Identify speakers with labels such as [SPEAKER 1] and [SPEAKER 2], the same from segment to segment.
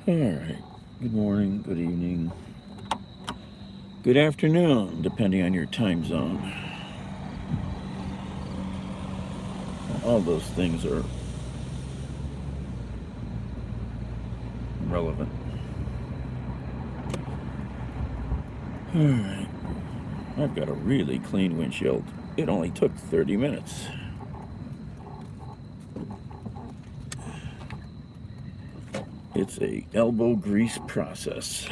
[SPEAKER 1] All right. Good morning, good evening, good afternoon, depending on your time zone. All those things are relevant. All right. I've got a really clean windshield. It only took 30 minutes. It's a elbow grease process.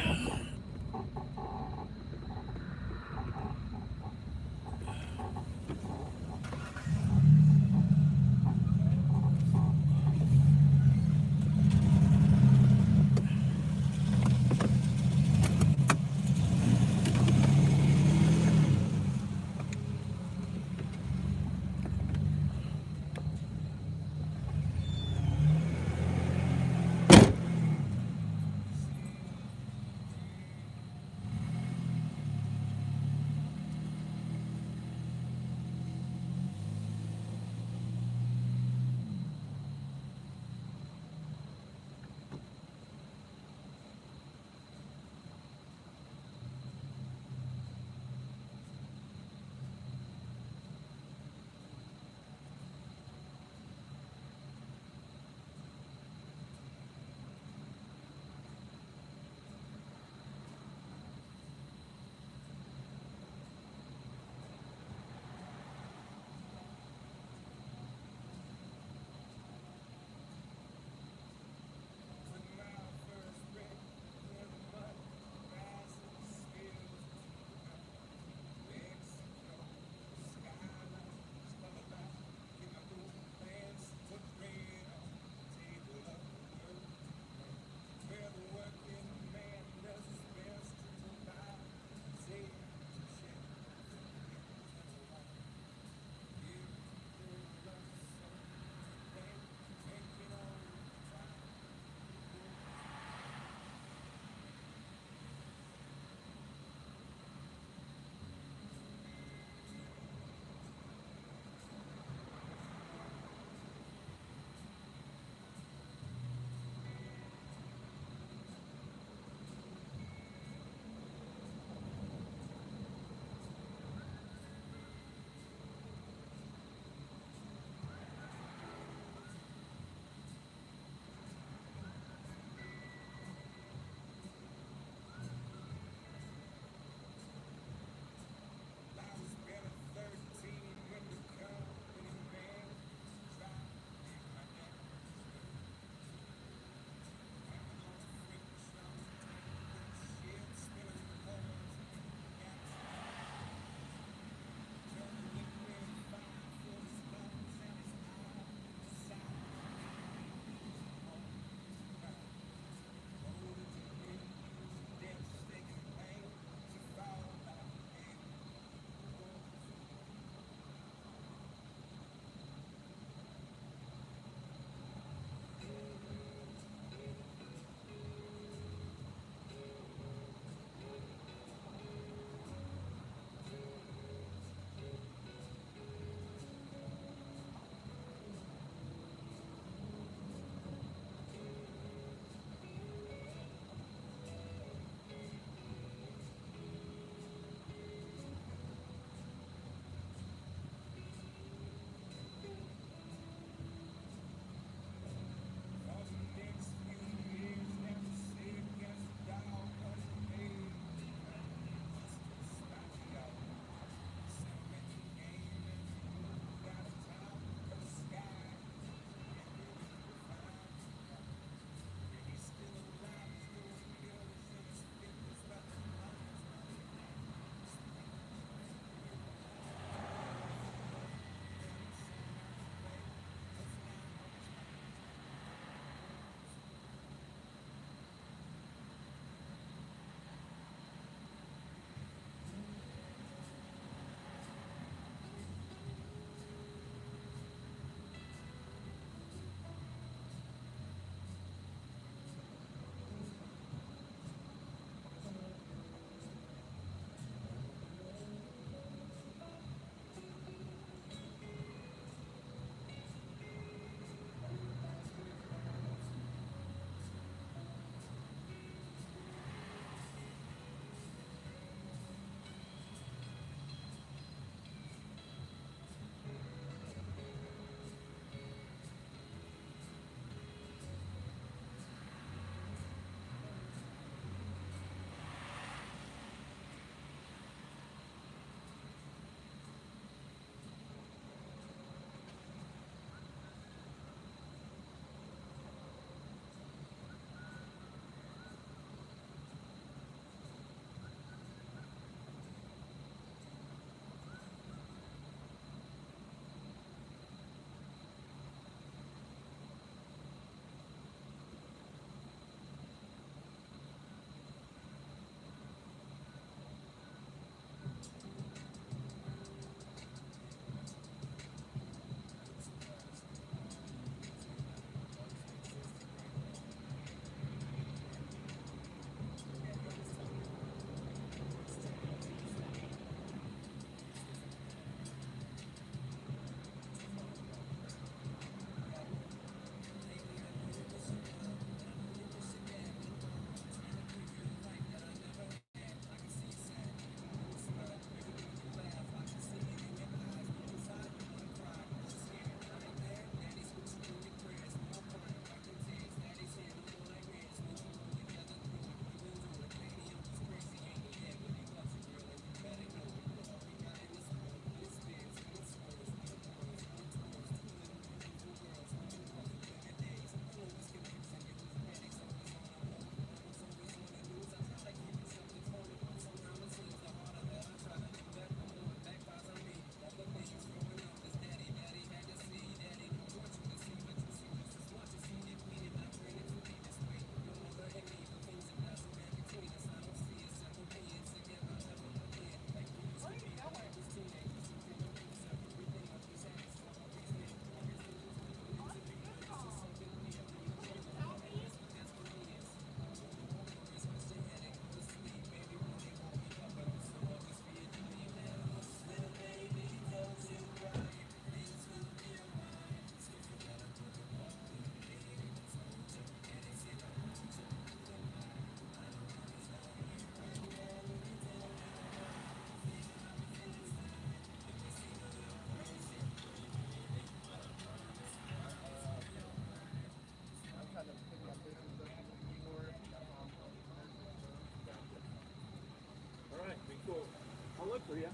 [SPEAKER 1] look for you.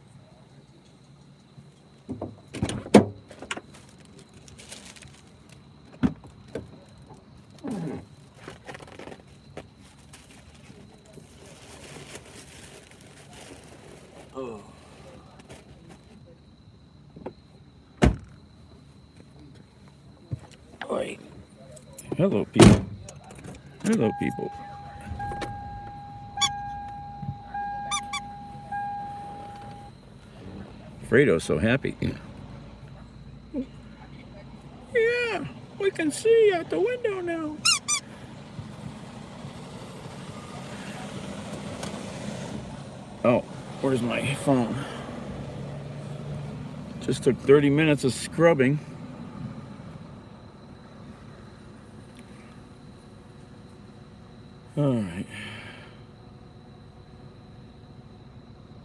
[SPEAKER 1] Oh. Oi. Hello, people. Hello, people. Fredo's so happy. Yeah, we can see out the window now. Oh, where's my phone? Just took 30 minutes of scrubbing. All right.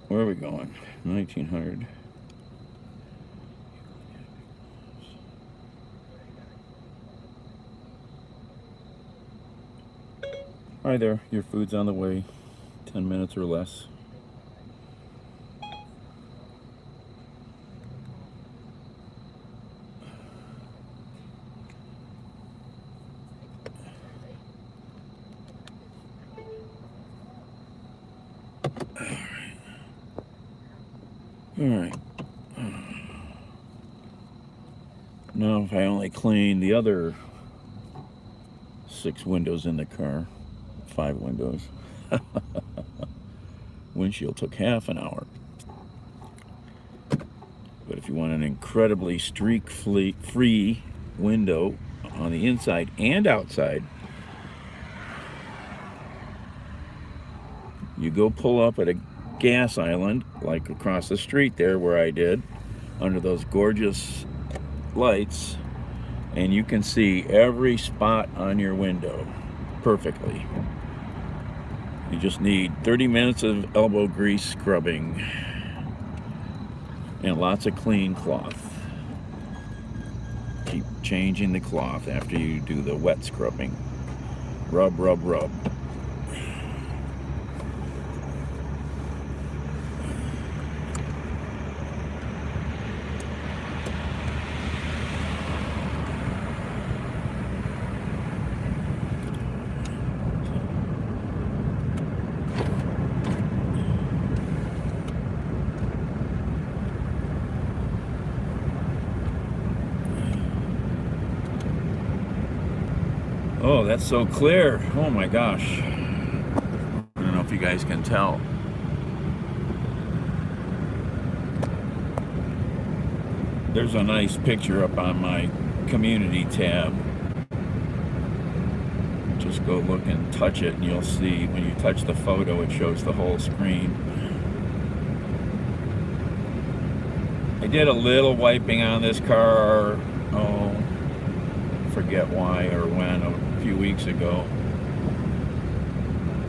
[SPEAKER 1] Where are we going? 1900. Hi there, your food's on the way. 10 minutes or less. All right. Now if I only clean the other 6 windows in the car, 5 windows, windshield took half an hour. But if you want an incredibly streak-free window on the inside and outside, you go pull up at a gas island, like across the street there where I did, under those gorgeous lights, and you can see every spot on your window perfectly. You just need 30 minutes of elbow grease scrubbing and lots of clean cloth. Keep changing the cloth after you do the wet scrubbing. Rub, rub, rub. Oh, that's so clear. Oh my gosh. I don't know if you guys can tell. There's a nice picture up on my community tab. Just go look and touch it and you'll see when you touch the photo it shows the whole screen. I did a little wiping on this car, forget why or when, a few weeks ago,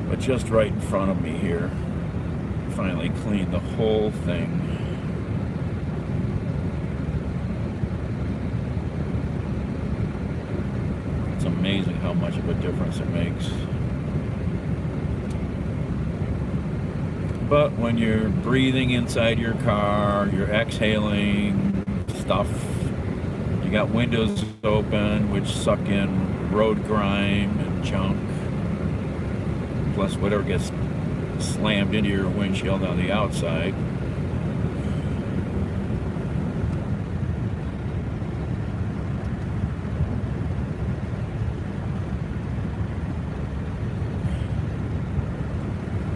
[SPEAKER 1] but just right in front of me here, finally cleaned the whole thing. It's amazing how much of a difference it makes. But when you're breathing inside your car, you're exhaling stuff. You got windows open, which suck in road grime and junk, plus whatever gets slammed into your windshield on the outside.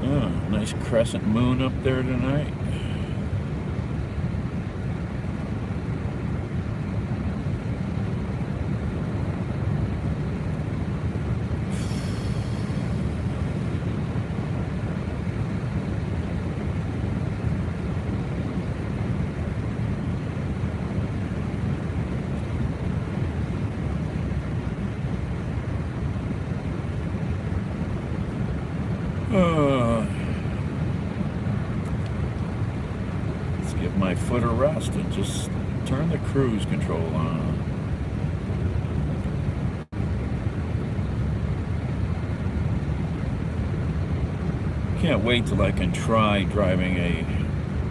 [SPEAKER 1] Oh, nice crescent moon up there tonight. Let's give my foot a rest and just turn the cruise control on. Can't wait till I can try driving a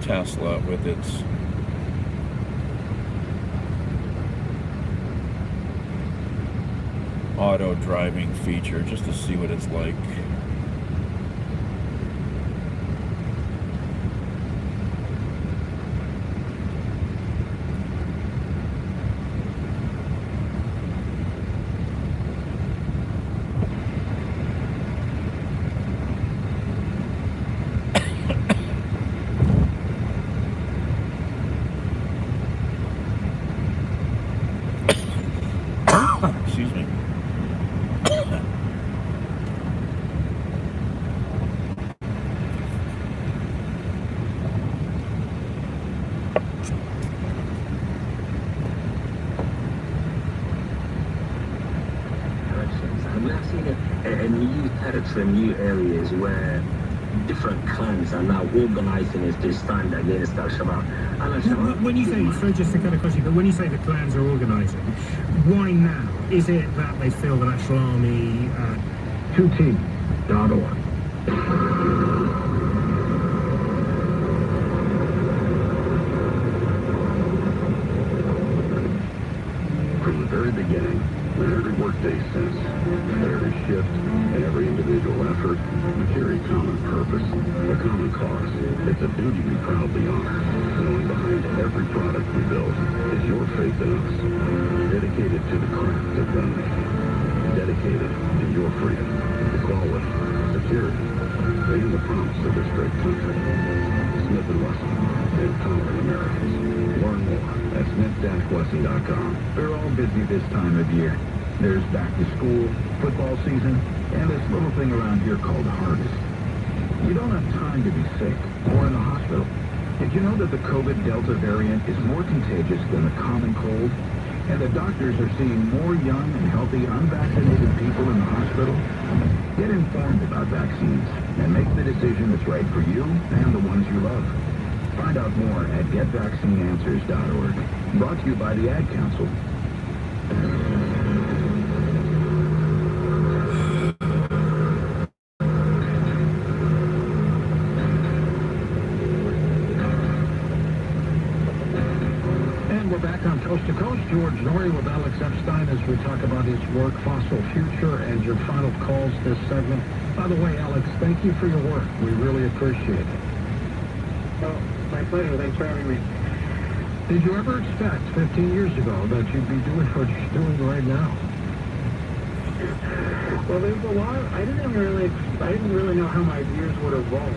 [SPEAKER 1] Tesla with its auto driving feature just to see what it's like. Excuse me.
[SPEAKER 2] I've seen a new territory, new areas where different clans are now organizing as to stand against Al-Shabaab. And Al-Shabaab,
[SPEAKER 3] When you say, so just to kind of question, but when you say the clans are organising, why now? Is it that they feel the National Army...
[SPEAKER 2] 2T.org.
[SPEAKER 4] From the very beginning, when every workday since, every shift, and every individual effort, we carry a common purpose, a common cause. It's a duty we proudly honor, knowing behind every product we build is your faith in us. Dedicated to the craft of gun making. Dedicated to your freedom, equality, security, and the promise of this great country. Smith & Wesson, empowering Americans. Learn more at smith-wesson.com.
[SPEAKER 5] We're all busy this time of year. There's back to school, football season, and this little thing around here called harvest. You don't have time to be sick or in the hospital. Did you know that the COVID Delta variant is more contagious than the common cold? And the doctors are seeing more young and healthy unvaccinated people in the hospital? Get informed about vaccines and make the decision that's right for you and the ones you love. Find out more at getvaccineanswers.org. Brought to you by the Ad Council. And we're back on Coast to Coast. George Norrie with Alex Epstein as we talk about his work, Fossil Future, and your final calls this segment. By the way, Alex, thank you for your work. We really appreciate it.
[SPEAKER 6] Oh, my pleasure. Thanks for having me.
[SPEAKER 5] Did you ever expect 15 years ago that you'd be doing what you're doing right now?
[SPEAKER 6] Well, there's a lot. I didn't really know how my views would evolve.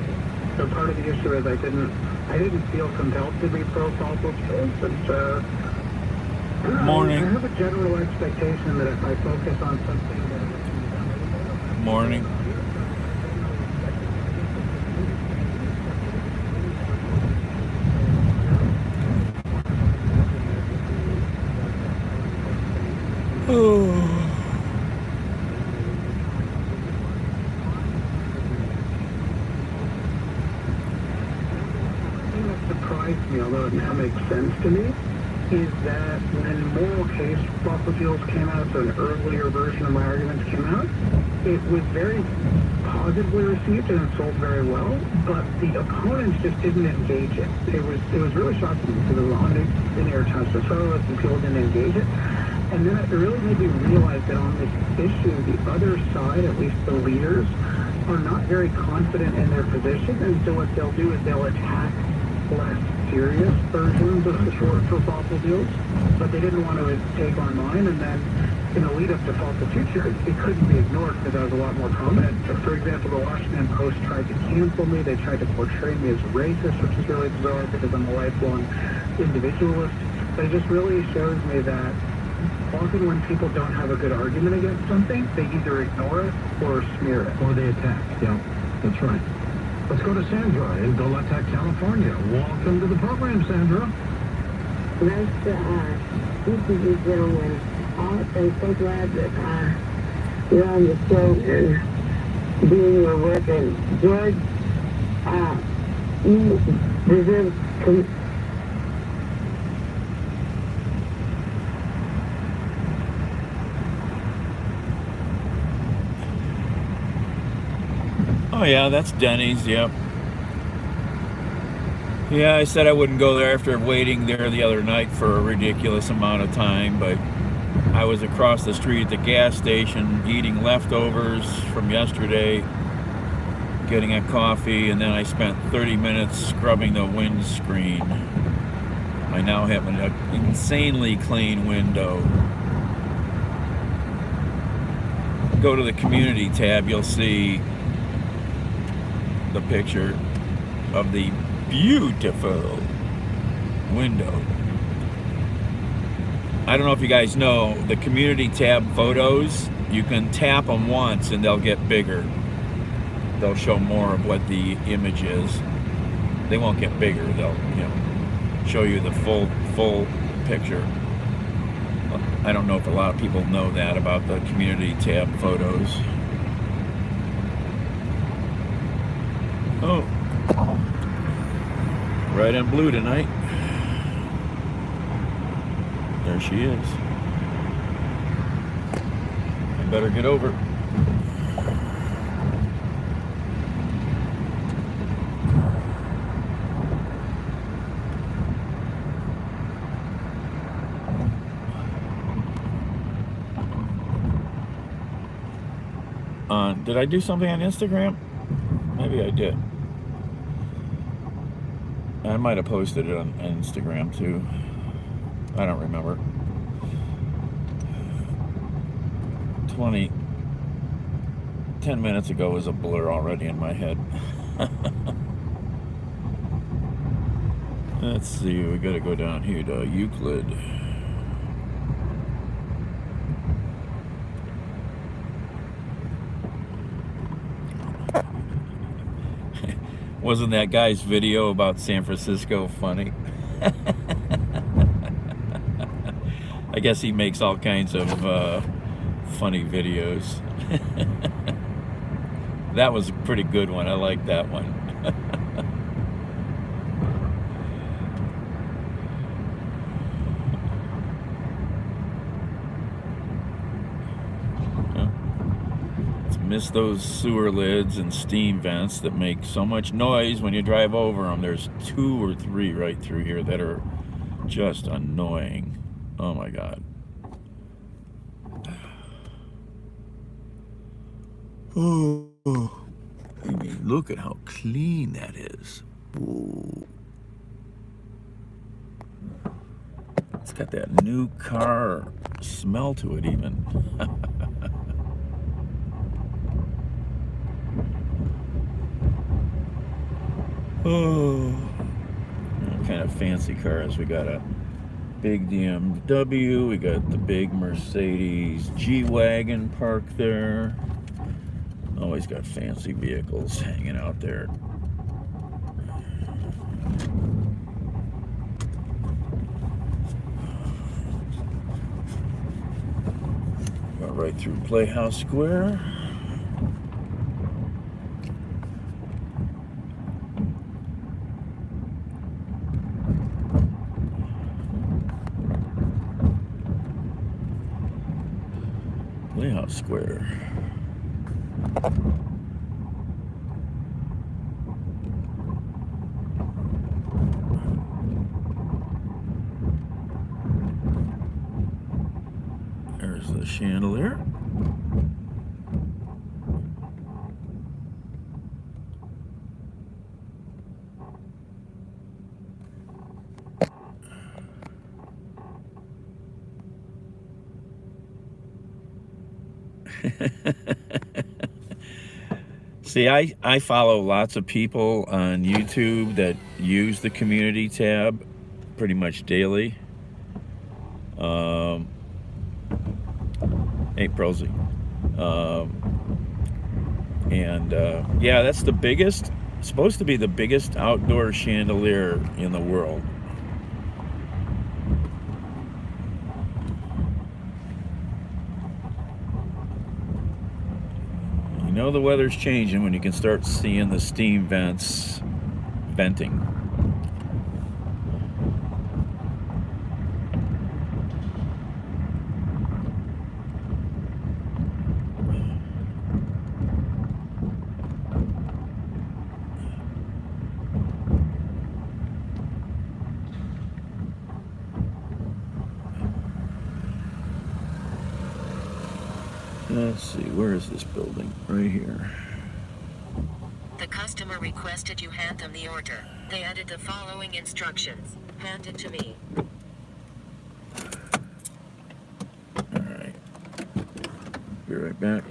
[SPEAKER 6] So part of the issue is I didn't feel compelled to be pro-fossil fuels.
[SPEAKER 1] Morning.
[SPEAKER 6] I have a general expectation that if I focus on something that...
[SPEAKER 1] Morning.
[SPEAKER 6] Surprised me, although it now makes sense to me, is that when Moral Case fossil fuels came out, so an earlier version of my arguments came out, it was very positively received and sold very well, but the opponents just didn't engage it. It was really shocking because it was on the New York Times bestseller list and people didn't engage it. And then it really made me realize that on this issue, the other side, at least the leaders, are not very confident in their position, and so what they'll do is they'll attack less serious versions of support for fossil fuels, but they didn't want to take on mine, and then in the lead up to Fossil Future, it couldn't be ignored because I was a lot more prominent. For example, the Washington Post tried to cancel me. They tried to portray me as racist, which is really bizarre because I'm a lifelong individualist. But it just really shows me that often when people don't have a good argument against something, they either ignore it or smear it.
[SPEAKER 5] Or they attack. Yeah, that's right. Let's go to Sandra in Goleta, California. Welcome to the program, Sandra.
[SPEAKER 7] Nice to speak with you, gentlemen. I'm so glad that you're on the show and doing your work. And George, you deserve
[SPEAKER 1] Oh yeah, that's Denny's, yep. Yeah, I said I wouldn't go there after waiting there the other night for a ridiculous amount of time, but I was across the street at the gas station eating leftovers from yesterday, getting a coffee, and then I spent 30 minutes scrubbing the windscreen. I now have an insanely clean window. Go to the community tab, you'll see the picture of the beautiful window. I don't know if you guys know, the community tab photos, you can tap them once and they'll get bigger. They'll show more of what the image is. They won't get bigger, they'll, show you the full picture. I don't know if a lot of people know that about the community tab photos. Oh, red and blue tonight. There she is. I better get over. Did I do something on Instagram? Maybe I did. I might have posted it on Instagram too. I don't remember. 10 minutes ago was a blur already in my head. Let's see, we gotta go down here to Euclid. Wasn't that guy's video about San Francisco funny? I guess he makes all kinds of funny videos. That was a pretty good one. I like that one. Miss those sewer lids and steam vents that make so much noise when you drive over them. There's 2 or 3 right through here that are just annoying. Oh my God. Oh, I mean, look at how clean that is. Ooh. It's got that new car smell to it even. Oh, what kind of fancy cars? We got a big BMW, we got the big Mercedes G-Wagon parked there. Always got fancy vehicles hanging out there. Go right through Playhouse Square. Playhouse Square. There's the chandelier. See, I follow lots of people on YouTube that use the community tab pretty much daily. Hey, Prosy. Yeah, that's the biggest, supposed to be the biggest outdoor chandelier in the world. You know the weather's changing when you can start seeing the steam vents venting. where is this building? Right here.
[SPEAKER 8] The customer requested you hand them the order. They added the following instructions. Hand it to me.
[SPEAKER 1] Alright. Be right back.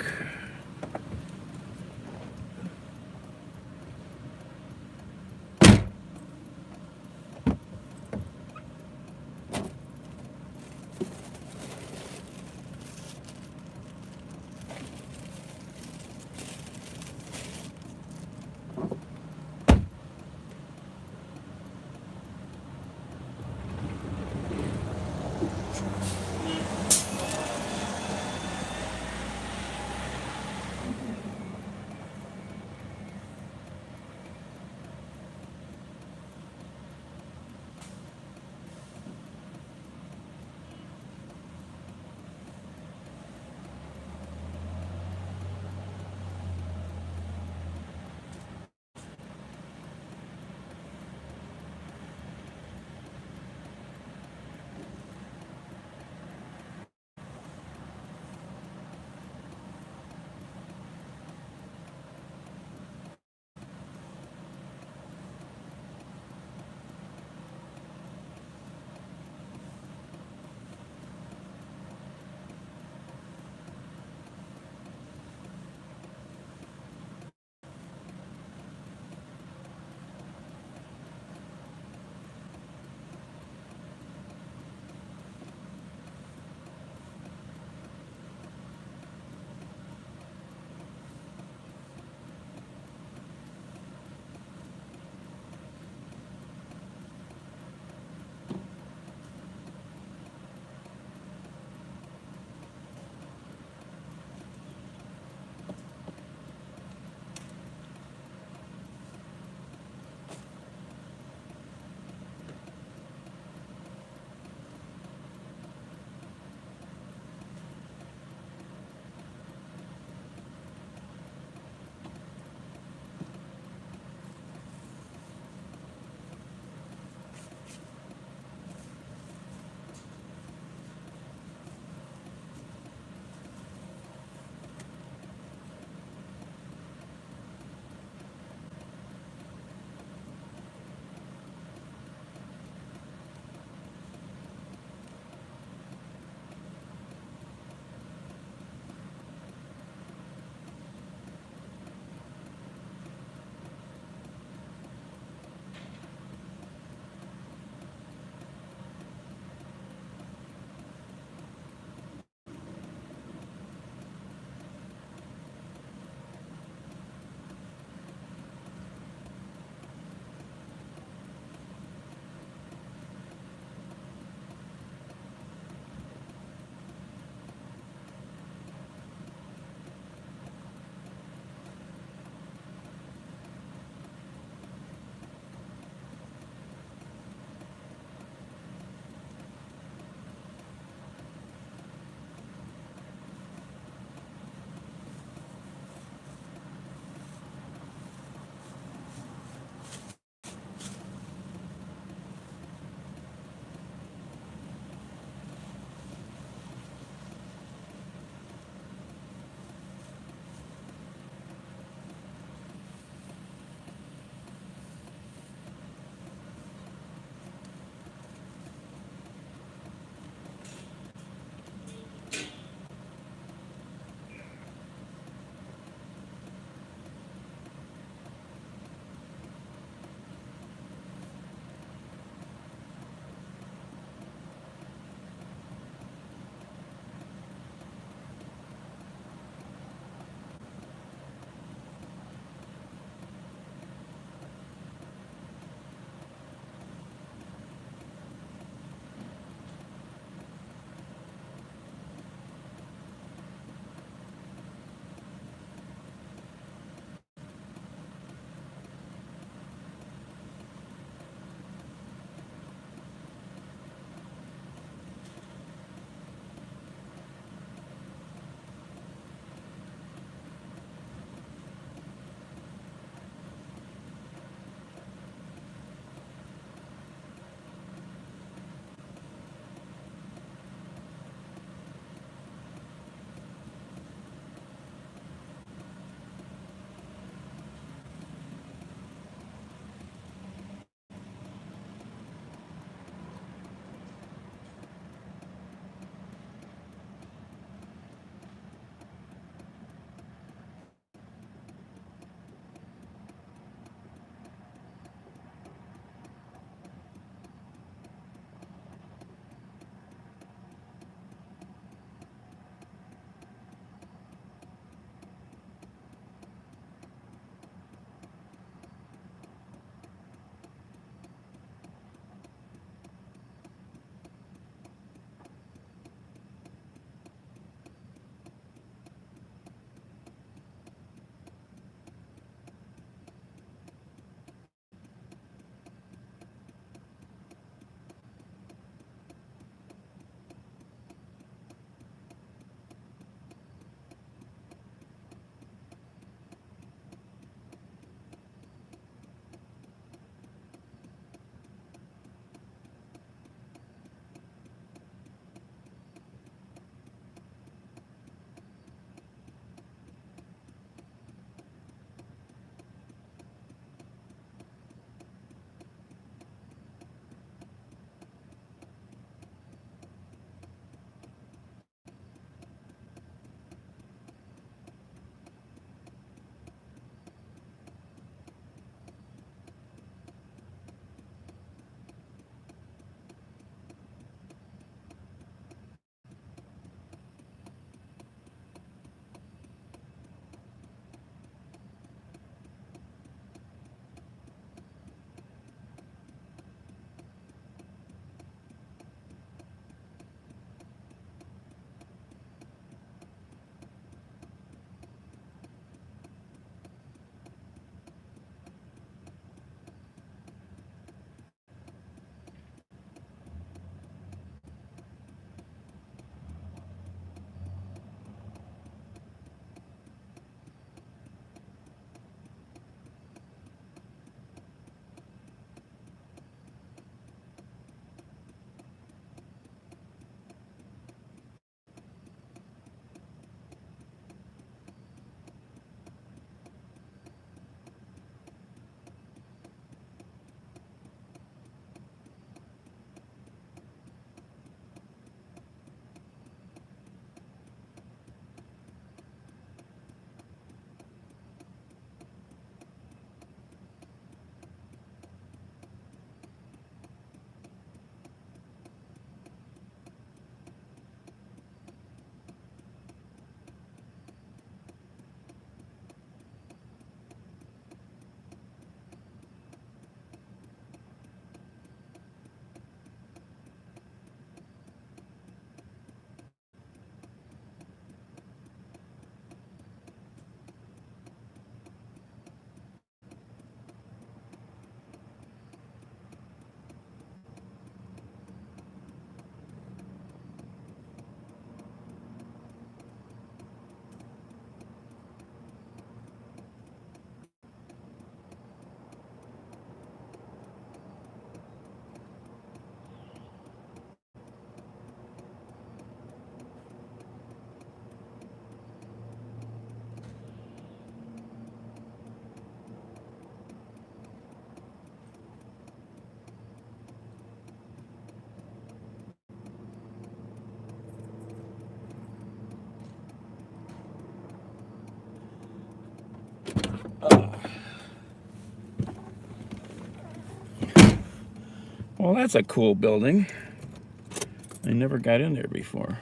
[SPEAKER 1] Well, that's a cool building. I never got in there before.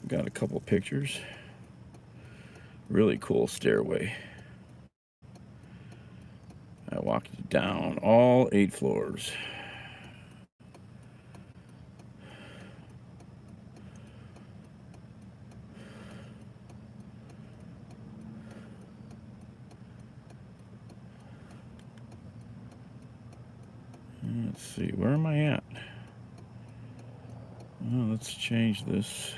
[SPEAKER 1] Got a couple pictures. Really cool stairway. I walked down all 8 floors. Let's see, where am I at? Well, let's change this.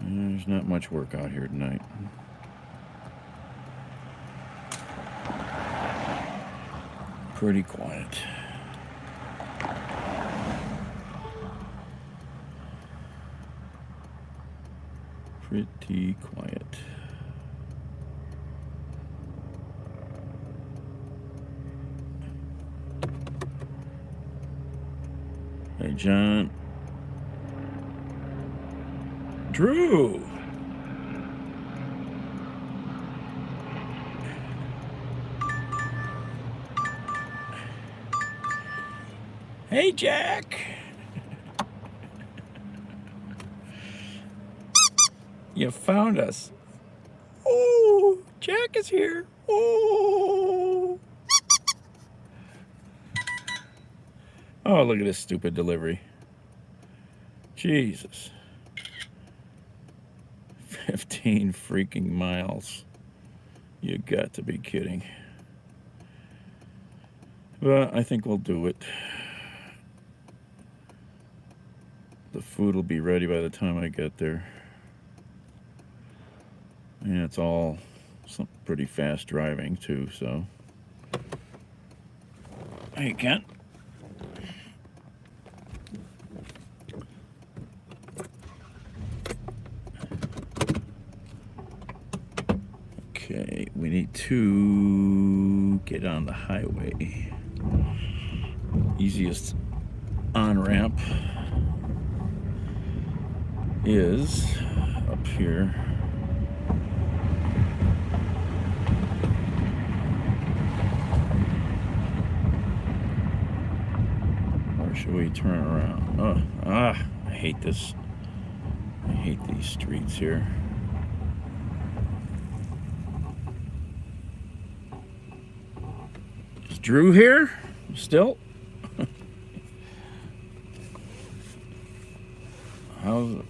[SPEAKER 1] There's not much work out here tonight. Pretty quiet. Pretty quiet. Hey, John. Drew. Hey, Jack. You found us. Oh, Jack is here. Oh. Oh, look at this stupid delivery. Jesus. 15 freaking miles. You got to be kidding. But I think we'll do it. The food will be ready by the time I get there. And it's all some pretty fast driving too, so. Hey, Kent. Okay, we need to get on the highway. Easiest on-ramp is up here. Or should we turn around? I hate this. I hate these streets here. Is Drew here still? How's it?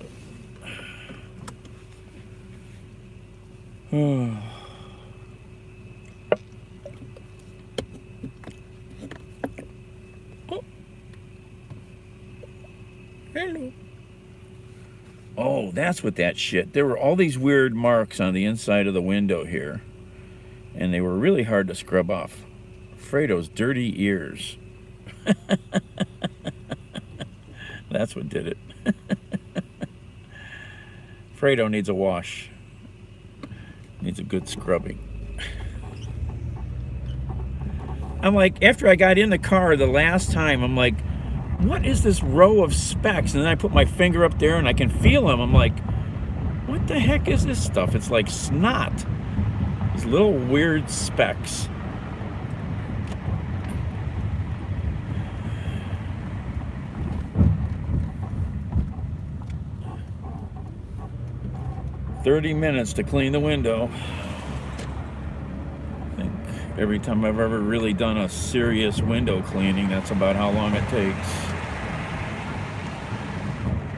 [SPEAKER 1] Oh. Hello. Oh, that's what that shit. There were all these weird marks on the inside of the window here, and they were really hard to scrub off. Fredo's dirty ears. That's what did it. Fredo needs a wash. Needs a good scrubbing. I'm like, after I got in the car the last time, I'm like, what is this row of specks? And then I put my finger up there and I can feel them. I'm like, what the heck is this stuff? It's like snot. These little weird specks. "30 minutes to clean the window." I think every time I've ever really done a serious window cleaning, that's about how long it takes.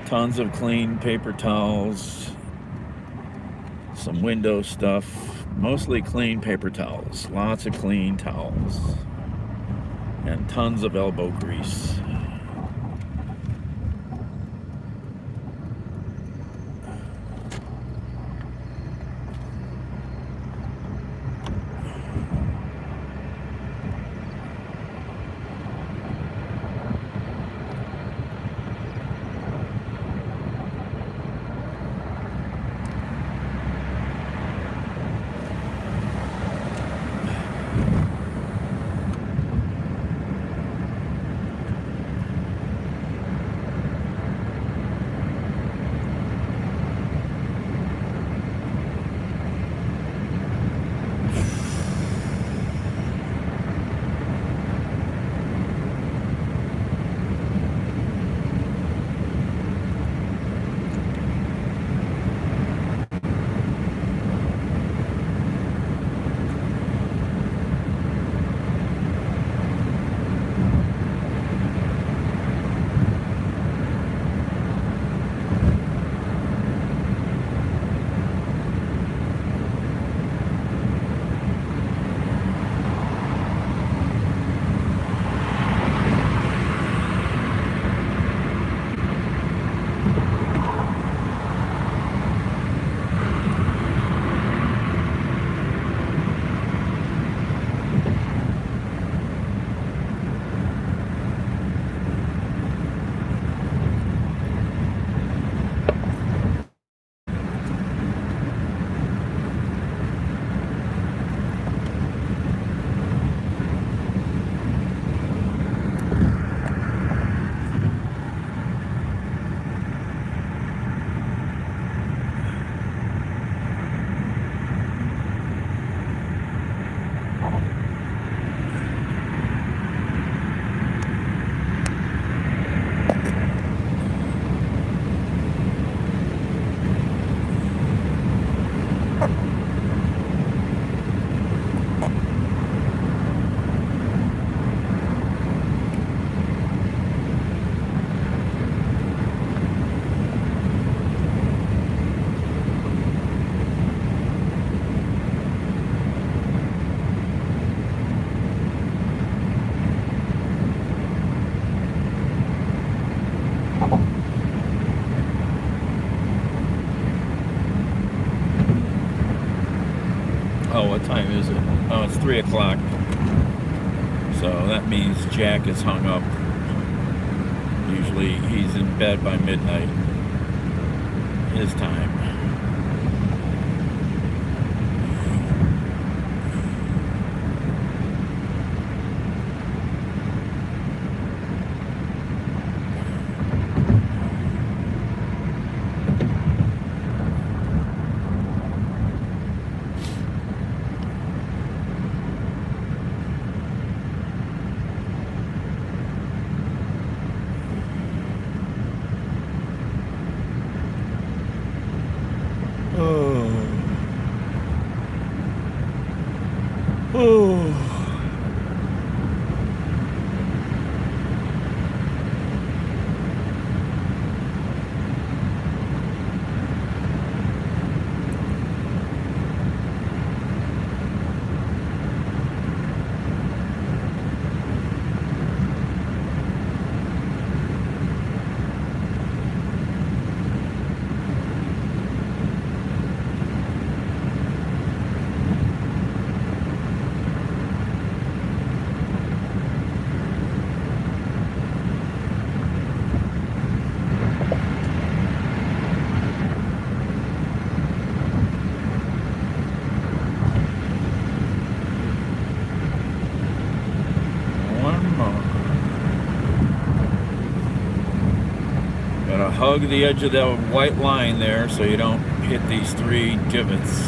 [SPEAKER 1] Tons of clean paper towels, some window stuff, mostly clean paper towels, lots of clean towels, and tons of elbow grease. 3 o'clock. So that means Jack is hung up. Usually he's in bed by midnight. His time. Gotta hug the edge of that white line there so you don't hit these 3 divots.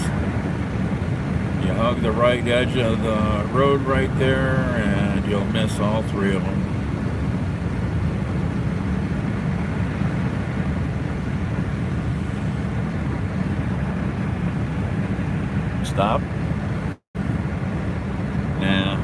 [SPEAKER 1] You hug the right edge of the road right there and you'll miss all 3 of them. Stop. Nah.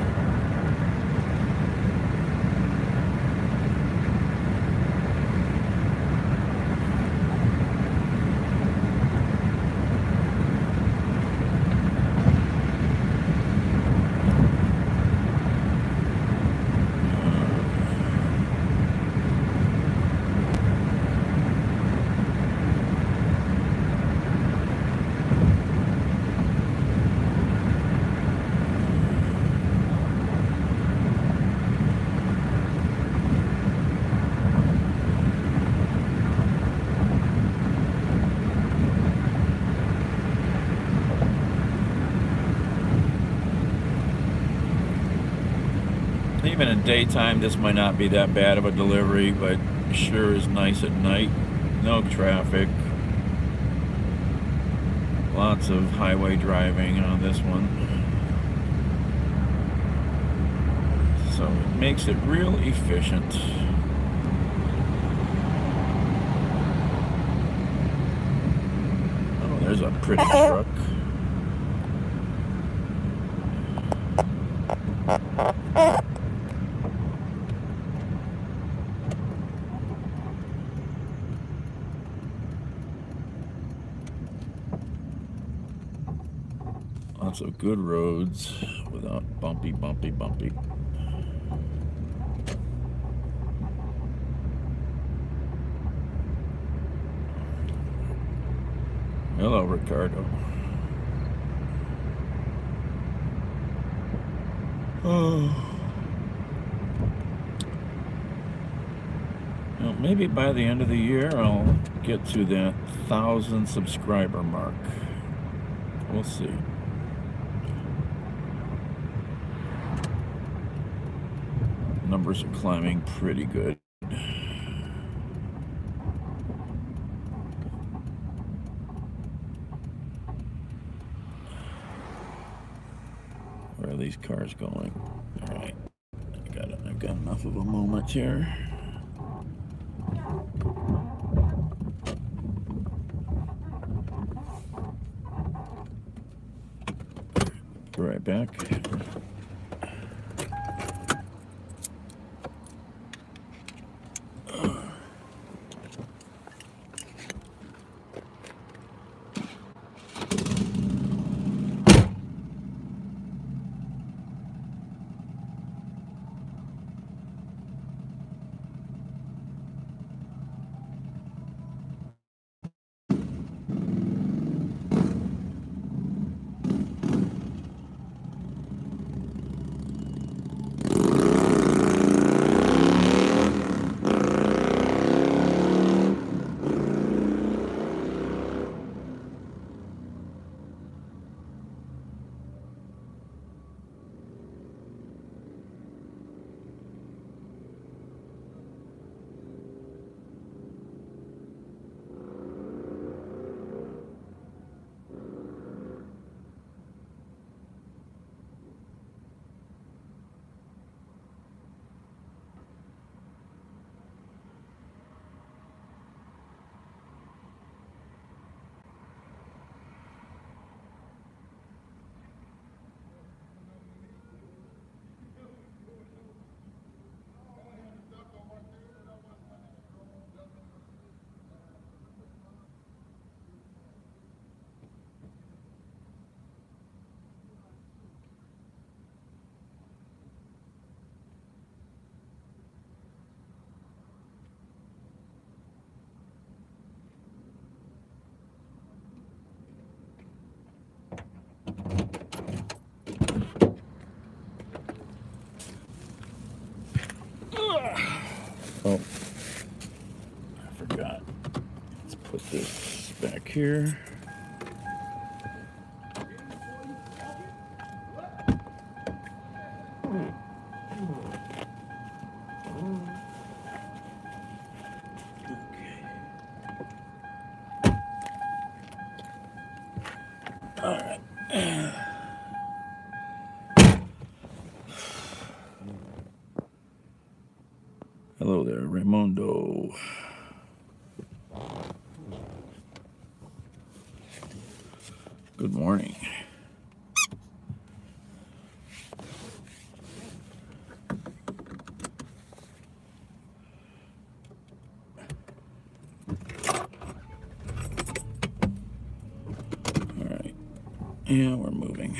[SPEAKER 1] Even in daytime, this might not be that bad of a delivery, but sure is nice at night. No traffic. Lots of highway driving on this one. So it makes it real efficient. Oh, there's a pretty truck. Lots of good roads without bumpy. Hello, Ricardo. Oh. Well, maybe by the end of the year I'll get to that 1,000 subscriber mark. We'll see. Numbers are climbing pretty good. Where are these cars going? All right, I've got enough of a moment here. Be right back. Oh, I forgot. Let's put this back here. All right. Hello there, Raimundo. Good morning. All right. Yeah, we're moving.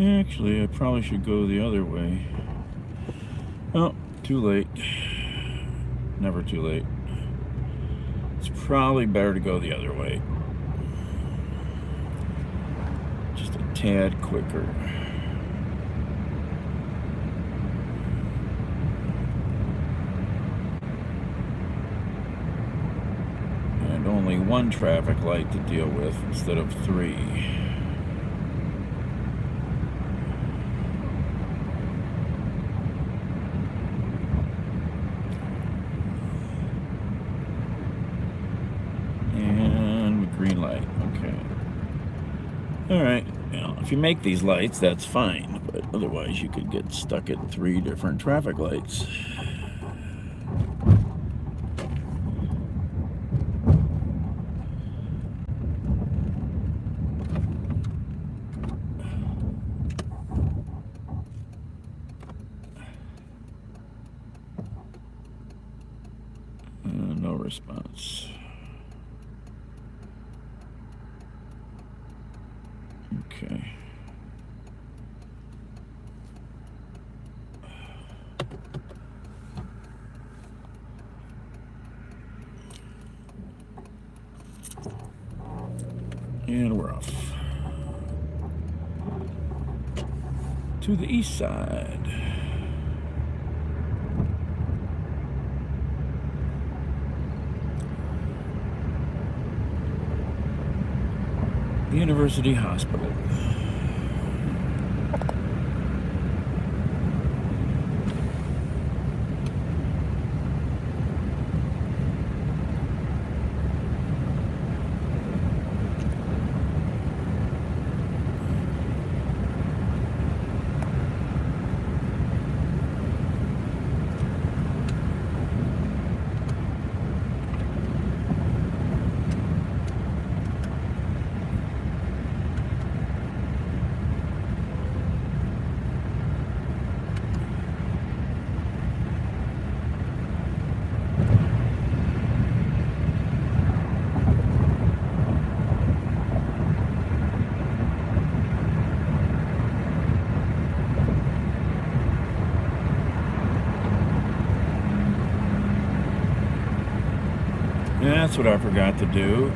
[SPEAKER 1] Actually, I probably should go the other way. Oh, too late. Never too late. It's probably better to go the other way. Just a tad quicker. And only one traffic light to deal with instead of 3. Green light, okay. All right, now if you make these lights, that's fine, but otherwise you could get stuck at 3 different traffic lights. No response. Okay. And we're off. To the east side. The University Hospital. That's what I forgot to do.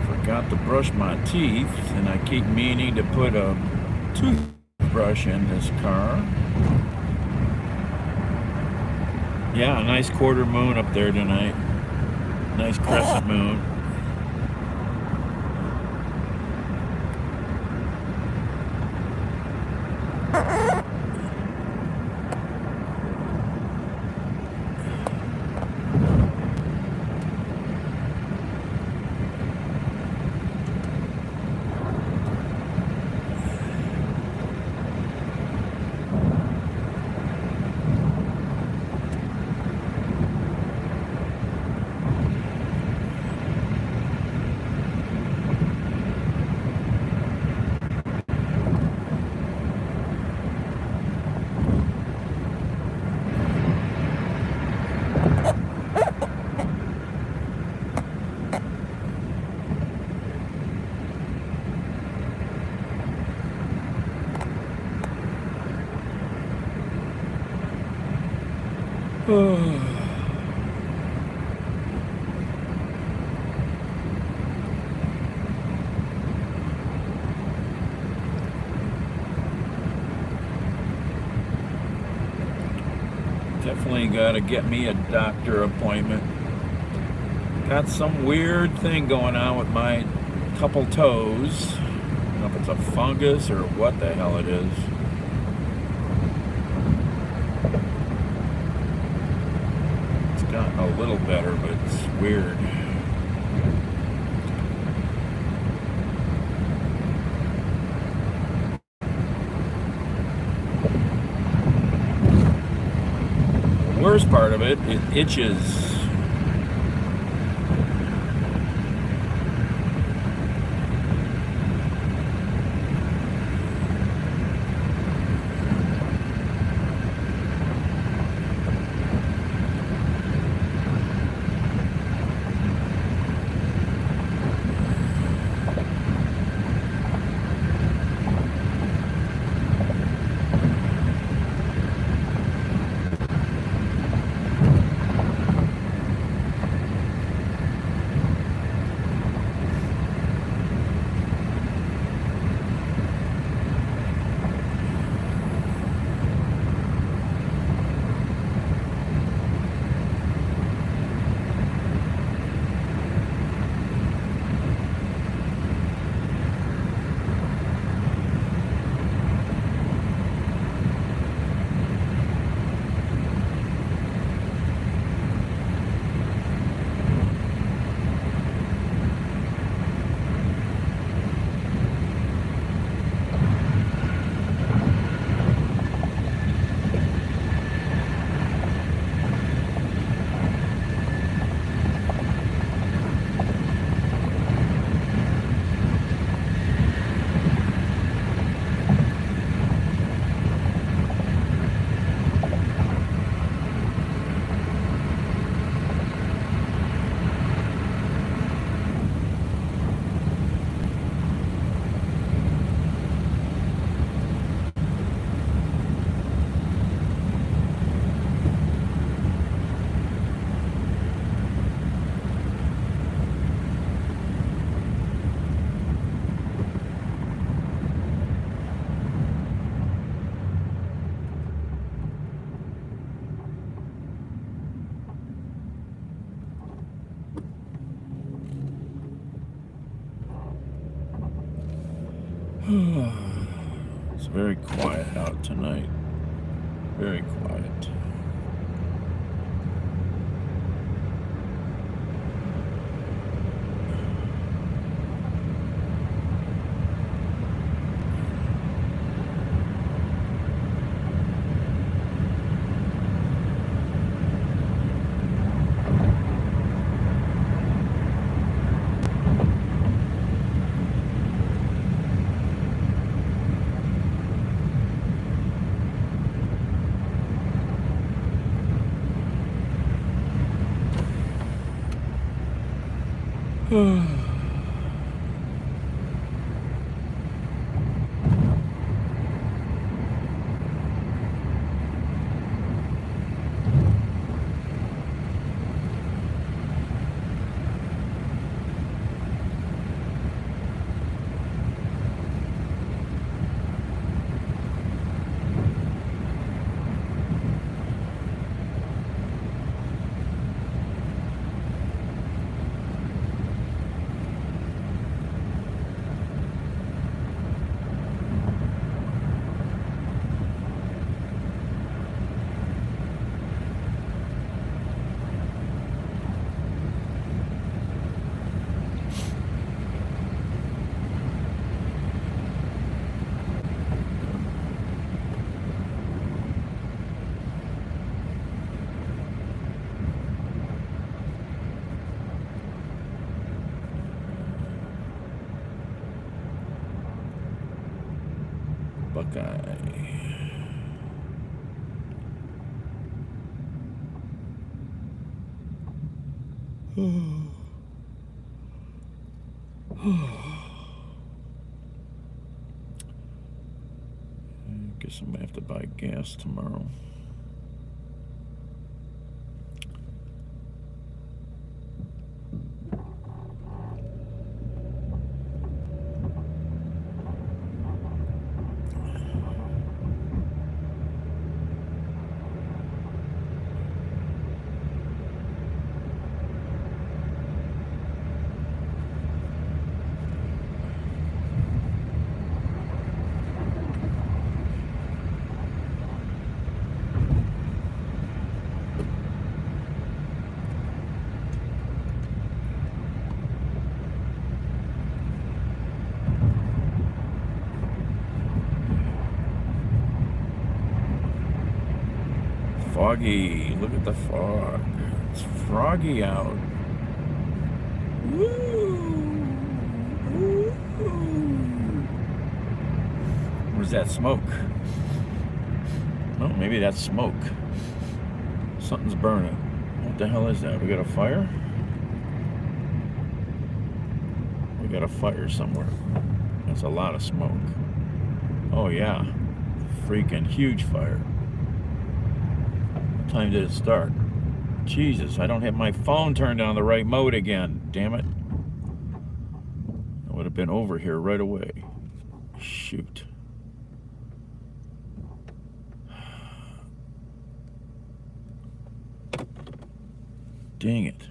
[SPEAKER 1] Forgot to brush my teeth, and I keep meaning to put a toothbrush in this car. Yeah, a nice quarter moon up there tonight. Nice crescent moon. Definitely gotta get me a doctor appointment. Got some weird thing going on with my couple toes. I don't know if it's a fungus or what the hell it is. It's gotten a little better, but it's weird. The worst part of it, it itches. It's very quiet out tonight. Very quiet. Buckeye. Guess I'm gonna have to buy gas tomorrow. foggy. Look at the fog. It's froggy out. Woo! Woo! Where's that smoke? Oh, maybe that's smoke. Something's burning. What the hell is that? We got a fire? We got a fire somewhere. That's a lot of smoke. Oh yeah. Freaking huge fire. What time did it start? Jesus, I don't have my phone turned on the right mode again. Damn it. I would have been over here right away. Shoot. Dang it.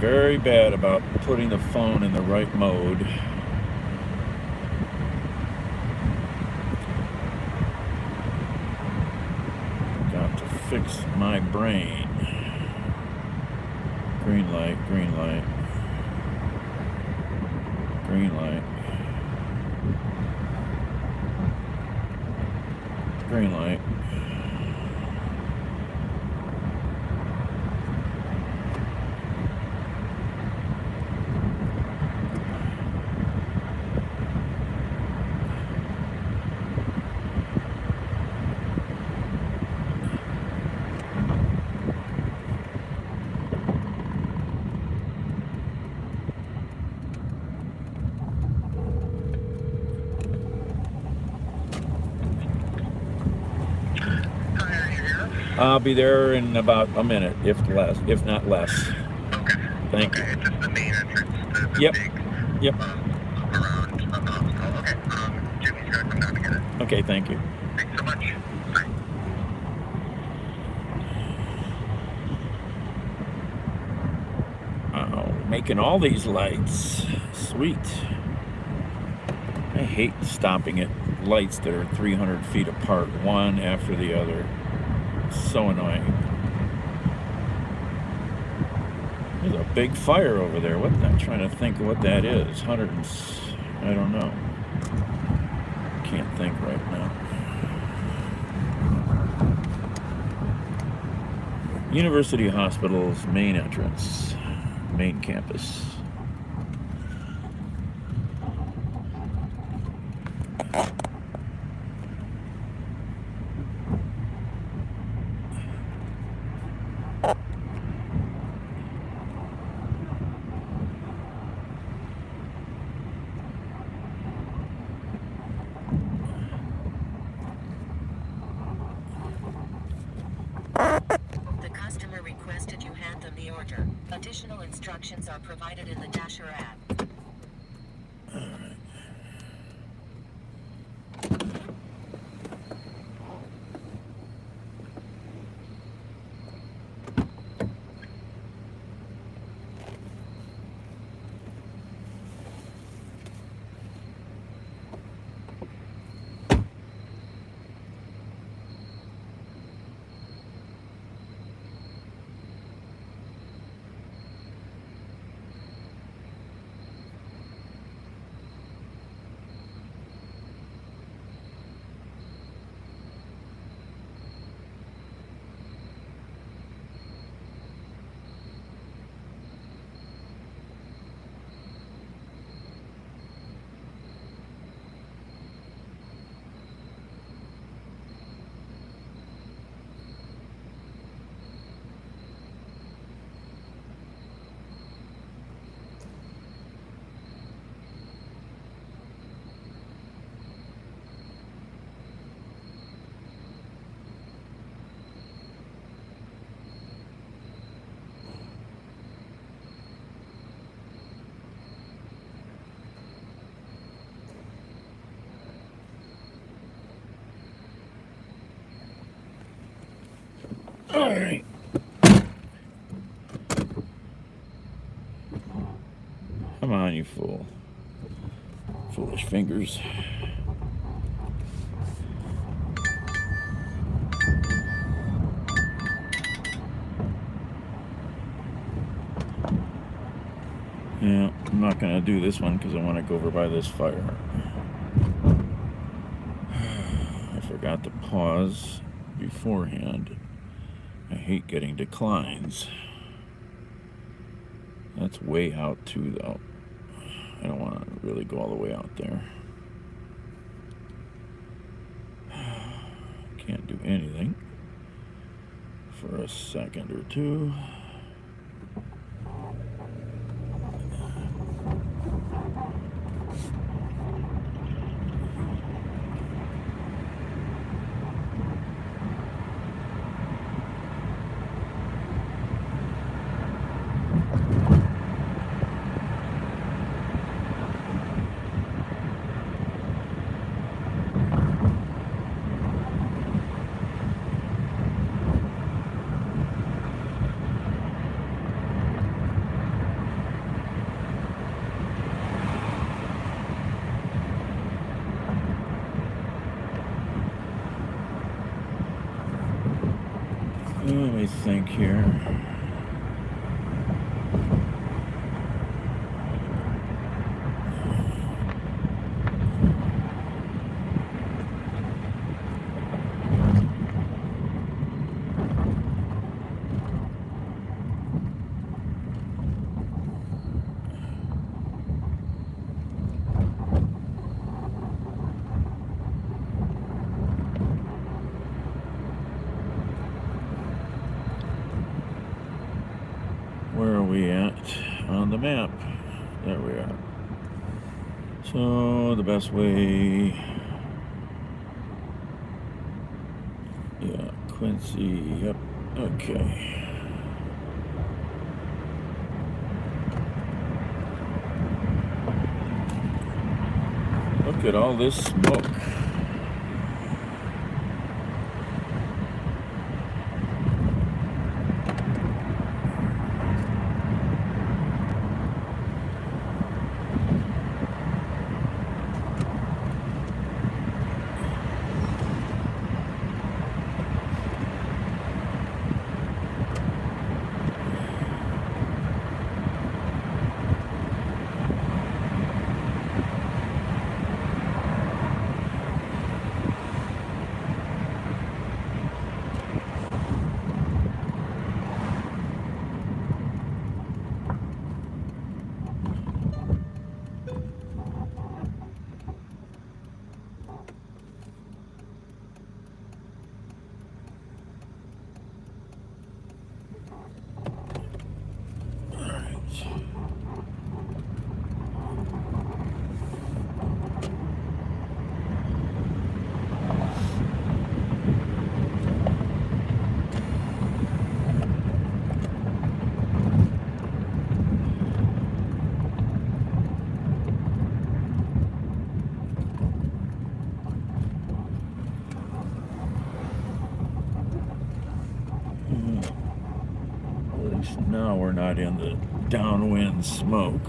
[SPEAKER 1] Very bad about putting the phone in the right mode. Got to fix my brain. Green light, green light. Green light. Green light. I'll be there in about a minute, if not less.
[SPEAKER 9] Okay.
[SPEAKER 1] Thank you.
[SPEAKER 9] It's just the main entrance, the
[SPEAKER 1] Yep.
[SPEAKER 9] big,
[SPEAKER 1] Yep.
[SPEAKER 9] around the hospital. Okay. Jimmy's gonna come down to get it.
[SPEAKER 1] Okay, thank you.
[SPEAKER 9] Thanks so much. Bye.
[SPEAKER 1] Wow, making all these lights. Sweet. I hate stopping at lights that are 300 feet apart, one after the other. So annoying. There's a big fire over there. What? I'm trying to think of what that is. I don't know. Can't think right now. University Hospital's main entrance, main campus.
[SPEAKER 8] The customer requested you hand them the order. Additional instructions are provided in the Dasher app. All right.
[SPEAKER 1] me foolish fingers. Yeah, I'm not going to do this one because I want to go over by this fire. I forgot to pause beforehand. I hate getting declines. That's way out too, though. I don't want to really go all the way out there. Can't do anything for a second or two. Let me think here. Where are we at on the map? There we are. So the best way, yeah, Quincy, yep, okay. Look at all this smoke. Now we're not in the downwind smoke.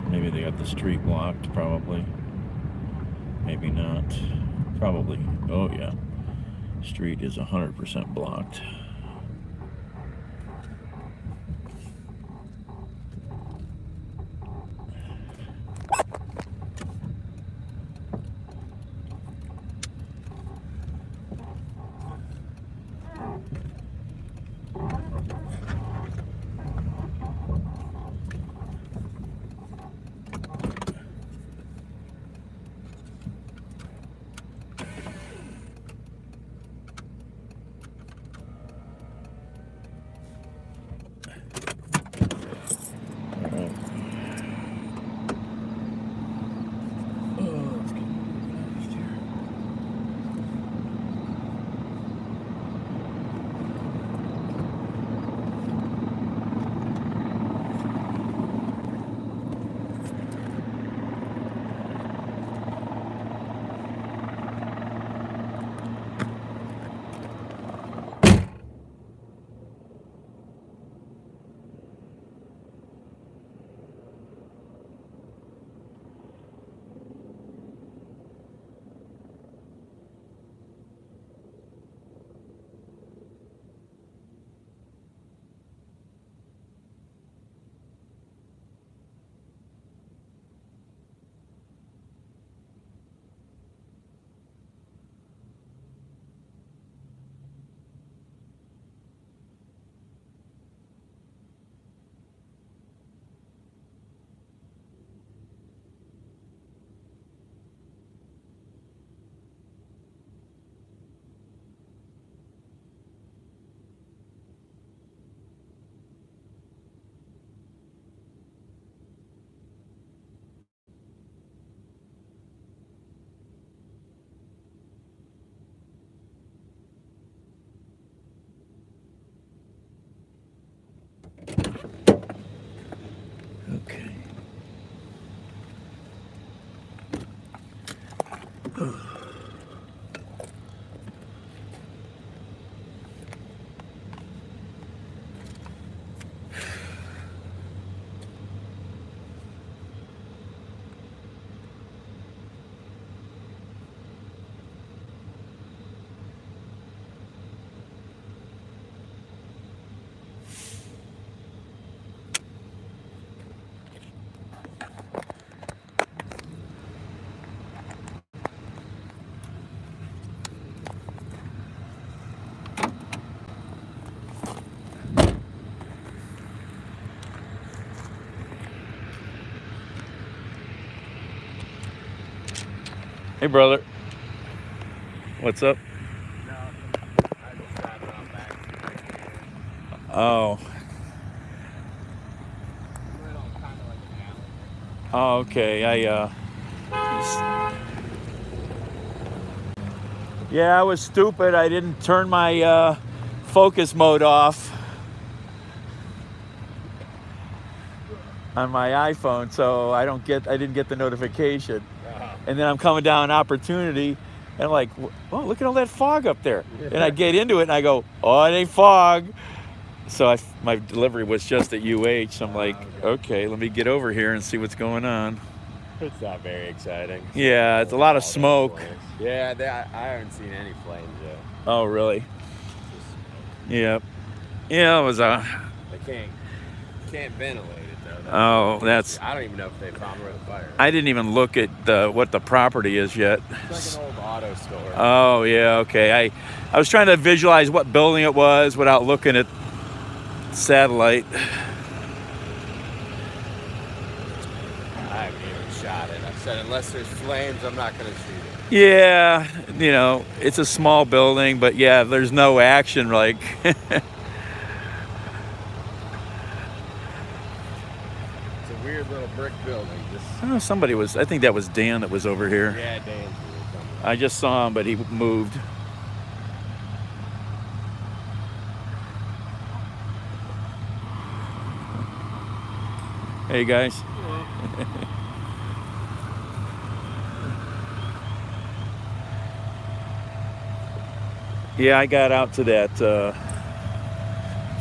[SPEAKER 1] Maybe they got the street blocked, probably. Maybe not. Probably. Oh, yeah. Street is 100% blocked. Hey, brother. What's up?
[SPEAKER 10] I just dropped it out back.
[SPEAKER 1] Oh.
[SPEAKER 10] Little kind of like an alley.
[SPEAKER 1] Oh, okay. Yeah, I was stupid. I didn't turn my focus mode off on my iPhone, so I didn't get the notification. And then I'm coming down Opportunity, and I'm like, oh, look at all that fog up there. And I get into it, and I go, oh, it ain't fog. So my delivery was just at UH. So I'm like, okay, let me get over here and see what's going on.
[SPEAKER 10] It's not very exciting.
[SPEAKER 1] Yeah, it's a lot of smoke.
[SPEAKER 10] Yeah, I haven't seen any flames yet.
[SPEAKER 1] Oh, really? Yeah. Yeah, it was
[SPEAKER 10] They can't ventilate it though.
[SPEAKER 1] Oh, that's.
[SPEAKER 10] I don't even know if they found where the fire is.
[SPEAKER 1] I didn't even look at what the property is yet.
[SPEAKER 10] It's like an old auto store.
[SPEAKER 1] Oh, yeah, okay. I was trying to visualize what building it was without looking at satellite.
[SPEAKER 10] I haven't even shot it. I said, unless there's flames, I'm not going to shoot it.
[SPEAKER 1] Yeah, it's a small building, but yeah, there's no action, like.
[SPEAKER 10] It's a weird little brick building.
[SPEAKER 1] Oh, I think that was Dan that was over here.
[SPEAKER 10] Yeah, Dan's
[SPEAKER 1] I just saw him, but he moved. Hey, guys. Yeah, I got out to that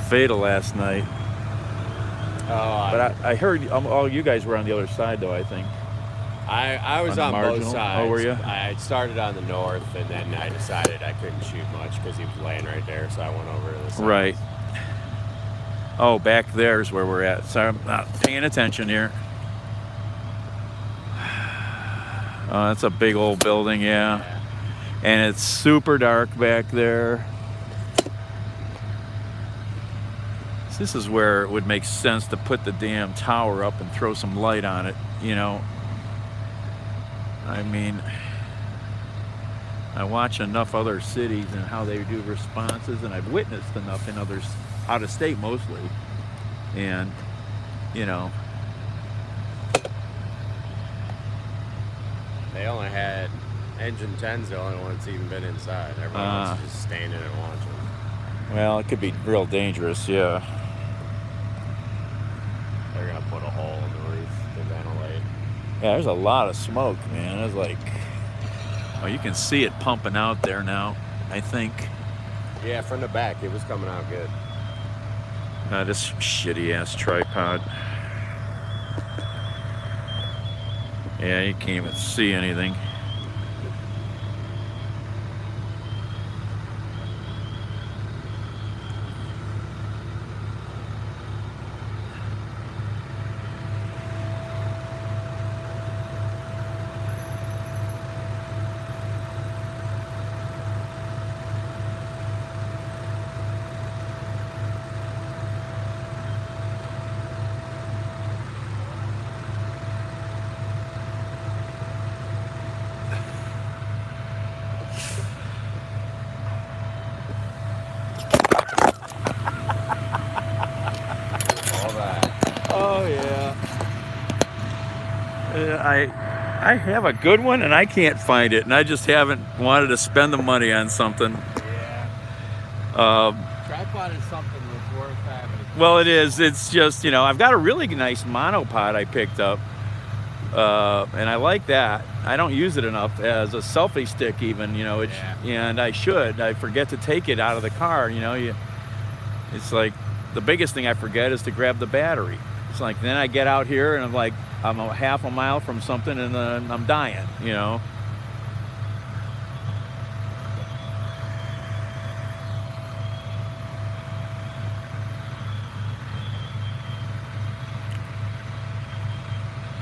[SPEAKER 1] fatal last night. But I heard all you guys were on the other side, though, I think.
[SPEAKER 10] I was on both sides.
[SPEAKER 1] Oh, were you?
[SPEAKER 10] I started on the north, and then I decided I couldn't shoot much because he was laying right there, so I went over to the side.
[SPEAKER 1] Right. Oh, back there's where we're at. Sorry, I'm not paying attention here. Oh, that's a big old building, yeah. And it's super dark back there. This is where it would make sense to put the damn tower up and throw some light on it, I mean, I watch enough other cities and how they do responses, and I've witnessed enough in others, out of state mostly, and,
[SPEAKER 10] They only had Engine 10's the only one that's even been inside. Everyone else is just standing and watching.
[SPEAKER 1] Well, it could be real dangerous, yeah.
[SPEAKER 10] They're going to put a hole in the roof to ventilate.
[SPEAKER 1] Yeah, there's a lot of smoke, man. It's like, you can see it pumping out there now, I think.
[SPEAKER 10] Yeah, from the back, it was coming out good.
[SPEAKER 1] This shitty-ass tripod. Yeah, you can't even see anything. I have a good one and I can't find it, and I just haven't wanted to spend the money on something.
[SPEAKER 10] Yeah. Tripod is something that's worth having.
[SPEAKER 1] Well, it is. It's just, I've got a really nice monopod I picked up, And I like that. I don't use it enough as a selfie stick even, you know, and I should. I forget to take it out of the car, you know. It's like the biggest thing I forget is to grab the battery. It's like then I get out here and I'm a half a mile from something and then I'm dying, you know.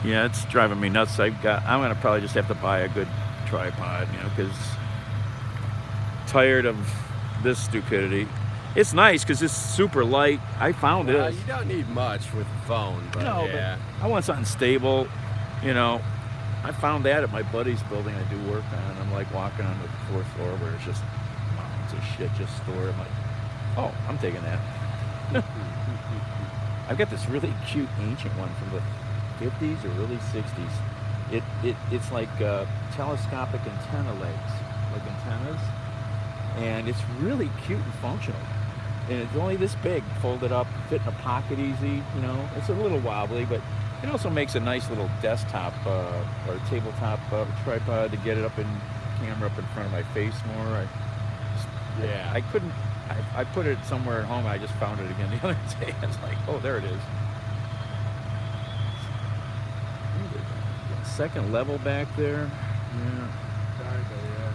[SPEAKER 1] Yeah, it's driving me nuts. I'm gonna probably just have to buy a good tripod, you know, because tired of this stupidity. It's nice because it's super light. I found it.
[SPEAKER 10] You don't need much with the phone, but
[SPEAKER 1] no,
[SPEAKER 10] yeah.
[SPEAKER 1] But I want something stable, you know. I found that at my buddy's building I do work on. I'm like walking on the 4th floor where it's just mountains of shit just stored. I'm like, oh, I'm taking that. I've got this really cute ancient one from the 50s or early 60s. It's like telescopic antenna legs, like antennas, and it's really cute and functional. And it's only this big, folded up, fit in a pocket easy, you know. It's a little wobbly, but it also makes a nice little desktop or tabletop tripod to get it up in camera up in front of my face more. I couldn't. I put it somewhere at home. And I just found it again the other day. I was like, oh, there it is. Second level back there. Yeah.
[SPEAKER 10] Sorry, but yeah.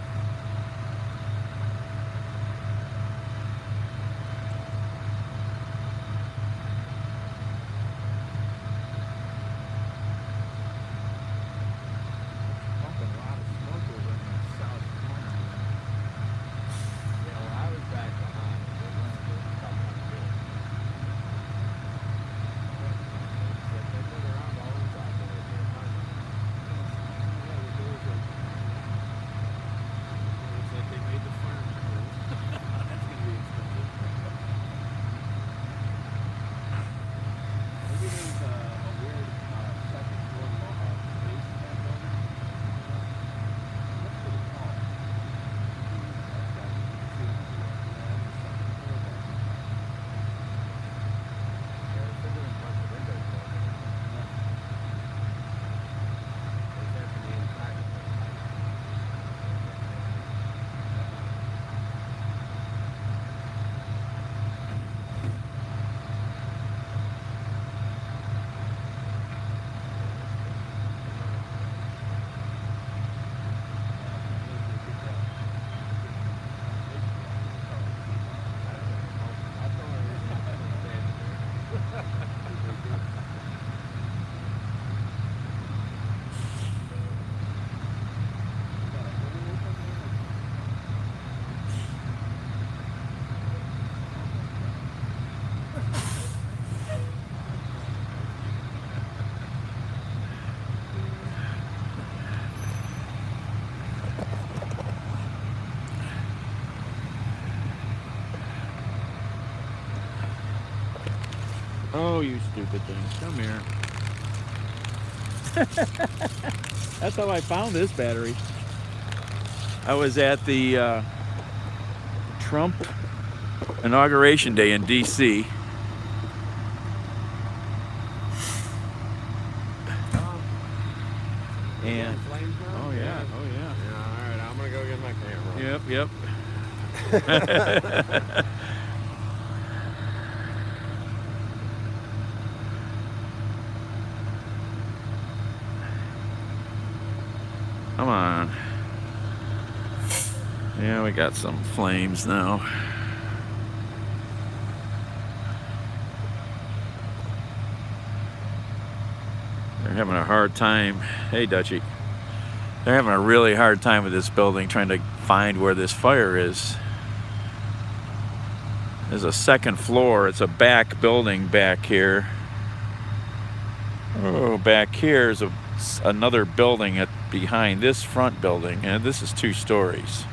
[SPEAKER 1] Oh, you stupid thing. Come here. That's how I found this battery. I was at the Trump inauguration day in D.C. And oh yeah.
[SPEAKER 10] All right, I'm gonna go get my camera.
[SPEAKER 1] Yep. Come on. Yeah, we got some flames now. They're having a hard time. Hey, Dutchie. They're having a really hard time with this building, trying to find where this fire is. There's a second floor. It's a back building back here. Oh, back here is another building behind this front building, and this is 2 stories.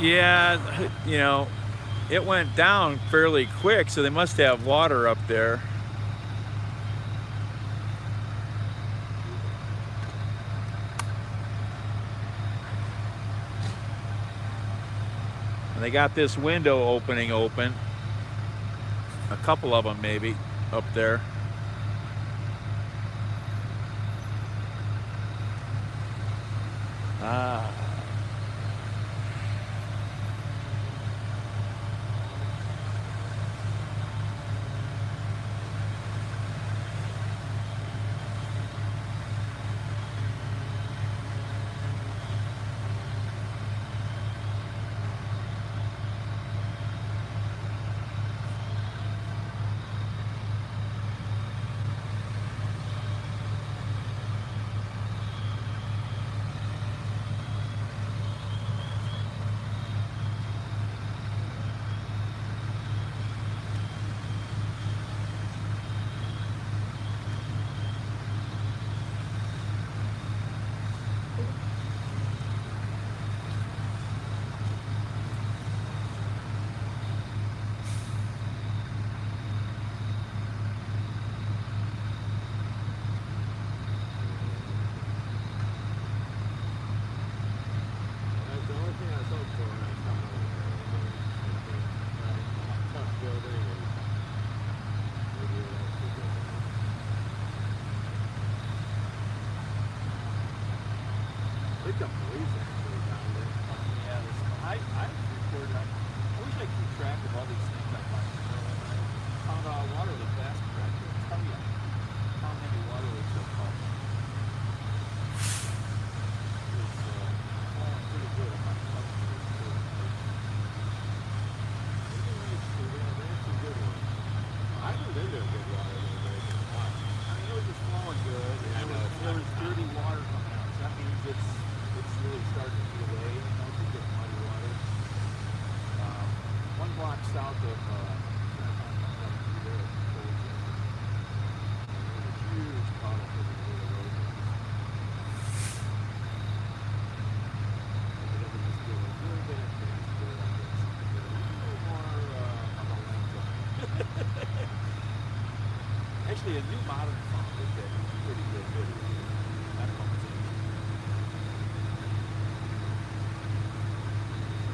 [SPEAKER 1] Yeah, you know, it went down fairly quick, so they must have water up there. And they got this window open, a couple of them maybe up there. Ah.
[SPEAKER 11] Actually, a new modern phone looked at pretty good video. That phone's in.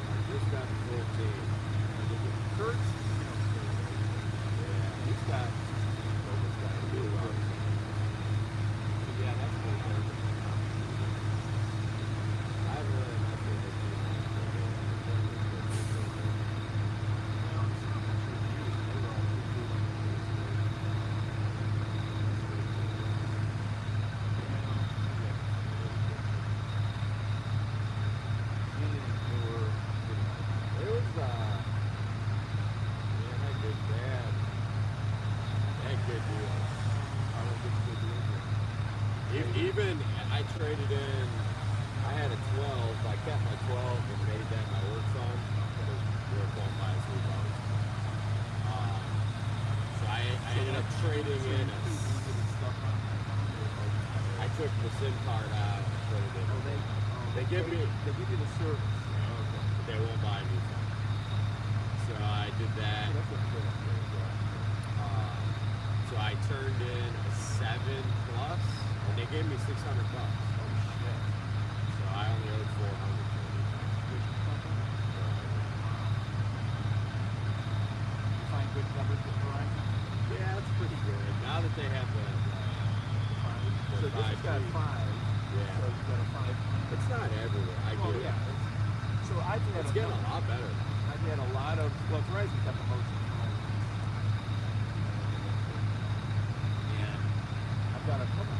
[SPEAKER 11] I just got 14. Kurt's, yeah, he's got. Yeah, that's good. I really like it. Even I traded in, I had a 12, I kept my 12 and made that my work phone because work won't buy us new phones. So I ended up trading in I took the SIM card out and put it in. They give you the service, but they won't buy a new phone. So I did that. So I turned in a 7 Plus. And they gave me $600. Oh shit! So I only owed $400. You find good coverage with Verizon? Yeah, that's pretty good. Now that they have the 5. So this has got 5. Yeah. So you've got a 5. It's not everywhere. I get it. So I've had it's getting a lot better. I've had a lot of Verizon's got the most. And I've got a couple.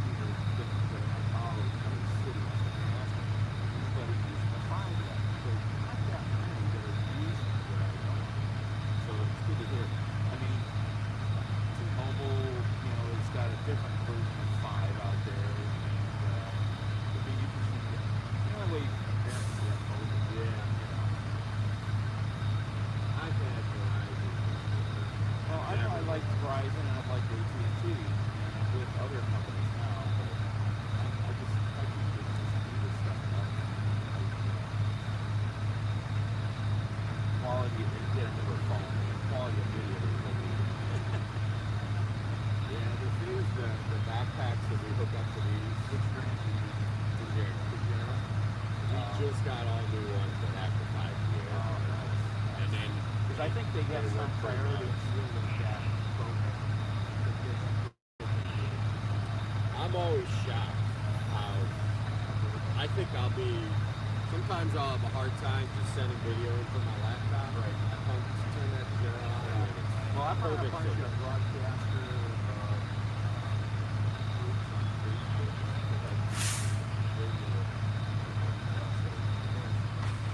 [SPEAKER 10] because we hook up to these. Which brands do you use? Chagrin. We just got all new ones that have the 5 years. And then,
[SPEAKER 11] because I think they get some priority with that program.
[SPEAKER 10] I'm always shocked how I think I'll be. Sometimes I'll have a hard time just sending video in from my laptop. Right. I turn that to 0 on.
[SPEAKER 11] Well, I'm not a bunch of broadcaster.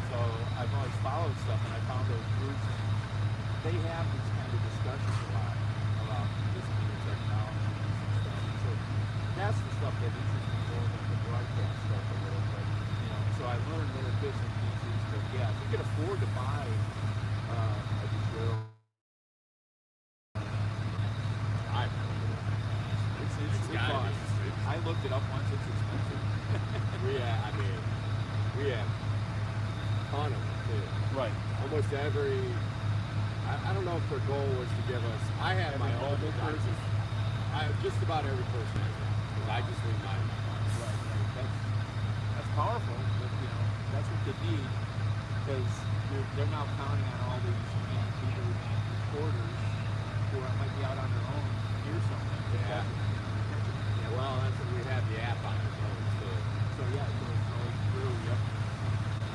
[SPEAKER 11] So I've always followed stuff, and I found those groups. They have these kind of discussions a lot about this kind of technology and stuff. So that's the stuff that interests me more than the broadcast stuff a little bit. You know, so I learned little bits and pieces. But yeah, if you can afford to buy a digital. I looked it up once. It's expensive.
[SPEAKER 10] We have a ton of them too.
[SPEAKER 11] Right.
[SPEAKER 10] Almost every. I don't know if their goal was to give us. I have my own. Just about every person has that. Because I just leave mine in my car.
[SPEAKER 11] Right. That's powerful. But, you know, that's what they need. Because they're now counting on all these people, reporters, who might be out on their own, hear something.
[SPEAKER 10] Yeah. Well, that's when we have the app on our phones too.
[SPEAKER 11] So yeah, it goes right through. Yep.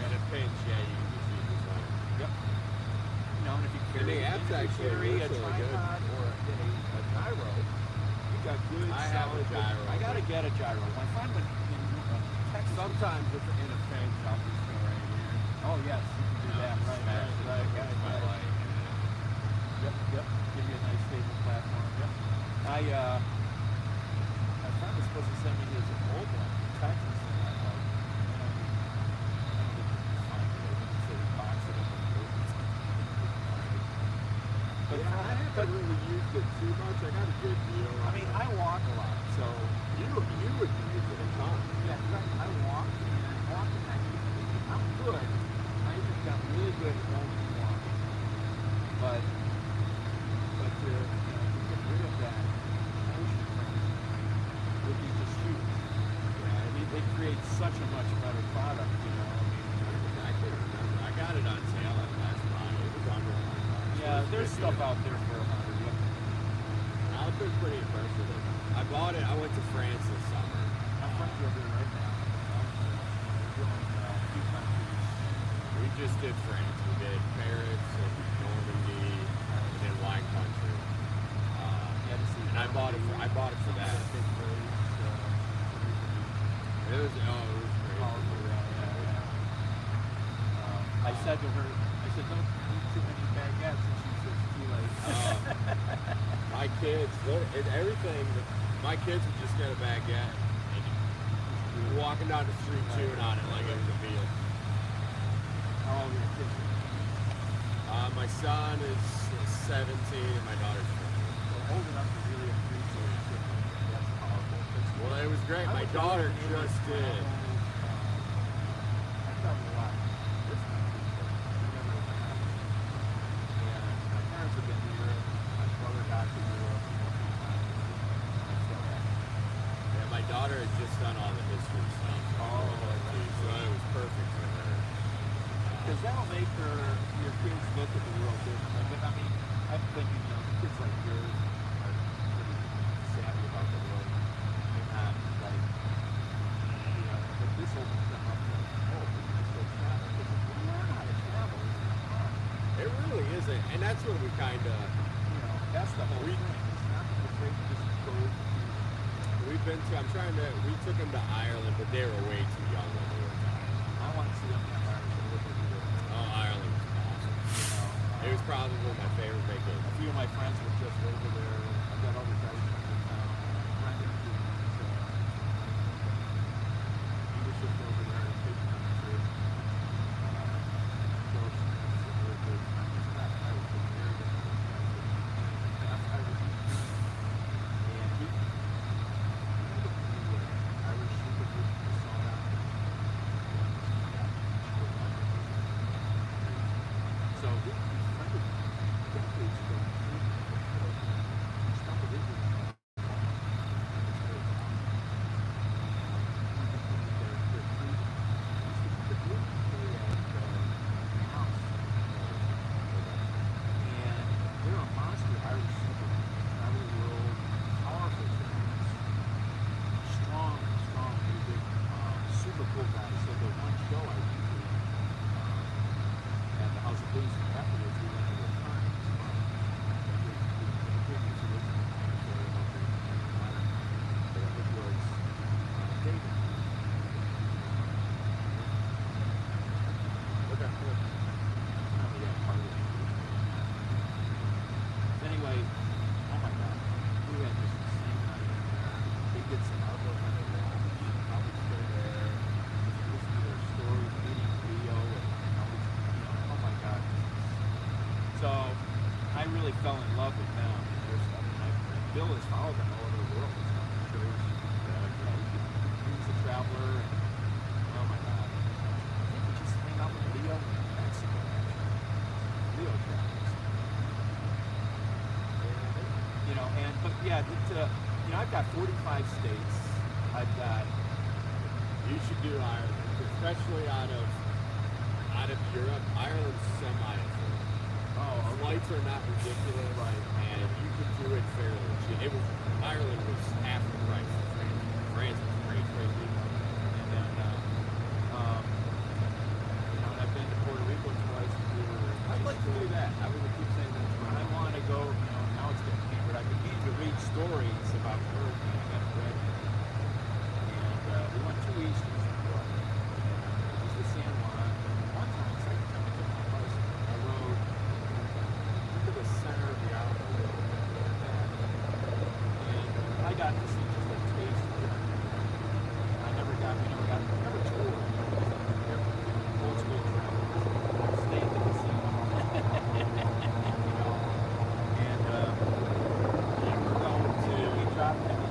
[SPEAKER 10] And a pinch, yeah, you can see the zone.
[SPEAKER 11] Yep. You know, and if you
[SPEAKER 10] And the app's actually
[SPEAKER 11] a tripod or a gyro, you got good.
[SPEAKER 10] I have a gyro.
[SPEAKER 11] I gotta get a gyro. My friend would text.
[SPEAKER 10] Sometimes it's in a pinch, I'll just go right here.
[SPEAKER 11] Oh yes, you can do that. Right.
[SPEAKER 10] My light.
[SPEAKER 11] Yep. Give you a nice stable platform. Yep. My friend was supposed to send me his old one from Texas, and I don't find it. He said he boxed it up and moved it.
[SPEAKER 10] But I haven't really used it too much. I got a good deal.
[SPEAKER 11] I mean, I walk a lot, so
[SPEAKER 10] you would use it a ton.
[SPEAKER 11] Yeah, right. I walk and I'm good. I think I'm really good at only walking. But to get rid of that motion from it would be just huge. Yeah, I mean, it creates such a much better product, you know.
[SPEAKER 10] I can't remember. I got it on sale at last buy. It was under $100.
[SPEAKER 11] Yeah, there's stuff out there for $100. Yep.
[SPEAKER 10] I've been pretty impressed with it. I bought it. I went to France this summer.
[SPEAKER 11] My friends are over there right now. We're doing a few countries.
[SPEAKER 10] We just did France. We did Paris and Normandy and then wine country. And I bought it for that. It was great.
[SPEAKER 11] I said to her, don't eat too many baguettes, and she says too late.
[SPEAKER 10] My kids, everything. My kids would just get a baguette and walking down the street chewing on it like it was a meal.
[SPEAKER 11] How old are your kids?
[SPEAKER 10] My son is 17 and my daughter's 15.
[SPEAKER 11] So old enough to really appreciate it. That's powerful.
[SPEAKER 10] Well, it was great. My daughter just did.
[SPEAKER 11] I travel a lot. My parents have been to Europe. My brother got to Europe.
[SPEAKER 10] Yeah, my daughter had just done all the history stuff. So it was perfect for her.
[SPEAKER 11] Because that'll make your kids look at the world differently. But I mean, I'm thinking, kids like yours are pretty savvy about the world. They're not like, but this opens them up to, we can just go travel. Because learn how to travel. It's not hard.
[SPEAKER 10] It really isn't. And that's what we kind of,
[SPEAKER 11] that's the whole thing. It's not afraid to just go.
[SPEAKER 10] We've been to, we took them to Ireland, but they were way too young when they were young.
[SPEAKER 11] I want to see them in Ireland.
[SPEAKER 10] Oh, Ireland was awesome. It was probably my favorite vacation.
[SPEAKER 11] A few of my friends were just over there. I've got other guys in town. Brendan, he was just over there and taking them to George Smith's and other good friends. I was very good. I was and he Irish super group sauna. So we started decades ago. Stuff with Israel. So I really fell in love with them and their stuff. And Bill has followed them all over the world. It's not crazy. He was a traveler. And, oh my God. I think we just hang out with Leo in Mexico, actually. Leo travels. You know, but yeah, you know, I've got 45 states. I've got.
[SPEAKER 10] You should do Ireland, especially out of Europe. Ireland's semi-affluent. Flights are not ridiculous, and you can do it fairly cheap. Ireland was half the price of France. France was crazy.
[SPEAKER 11] And then, you know, I've been to Puerto Rico twice. I'd like to do that. I would keep saying that. I want to go. You know, now it's getting hammered. I begin to read stories about the hurricane. I got read. And we went 2 Easters. It was the San Juan. One time, second time I took my bicycle, I rode into the center of the island. And I got to see just a taste of it. I never toured. Old school travelers. Stayed at the casino. You know. And we're going to, we dropped in the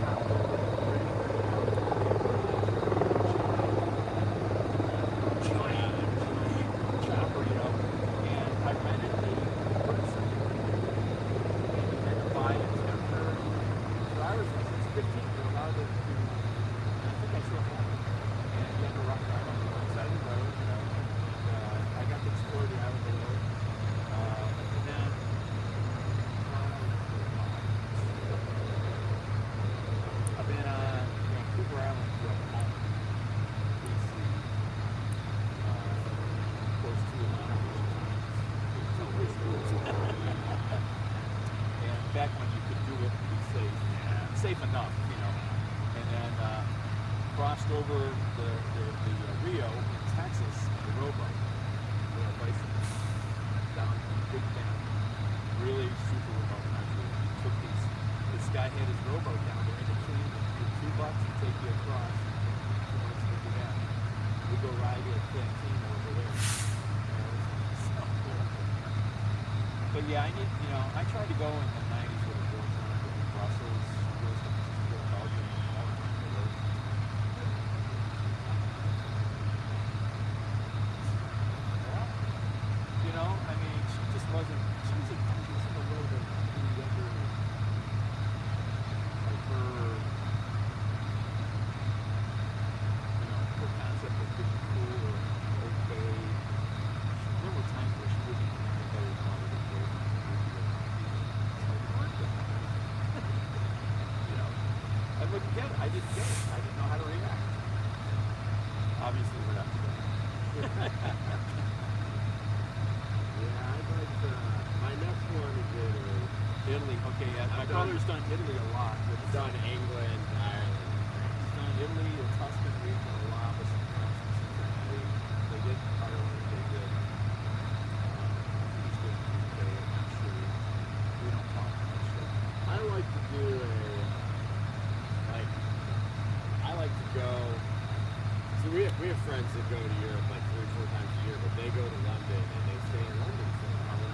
[SPEAKER 11] chopper, you know, and I rented the motorcycle. And you had to buy a temporary driver's license. 15, you're allowed to do, I think I still have it. And you had to drive on the side of the road, you know. And I got to explore the island a little. And then I've been on Vancouver Island for a month. BC. Close to a lot of and back when you could do it and be safe enough, you know. And then crossed over the Rio in Texas in the rowboat with a bicycle down Big Bend, really super remote country. Took this guy had his rowboat down there in the clean for $2 to take you across. 2 months to do that. We go ride at Cantina over there. So cool. But yeah, I tried to go in the 90s with a girlfriend in Brussels, Belgium, all the time. Well, you know, I mean, she was in the world of being younger, like her, you know, her concept of being cool or okay. There were times where she wouldn't even think I was wanted to go. You know, I wouldn't get it. I didn't get it. I didn't know how to react. Obviously, we're not together.
[SPEAKER 10] Yeah, I'd like to, my next one is Italy.
[SPEAKER 11] Italy, okay, yeah. My brother's done Italy a lot.
[SPEAKER 10] It's done England, Ireland,
[SPEAKER 11] He's done Italy, the Tuscan region a lot with some friends from Cincinnati. They did Ireland, they did Eastern UK, I'm not sure. We don't talk much.
[SPEAKER 10] I like to do I like to go, so we have friends that go to Europe like 3 or 4 times a year, but they go to London and they stay in London for a while.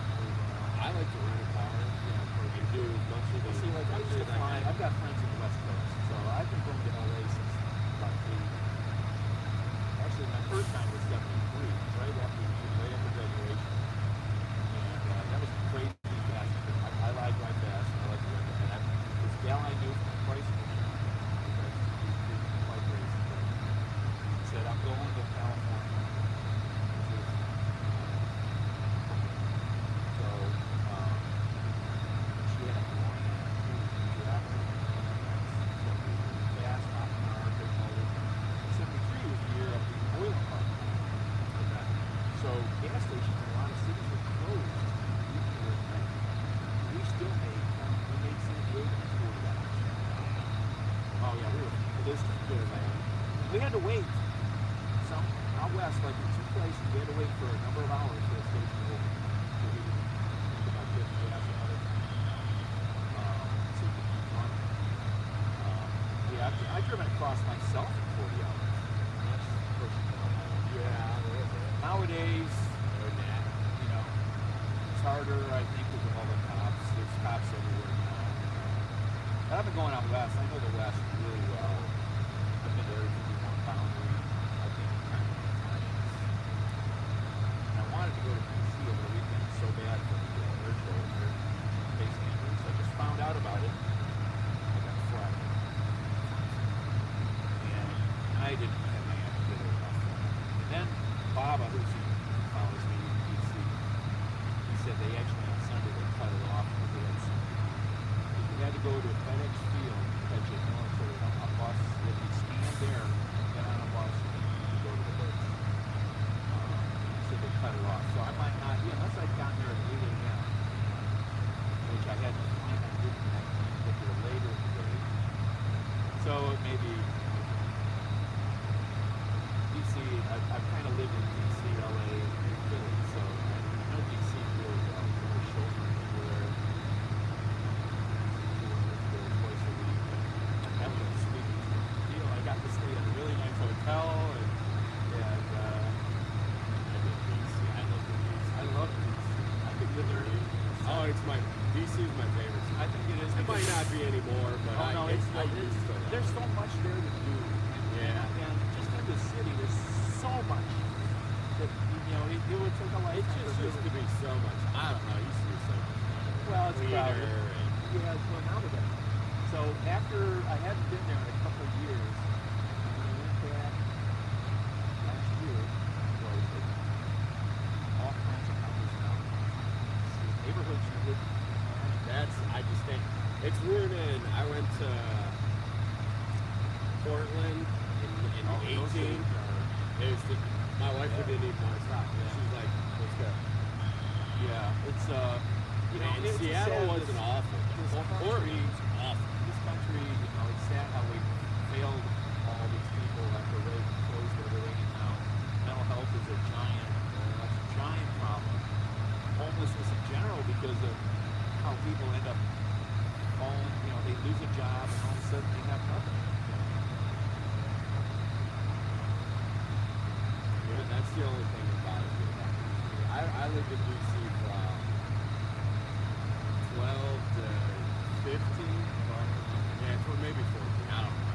[SPEAKER 10] I like to rent a car, and do as much of the
[SPEAKER 11] See, like I used to fly, I've got friends in the West Coast, so I've been going to LA since about 80. Actually, my first time was 73, right after graduation. And that was crazy fast. I like drive fast, and I like to rent it. And this gal I knew from the pricing quite crazy. Said, I'm going to California. So, she had a gas, hot car, big motor. 73 was the year of the oil embargo. So gas stations in a lot of cities were closed. We still made San Diego $40. Oh yeah, this is good, man. We had to wait. Some out west, like in 2 places, we had to wait for a number of hours for the station to open. So we didn't think about getting gas and other things. So we could keep running. Yeah, I've driven across myself in 40 hours. That's pushing it. Yeah. Nowadays, you know, harder, I think, because of all the cops. There's cops everywhere now. But I've been going out west. I know the west really well. I've been to Area 51 boundary. I've been kind of times. And I wanted to go to DC over the weekend so bad for the air show here, Base Andrews. I just found out about it. I got Friday. And I didn't have my act together enough. And then Baba, who follows me in DC, he said they actually on Sunday they cut it off because they had some. You had to go to a FedEx field to catch a military a bus. You had to stand there, get on a bus, and you go to the base. So they cut it off. So I might not, unless I'd gotten there at 8 a.m., which I had to find I didn't have to get there later in the day. So maybe DC, I've kind of lived in DC, LA, and Philly, so I know DC really well. There were shows from everywhere. Twice a week. And that was a sweet deal. I got to stay at a really nice hotel, and I did DC. I love DC. I could live there.
[SPEAKER 10] Oh, it's DC is my favorite.
[SPEAKER 11] I think it is.
[SPEAKER 10] It might not be anymore, but
[SPEAKER 11] there's so much there to do. And just in the city, there's so much that, it would take a lifetime.
[SPEAKER 10] It just used to be so much. I don't know. It used to be so much.
[SPEAKER 11] Well, it's crowded.
[SPEAKER 10] And
[SPEAKER 11] Well, now they got. So after I hadn't been there in a couple of years, and when I went back last year, well, all kinds of houses now. Neighborhoods you would.
[SPEAKER 10] I just think it's weird. I went to Portland in 18. My wife didn't even want to stop. She's like, let's go.
[SPEAKER 11] Yeah, it's
[SPEAKER 10] and Seattle wasn't awful.
[SPEAKER 11] Portland's awful. This country, it's sad how we failed all these people after they closed everything. And now mental health is a giant problem. Homelessness in general, because of how people end up falling, they lose a job and all of a sudden they have nothing.
[SPEAKER 10] Yeah, that's the only thing that bothers me about DC. I lived in DC from 12 to 15. Yeah, for maybe 14. I don't know.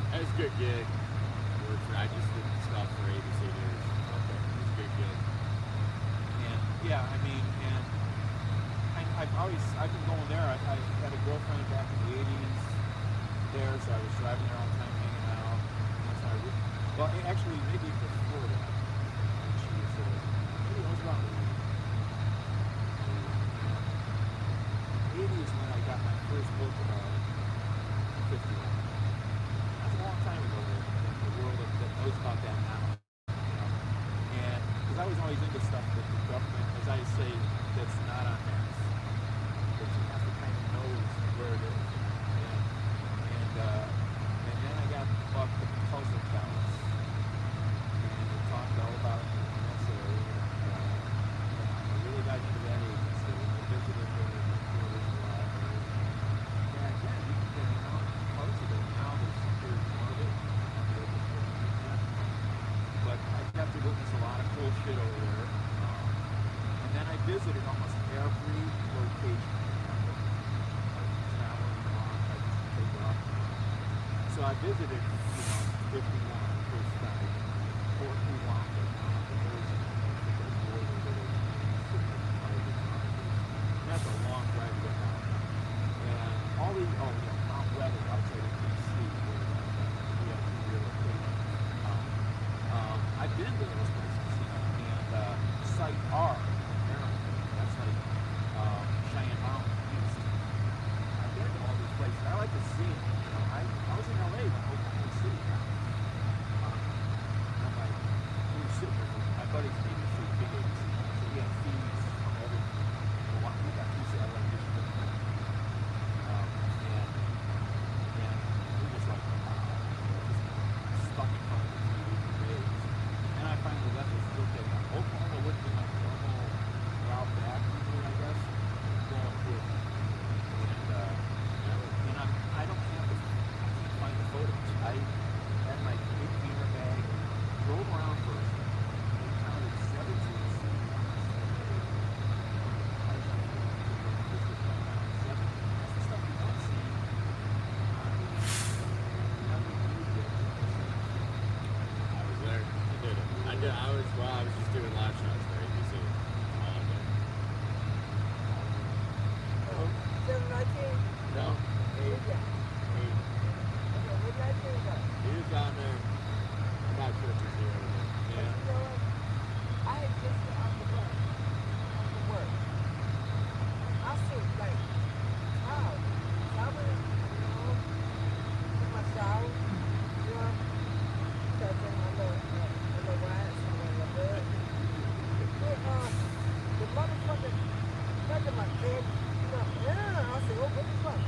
[SPEAKER 10] That was a good gig. I just did stuff for ABC News. Okay, it was a good gig.
[SPEAKER 11] And I've been going there. I had a girlfriend back in the 80s there, so I was driving there all the time, hanging out. Actually, maybe before that. She was maybe it was around the 80s when I got my first book about 51. That's a long time ago in the world that knows about that now. And because I was always into stuff that the government, as I say, that's not on maps. But you have to kind of know where it is. And then I got the puzzle palace. And we talked all about that area. I really got into that agency. I visited the original library. And again, you can get parts of it. Now there's more of it. But I got to witness a lot of cool shit over there. And then I visited almost every location. Traveling around, I just take off. So I visited, 51 first time. Fort Huaca, that's a long drive to get down. And all these, Mount Weather outside of DC, where we have to relocate. I've been to those places, and Site R, errand, that's like Cheyenne Mountain East. I've been to all these places. I like to see them. I was in LA when Oklahoma City got I'm like, we were sitting there, my buddies made me shoot big ABC. So we had feeds from every, we got two satellite dishes. And we just like, just stuck in front of the TV for days. And I finally left this look at Oklahoma wouldn't be my normal route back, usually, I guess, going through. And I don't have to find the photos. I had my big beamer bag, drove around first, and counted
[SPEAKER 10] I was just doing live shots for ABC. All day.
[SPEAKER 11] 719?
[SPEAKER 10] No, 8. 8.
[SPEAKER 11] Okay, where did I go?
[SPEAKER 10] He was down there. I'm not sure if he's here or not.
[SPEAKER 11] You
[SPEAKER 10] Yeah.
[SPEAKER 11] know what? I had just got out the bus. From work. I see, like, wow. I went, took my shower, touching my little wax, my little bed. The motherfucker touching my head, I said, oh, what the fuck?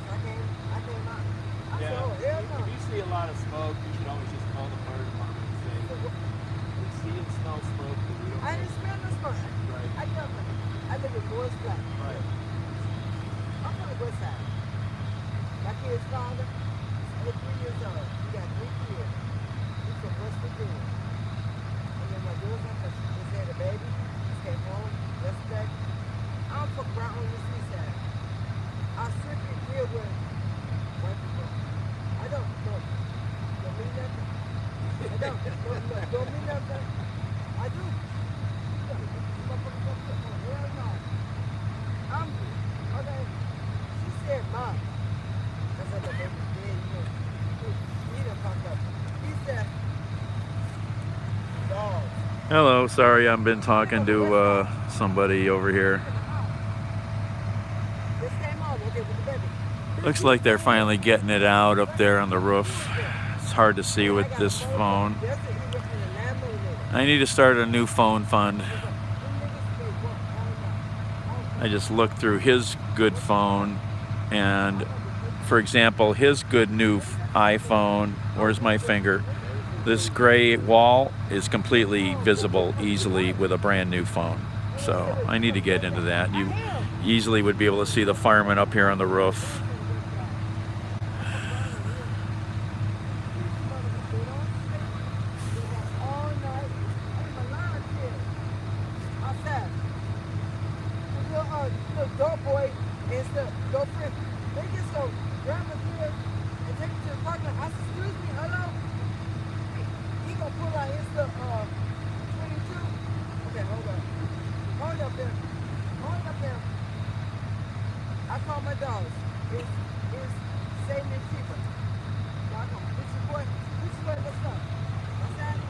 [SPEAKER 11] I came out. I said, oh, hell no.
[SPEAKER 10] If you see a lot of smoke, you should always just call the fire department and say, we see and smell smoke, but we don't
[SPEAKER 11] I didn't smell no smoke.
[SPEAKER 10] Right.
[SPEAKER 11] I live in Morris Black.
[SPEAKER 10] Right.
[SPEAKER 11] I'm from the west side. My kid's father is 83 years old. He got 3 kids. He's from West Virginia. And then my daughter just had a baby. Just came home yesterday. I don't fuck around on the east side. I strictly deal with white people. I don't mean nothing. Don't mean nothing. I do. Hell no. I'm good. Okay. She said, Mom. I said, the baby dead. He done fucked up. He said, dog.
[SPEAKER 1] Hello, sorry, I've been talking to somebody over here.
[SPEAKER 11] This came on, okay, with the baby.
[SPEAKER 1] Looks like they're finally getting it out up there on the roof. It's hard to see with this phone. I need to start a new phone fund. I just looked through his good phone, and for example, his good new iPhone, where's my finger? This gray wall is completely visible easily with a brand new phone. So I need to get into that. You easily would be able to see the firemen up here on the roof.
[SPEAKER 11] Door boy and the girlfriend, they just go grab a kid and take it to the parking lot. I said, excuse me, hello? He gonna pull out his 22. Okay, hold up. Hold up there. Hold up there. I call my dogs. It's Satan and Shiva. I go, this is boy, what's up? What's that?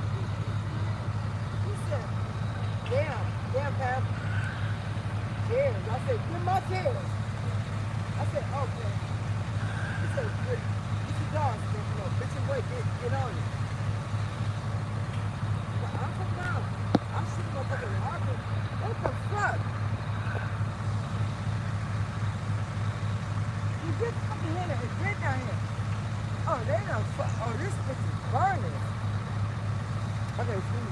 [SPEAKER 11] He said, damn, Pap. Chairs. I said, get my chairs. I said, okay. He said, get your dogs. Bitch and boy, get on it. I'm from down. I'm shooting my fucking heart. What the fuck? You get fucking in there and get down here. Oh, they done fuck. Oh, this bitch is burning. Okay, excuse me.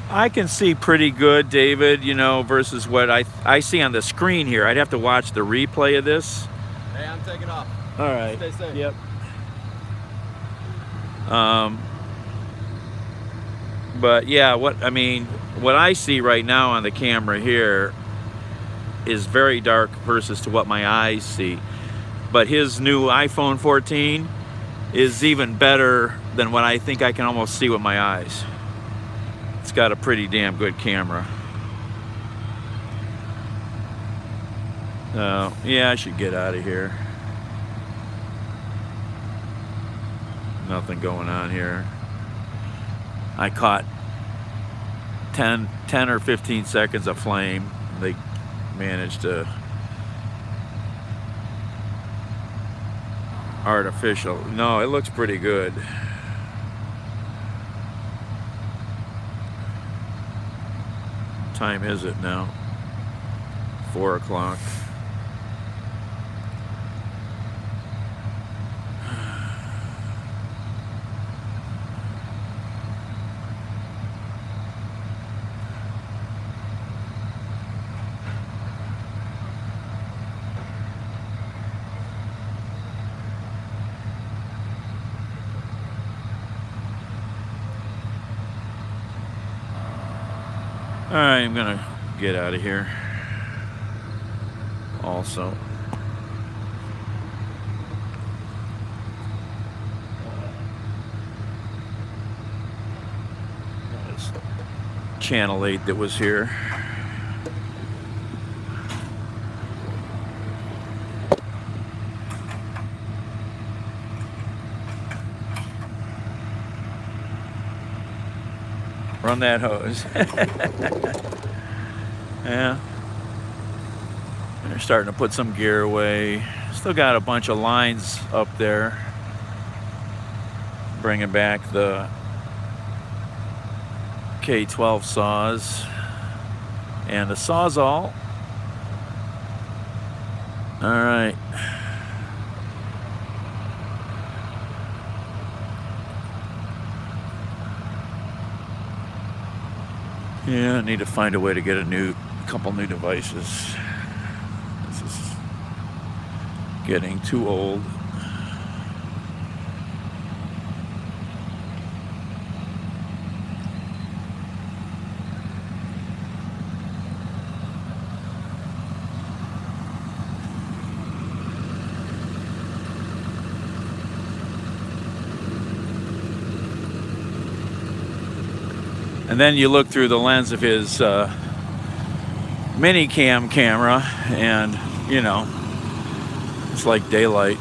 [SPEAKER 1] I can see pretty good, David, you know, versus what I see on the screen here. I'd have to watch the replay of this.
[SPEAKER 10] Hey, I'm taking off.
[SPEAKER 1] All right.
[SPEAKER 10] Stay safe.
[SPEAKER 1] Yep. But yeah, what I see right now on the camera here is very dark versus to what my eyes see. But his new iPhone 14 is even better than what I think I can almost see with my eyes. It's got a pretty damn good camera. Yeah, I should get out of here. Nothing going on here. I caught 10 or 15 seconds of flame. They managed to artificial. No, it looks pretty good. Time is it now? 4 o'clock. All right, I'm gonna get out of here. Also, Channel 8 that was here. Run that hose. Yeah. They're starting to put some gear away. Still got a bunch of lines up there. Bringing back the K12 saws and the Sawzall. All right. Yeah, I need to find a way to get a couple new devices. This is getting too old. And then you look through the lens of his mini camera, and you know, it's like daylight.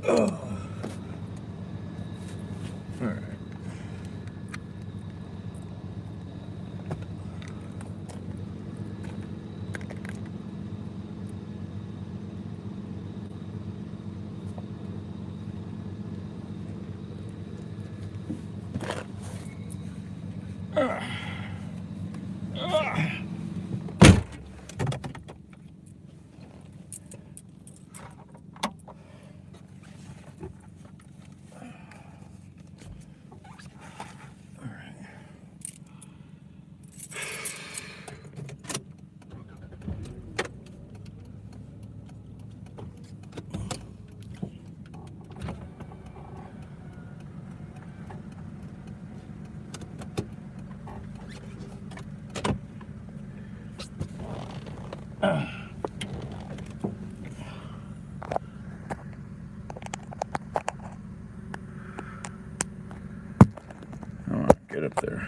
[SPEAKER 1] Oh. All right. Get up there.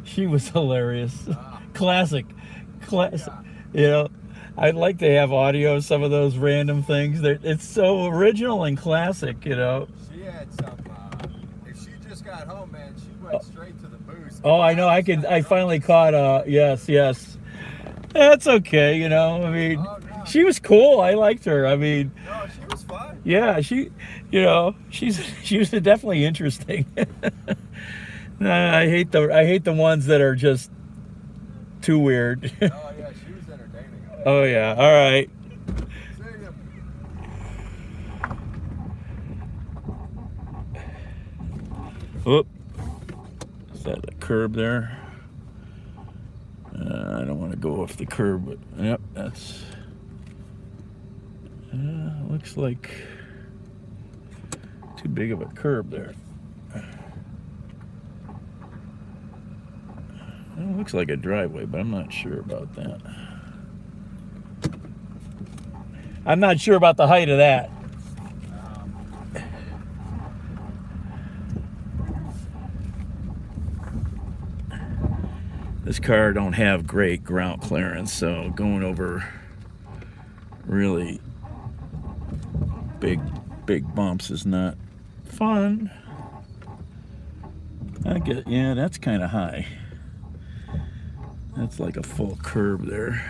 [SPEAKER 1] She was hilarious. Classic. You know, I'd like to have audio of some of those random things. It's so original and classic, you know.
[SPEAKER 10] She had some, if she just got home, man, she went straight to the booth.
[SPEAKER 1] Oh, I know. I finally caught, yes. That's okay, you know. I mean,
[SPEAKER 10] Oh, no.
[SPEAKER 1] she was cool. I liked her. I mean,
[SPEAKER 10] No, she was fun.
[SPEAKER 1] yeah, she was definitely interesting. I hate the ones that are just too weird.
[SPEAKER 10] Oh, yeah, she was entertaining.
[SPEAKER 1] Oh, yeah. All right.
[SPEAKER 10] See ya.
[SPEAKER 1] Whoop. Is that a curb there? I don't want to go off the curb, but yep, that's... looks like too big of a curb there. It looks like a driveway, but I'm not sure about that. I'm not sure about the height of that. this car don't have great ground clearance, so going over really big bumps is not fun. I get, yeah, that's kind of high. That's like a full curb there.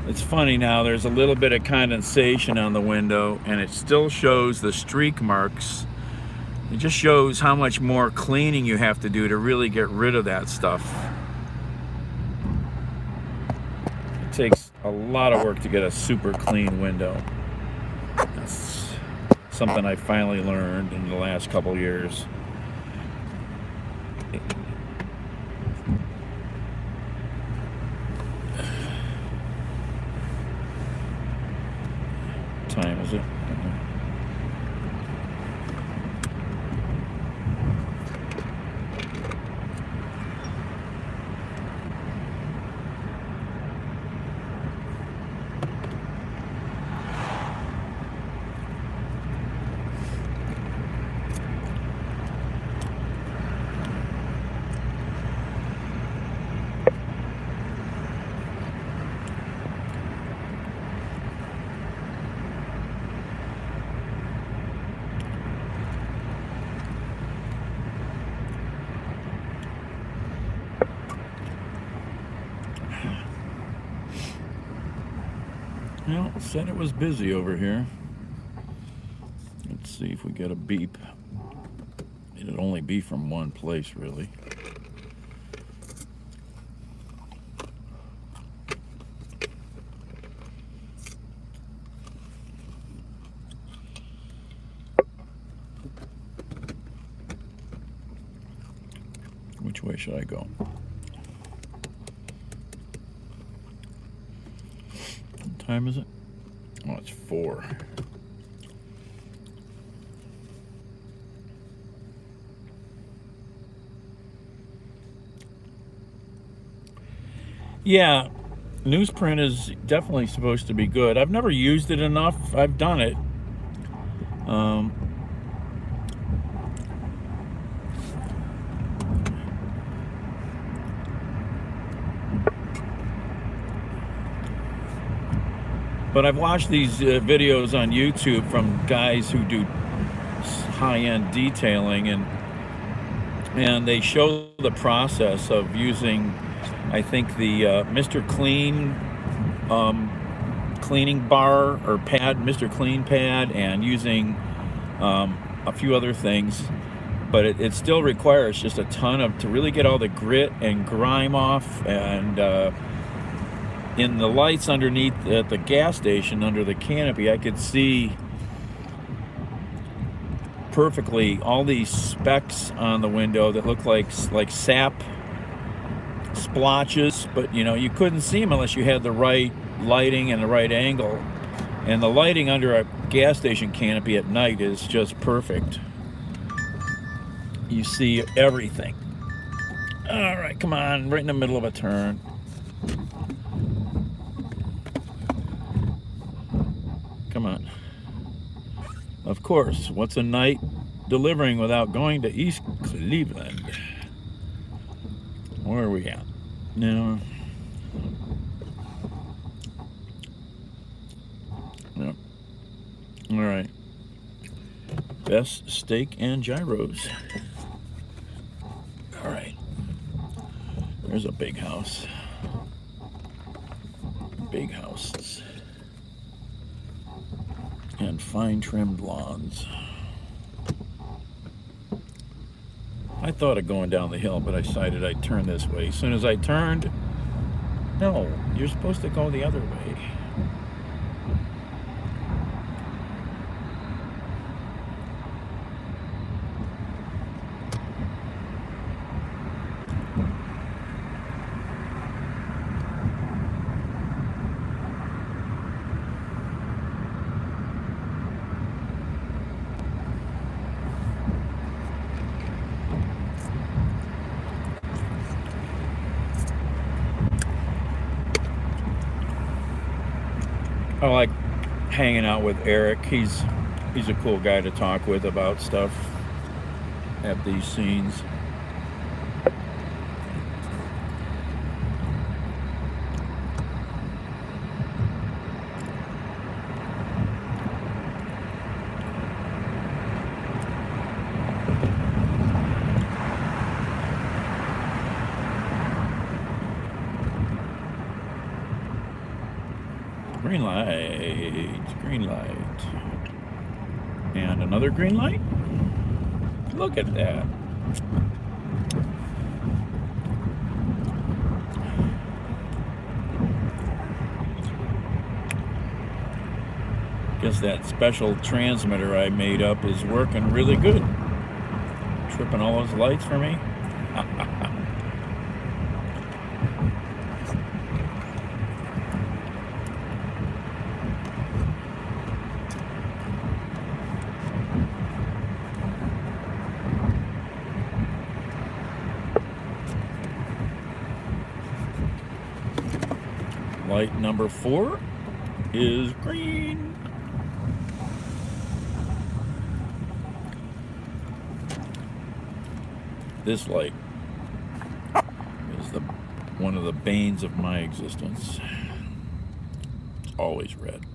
[SPEAKER 1] It's funny now, there's a little bit of condensation on the window and it still shows the streak marks. It just shows how much more cleaning you have to do to really get rid of that stuff. It takes a lot of work to get a super clean window. That's something I finally learned in the last couple years. Time is it? Well, it said it was busy over here. Let's see if we get a beep. It'd only be from one place, really. Which way should I go? What time is it? Oh, it's 4. Yeah, newsprint is definitely supposed to be good. I've never used it enough. I've done it. But I've watched these videos on YouTube from guys who do high-end detailing, and they show the process of using, I think, the Mr. Clean cleaning bar or pad, Mr. Clean pad, and using a few other things. But it still requires just a ton of, to really get all the grit and grime off. And in the lights underneath at the gas station under the canopy, I could see perfectly all these specks on the window that look like sap splotches, but you know, you couldn't see them unless you had the right lighting and the right angle. And the lighting under a gas station canopy at night is just perfect. You see everything. All right, come on, right in the middle of a turn. Come on. Of course, what's a night delivering without going to East Cleveland? Where are we at? No. Yep. All right. Best steak and gyros. All right. There's a big house. Big houses. And fine trimmed lawns. I thought of going down the hill, but I decided I'd turn this way. As soon as I turned, no, you're supposed to go the other way. I like hanging out with Eric. He's a cool guy to talk with about stuff at these scenes. Green light, green light. And another green light? Look at that. Guess that special transmitter I made up is working really good. Tripping all those lights for me. Light number 4 is green. This light is one of the banes of my existence. It's always red.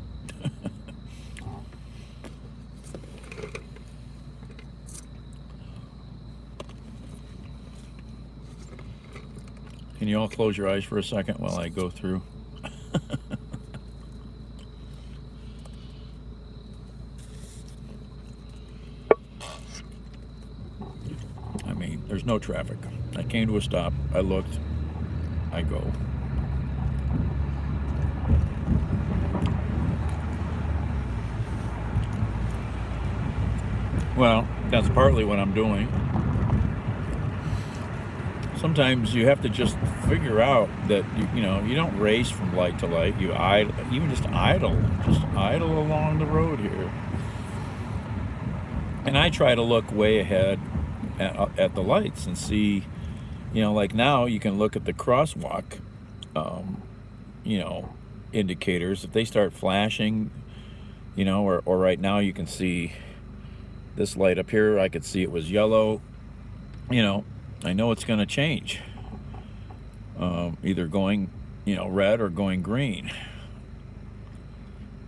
[SPEAKER 1] Can you all close your eyes for a second while I go through? I mean, there's no traffic. I came to a stop, I looked, I go. Well, that's partly what I'm doing. Sometimes you have to just figure out that you know, you don't race from light to light. You idle, even just idle along the road here. And I try to look way ahead at the lights and see, you know, like now you can look at the crosswalk, you know, indicators. If they start flashing, you know, or right now you can see this light up here. I could see it was yellow, you know. I know it's going to change, either going, you know, red or going green.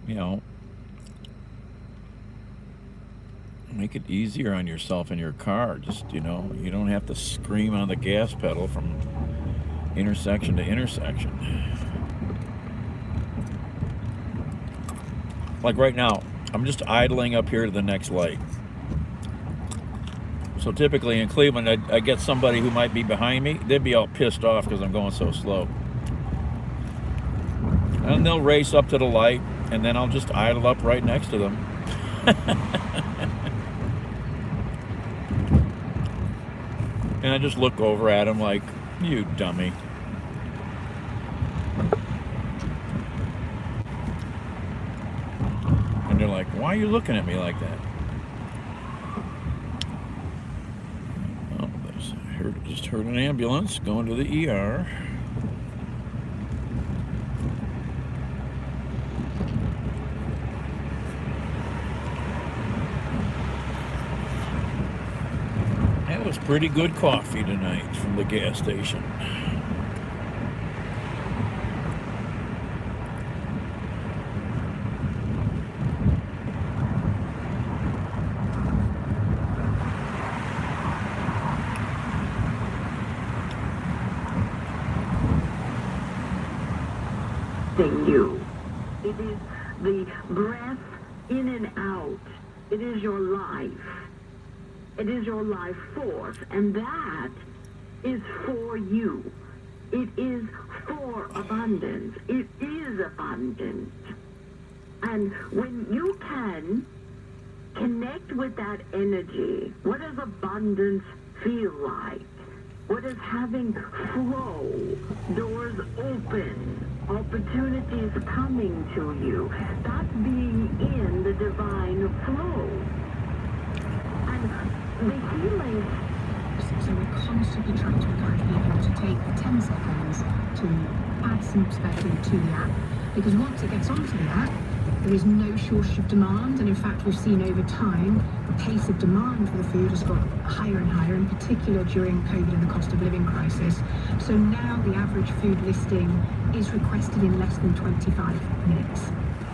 [SPEAKER 1] You know, make it easier on yourself in your car. Just, you know, you don't have to scream on the gas pedal from intersection to intersection. Like right now, I'm just idling up here to the next light. So typically in Cleveland, I get somebody who might be behind me. They'd be all pissed off because I'm going so slow. And they'll race up to the light, and then I'll just idle up right next to them. And I just look over at them like, you dummy. And they're like, why are you looking at me like that? Just heard an ambulance going to the ER. That was pretty good coffee tonight from the gas station.
[SPEAKER 7] You. It is the breath in and out. It is your life. It is your life force, and that is for you. It is for abundance. It is abundant. And when you can connect with that energy, what does abundance feel like? What is having flow, doors open, opportunities coming to you? That's being in the divine flow. And the healing.
[SPEAKER 12] So we're constantly trying to encourage people to take the 10 seconds to add some perspective to the app. Because once it gets onto the app, There is no shortage of demand, and in fact we've seen over time the pace of demand for the food has got higher and higher, in particular during COVID and the cost of living crisis. So now the average food listing is requested in less than 25 minutes.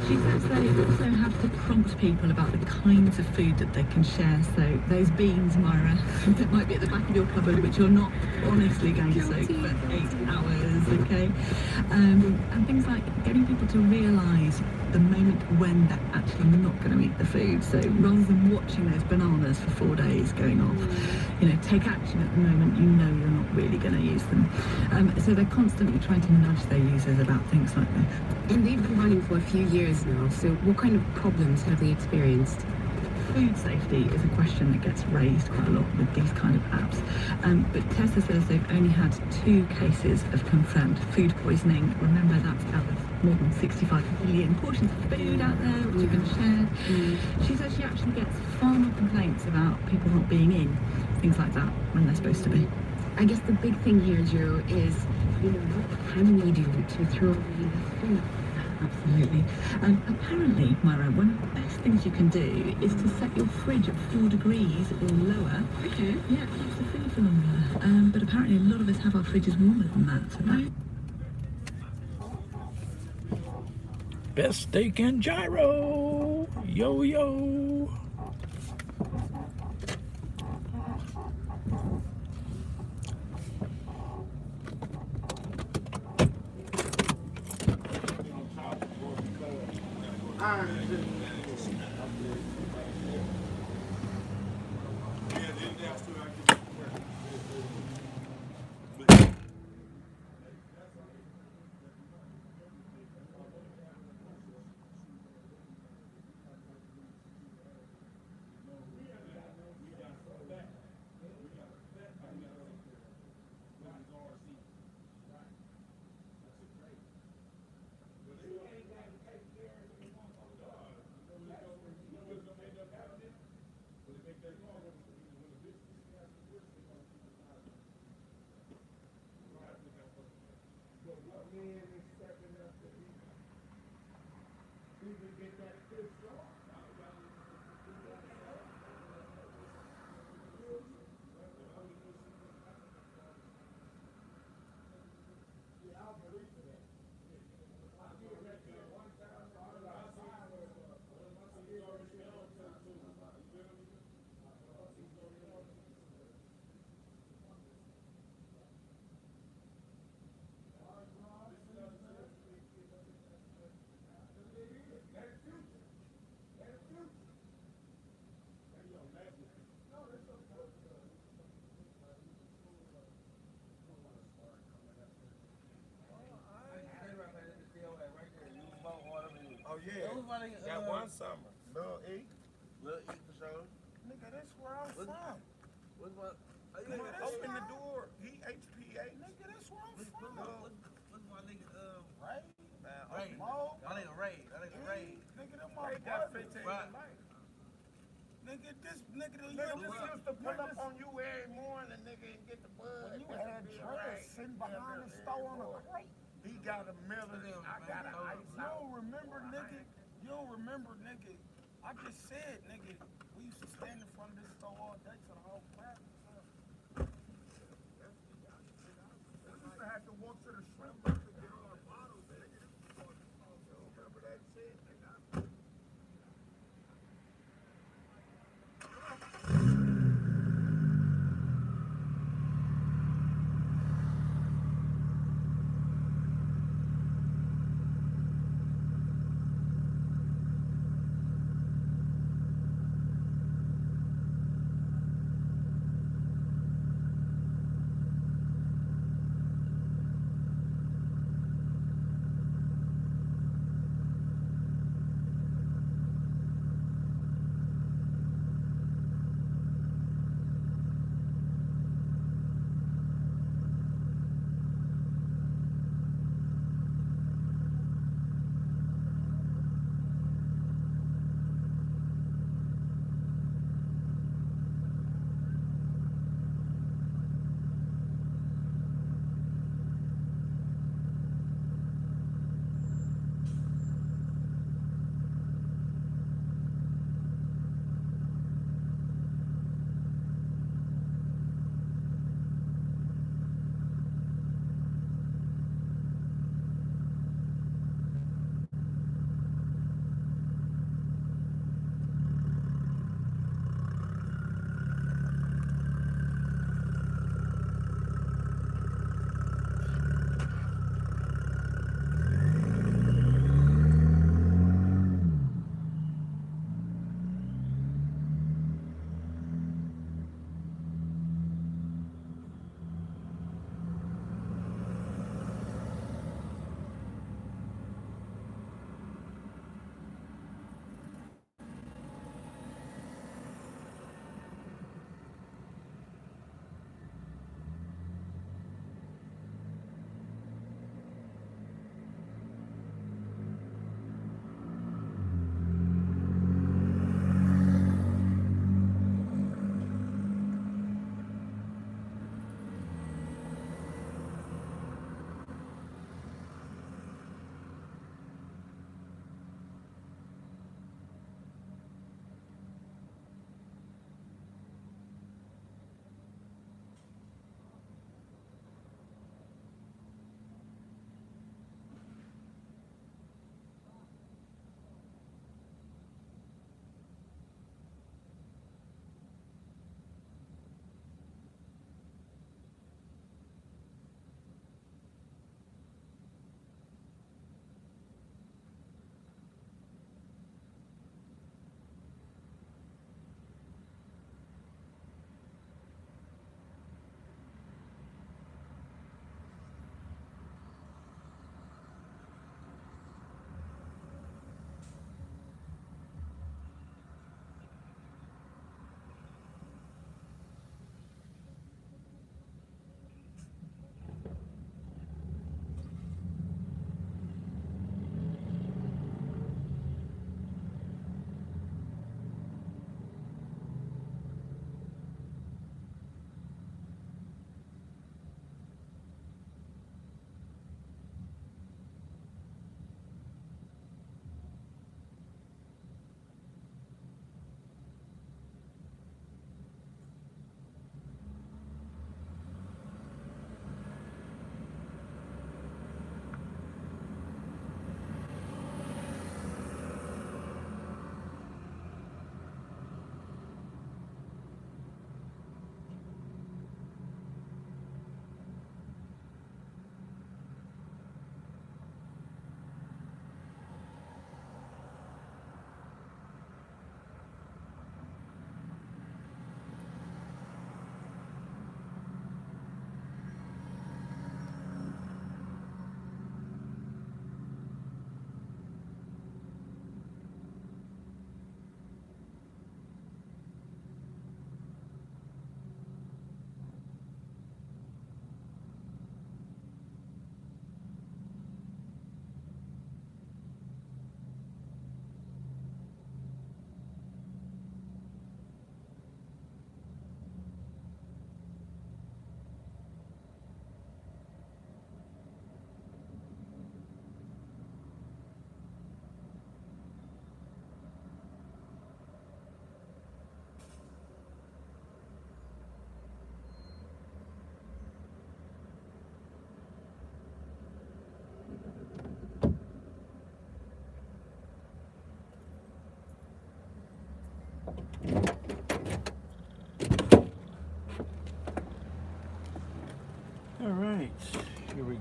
[SPEAKER 13] She says they also have to prompt people about the kinds of food that they can share. So those beans, Myra, that might be at the back of your cupboard, which you're not honestly going to soak for 8 hours, okay? And things like getting people to realise the moment when they're actually not going to eat the food. So rather than watching those bananas for 4 days going off, you know, take action at the moment you know you're not really going to use them. So they're constantly trying to nudge their users about things like this.
[SPEAKER 14] And they've been running for a few years now, so what kind of problems have they experienced?
[SPEAKER 13] Food safety is a question that gets raised quite a lot with these kind of apps. But Tesla says they've only had 2 cases of confirmed food poisoning. Remember, that's out of more than 65 million portions of food out there which have been shared. She says she actually gets far more complaints about people not being in, things like that, when they're supposed to be.
[SPEAKER 14] I guess the big thing here, Joe, is, you know, what can we do to throw away this food?
[SPEAKER 13] Absolutely. Apparently, Myra, one of the best things you can do is to set your fridge at 4 degrees or lower.
[SPEAKER 14] Okay.
[SPEAKER 13] Yeah, it keeps the food for longer. But apparently a lot of us have our fridges warmer than that. So that...
[SPEAKER 1] Best steak and gyro. Yo, yo.
[SPEAKER 11] Oh yeah, that one summer. Lil E for sure. Nigga, that's where I'm from. What's what? Nigga, open the door. He HPA. Nigga, that's where I'm from. What's my nigga? Ray. Ray. That nigga Ray. Nigga, that my got 15 life. Nigga, this nigga used to pull up on you every morning, nigga, and get the bud. You had trash sitting behind the store on a crate. He got a Miller, I got an ice. You don't remember, nigga? You don't remember, nigga? I just said, nigga, we used to stand in front of this store all day to the whole crowd. We used to have to walk to the shrimp to get all our bottles, nigga. Remember that shit, nigga?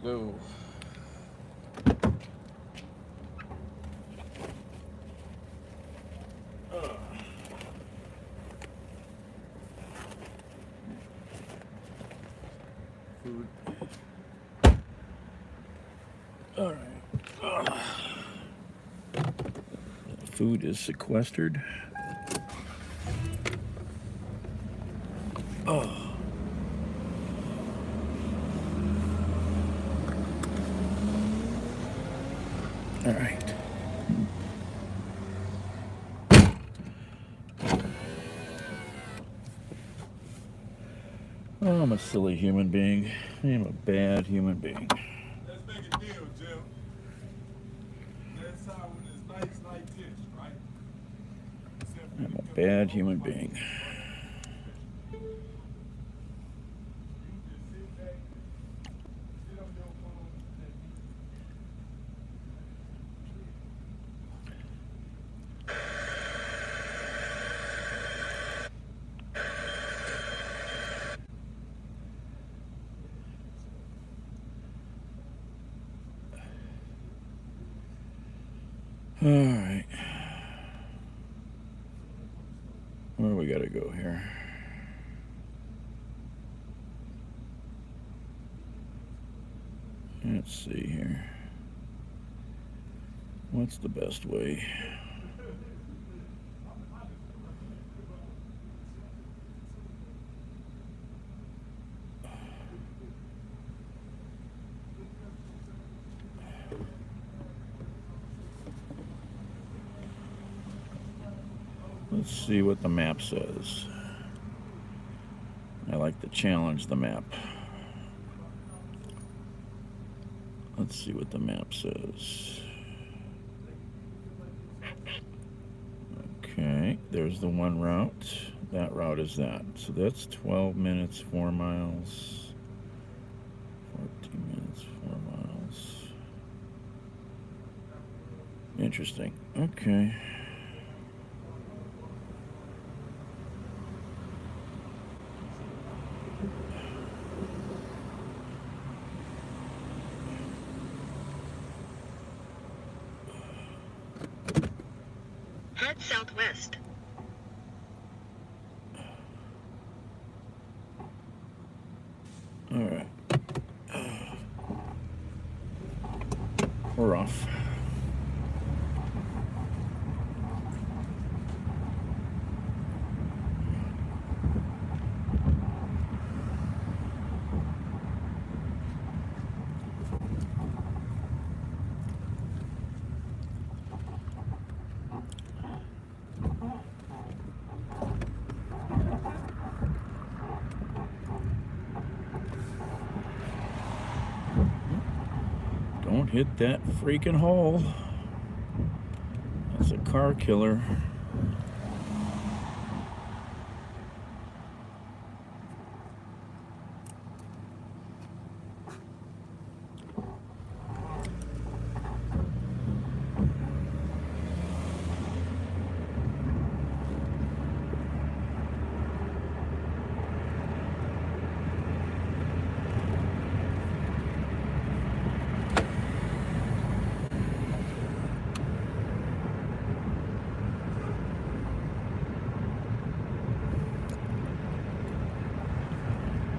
[SPEAKER 1] go. Food. All right. Food is sequestered. Oh. All right. Oh, I'm a silly human being. I'm a bad human being.
[SPEAKER 11] Let's make a deal, Jim. Next time when it's nights like this, right?
[SPEAKER 1] I'm a bad human being. All right. Where we gotta go here? Let's see here. What's the best way? Let's see what the map says. I like to challenge the map. Let's see what the map says. Okay, there's the one route. That route is that. So that's 12 minutes, 4 miles. 14 minutes, 4 miles. Interesting. Okay.
[SPEAKER 8] Head southwest.
[SPEAKER 1] All right. We're off. Don't hit that freaking hole. That's a car killer.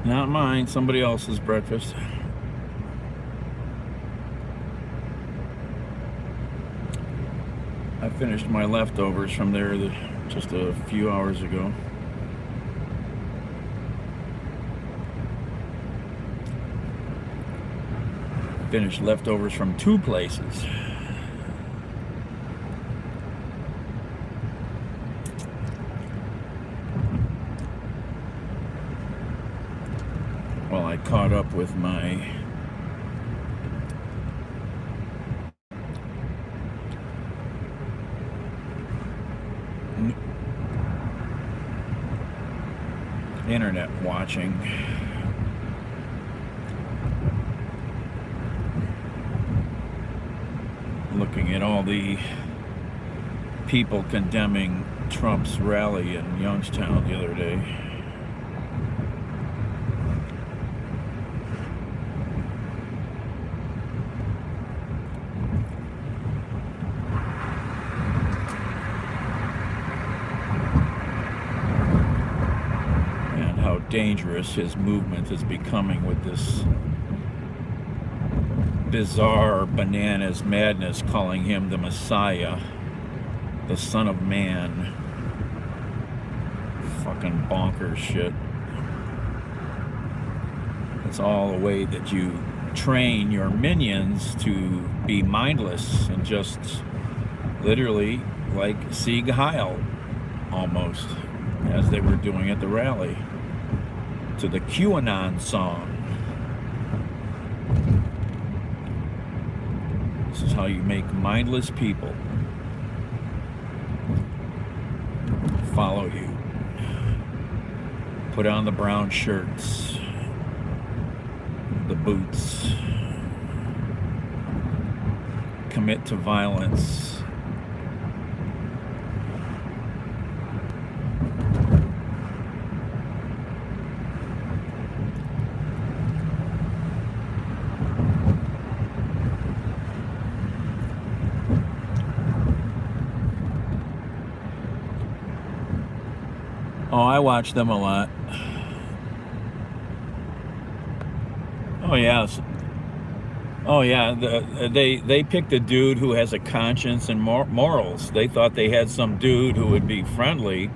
[SPEAKER 1] Not mine, somebody else's breakfast. I finished my leftovers from there just a few hours ago. Finished leftovers from 2 places. Well, I caught up with my internet watching. Looking at all the people condemning Trump's rally in Youngstown the other day. dangerous his movement is becoming with this bizarre bananas madness, calling him the Messiah, the Son of Man. Fucking bonkers shit. It's all a way that you train your minions to be mindless and just literally like Sieg Heil almost, as they were doing at the rally to the QAnon song. This is how you make mindless people follow you. Put on the brown shirts, the boots, commit to violence. Oh, I watch them a lot. Oh yes. Oh yeah. They picked a dude who has a conscience and morals. They thought they had some dude who would be friendly.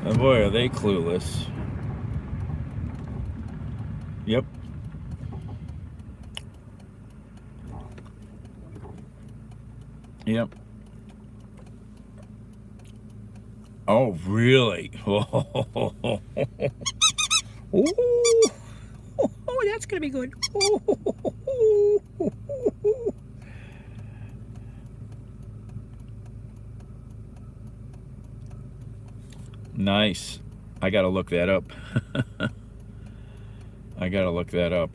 [SPEAKER 1] And boy, are they clueless. Yep. Yep. Oh, really? Oh, that's gonna be good. Nice. I gotta look that up. I gotta look that up.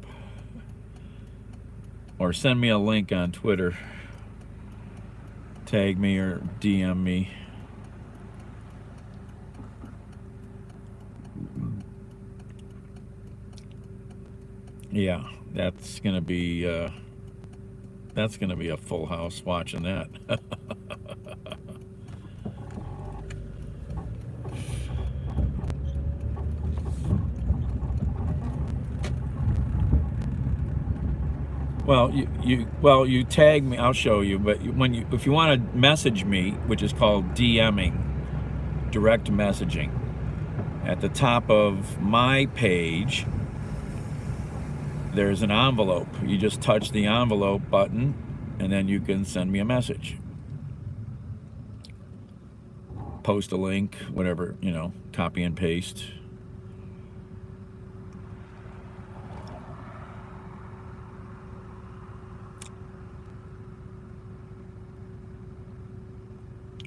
[SPEAKER 1] Or send me a link on Twitter. Tag me or DM me. Yeah, that's gonna be a full house watching that. Well, you tag me. I'll show you. But if you want to message me, which is called DMing, direct messaging, at the top of my page, there's an envelope. You just touch the envelope button, and then you can send me a message. Post a link, whatever, copy and paste.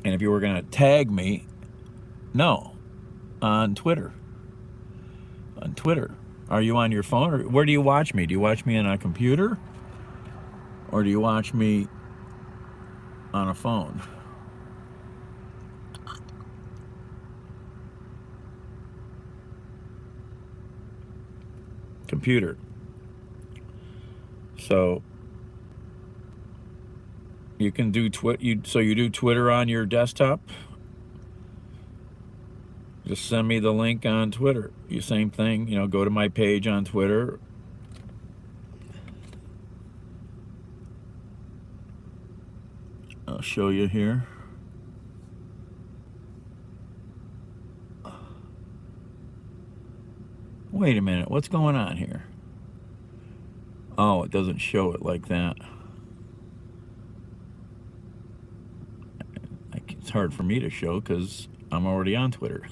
[SPEAKER 1] And if you were going to tag me, no, on Twitter. On Twitter. Are you on your phone? Or where do you watch me? Do you watch me on a computer? Or do you watch me on a phone? Computer. So you can do so you do Twitter on your desktop? Just send me the link on Twitter. Same thing, go to my page on Twitter. I'll show you here. Wait a minute, what's going on here? Oh, it doesn't show it like that. It's hard for me to show because I'm already on Twitter.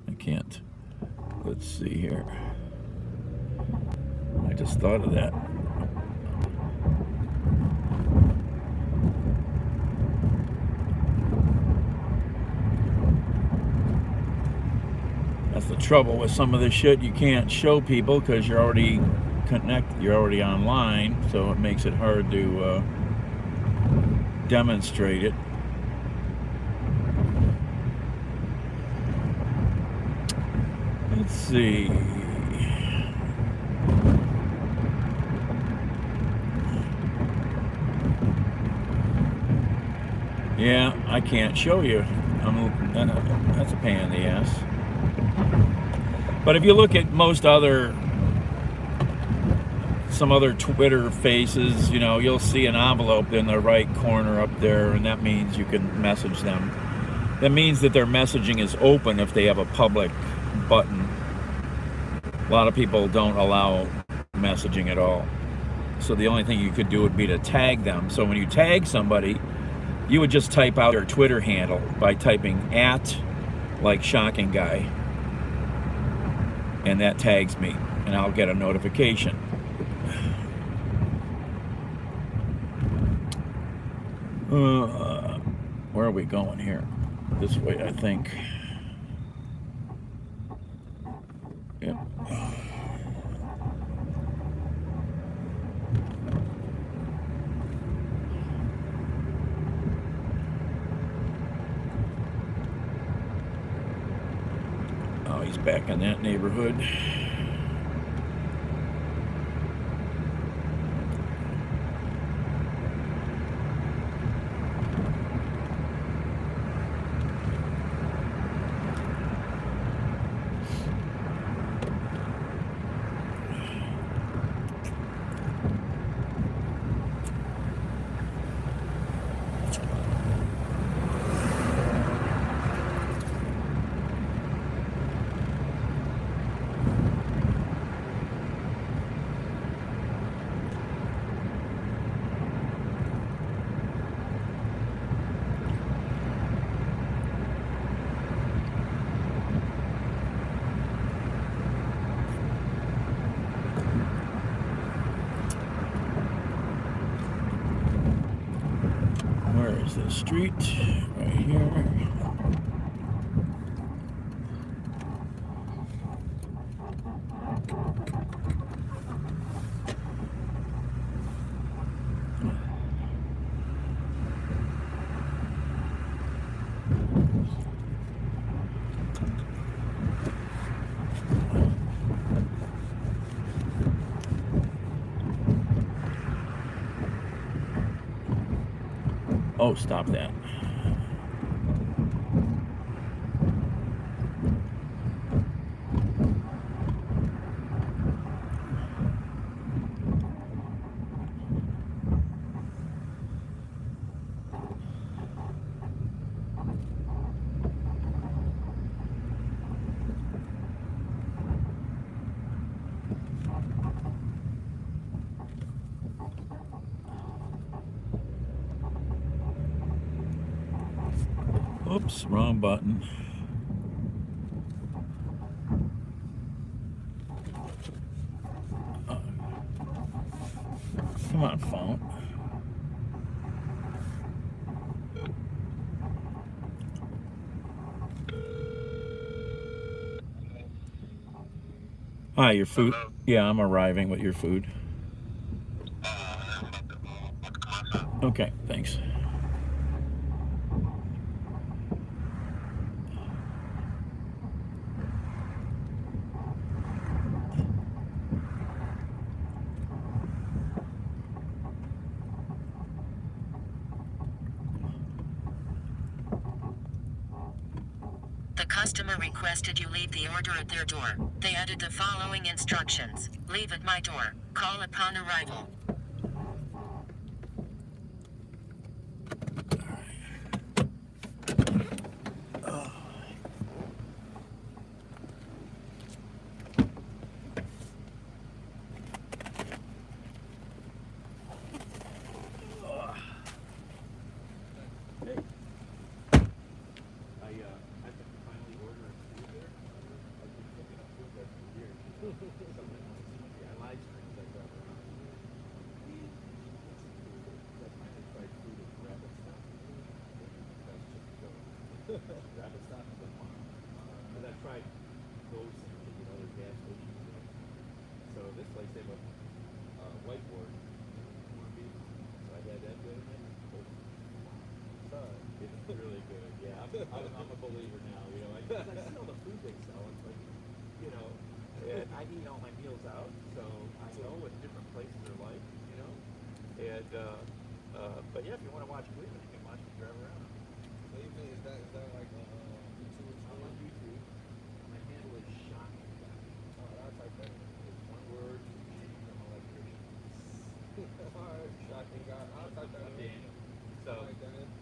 [SPEAKER 1] I can't. Let's see here. I just thought of that. That's the trouble with some of this shit. You can't show people because you're already you're already online, so it makes it hard to demonstrate it. Let's see. Yeah, I can't show you. That's a pain in the ass. But if you look at some other Twitter faces, you'll see an envelope in the right corner up there, and that means you can message them. That means that their messaging is open if they have a public button. A lot of people don't allow messaging at all. So the only thing you could do would be to tag them. So when you tag somebody, you would just type out their Twitter handle by typing @ like shocking guy. And that tags me, and I'll get a notification. Where are we going here? This way, I think. Yep. Oh, he's back in that neighborhood. The street right here. Oh, stop that. Oops, wrong button. Come on, phone. Hi, your food. Yeah, I'm arriving with your food. Okay, thanks.
[SPEAKER 8] The customer requested you leave the order at their door. They added the following instructions. Leave at my door. Call upon arrival.
[SPEAKER 11] Rapid stop is like one. Because I tried those, there's gas stations there. So this place, they have a whiteboard. So I had that the other night. It's really good. Yeah, I'm a believer now. I see all the food they sell. It's like, and I eat all my meals out, so I know what different places are like, And but yeah, if you want to watch Cleveland, you can watch me drive around. Is that like YouTube? I'm on YouTube. My handle is shocking guy. Oh, I'll type that in. It's one word, G, I'm an electrician. Alright, shocking guy. I'll type that in. Daniel. So,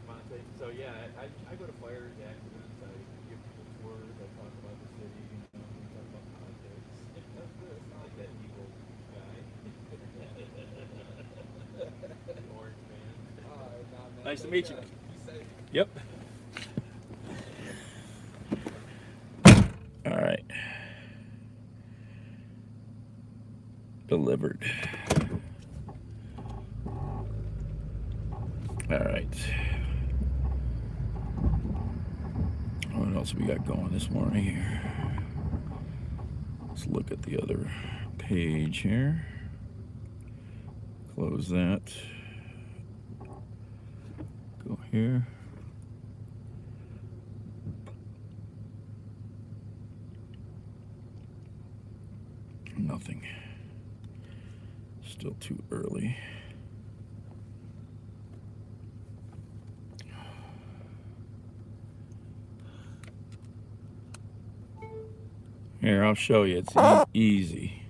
[SPEAKER 11] Monte. So yeah, I go to fires, accidents, I give people tours, I talk about the city, we talk about politics. That's good. Like that evil guy. The orange man. Alright, nah, man.
[SPEAKER 1] Nice to meet you.
[SPEAKER 11] Be safe.
[SPEAKER 1] Yep. All right. Delivered. All right. What else we got going this morning here? Let's look at the other page here. Close that. Go here. Nothing. Still too early. Here, I'll show you. It's easy.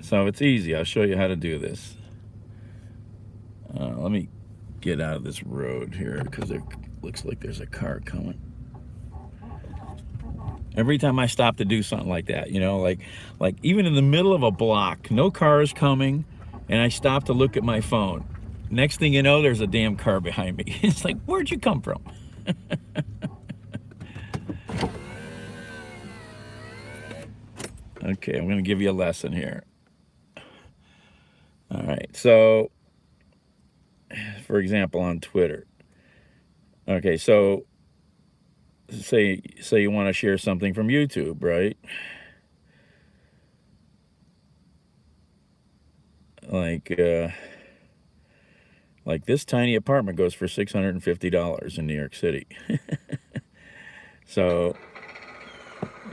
[SPEAKER 1] So it's easy. I'll show you how to do this. Let me get out of this road here because it looks like there's a car coming. Every time I stop to do something like that, you know, like even in the middle of a block, no car is coming, and I stop to look at my phone. Next thing you know, there's a damn car behind me. It's like, where'd you come from? Okay, I'm going to give you a lesson here. All right, so, for example, on Twitter. Okay, so, say you want to share something from YouTube, right? Like this tiny apartment goes for $650 in New York City. So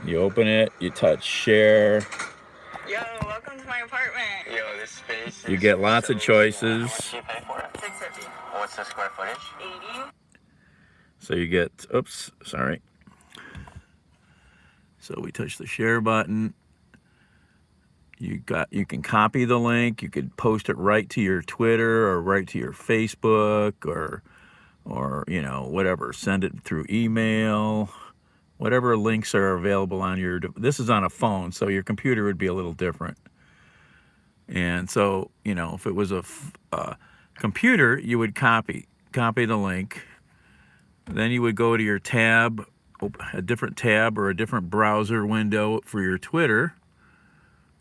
[SPEAKER 1] you open it, you touch share.
[SPEAKER 15] Yo, welcome to my apartment.
[SPEAKER 9] Yo, this space is
[SPEAKER 1] You get lots of choices.
[SPEAKER 9] How much do you pay for it?
[SPEAKER 15] $650.
[SPEAKER 9] What's the square footage?
[SPEAKER 15] 80.
[SPEAKER 1] So you get, oops, sorry. So we touch the share button. You can copy the link. You could post it right to your Twitter or right to your Facebook or you know, whatever. Send it through email. Whatever links are available on your, this is on a phone, so your computer would be a little different. And so, you know, if it was a computer, you would copy the link. Then you would go to your tab, a different tab or a different browser window for your Twitter,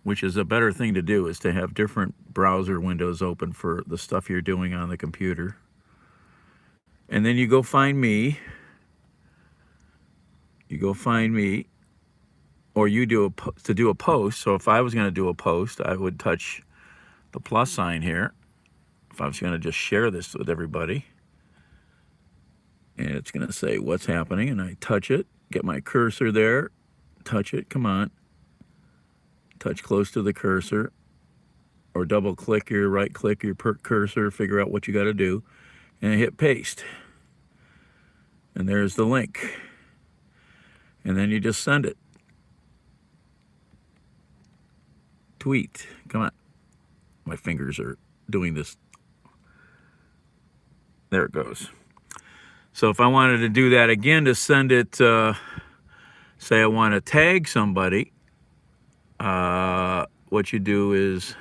[SPEAKER 1] which is a better thing to do, is to have different browser windows open for the stuff you're doing on the computer. And then you go find me. You go find me, or you do to do a post. So if I was going to do a post, I would touch the plus sign here. If I was going to just share this with everybody, and it's going to say what's happening, and I touch it, get my cursor there, touch it, come on, touch close to the cursor, or double click your right click your cursor, figure out what you got to do, and hit paste. And there's the link. And then you just send it. Tweet. Come on. My fingers are doing this. There it goes. So if I wanted to do that again, to send it, say I want to tag somebody, what you do is,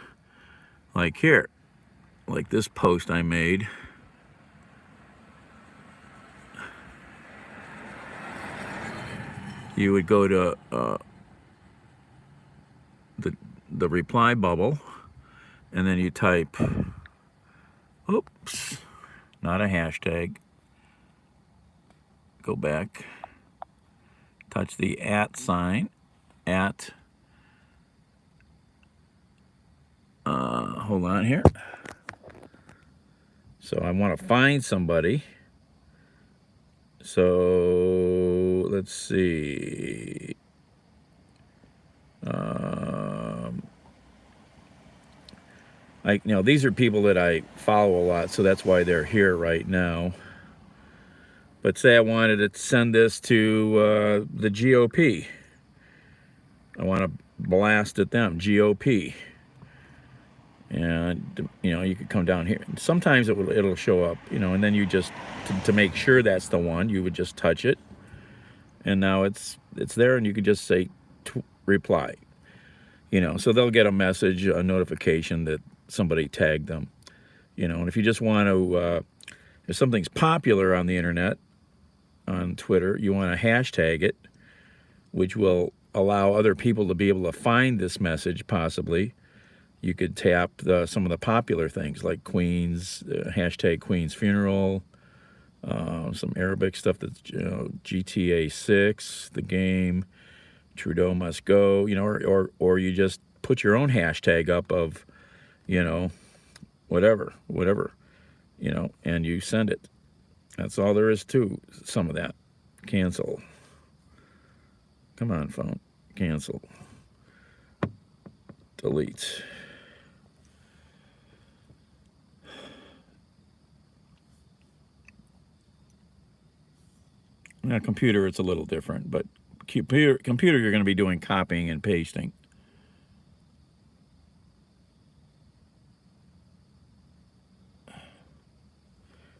[SPEAKER 1] like here, like this post I made. You would go to the reply bubble, and then you type, oops, not a hashtag. Go back, touch the @ sign, hold on here. So I want to find somebody. So let's see. these are people that I follow a lot, so that's why they're here right now. But say I wanted to send this to the GOP. I want to blast at them, GOP. And, you could come down here. Sometimes it'll show up, and then you just, to make sure that's the one, you would just touch it. And now it's there, and you could just say reply. So they'll get a message, a notification that somebody tagged them. And if you just want to, if something's popular on the internet, on Twitter, you want to hashtag it, which will allow other people to be able to find this message, possibly. You could tap some of the popular things like Queen's, hashtag Queen's funeral, some Arabic stuff that's, GTA 6, the game, Trudeau must go, or you just put your own hashtag up of, whatever, and you send it. That's all there is to some of that. Cancel. Come on, phone. Cancel. Delete. Now, computer, it's a little different, but computer, you're going to be doing copying and pasting.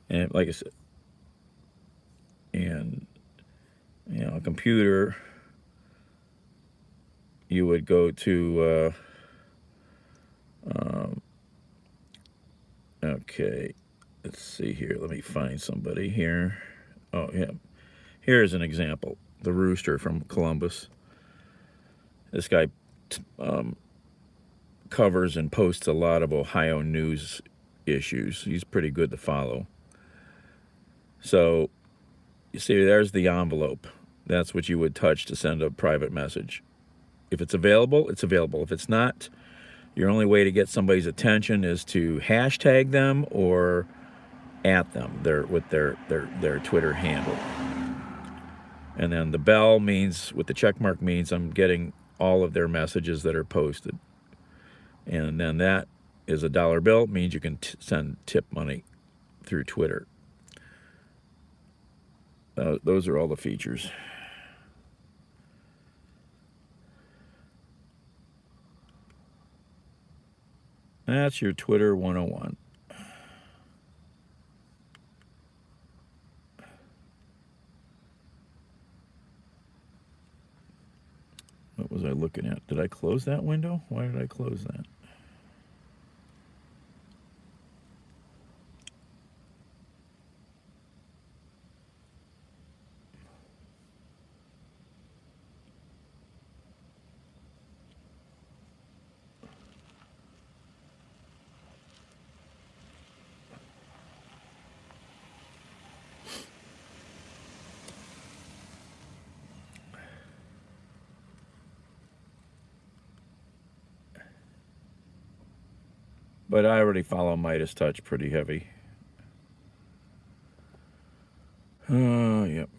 [SPEAKER 1] And like I said, and a computer, you would go to okay, let's see here, let me find somebody here. Oh yeah, here's an example. The Rooster from Columbus. This guy covers and posts a lot of Ohio news issues. He's pretty good to follow. So you see, there's the envelope. That's what you would touch to send a private message. If it's available, it's available. If it's not, your only way to get somebody's attention is to hashtag them or at them with their Twitter handle. And then the bell means, with the check mark, means I'm getting all of their messages that are posted. And then that is a dollar bill, means you can send tip money through Twitter. Those are all the features. That's your Twitter 101. What was I looking at? Did I close that window? Why did I close that? But I already follow Midas Touch pretty heavy. Oh, yep.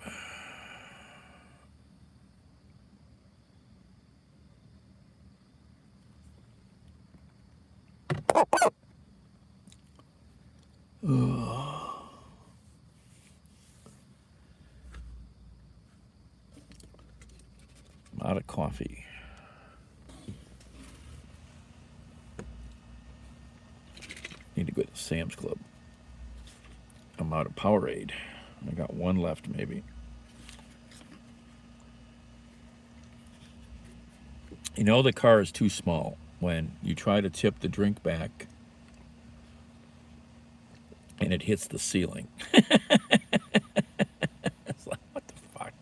[SPEAKER 1] I'm out of coffee. Need to go to Sam's Club. I'm out of Powerade. I got one left, maybe. The car is too small. When you try to tip the drink back and it hits the ceiling. It's like, what the fuck?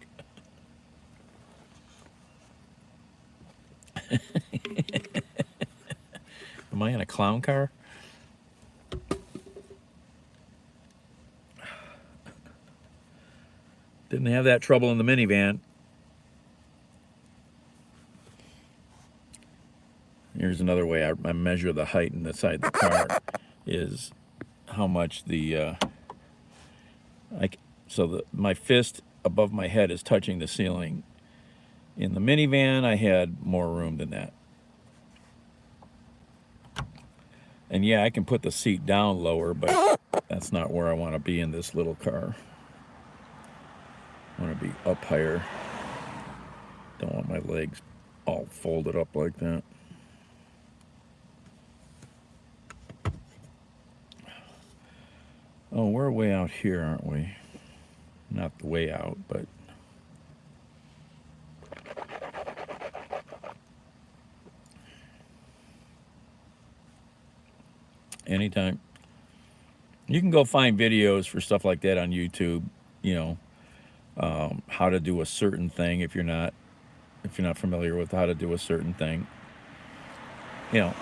[SPEAKER 1] Am I in a clown car? Didn't have that trouble in the minivan. Here's another way I measure the height inside the car is how much my fist above my head is touching the ceiling. In the minivan, I had more room than that. And yeah, I can put the seat down lower, but that's not where I want to be in this little car. I want to be up higher. Don't want my legs all folded up like that. Oh, we're way out here, aren't we? Not the way out, but... anytime. You can go find videos for stuff like that on YouTube, you know, how to do a certain thing if you're not familiar with how to do a certain thing. You know,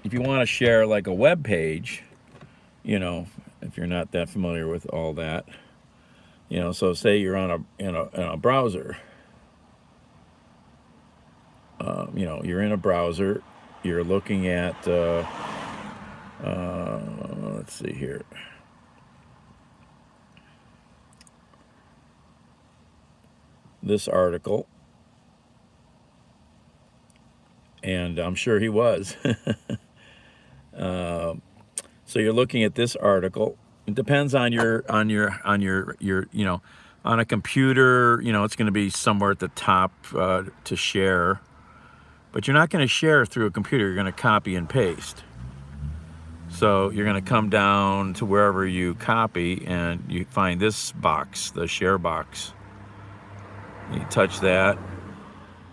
[SPEAKER 1] if you want to share like a web page, you know, if you're not that familiar with all that, you know, so say you're on a browser, you know, you're in a browser, you're looking at, let's see here. This article, and I'm sure he was. So you're looking at this article. It depends on your you know, on a computer, you know, it's going to be somewhere at the top to share, but you're not going to share through a computer. You're going to copy and paste. So you're going to come down to wherever you copy and you find this box, the share box. You touch that,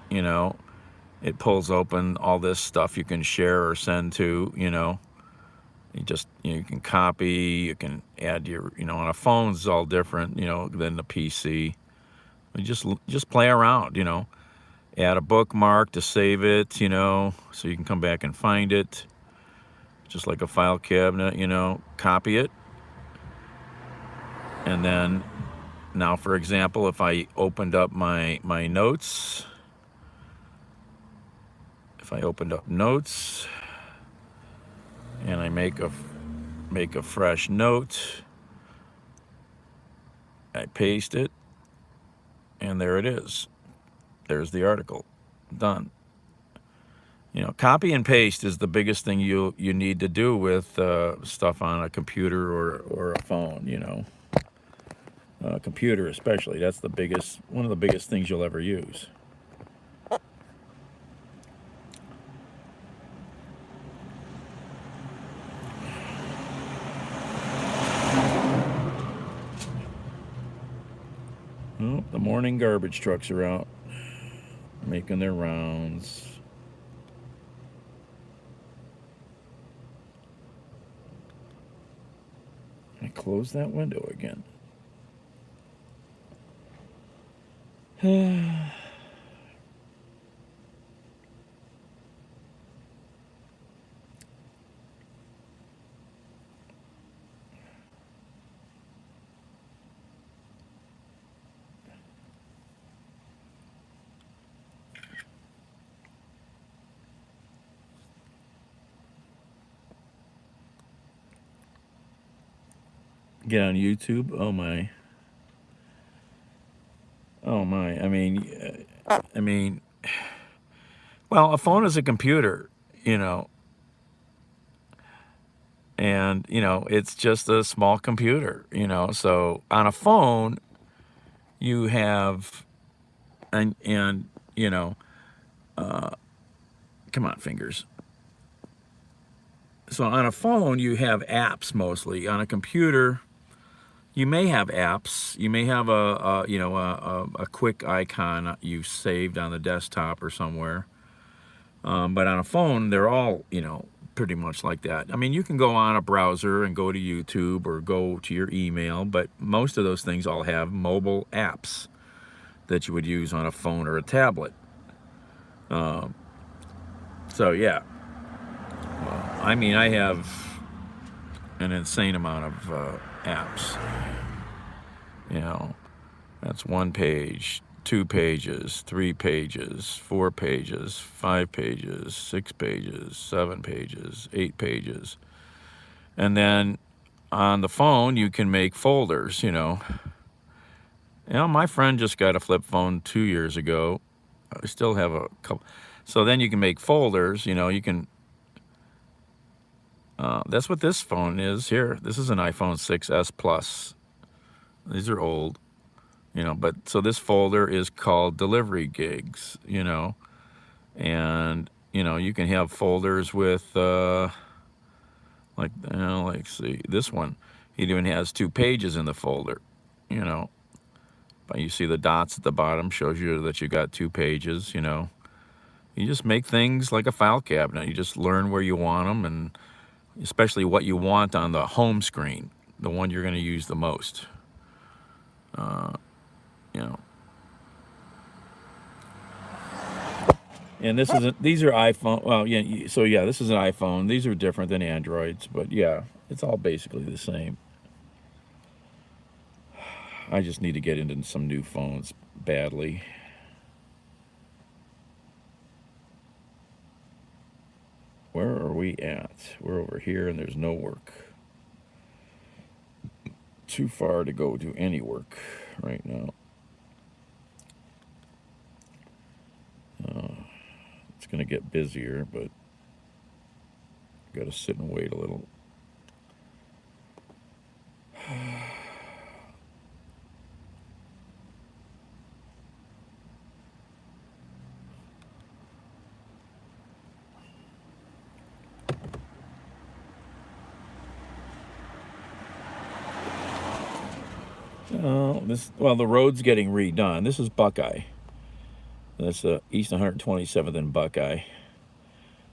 [SPEAKER 1] you know, it pulls open all this stuff you can share or send to, you know. You can copy, you can add your, you know, on a phone it's all different, you know, than the PC. You just play around, you know. Add a bookmark to save it, you know, so you can come back and find it. Just like a file cabinet, you know, copy it. And then, now for example, if I opened up my notes, if I opened up notes, and I make a fresh note, I paste it, and there it is. There's the article. Done. You know, copy and paste is the biggest thing you need to do with stuff on a computer or a phone, you know. Computer especially, that's one of the biggest things you'll ever use. Oh, the morning garbage trucks are out, making their rounds. I close that window again. Get on YouTube. Oh my. I mean, well, a phone is a computer, you know, and you know, it's just a small computer, you know. So on a phone, you have, and you know, come on, fingers. So on a phone, you have apps mostly. On a computer, you may have apps. You may have a quick icon you've saved on the desktop or somewhere. But on a phone, they're all, you know, pretty much like that. I mean, you can go on a browser and go to YouTube or go to your email, but most of those things all have mobile apps that you would use on a phone or a tablet. So yeah. I mean, I have an insane amount of apps. You know, that's 1 page, 2 pages, 3 pages, 4 pages, 5 pages, 6 pages, 7 pages, 8 pages. And then on the phone, you can make folders, you know. You know, my friend just got a flip phone 2 years ago. I still have a couple. So then you can make folders, you know, you can That's what this phone is here. This is an iPhone 6s Plus. These are old, you know, but so this folder is called delivery gigs, you know, and, you know, you can have folders with, like, see, this one, it even has 2 pages in the folder, you know, but you see the dots at the bottom shows you that you got 2 pages, you know. You just make things like a file cabinet. You just learn where you want them, and especially what you want on the home screen, the one you're going to use the most. You know. And this isn't, these are iPhone, well, yeah, so yeah, this is an iPhone. These are different than Androids, but yeah, it's all basically the same. I just need to get into some new phones badly. Where are we at? We're over here and there's no work. Too far to go do any work right now. It's going to get busier, but got to sit and wait a little. Well, the road's getting redone. This is Buckeye. That's East 127th and Buckeye.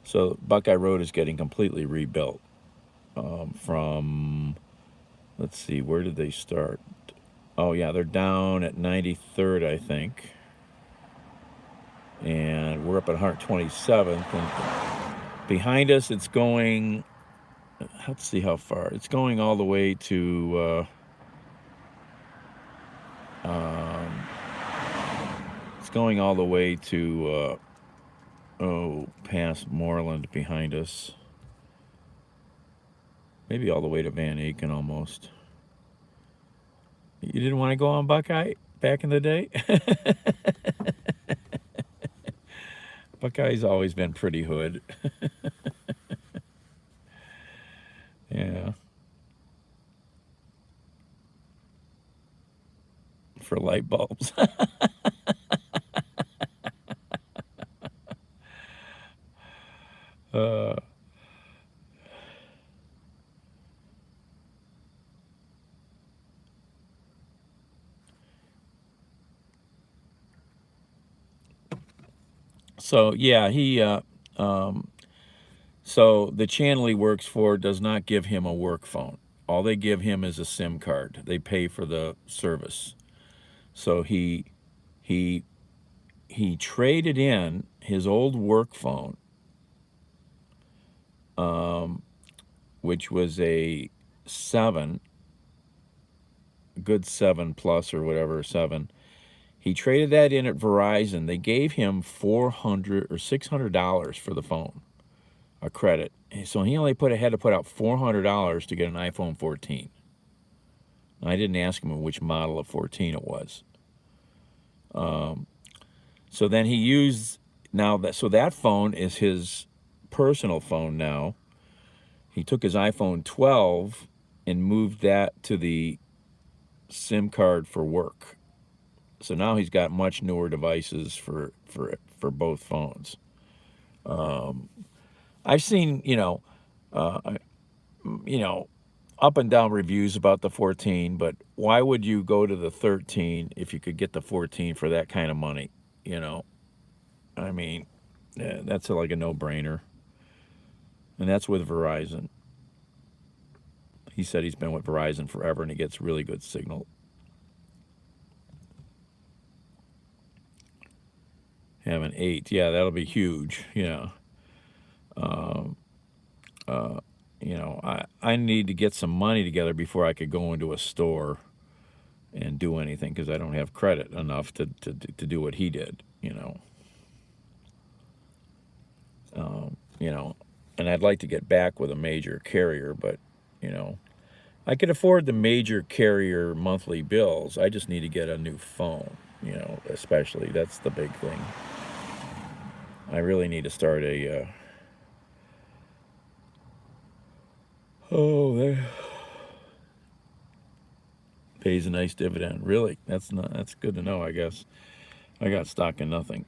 [SPEAKER 1] So Buckeye Road is getting completely rebuilt. From, let's see, where did they start? Oh yeah, they're down at 93rd, I think. And we're up at 127th. And behind us, it's going, let's see how far. It's going all the way to, it's going all the way to, past Moreland behind us. Maybe all the way to Van Aken almost. You didn't want to go on Buckeye back in the day? Buckeye's always been pretty hood. Yeah. For light bulbs. So yeah, so the channel he works for does not give him a work phone. All they give him is a SIM card. They pay for the service. So he traded in his old work phone, which was a 7, good 7 plus or whatever, 7. He traded that in at Verizon. They gave him $400 or $600 for the phone, a credit. So he only had to put out $400 to get an iPhone 14. I didn't ask him which model of 14 it was. So then he used, so that phone is his personal phone now. He took his iPhone 12 and moved that to the SIM card for work. So now he's got much newer devices for both phones. I've seen, up and down reviews about the 14, but why would you go to the 13 if you could get the 14 for that kind of money? I mean, that's like a no-brainer. And that's with Verizon. He said he's been with Verizon forever and he gets really good signal. Have an 8. Yeah, that'll be huge. Yeah. I need to get some money together before I could go into a store and do anything because I don't have credit enough to do what he did, and I'd like to get back with a major carrier, but, I could afford the major carrier monthly bills. I just need to get a new phone, especially. That's the big thing. I really need to start Oh, that pays a nice dividend. Really, that's good to know. I guess I got stock in nothing.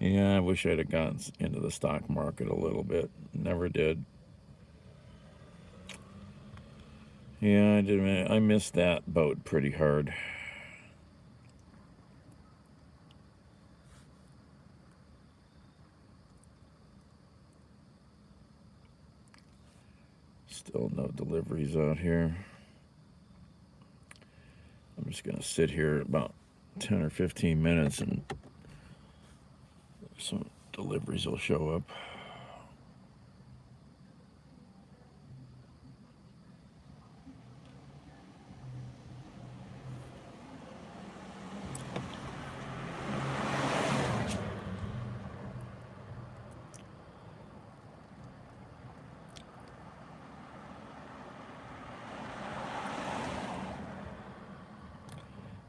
[SPEAKER 1] Yeah, I wish I'd have gotten into the stock market a little bit. Never did. Yeah, I did. I missed that boat pretty hard. Still no deliveries out here. I'm just gonna sit here about 10 or 15 minutes and some deliveries will show up.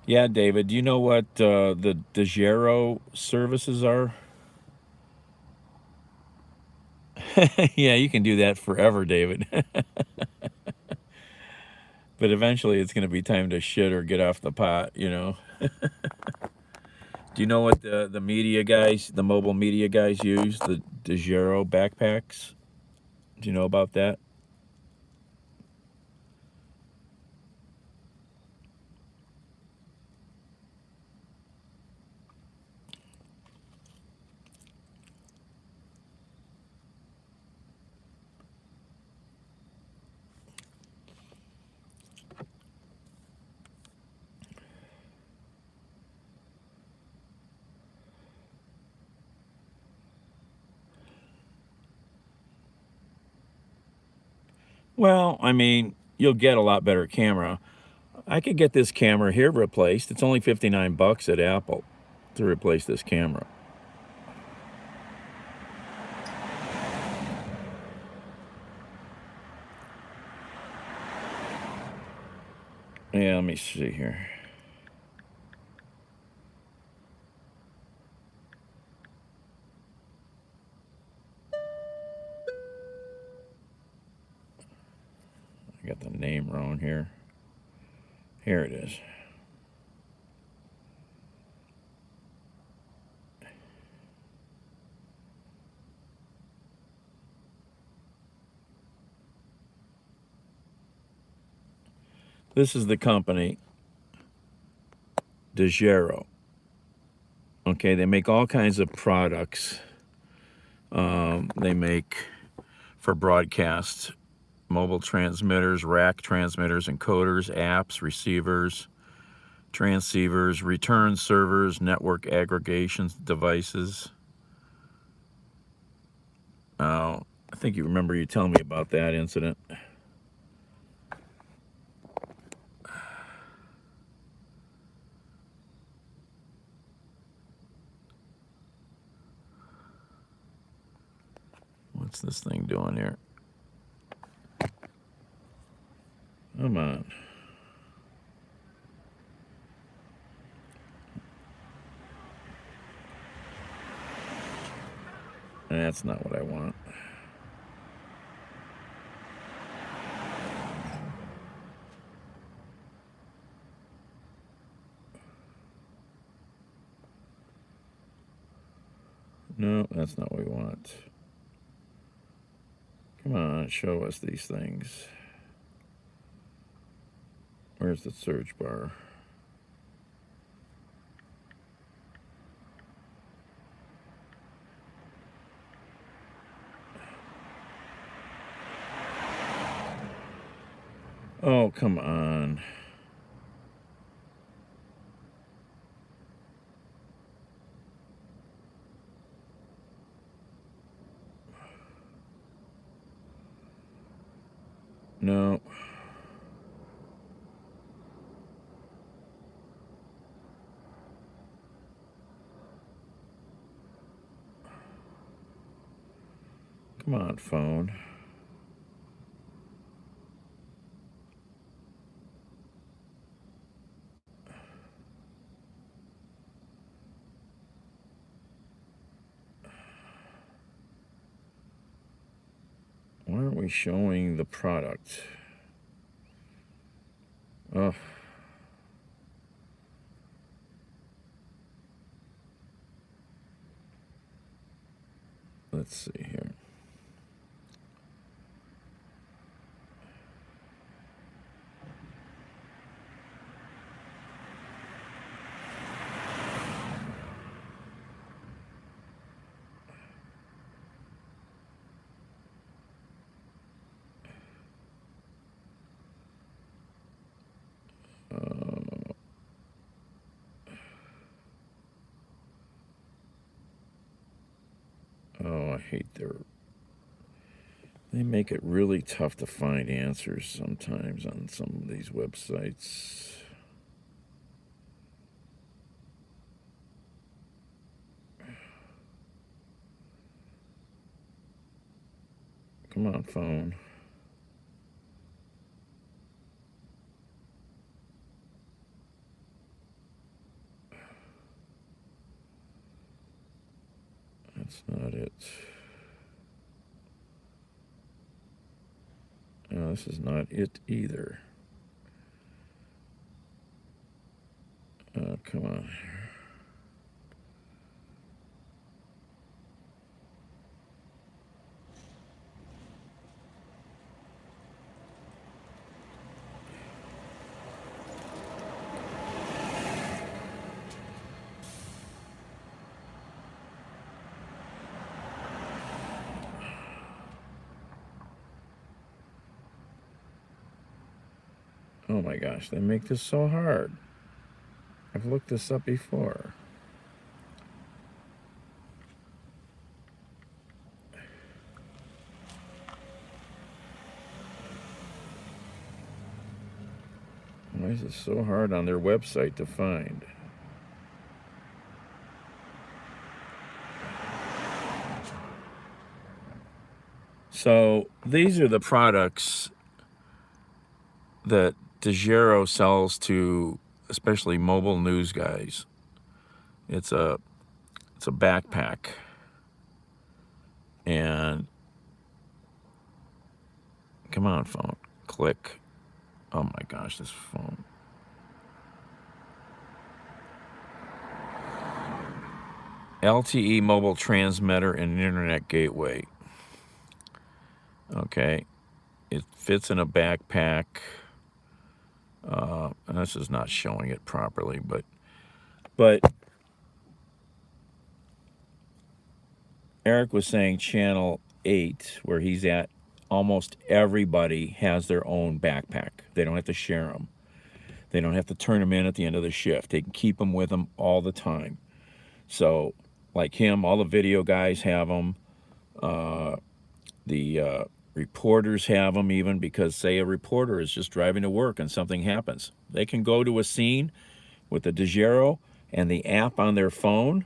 [SPEAKER 1] Yeah, David, do you know what the DeGero services are? Yeah, you can do that forever, David. But eventually it's going to be time to shit or get off the pot, you know. Do you know what the media guys, the mobile media guys use? The DeGero backpacks? Do you know about that? Well, I mean, you'll get a lot better camera. I could get this camera here replaced. It's only 59 bucks at Apple to replace this camera. Yeah, let me see here. I got the name wrong here. Here it is. This is the company, DeGero. Okay, they make all kinds of products. They make for broadcast mobile transmitters, rack transmitters, encoders, apps, receivers, transceivers, return servers, network aggregation devices. I think you remember you telling me about that incident. What's this thing doing here? Come on. That's not what I want. No, that's not what we want. Come on, show us these things. Where's the search bar? Oh, come on. No. Come on, phone. we showing the product? Oh. Let's see here. Oh, I hate they make it really tough to find answers sometimes on some of these websites. Come on, phone. That's not it. No, this is not it either. Come on. Oh my gosh, they make this so hard. I've looked this up before. Why is it so hard on their website to find? So these are the products that DeGiro sells to, especially mobile news guys. It's a backpack, and come on, phone, click. Oh my gosh, this phone. LTE mobile transmitter and internet gateway. Okay, it fits in a backpack. This is not showing it properly, but Eric was saying channel 8, where he's at, almost everybody has their own backpack. They don't have to share them. They don't have to turn them in at the end of the shift. They can keep them with them all the time. So, like him, all the video guys have them. The reporters have them, even, because, say, a reporter is just driving to work and something happens. They can go to a scene with the DeGiro and the app on their phone.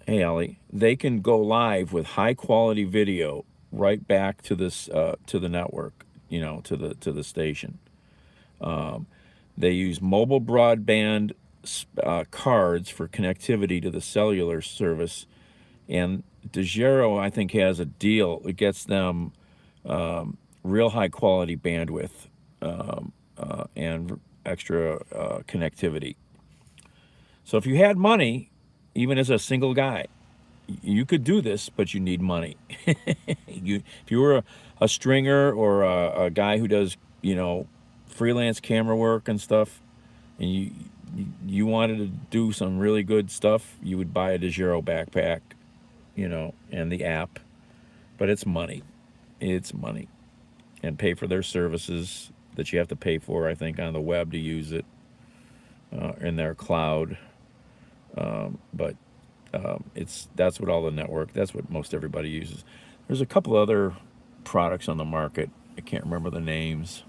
[SPEAKER 1] Hey, Ellie, they can go live with high-quality video right back to this to the network, to the station. They use mobile broadband cards for connectivity to the cellular service, and DeGiro, I think, has a deal. It gets them real high-quality bandwidth and extra connectivity. So if you had money, even as a single guy, you could do this, but you need money. If you were a stringer or a guy who does, freelance camera work and stuff, and you wanted to do some really good stuff, you would buy a DeGiro backpack, and the app. But it's money. It's money. And pay for their services that you have to pay for, I think, on the web to use it, in their cloud. But that's what all the network, that's what most everybody uses. There's a couple other products on the market. I can't remember the names.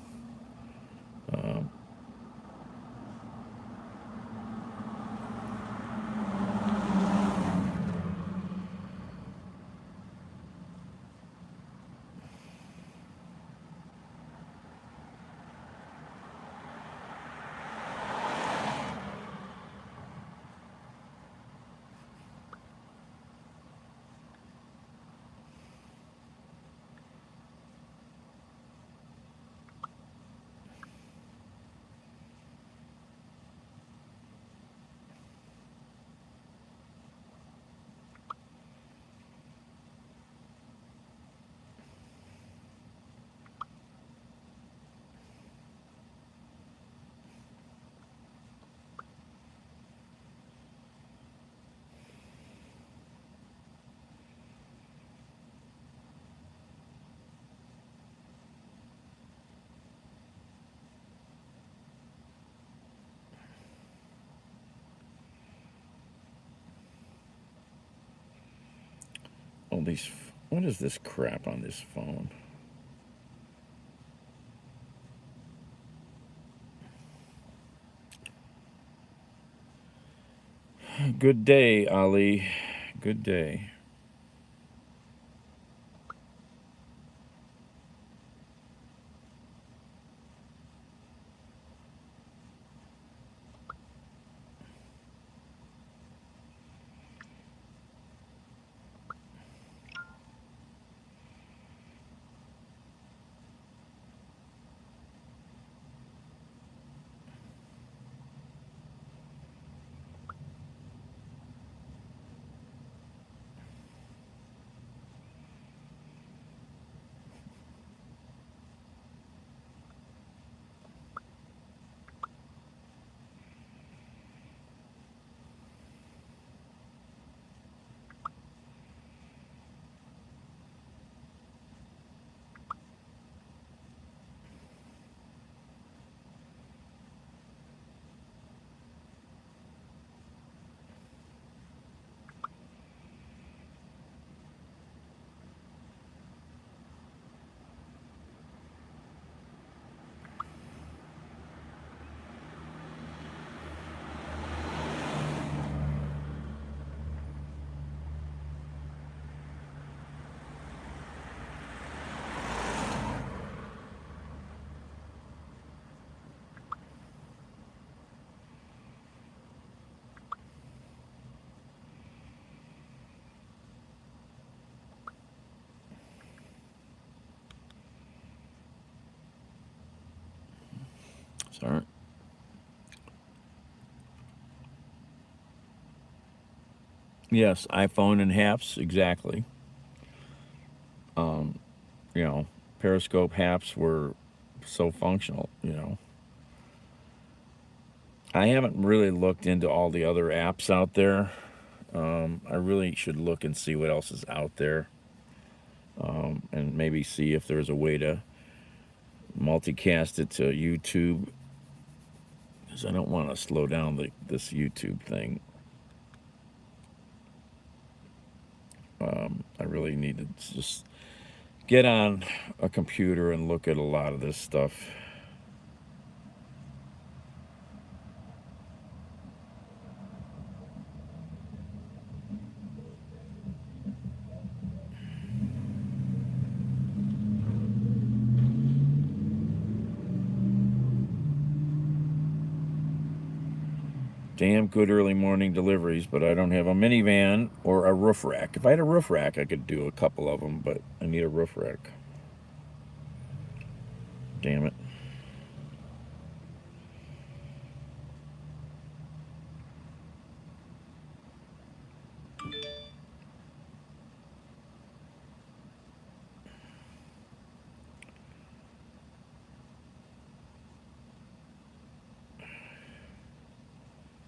[SPEAKER 1] all these... What is this crap on this phone? Good day, Ali. Good day. Sorry. Yes, iPhone and haps, exactly. You know, Periscope haps were so functional, you know. I haven't really looked into all the other apps out there. I really should look and see what else is out there. And maybe see if there's a way to multicast it to YouTube. Because I don't want to slow down this YouTube thing. I really need to just get on a computer and look at a lot of this stuff. Damn good early morning deliveries, but I don't have a minivan or a roof rack. If I had a roof rack, I could do a couple of them, but I need a roof rack. Damn it.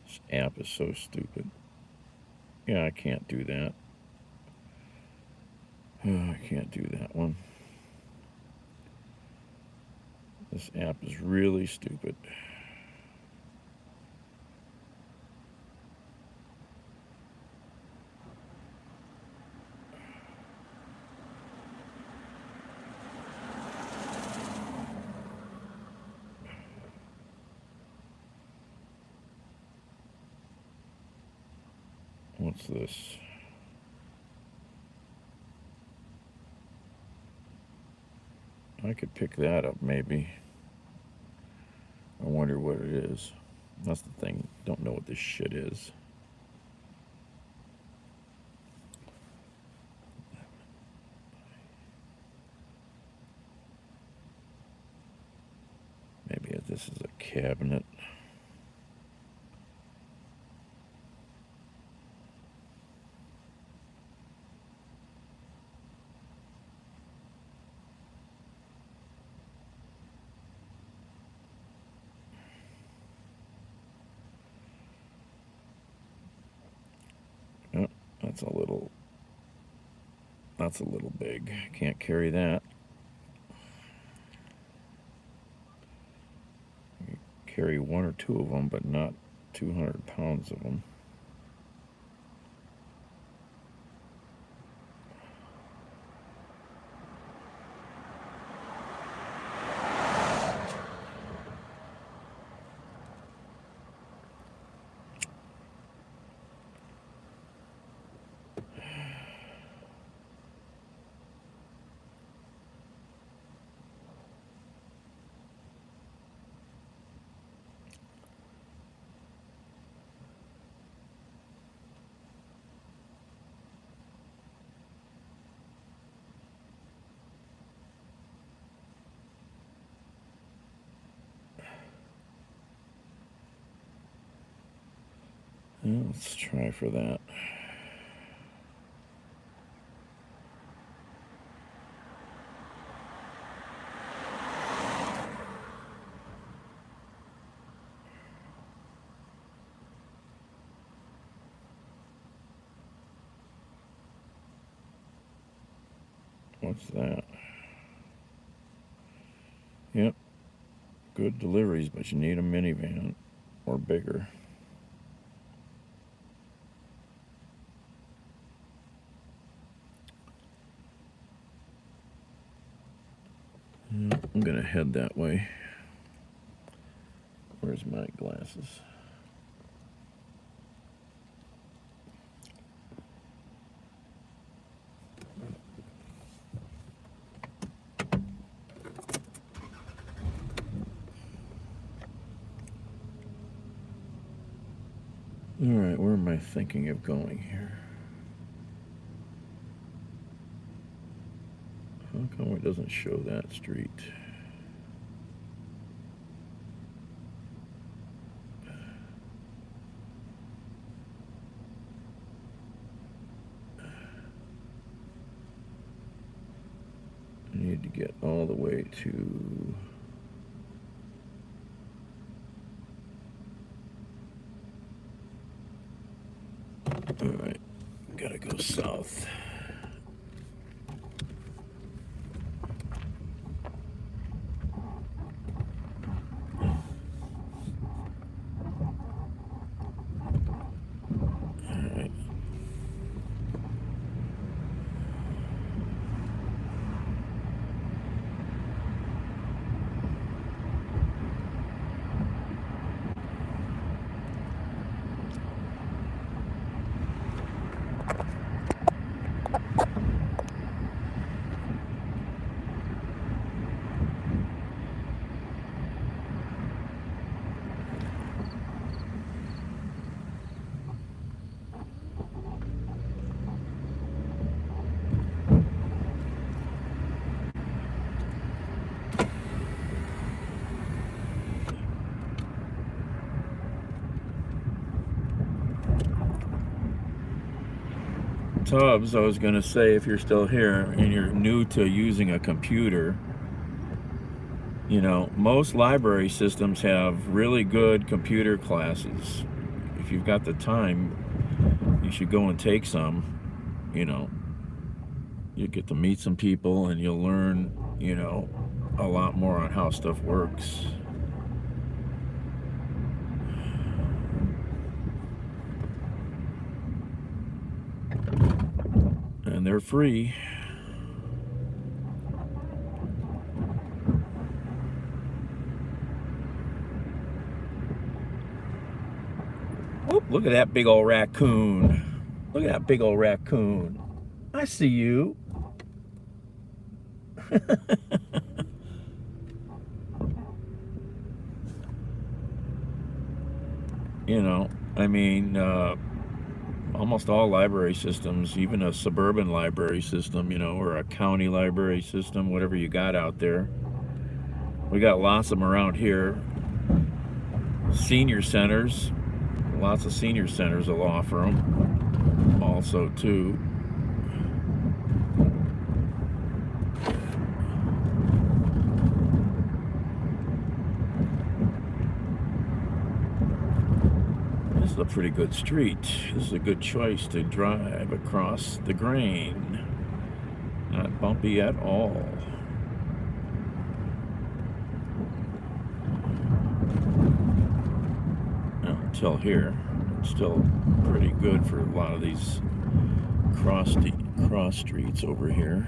[SPEAKER 1] This app is so stupid. Yeah, I can't do that. I can't do that one. This app is really stupid. What's this? I could pick that up, maybe. I wonder what it is. That's the thing. Don't know what this shit is. Maybe this is a cabinet. Oh, that's a little big. Can't carry that. Carry one or two of them, but not 200 pounds of them. Well, let's try for that. What's that? Yep. Good deliveries, but you need a minivan or bigger. I'm gonna head that way. Where's my glasses? All right, where am I thinking of going here? How come it doesn't show that street? I need to get all the way to... All right, gotta go south. Tubbs, I was going to say, if you're still here and you're new to using a computer, you know, most library systems have really good computer classes. If you've got the time, you should go and take some. You know, you get to meet some people and you'll learn, you know, a lot more on how stuff works. And they're free. Whoop, look at that big old raccoon. Look at that big old raccoon. I see you. You know, I mean, almost all library systems, even a suburban library system, you know, or a county library system, whatever you got out there. We got lots of them around here. Senior centers, lots of senior centers will offer them also too. This is a pretty good street. This is a good choice to drive across the grain. Not bumpy at all. Until here, it's still pretty good for a lot of these cross streets over here.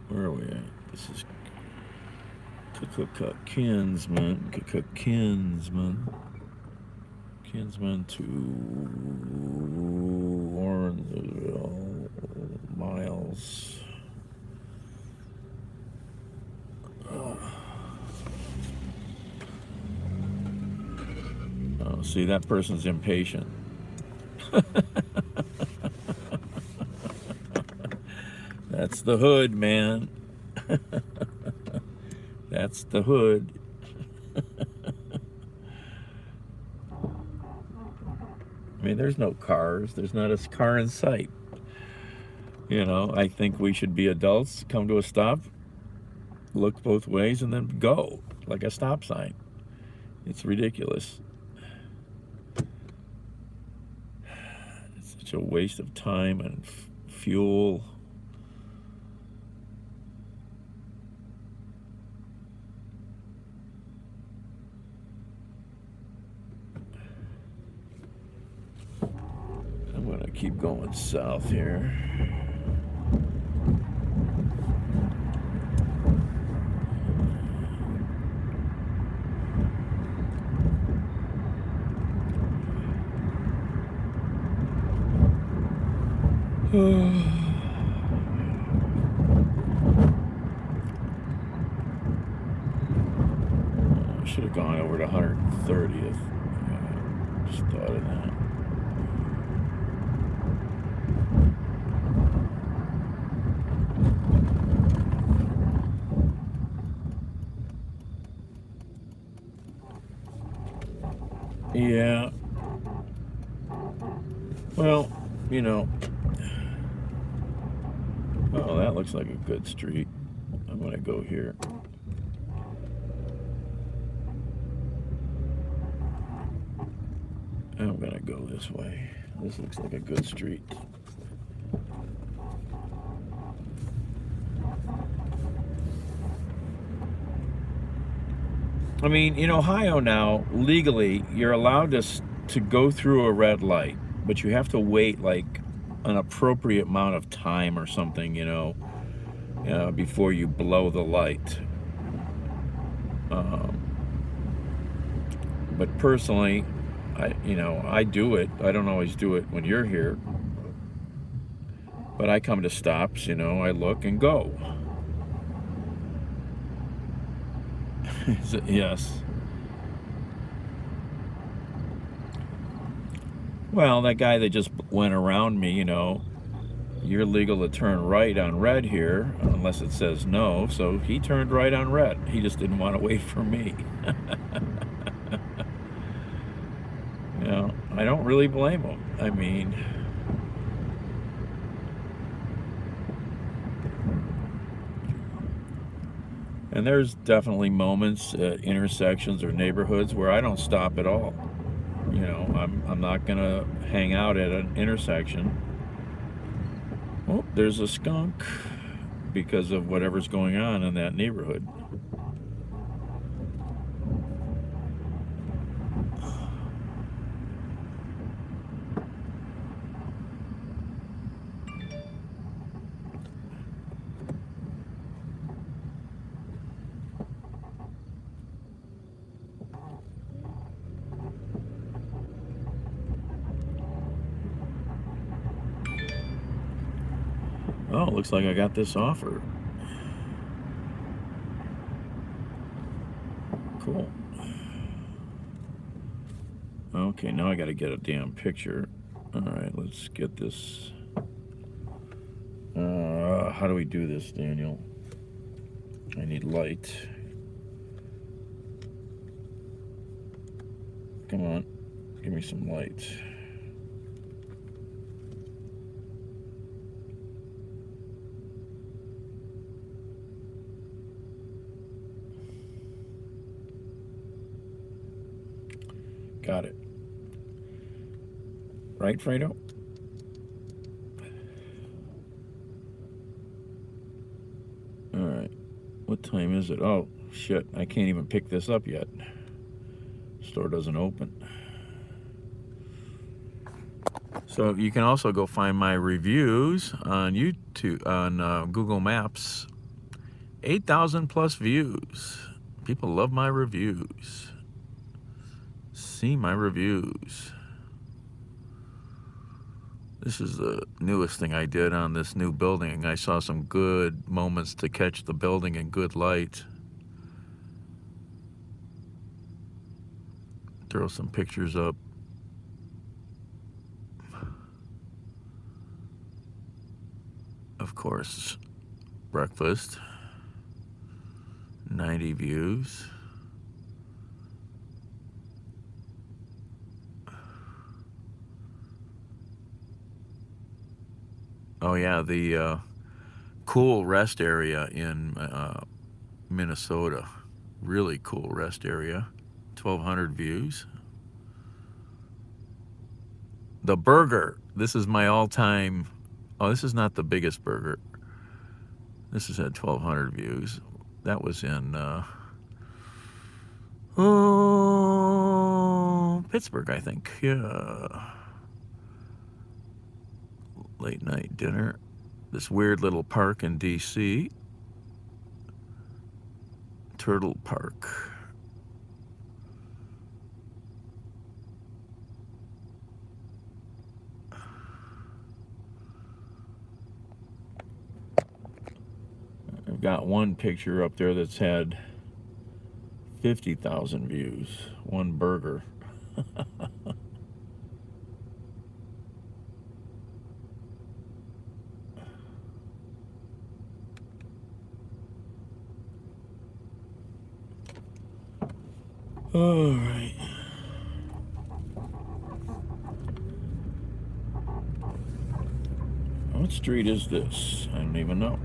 [SPEAKER 1] Where are we at? This is Kinsman. Kinsman to Warrensville, miles. Oh, see, that person's impatient. That's the hood, man. That's the hood. I mean, there's no cars. There's not a car in sight. You know, I think we should be adults, come to a stop, look both ways, and then go, like a stop sign. It's ridiculous. It's such a waste of time and fuel. I'm gonna keep going south here. I should have gone over to 130th. Just thought of that. Yeah. Well, you know. Oh, that looks like a good street. I'm gonna go here. I'm gonna go this way. This looks like a good street. I mean, in Ohio now, legally, you're allowed to go through a red light, but you have to wait like an appropriate amount of time or something, before you blow the light. But personally, I do it. I don't always do it when you're here, but I come to stops, I look and go. Yes. Well, that guy that just went around me, you're legal to turn right on red here, unless it says no, so he turned right on red. He just didn't want to wait for me. I don't really blame him. I mean, and there's definitely moments at intersections or neighborhoods where I don't stop at all. I'm not gonna hang out at an intersection. Oh, there's a skunk because of whatever's going on in that neighborhood. Oh, looks like I got this offer. Cool. Okay, now I got to get a damn picture. All right, let's get this. How do we do this, Daniel? I need light. Come on, give me some light. Got it. Right, Fredo? All right. What time is it? Oh, shit. I can't even pick this up yet. Store doesn't open. So you can also go find my reviews on YouTube, on Google Maps. 8,000 plus views. People love my reviews. See my reviews. This is the newest thing I did on this new building. I saw some good moments to catch the building in good light. Throw some pictures up. Of course, breakfast. 90 views. Oh yeah, the cool rest area in Minnesota. Really cool rest area. 1,200 views. The burger. This is my all-time. Oh, this is not the biggest burger. This has had 1,200 views. That was in Pittsburgh, I think. Yeah. Late night dinner. This weird little park in DC. Turtle Park. I've got one picture up there that's had 50,000 views. One burger. All right. What street is this? I don't even know.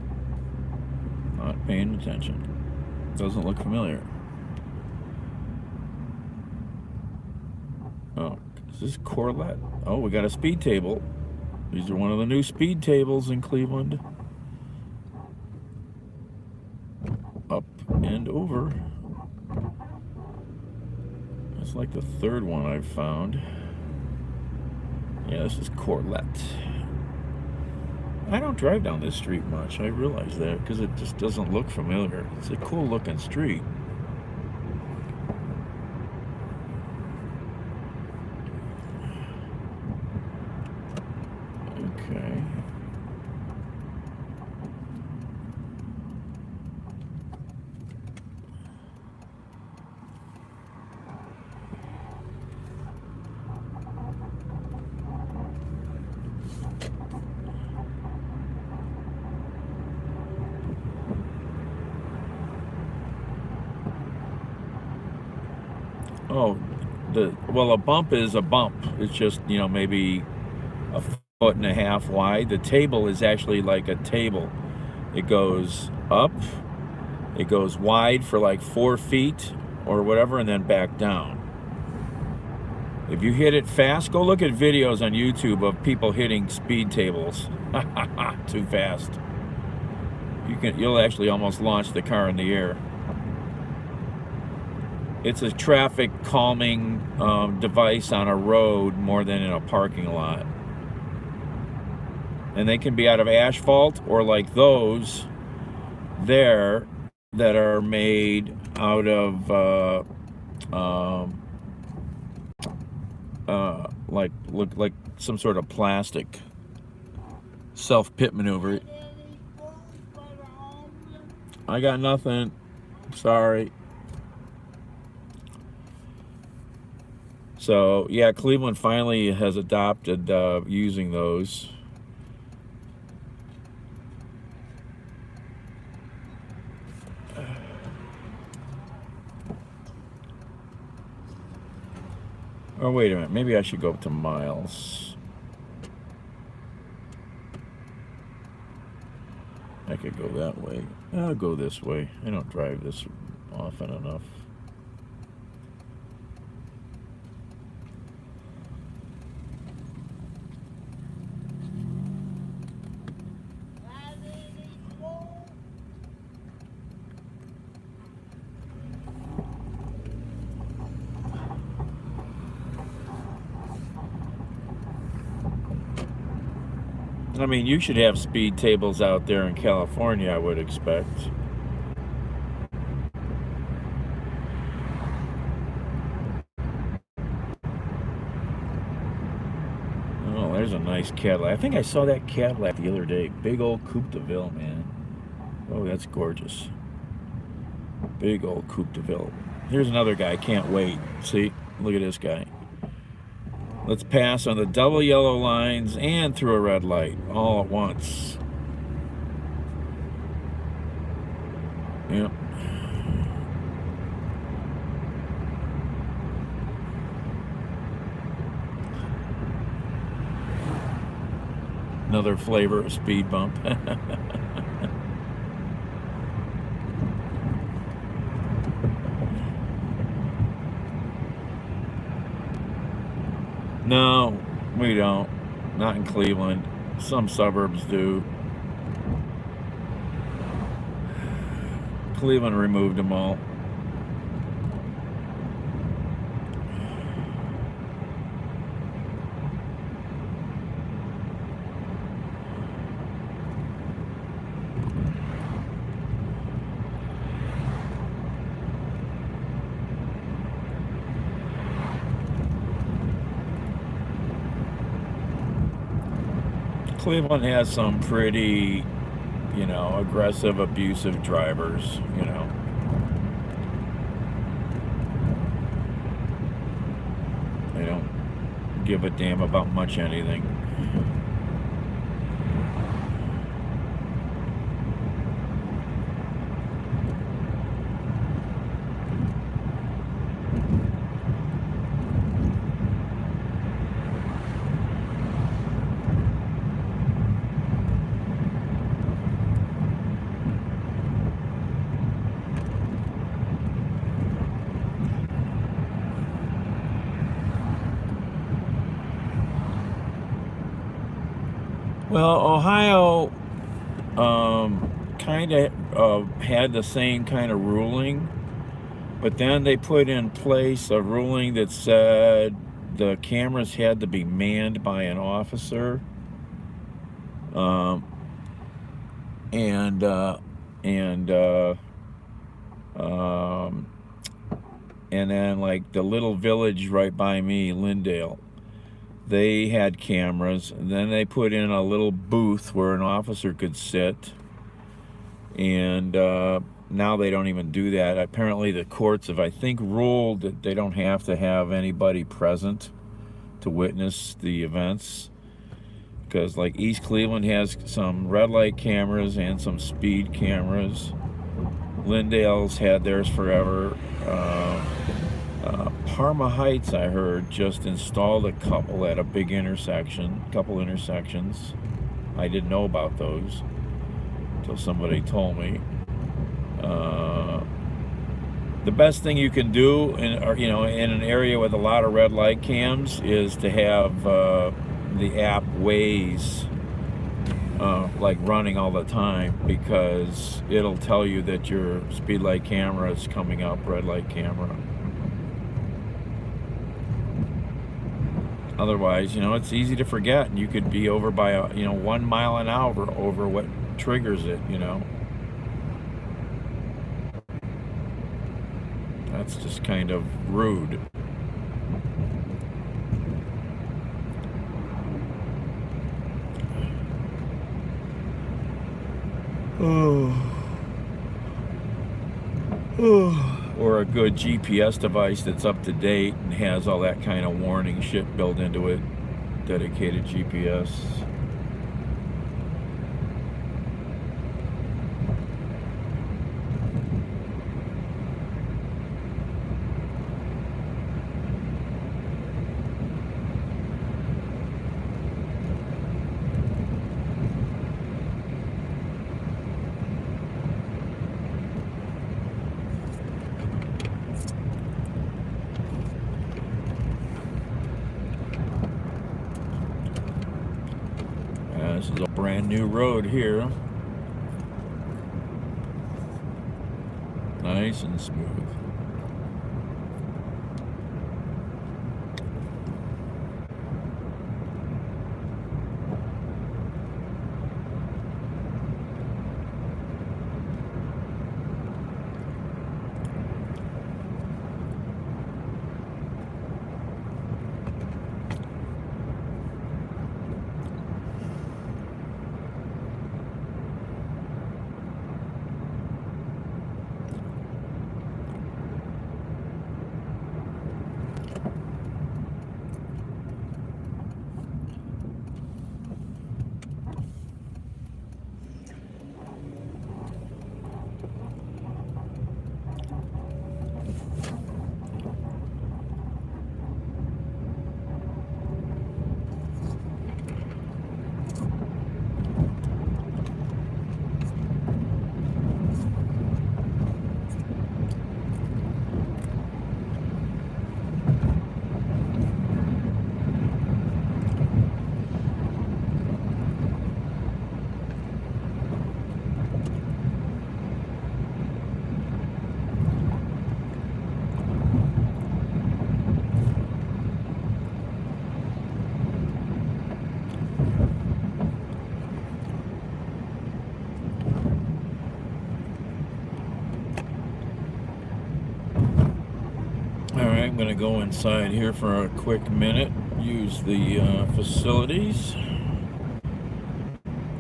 [SPEAKER 1] Not paying attention. Doesn't look familiar. Oh, is this Corlett? Oh, we got a speed table. These are one of the new speed tables in Cleveland. Up and over. It's like the third one I've found. Yeah, this is Corlett. I don't drive down this street much. I realize that because it just doesn't look familiar. It's a cool looking street. Okay. Oh, well, a bump is a bump. It's just, you know, maybe a foot and a half wide. The table is actually like a table. It goes up, it goes wide for like 4 feet or whatever, and then back down. If you hit it fast, go look at videos on YouTube of people hitting speed tables too fast. You'll actually almost launch the car in the air. It's a traffic calming device on a road more than in a parking lot. And they can be out of asphalt or like those there that are made out of look like some sort of plastic. Self-pit maneuver. I got nothing. Sorry. So, yeah, Cleveland finally has adopted using those. Oh, wait a minute. Maybe I should go up to miles. I could go that way. I'll go this way. I don't drive this often enough. I mean, you should have speed tables out there in California, I would expect. nice Cadillac. I think I saw that Cadillac the other day. Big old Coupe de Ville, man. Oh, that's gorgeous. Big old Coupe de Ville. Here's another guy. Can't wait. See? Look at this guy. Let's pass on the double yellow lines and through a red light all at once. Yep. Another flavor of speed bump. No, we don't. Not in Cleveland. Some suburbs do. Cleveland removed them all. Cleveland has some pretty, you know, aggressive, abusive drivers, you know. They don't give a damn about much anything. Well, Ohio kind of had the same kind of ruling, but then they put in place a ruling that said the cameras had to be manned by an officer, and then like the little village right by me, Lindale, they had cameras, and then they put in a little booth where an officer could sit, and now they don't even do that. Apparently the courts have, I think, ruled that they don't have to have anybody present to witness the events, because like East Cleveland has some red light cameras and some speed cameras. Lindale's had theirs forever. Parma Heights, I heard, just installed a couple at a big couple intersections. I didn't know about those until somebody told me. The best thing you can do in an area with a lot of red light cams is to have the app Waze like running all the time, because it'll tell you that your speed light camera is coming up, red light camera. Otherwise, it's easy to forget, and you could be over by 1 mile an hour over what triggers it. That's just kind of rude. Or a good GPS device that's up to date and has all that kind of warning shit built into it. Dedicated GPS. This is a brand new road here. Nice and smooth. I'm going to go inside here for a quick minute, use the facilities,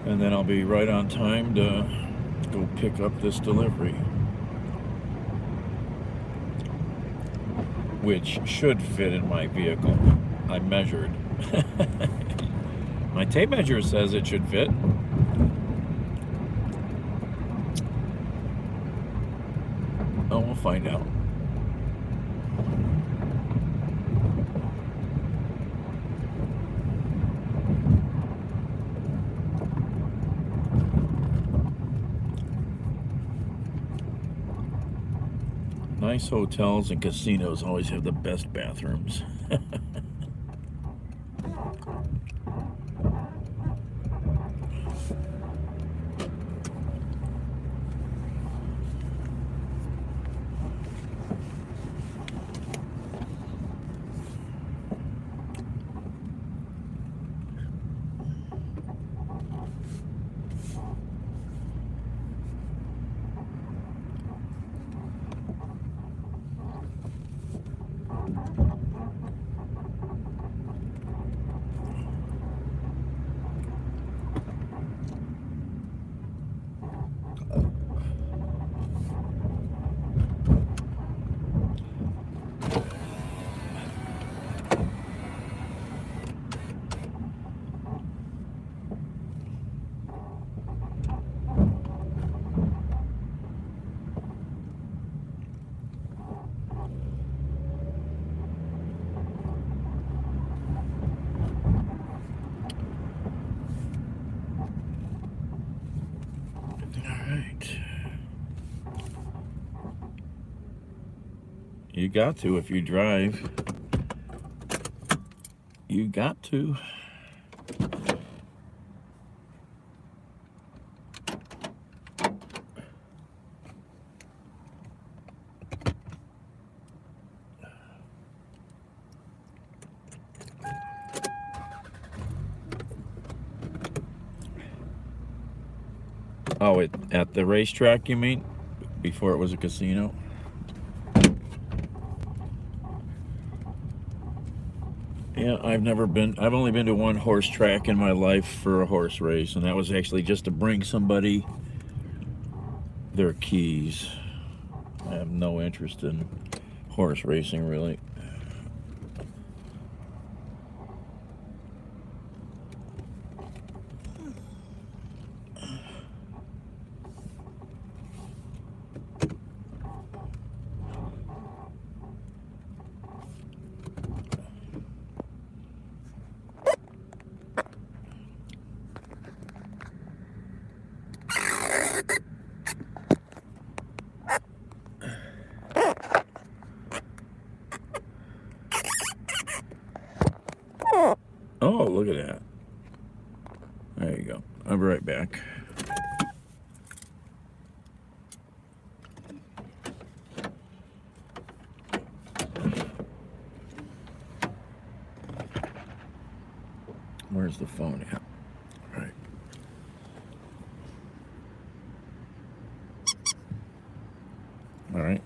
[SPEAKER 1] and then I'll be right on time to go pick up this delivery, which should fit in my vehicle. I measured. My tape measure says it should fit. Oh, we'll find out. Nice hotels and casinos always have the best bathrooms. You got to if you drive. You got to. Oh, at the racetrack, you mean? Before it was a casino? Yeah, I've only been to one horse track in my life for a horse race, and that was actually just to bring somebody their keys. I have no interest in horse racing, really. Oh, look at that. There you go. I'll be right back. Where's the phone at? All right. All right.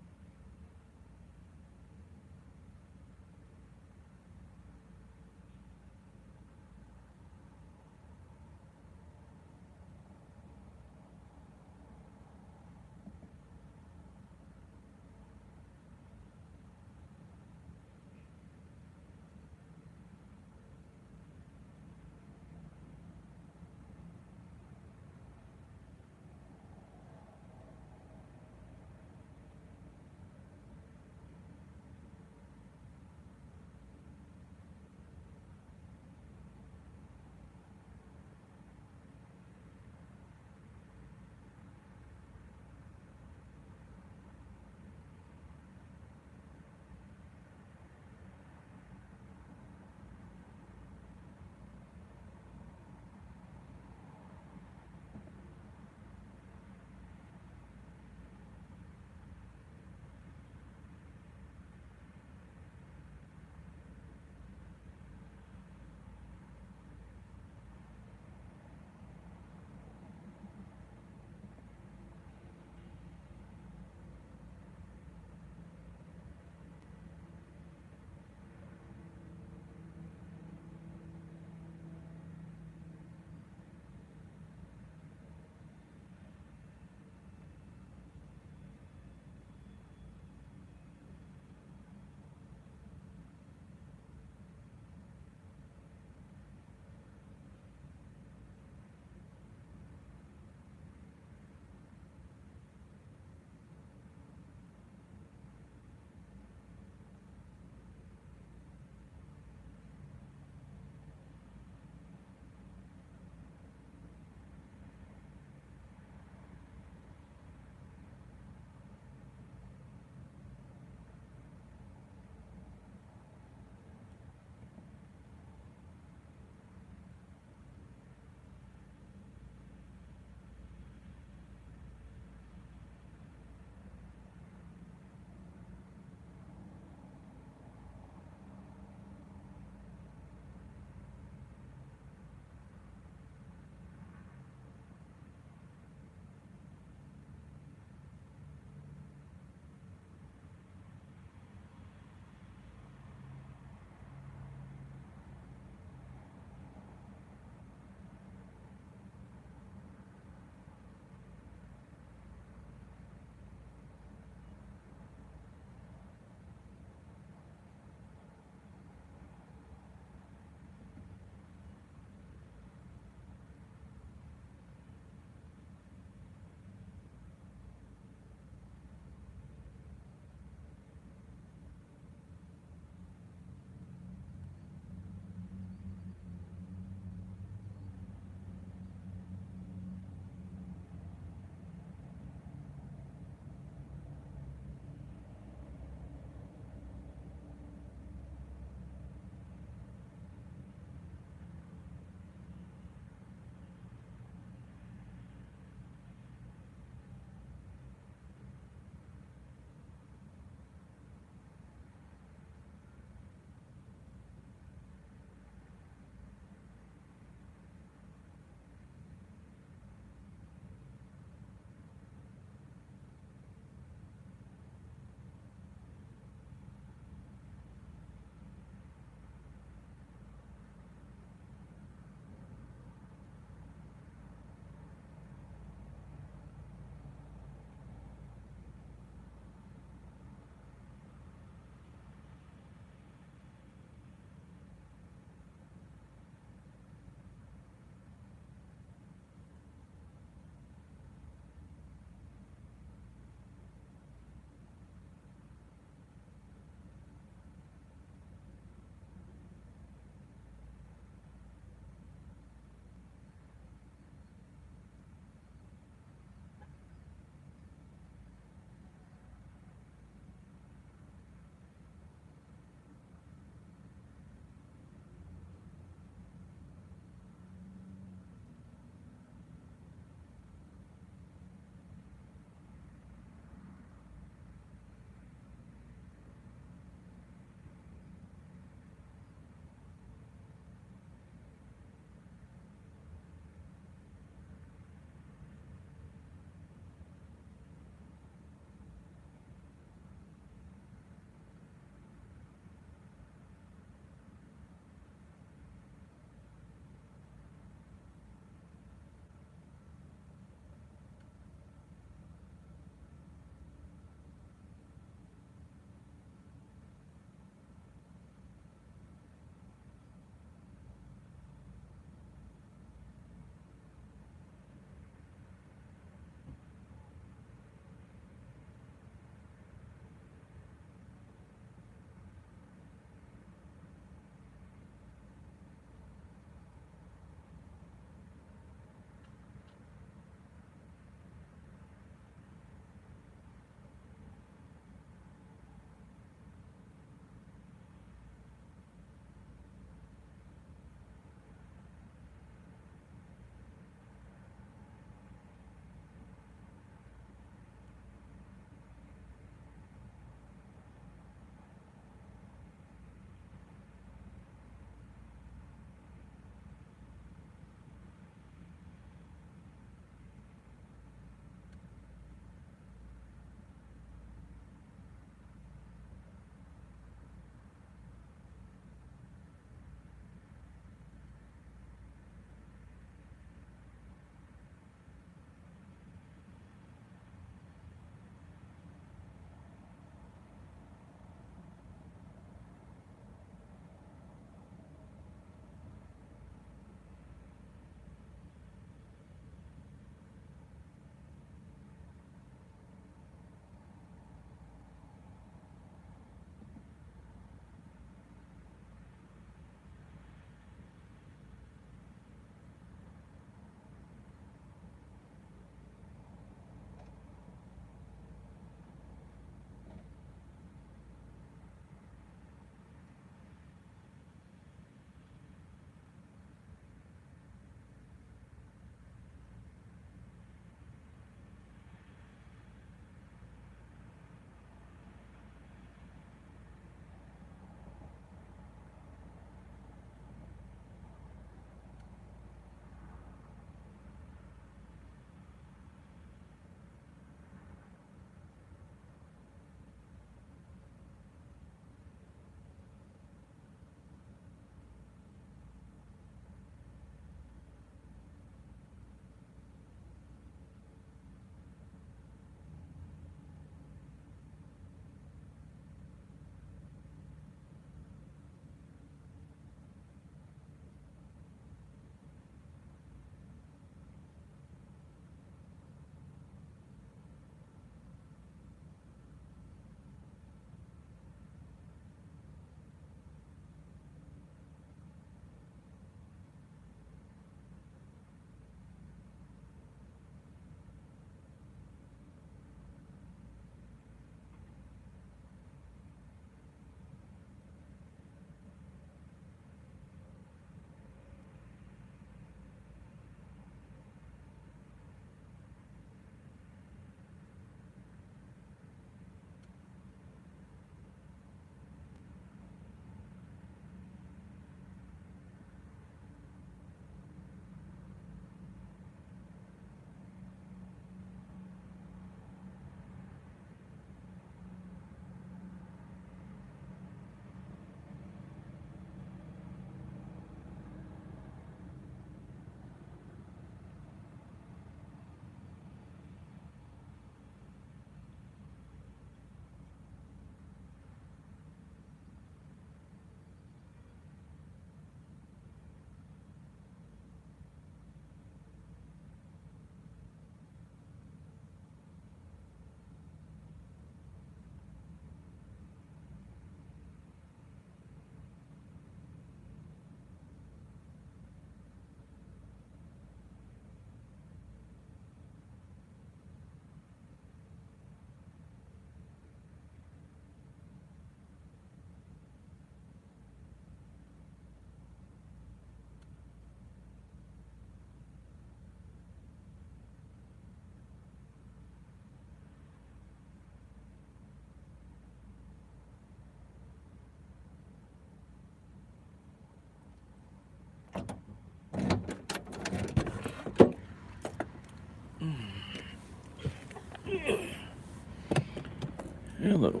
[SPEAKER 1] Hello.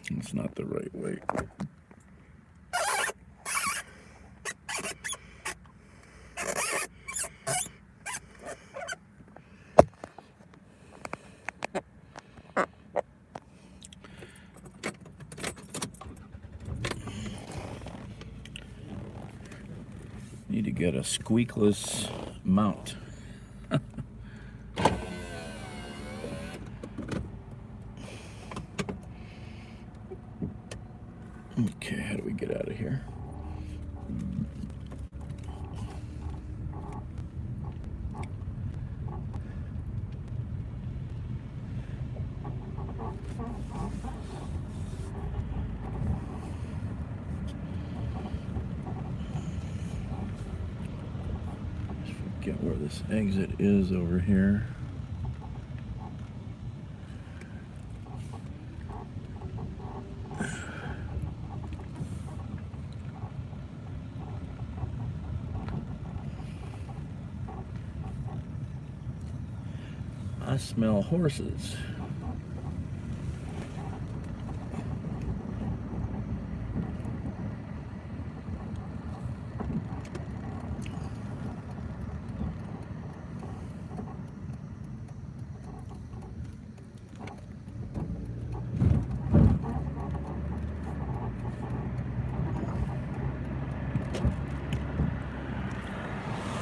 [SPEAKER 1] It's not the right way. Need to get a squeakless mount. Okay, how do we get out of here? Forget where this exit is over here. I smell horses.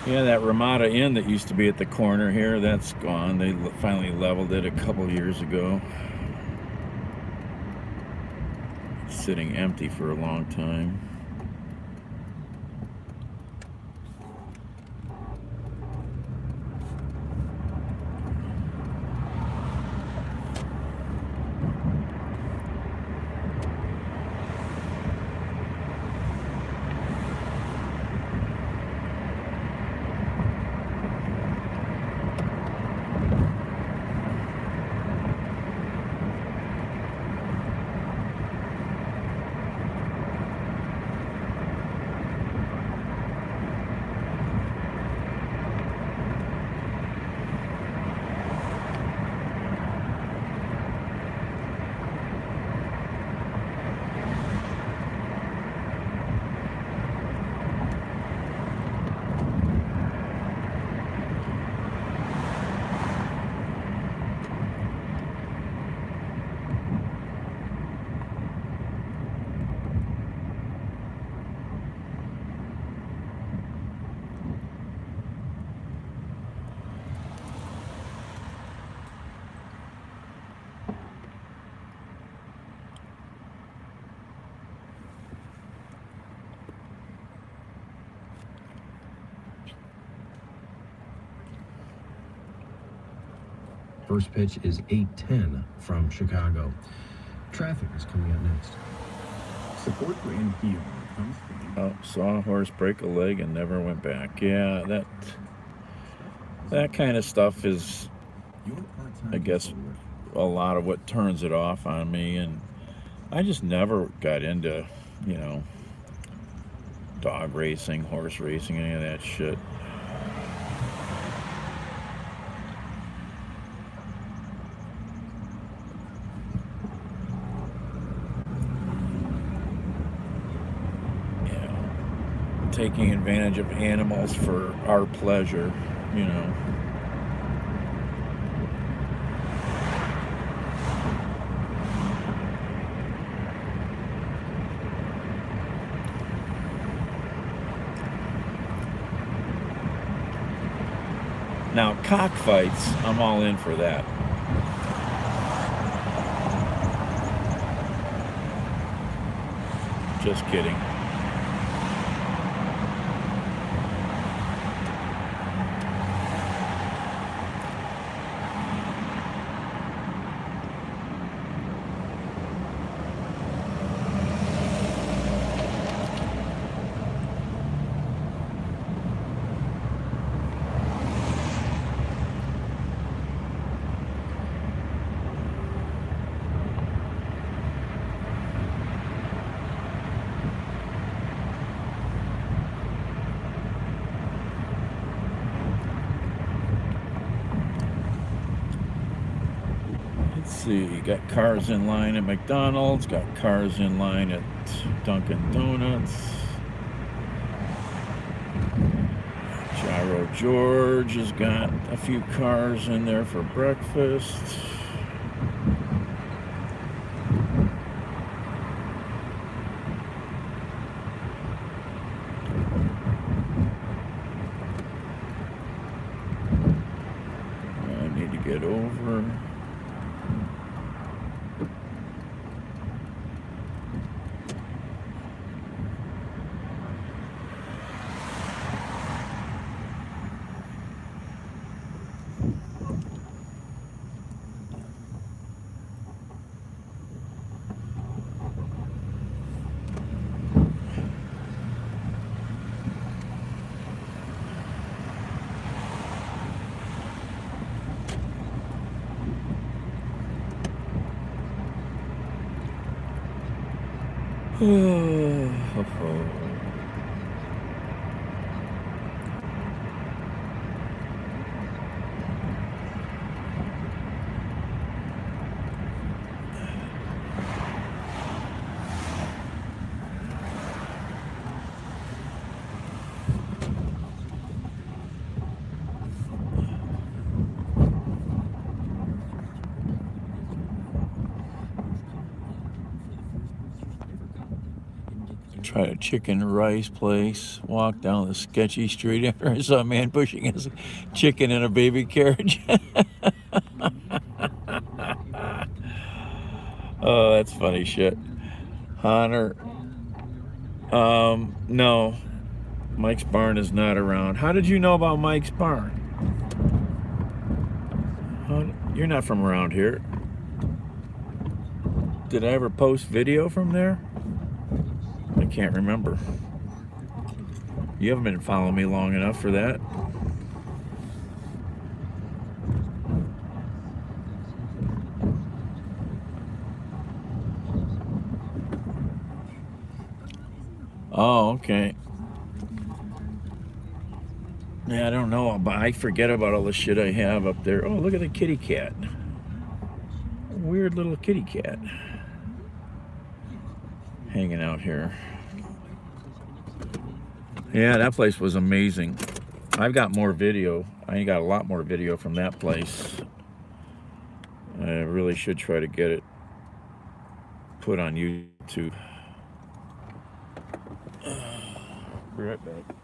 [SPEAKER 1] Yeah, that Ramada Inn that used to be at the corner here, that's gone. They finally leveled it a couple years ago. It's sitting empty for a long time.
[SPEAKER 16] First pitch is 8:10 from Chicago. Traffic is coming up next.
[SPEAKER 5] Support for NPR comes from...
[SPEAKER 1] Oh, saw a horse break a leg and never went back. Yeah, that kind of stuff is, I guess, a lot of what turns it off on me. And I just never got into, you know, dog racing, horse racing, any of that shit. Taking advantage of animals for our pleasure, you know. Now, cockfights, I'm all in for that. Just kidding. see, got cars in line at McDonald's, got cars in line at Dunkin' Donuts. Gyro George has got a few cars in there for breakfast. I need to get over. Tried a chicken rice place. Walked down the sketchy street after I saw a man pushing his chicken in a baby carriage. Oh, that's funny shit. Hunter. No. Mike's Barn is not around. How did you know about Mike's Barn? You're not from around here. Did I ever post video from there? I can't remember. You haven't been following me long enough for that. Oh, okay. Yeah, I don't know, but I forget about all the shit I have up there. Oh, look at the kitty cat. Weird little kitty cat. Hanging out here. Yeah, that place was amazing. I've got more video. I got a lot more video from that place. I really should try to get it put on YouTube. Be right back.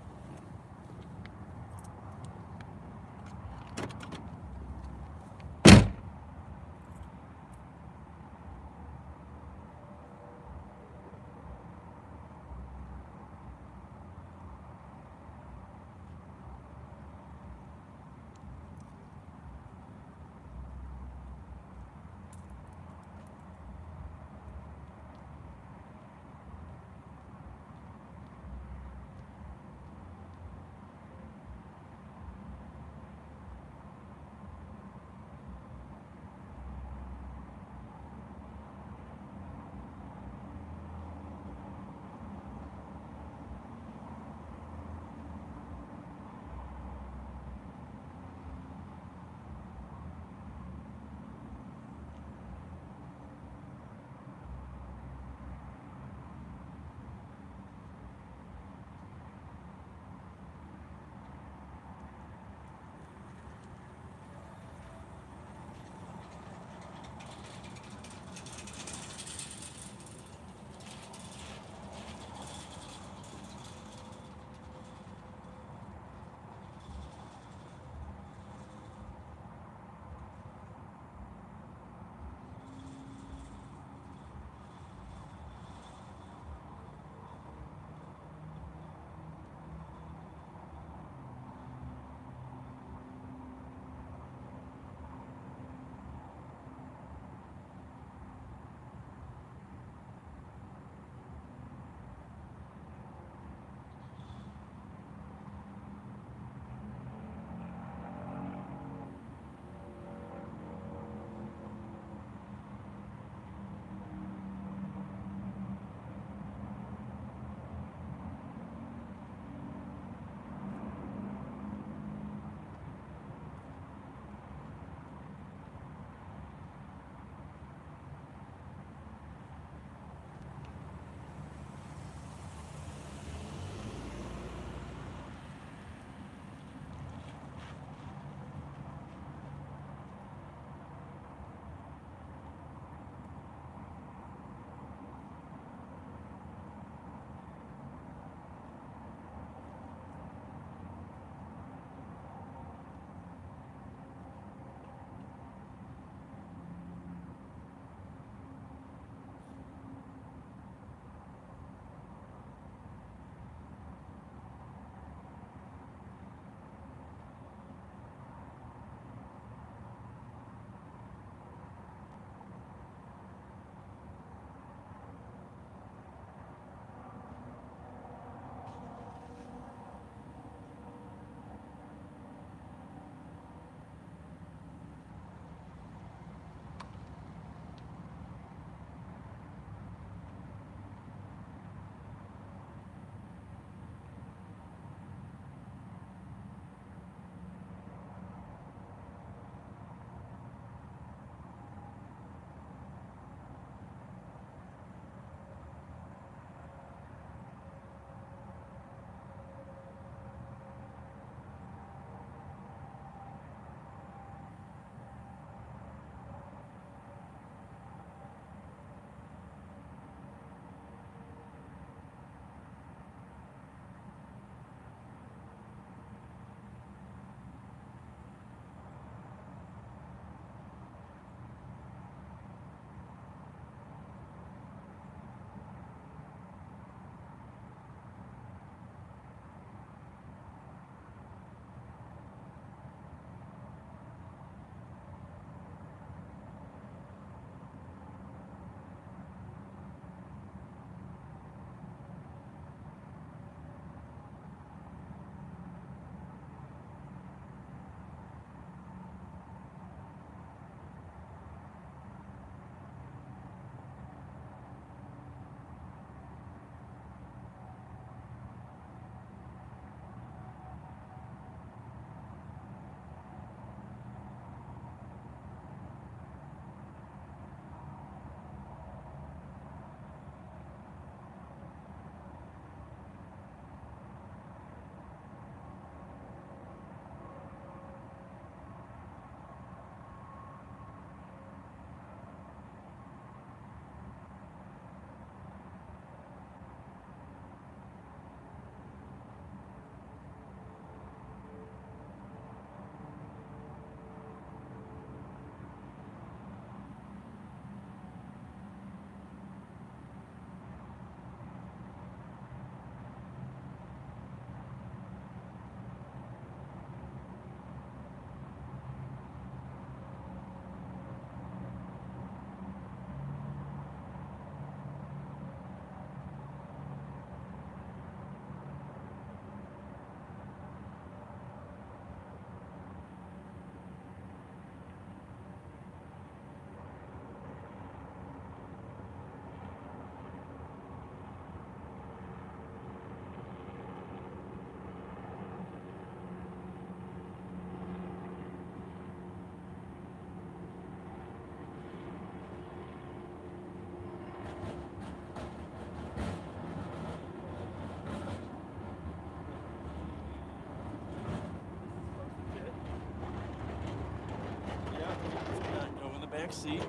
[SPEAKER 1] back seat.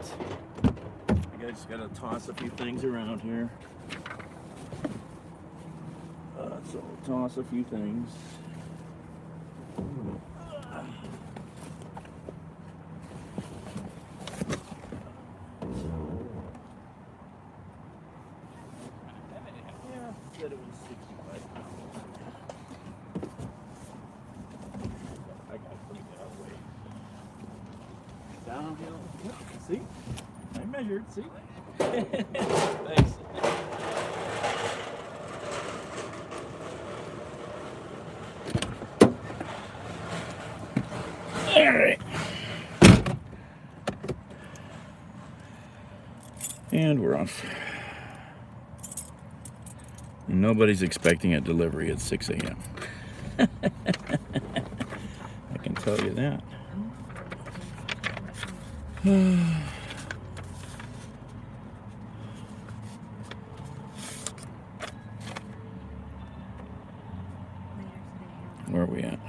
[SPEAKER 1] I just gotta toss a few things around here. So toss a few things. Yeah, said it was 65 pounds. I got pretty good weight. Downhill. Yep. See? I measured. See? Thanks. All right. And we're off. And nobody's expecting a delivery at 6 a.m. I can tell you that. Where are we at?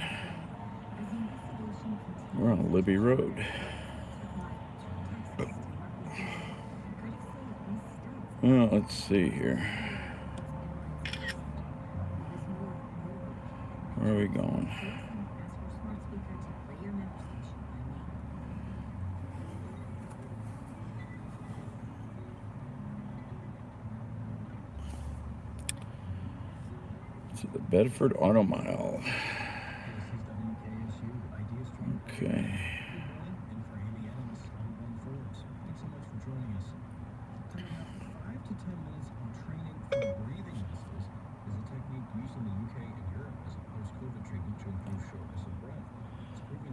[SPEAKER 1] We're on Libby Road. Well, let's see here. Where are we going? To the Bedford Auto Mile. Okay.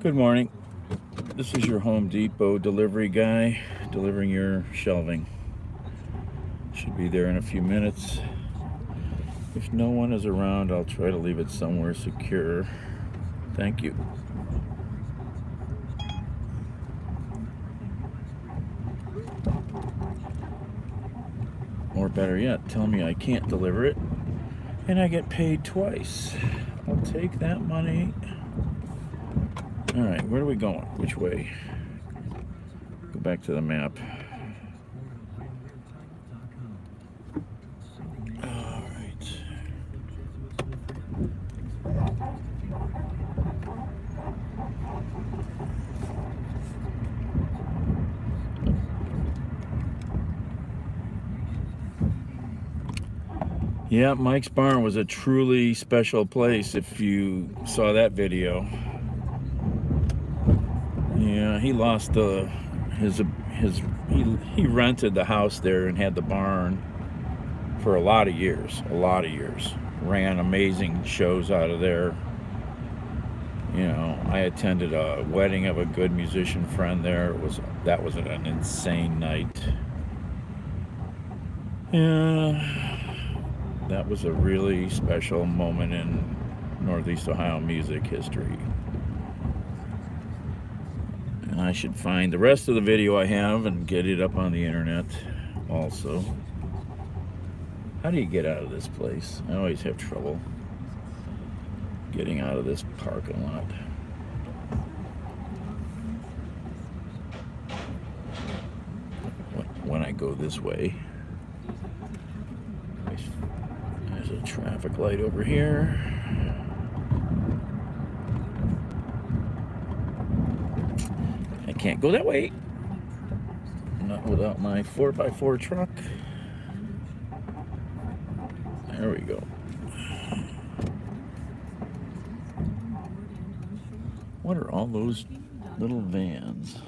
[SPEAKER 1] Good morning. This is your Home Depot delivery guy delivering your shelving. Should be there in a few minutes. If no one is around, I'll try to leave it somewhere secure. Thank you. Or better yet, tell me I can't deliver it and I get paid twice. I'll take that money. All right, where are we going? Which way? Go back to the map. All right. Yeah, Mike's Barn was a truly special place if you saw that video. Yeah, he lost he rented the house there and had the barn for a lot of years. Ran amazing shows out of there. You know, I attended a wedding of a good musician friend there. That was an insane night. Yeah, that was a really special moment in Northeast Ohio music history. And I should find the rest of the video I have and get it up on the internet also. How do you get out of this place? I always have trouble getting out of this parking lot. When I go this way. There's a traffic light over here. I can't go that way. Not without my 4x4 truck. There we go. What are all those little vans?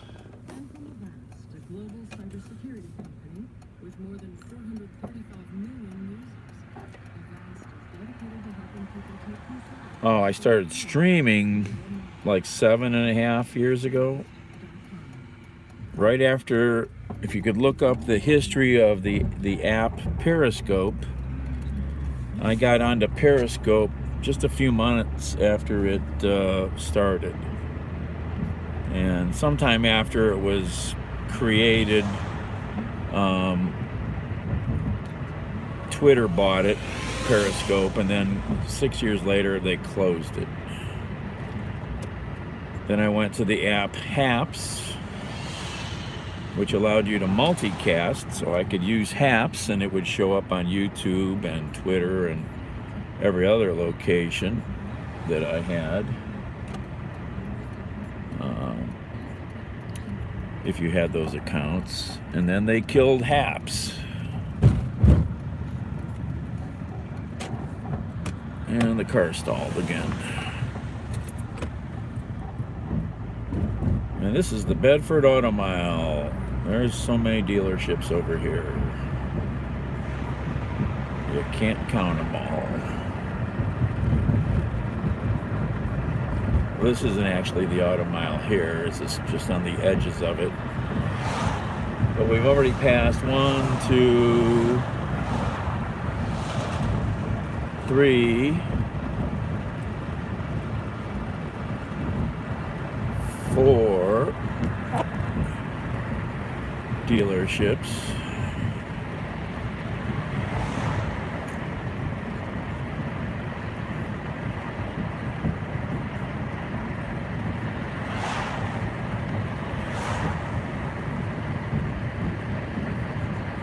[SPEAKER 1] Oh, I started streaming like 7.5 years ago. Right after, if you could look up the history of the app Periscope, I got onto Periscope just a few months after it started. And sometime after it was created, Twitter bought it, Periscope, and then 6 years later they closed it. Then I went to the app Haps, which allowed you to multicast, so I could use Haps and it would show up on YouTube and Twitter and every other location that I had. If you had those accounts. And then they killed Haps. And the car stalled again. And this is the Bedford Auto Mile. There's so many dealerships over here. You can't count them all. Well, this isn't actually the Auto Mile here. This is just on the edges of it. But we've already passed 1, 2, 3, 4 dealerships.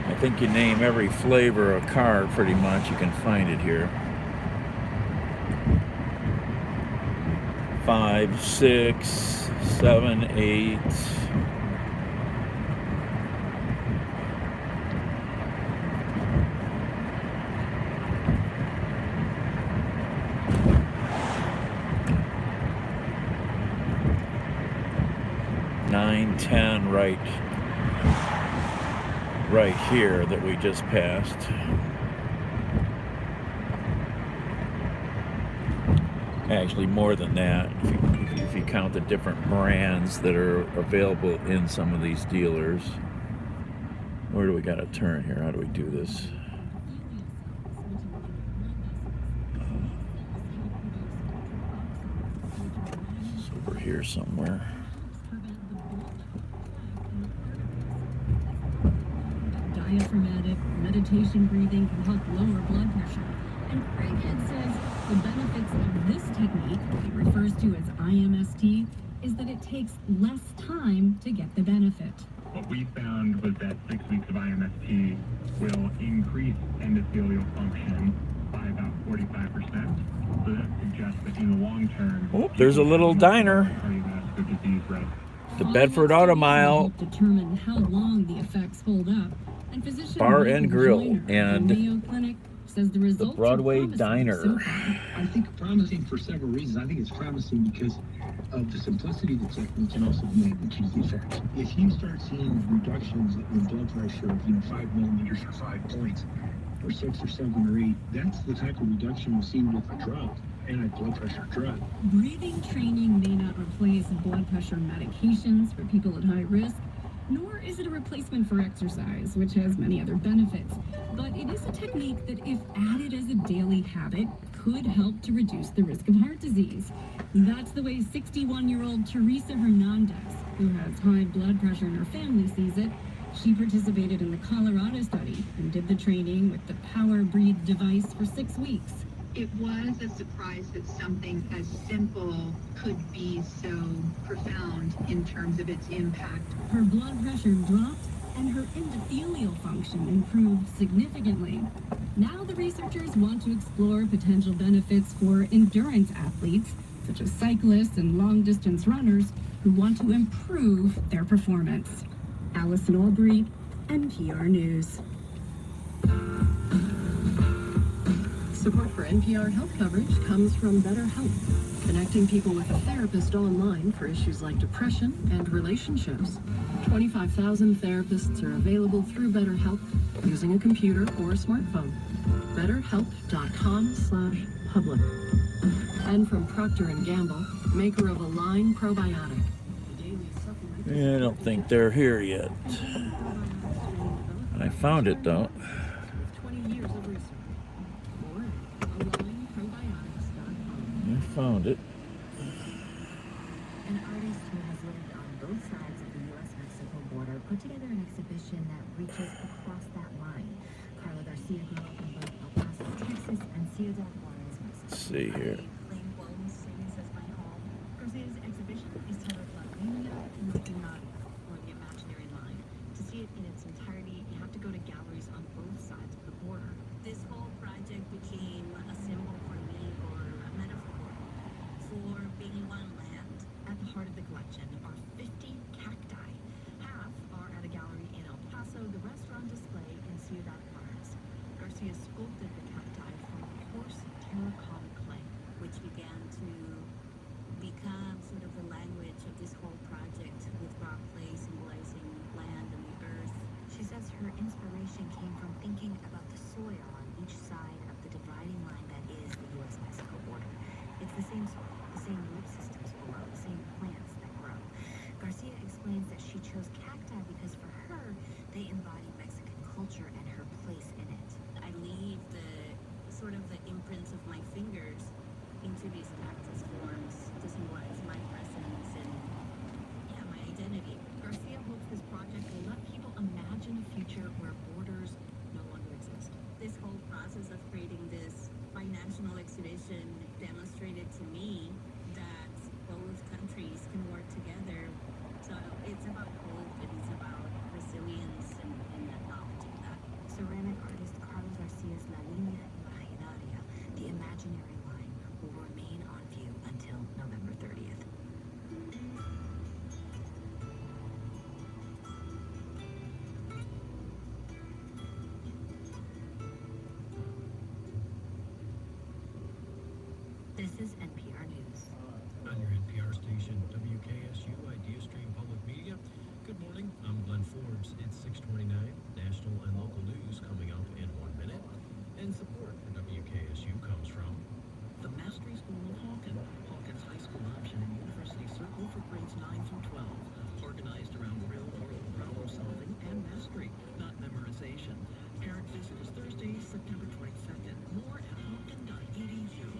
[SPEAKER 1] I think you name every flavor of car pretty much, you can find it here. 5, 6, 7, 8. Nine, 10 right here that we just passed. Actually, more than that, if you count the different brands that are available in some of these dealers. Where do we got to turn here? How do we do this? It's over here somewhere.
[SPEAKER 17] Diaphragmatic meditation breathing can help lower blood pressure. And Craighead says the benefits of this technique, he refers to as IMST, is that it takes less time to get the benefit.
[SPEAKER 3] What we found was that 6 weeks of IMST will increase endothelial function by about 45%. So that suggests that in the long term...
[SPEAKER 1] Oh, there's a little diner.
[SPEAKER 3] Cardiovascular disease risk.
[SPEAKER 1] The Bedford Auto Mile.
[SPEAKER 17] Determine how long the effects hold up. And physician
[SPEAKER 1] Bar and Grill and
[SPEAKER 17] Mayo Clinic says the results
[SPEAKER 1] the Broadway
[SPEAKER 17] are promising
[SPEAKER 1] Diner.
[SPEAKER 17] so far.
[SPEAKER 18] I think promising for several reasons. I think it's promising because of the simplicity of the technique and also the magnitude of the effects. If you start seeing reductions in blood pressure of 5 millimeters or 5 points, or 6 or 7 or 8, that's the type of reduction we'll see with a drug, anti-blood pressure drug.
[SPEAKER 17] Breathing training may not replace blood pressure medications for people at high risk, nor is it a replacement for exercise, which has many other benefits. But it is a technique that, if added as a daily habit, could help to reduce the risk of heart disease. That's the way 61-year-old Teresa Hernandez, who has high blood pressure in her family, sees it. She participated in the Colorado study and did the training with the Power Breathe device for 6 weeks.
[SPEAKER 19] It was a surprise that something as simple could be so profound in terms of its impact.
[SPEAKER 17] Her blood pressure dropped and her endothelial function improved significantly. Now the researchers want to explore potential benefits for endurance athletes, such as cyclists and long-distance runners, who want to improve their performance. Allison Aubrey, NPR News.
[SPEAKER 20] Support for NPR health coverage comes from BetterHelp, connecting people with a therapist online for issues like depression and relationships. 25,000 therapists are available through BetterHelp using a computer or a smartphone. BetterHelp.com/public. And from Procter & Gamble, maker of Align Probiotic.
[SPEAKER 1] Yeah, I don't think they're here yet. I found it though. I found it.
[SPEAKER 21] An artist who has lived on both sides of the U.S.-Mexico border put together an exhibition that reaches across that line. Carla Garcia grew up in both El Paso, Texas, and Ciudad Juarez, Mexico.
[SPEAKER 1] Let's see here.
[SPEAKER 21] Garcia's exhibition is titled La Línea Imaginada, or the Imaginary Line, thinking about the soil on each side of the dividing line that is the U.S.-Mexico border. It's the same soil, the same root systems below, the same plants that grow. Garcia explains that she chose cacti because for her, they embody Mexican culture and her place in it. I leave the sort of the imprints of my fingers into these cactus forms to symbolize my presence and my identity. Garcia hopes this project will let people imagine a future where borders no longer exist. This whole process of creating this binational exhibition demonstrated to me that both countries can work together. So it's about hope and it's about resilience and acknowledging that. Ceramic artist Carlos Garcia's La Línea Imaginaria, the imaginary line, will remain on view until November 30th. This is NPR News.
[SPEAKER 16] On your NPR station, WKSU Idea Stream Public Media. Good morning, I'm Glenn Forbes. It's 6:29. National and local news coming up in 1 minute. And support for WKSU comes from the Mastery School of Hawkins High School option and University Circle for grades 9 through 12. Organized around real-world problem solving and mastery, not memorization. Parent visit is Thursday, September 22nd. More at hawken.edu.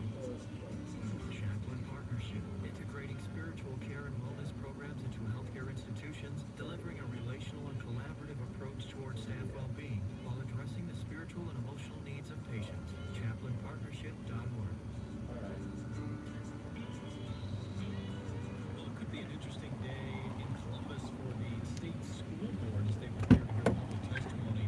[SPEAKER 16] Chagrin Partnership, integrating spiritual care and wellness programs into healthcare institutions, delivering a relational and collaborative approach towards staff well-being while addressing the spiritual and emotional needs of patients. ChagrinPartnership.org. Well, it could be an interesting day in Columbus for the state school board as they prepare to hear public testimony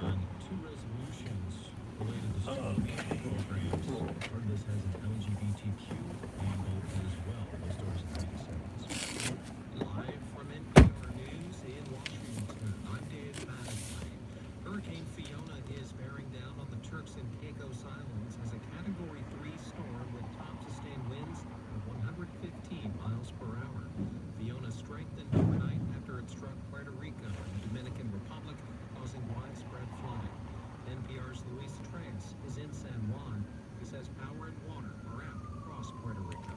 [SPEAKER 16] on 2 resolutions related to student meal programs. Part of this has an LGBTQ angle as well. Those stories in 90 seconds. Live from NPR News in Washington, I'm Dave Valentine. Hurricane Fiona is bearing down on the Turks and Caicos Islands as a Category 3 storm with top sustained winds of 115 miles per hour. Fiona strengthened overnight after it struck Puerto Rico and the Dominican Republic, causing widespread flooding. NPR's Luis Treyes is in San Juan. He says power and water are out across Puerto Rico.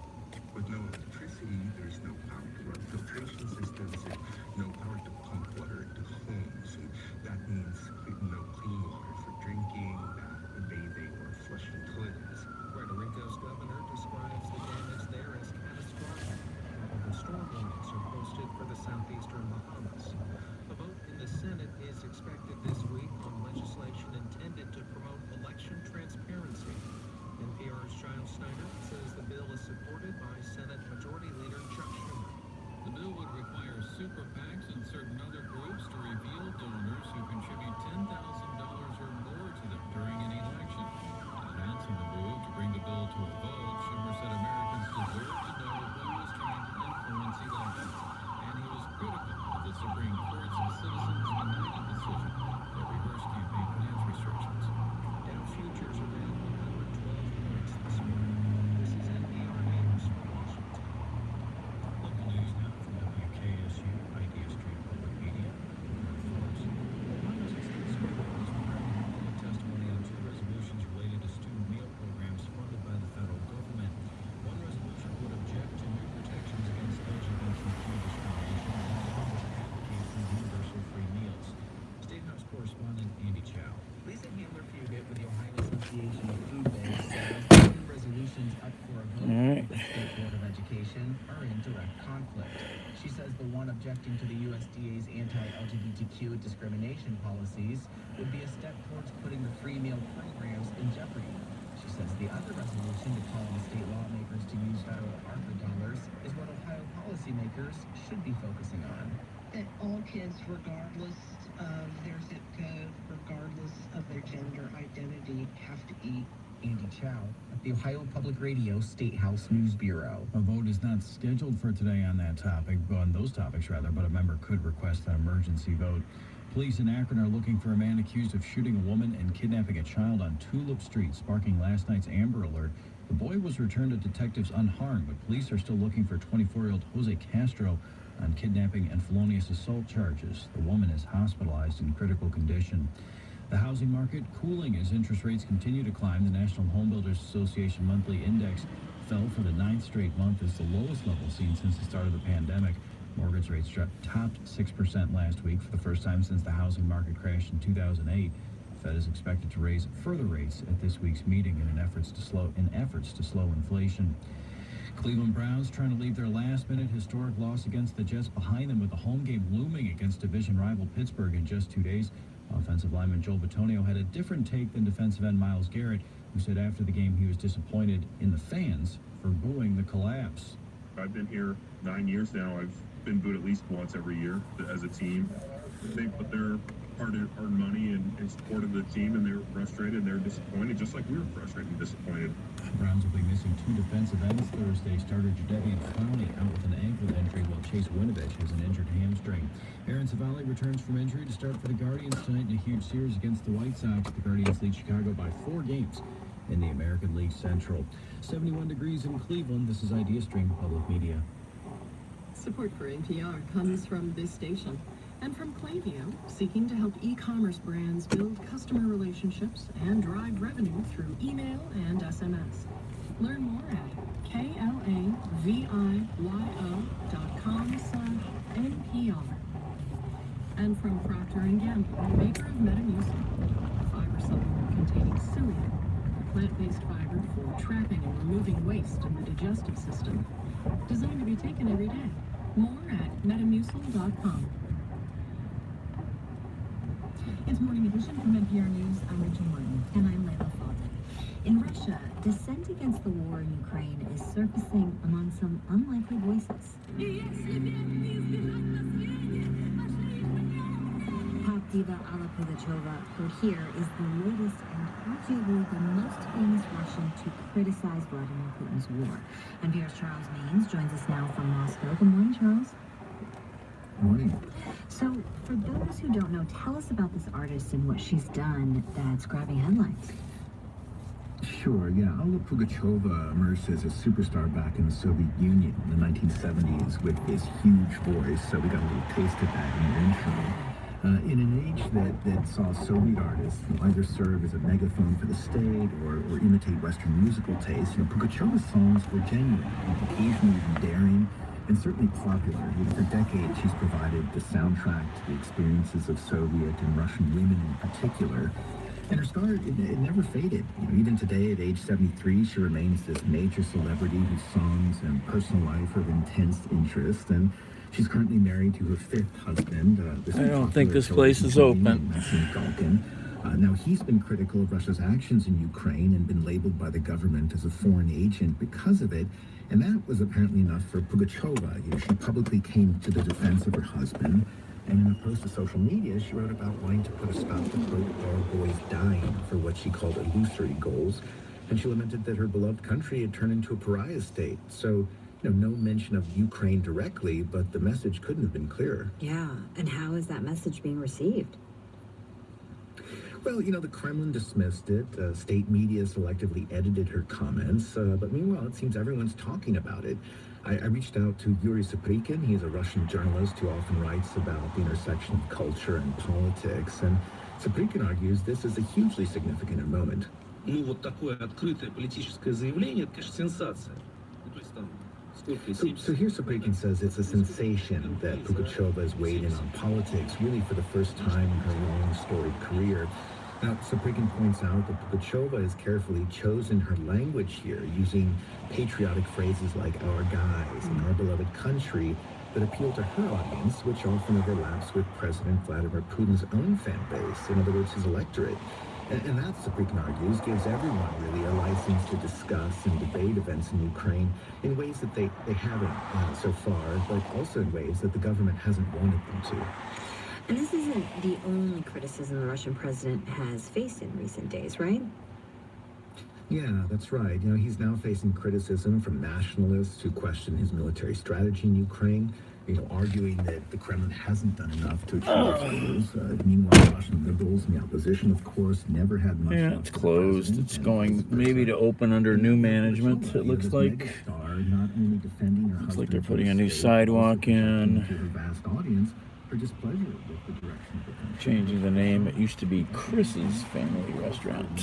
[SPEAKER 2] With no electricity, there's no power to run filtration systems and no power to pump water into homes. And that means no clean water for drinking, bathing, or flushing toilets.
[SPEAKER 16] Puerto Rico's governor describes the damage there as catastrophic. Tropical storm warnings are posted for the southeastern Bahamas. A vote in the Senate is expected this week on legislation intended to promote election transparency. NPR's Giles Snyder says the bill is supported by Senate Majority Leader Chuck Schumer.
[SPEAKER 22] The bill would require super PACs and certain other groups to reveal donors who contribute $10,000 or more to them during an election. Announcing the move to bring the bill to a vote, Schumer said Americans deserve to know who is trying to influence elections, and he was critical of the Supreme Court's Citizens United decision that reversed campaign finance restrictions.
[SPEAKER 16] Dow futures are down 112 points this morning. This is NPR News from Washington. Local news now from WKSU Idea Stream Public Media. Forbes. Congress State School Board is preparing public testimony on 2 resolutions related to student meal programs funded by the federal government. One resolution would object to new protections against LGBTQ discrimination and the other would advocate for universal free meals. State House correspondent Andy Chow.
[SPEAKER 23] Lisa Handler Fugit with the Ohio Association of Food Banks says the 2 resolutions up for a vote at the State Board of Education are in direct conflict. She says the one objecting to the USDA's anti-LGBTQ discrimination policies would be a step towards putting the free meal programs in jeopardy. She says the other resolution to call on state lawmakers to use federal ARPA dollars is what Ohio policymakers should be focusing on.
[SPEAKER 24] That all kids, regardless of their zip code, regardless of their gender identity, have to eat.
[SPEAKER 23] Andy Chow at the Ohio Public Radio State House News Bureau.
[SPEAKER 16] A vote is not scheduled for today on that topic, on those topics rather, but a member could request an emergency vote. Police in Akron are looking for a man accused of shooting a woman and kidnapping a child on Tulip Street, sparking last night's Amber Alert. The boy was returned to detectives unharmed, but police are still looking for 24-year-old Jose Castro on kidnapping and felonious assault charges. The woman is hospitalized in critical condition. The housing market cooling as interest rates continue to climb. The National Home Builders Association monthly index fell for the 9th straight month as the lowest level seen since the start of the pandemic. Mortgage rates topped 6% last week for the first time since the housing market crashed in 2008. The Fed is expected to raise further rates at this week's meeting in efforts to slow inflation. Cleveland Browns trying to leave their last-minute historic loss against the Jets behind them with the home game looming against division rival Pittsburgh in just 2 days. Offensive lineman Joel Bitonio had a different take than defensive end Myles Garrett, who said after the game he was disappointed in the fans for booing the collapse.
[SPEAKER 4] I've been here 9 years now. I've been booed at least once every year as a team. They put their hard-earned money in support of the team, and they were frustrated and they were disappointed, just like we were frustrated and disappointed.
[SPEAKER 16] Browns will be missing 2 defensive ends Thursday. Starter Jadeveon Clowney out with an ankle injury, while Chase Winovich has an injured hamstring. Aaron Savali returns from injury to start for the Guardians tonight in a huge series against the White Sox. The Guardians lead Chicago by 4 games in the American League Central. 71 degrees in Cleveland. This is IdeaStream Public Media.
[SPEAKER 20] Support for NPR comes from this station and from Klaviyo, seeking to help e-commerce brands build customer relationships and drive revenue through email and SMS. Learn more at klaviyo.com/NPR. And from Procter & Gamble, maker of Metamucil, a fiber supplement containing psyllium, a plant-based fiber for trapping and removing waste in the digestive system, designed to be taken every day. More at metamucil.com.
[SPEAKER 21] It's Morning Edition from NPR News. I'm Rachel Martin. And I'm Layla Falden. In Russia, dissent against the war in Ukraine is surfacing among some unlikely voices. Pop diva Alla Pugacheva, heard here, is the latest and arguably the most famous Russian to criticize Vladimir Putin's war. NPR's Charles Maines joins us now from Moscow. Good morning, Charles.
[SPEAKER 5] Morning.
[SPEAKER 21] So, for those who don't know, tell us about this artist and what she's done that's grabbing headlines.
[SPEAKER 5] Sure, yeah. Alla Pugacheva emerged as a superstar back in the Soviet Union in the 1970s with this huge voice, so we got a little taste of that in your intro. In an age that saw Soviet artists either serve as a megaphone for the state or imitate Western musical taste, Pugacheva's songs were genuine, occasionally even daring, and certainly popular. For decades, she's provided the soundtrack to the experiences of Soviet and Russian women in particular. And her star, it never faded. Even today, at age 73, she remains this major celebrity whose songs and personal life are of intense interest. And she's currently married to her 5th husband.
[SPEAKER 1] I don't think this place is open.
[SPEAKER 5] Now, he's been critical of Russia's actions in Ukraine and been labeled by the government as a foreign agent because of it. And that was apparently enough for Pugacheva. She publicly came to the defense of her husband. And in a post to social media, she wrote about wanting to put a stop to, quote, our boys dying for what she called illusory goals. And she lamented that her beloved country had turned into a pariah state. So, no mention of Ukraine directly, but the message couldn't have been clearer.
[SPEAKER 21] Yeah, and how is that message being received?
[SPEAKER 5] Well, the Kremlin dismissed it. State media selectively edited her comments. But meanwhile, it seems everyone's talking about it. I reached out to Yuri Saprikin. He's a Russian journalist who often writes about the intersection of culture and politics. And Saprikin argues this is a hugely significant moment. So here Saprikin says it's a sensation that Pugacheva has weighed in on politics, really for the first time in her long, storied career. Now, Saprikin points out that Pugacheva has carefully chosen her language here, using patriotic phrases like our guys and our beloved country that appeal to her audience, which often overlaps with President Vladimir Putin's own fan base, in other words, his electorate. And that, Saprikin argues, gives everyone really a license to discuss and debate events in Ukraine in ways that they haven't so far, but also in ways that the government hasn't wanted them to.
[SPEAKER 21] And this isn't the only criticism the Russian president has faced in recent days, right?
[SPEAKER 5] Yeah, that's right. He's now facing criticism from nationalists who question his military strategy in Ukraine, arguing that the Kremlin hasn't done enough to achieve its goals. Meanwhile, Russian liberals in the opposition, of course, never had much.
[SPEAKER 1] Yeah, it's closed. It's going maybe to open under new management, it looks like.
[SPEAKER 5] Not only defending her
[SPEAKER 1] looks like they're putting a new sidewalk in.
[SPEAKER 5] To her vast audience, her displeasure with the direction of the country.
[SPEAKER 1] Changing the name. It used to be Chris's Family Restaurant.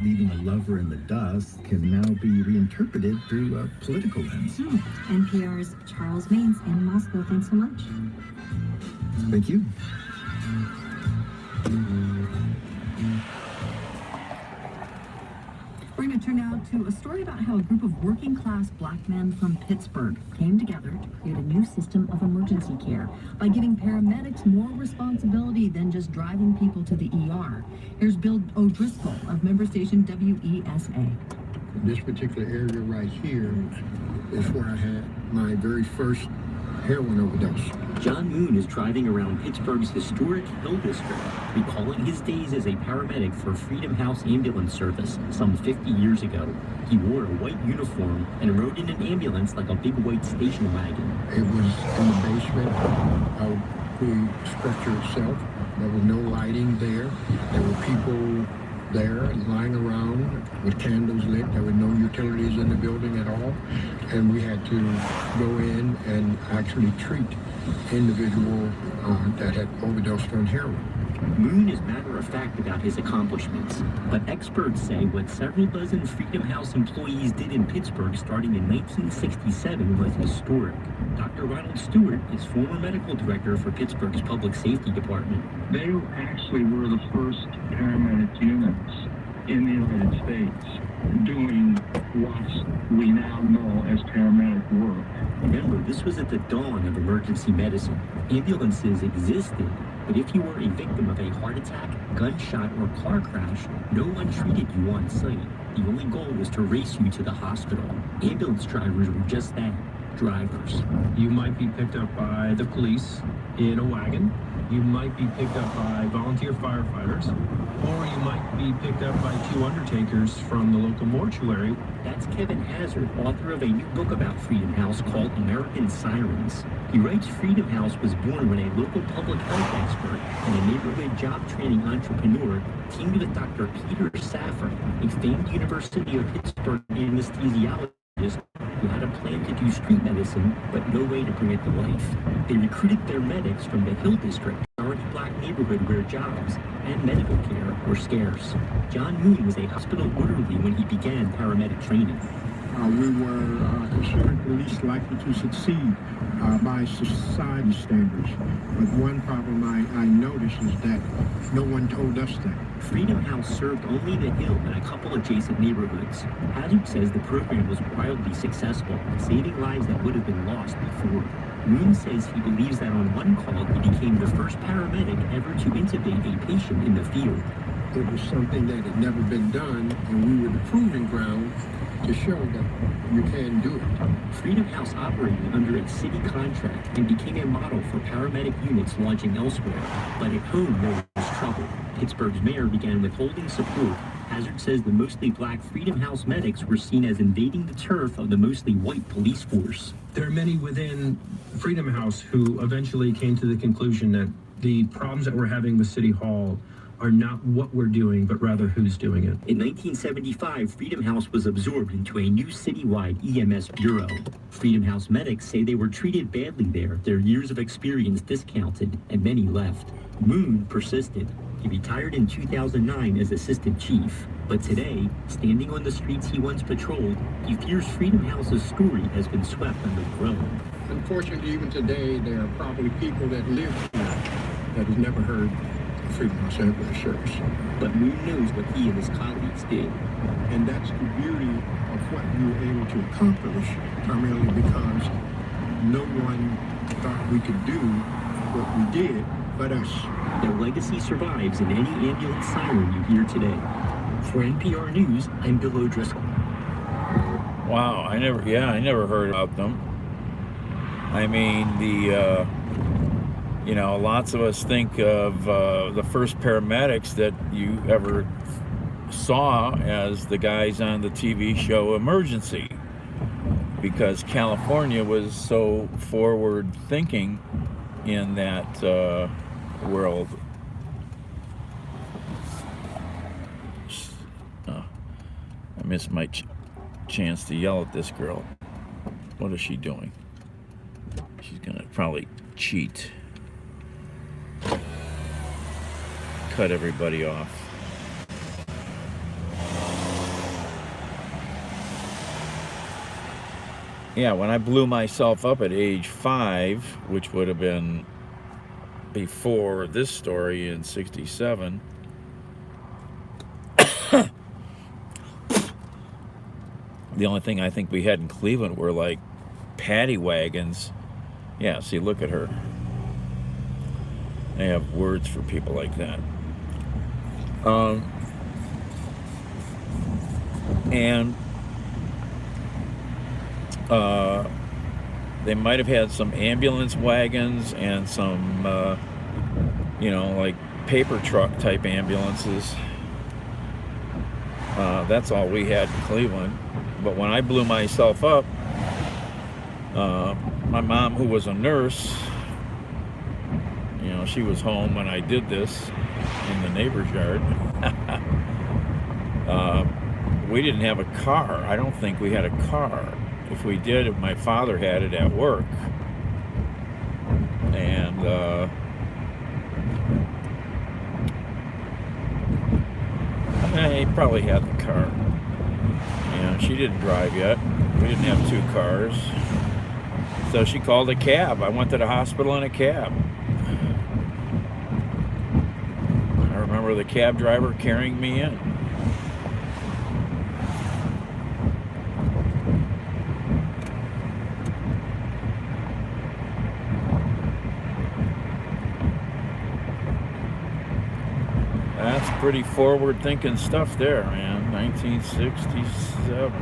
[SPEAKER 5] Leaving a lover in the dust can now be reinterpreted through a political lens.
[SPEAKER 21] NPR's Charles Maines in Moscow. Thanks so much.
[SPEAKER 5] Thank you.
[SPEAKER 20] We're going to turn now to a story about how a group of working-class black men from Pittsburgh came together to create a new system of emergency care by giving paramedics more responsibility than just driving people to the ER. Here's Bill O'Driscoll of member station WESA.
[SPEAKER 6] This particular area right here is where I had my very first heroin overdose.
[SPEAKER 7] John Moon is driving around Pittsburgh's historic Hill District, recalling his days as a paramedic for Freedom House ambulance service some 50 years ago. He wore a white uniform and rode in an ambulance like a big white station wagon.
[SPEAKER 6] It was in the basement of the structure itself. There was no lighting there. There were people there lying around with candles lit. There were no utilities in the building at all. And we had to go in and actually treat individuals that had overdosed on heroin.
[SPEAKER 7] Moon is matter-of-fact about his accomplishments, but experts say what several dozen Freedom House employees did in Pittsburgh starting in 1967 was historic. Dr. Ronald Stewart is former medical director for Pittsburgh's Public Safety Department.
[SPEAKER 10] They actually were the first paramedic units in the United States doing what we now know as paramedic work.
[SPEAKER 7] Remember, this was at the dawn of emergency medicine. Ambulances existed, but if you were a victim of a heart attack, gunshot, or car crash, no one treated you on site. The only goal was to race you to the hospital. Ambulance drivers were just that, drivers.
[SPEAKER 12] You might be picked up by the police in a wagon. You might be picked up by volunteer firefighters, or you might be picked up by two undertakers from the local mortuary.
[SPEAKER 7] That's Kevin Hazard, author of a new book about Freedom House called American Sirens. He writes Freedom House was born when a local public health expert and a neighborhood job training entrepreneur teamed with Dr. Peter Saffer, a famed University of Pittsburgh anesthesiologist who had a plan to do street medicine, but no way to bring it to life. They recruited their medics from the Hill District, a already black neighborhood where jobs and medical care were scarce. John Moon was a hospital orderly when he began paramedic training.
[SPEAKER 6] We were considered the least likely to succeed by society standards. But one problem I noticed is that no one told us that.
[SPEAKER 7] Freedom House served only the Hill and a couple adjacent neighborhoods. Hazard says the program was wildly successful, saving lives that would have been lost before. Moon says he believes that on one call he became the first paramedic ever to intubate a patient in the field.
[SPEAKER 6] It was something that had never been done, and we were the proving ground to show that you can do it.
[SPEAKER 7] Freedom House operated under a city contract and became a model for paramedic units launching elsewhere. But at home, there was trouble. Pittsburgh's mayor began withholding support. Hazard says the mostly black Freedom House medics were seen as invading the turf of the mostly white police force.
[SPEAKER 12] There are many within Freedom House who eventually came to the conclusion that the problems that we're having with City Hall are not what we're doing, but rather who's doing it.
[SPEAKER 7] In 1975, Freedom House was absorbed into a new citywide EMS bureau. Freedom House medics say they were treated badly there, their years of experience discounted, and many left. Moon persisted. He retired in 2009 as assistant chief. But today, standing on the streets he once patrolled, he fears Freedom House's story has been swept under the rug.
[SPEAKER 6] Unfortunately, even today, there are probably people that live here that have never heard Freedom House Ambulance Service.
[SPEAKER 7] But Moon knows what he and his colleagues did.
[SPEAKER 6] And that's the beauty of what we were able to accomplish, primarily because no one thought we could do what we did but us.
[SPEAKER 7] Their legacy survives in any ambulance siren you hear today. For NPR News, I'm Bill O'Driscoll.
[SPEAKER 1] Wow, I never heard about them. I mean, lots of us think of the first paramedics that you ever saw as the guys on the TV show Emergency, because California was so forward thinking in that world. I missed my chance to yell at this girl. What is she doing? She's gonna probably cheat. Cut everybody off. Yeah, when I blew myself up at age 5, which would have been before this story in 67, the only thing I think we had in Cleveland were like paddy wagons. Yeah, see, look at her. They have words for people like that. And they might have had some ambulance wagons and some, you know, like paper truck type ambulances. That's all we had in Cleveland. But when I blew myself up, my mom, who was a nurse, you know, she was home when I did this in the neighbor's yard. We didn't have a car. I don't think we had a car. If we did, my father had it at work. And he probably had the car. And she didn't drive yet. We didn't have 2 cars. So she called a cab. I went to the hospital in a cab. I remember the cab driver carrying me in. That's pretty forward-thinking stuff there, man. 1967.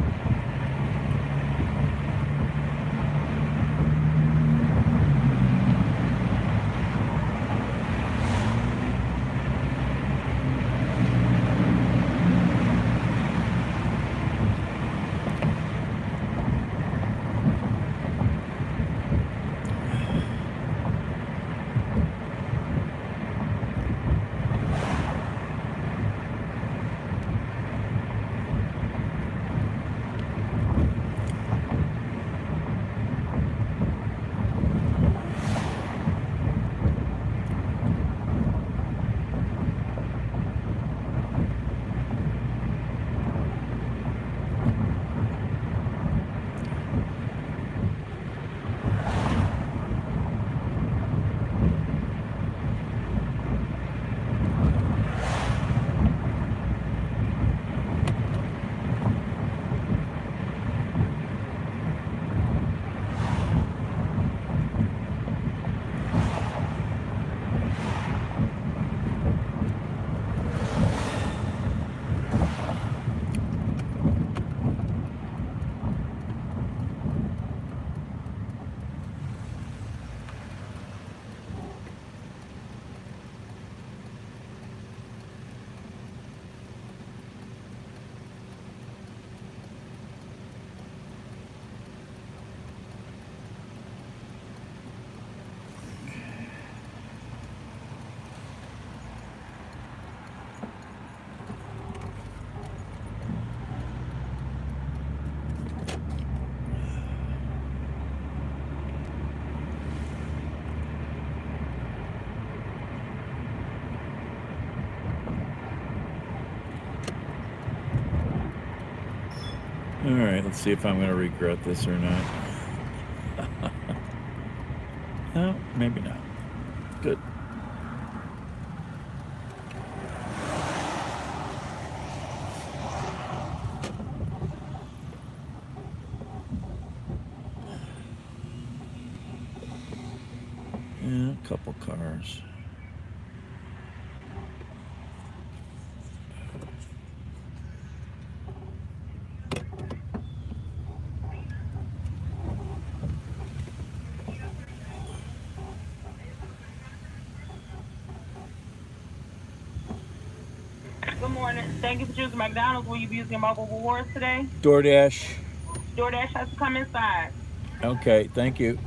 [SPEAKER 1] All right, let's see if I'm going to regret this or not. No, maybe not. Good. Yeah, a couple cars.
[SPEAKER 8] Good morning. Thank you for choosing McDonald's. Will you be using mobile rewards today?
[SPEAKER 1] DoorDash.
[SPEAKER 8] DoorDash has to come inside.
[SPEAKER 1] Okay, thank you.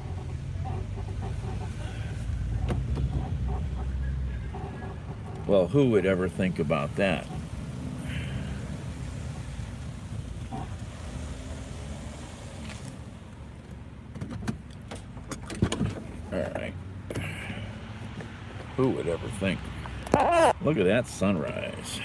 [SPEAKER 1] Well, who would ever think about that? Who would ever think? Look at that sunrise.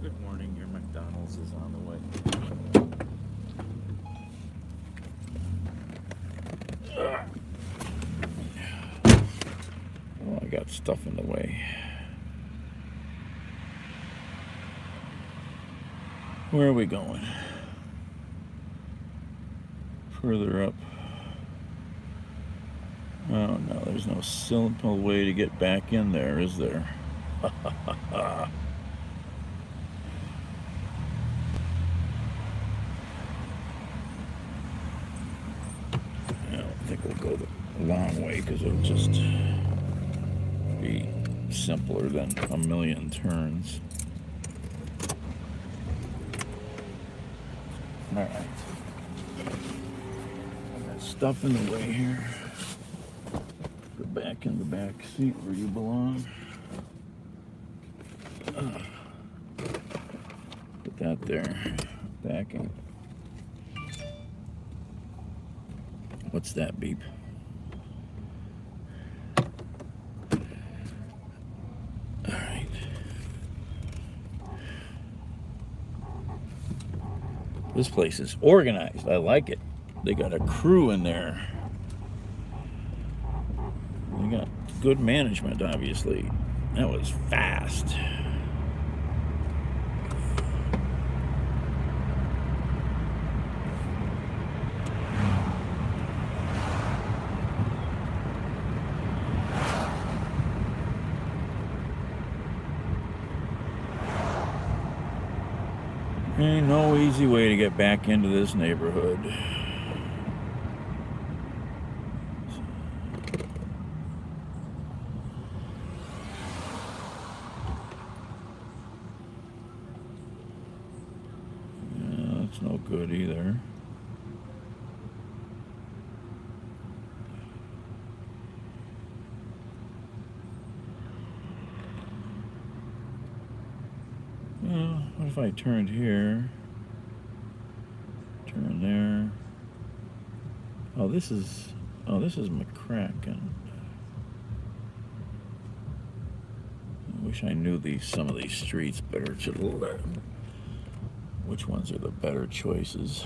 [SPEAKER 1] Good morning, your McDonald's is on the way. Oh, I got stuff in the way. Where are we going? Further up. Oh no, there's no simple way to get back in there, is there? I don't think we'll go the long way because it'll just be simpler than a million turns. All right. Got stuff in the way here. Go back in the back seat where you belong. Put that there. Backing. What's that beep? All right. This place is organized. I like it. They got a crew in there. They got good management, obviously. That was fast. Ain't no easy way to get back into this neighborhood. Yeah, that's no good either. Well, what if I turned here? Turn there. Oh, this is McCracken. I wish I knew some of these streets better to learn which ones are the better choices.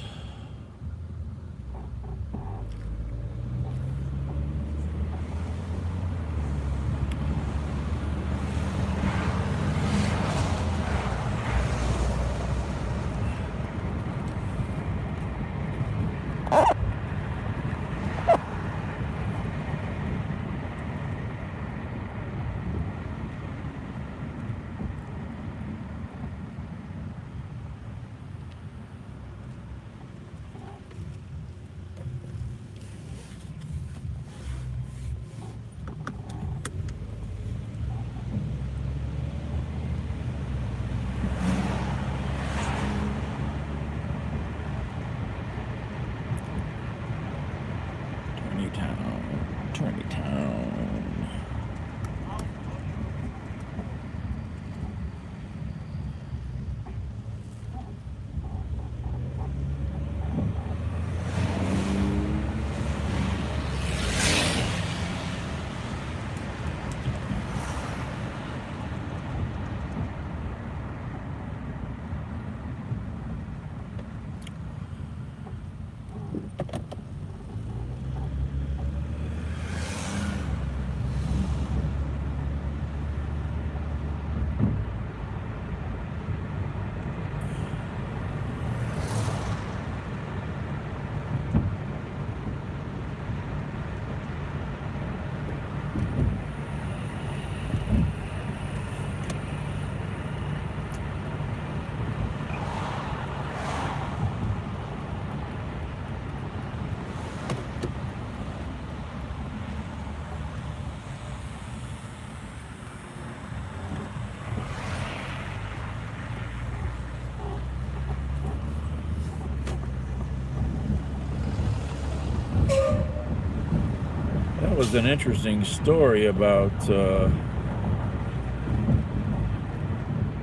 [SPEAKER 1] was an interesting story about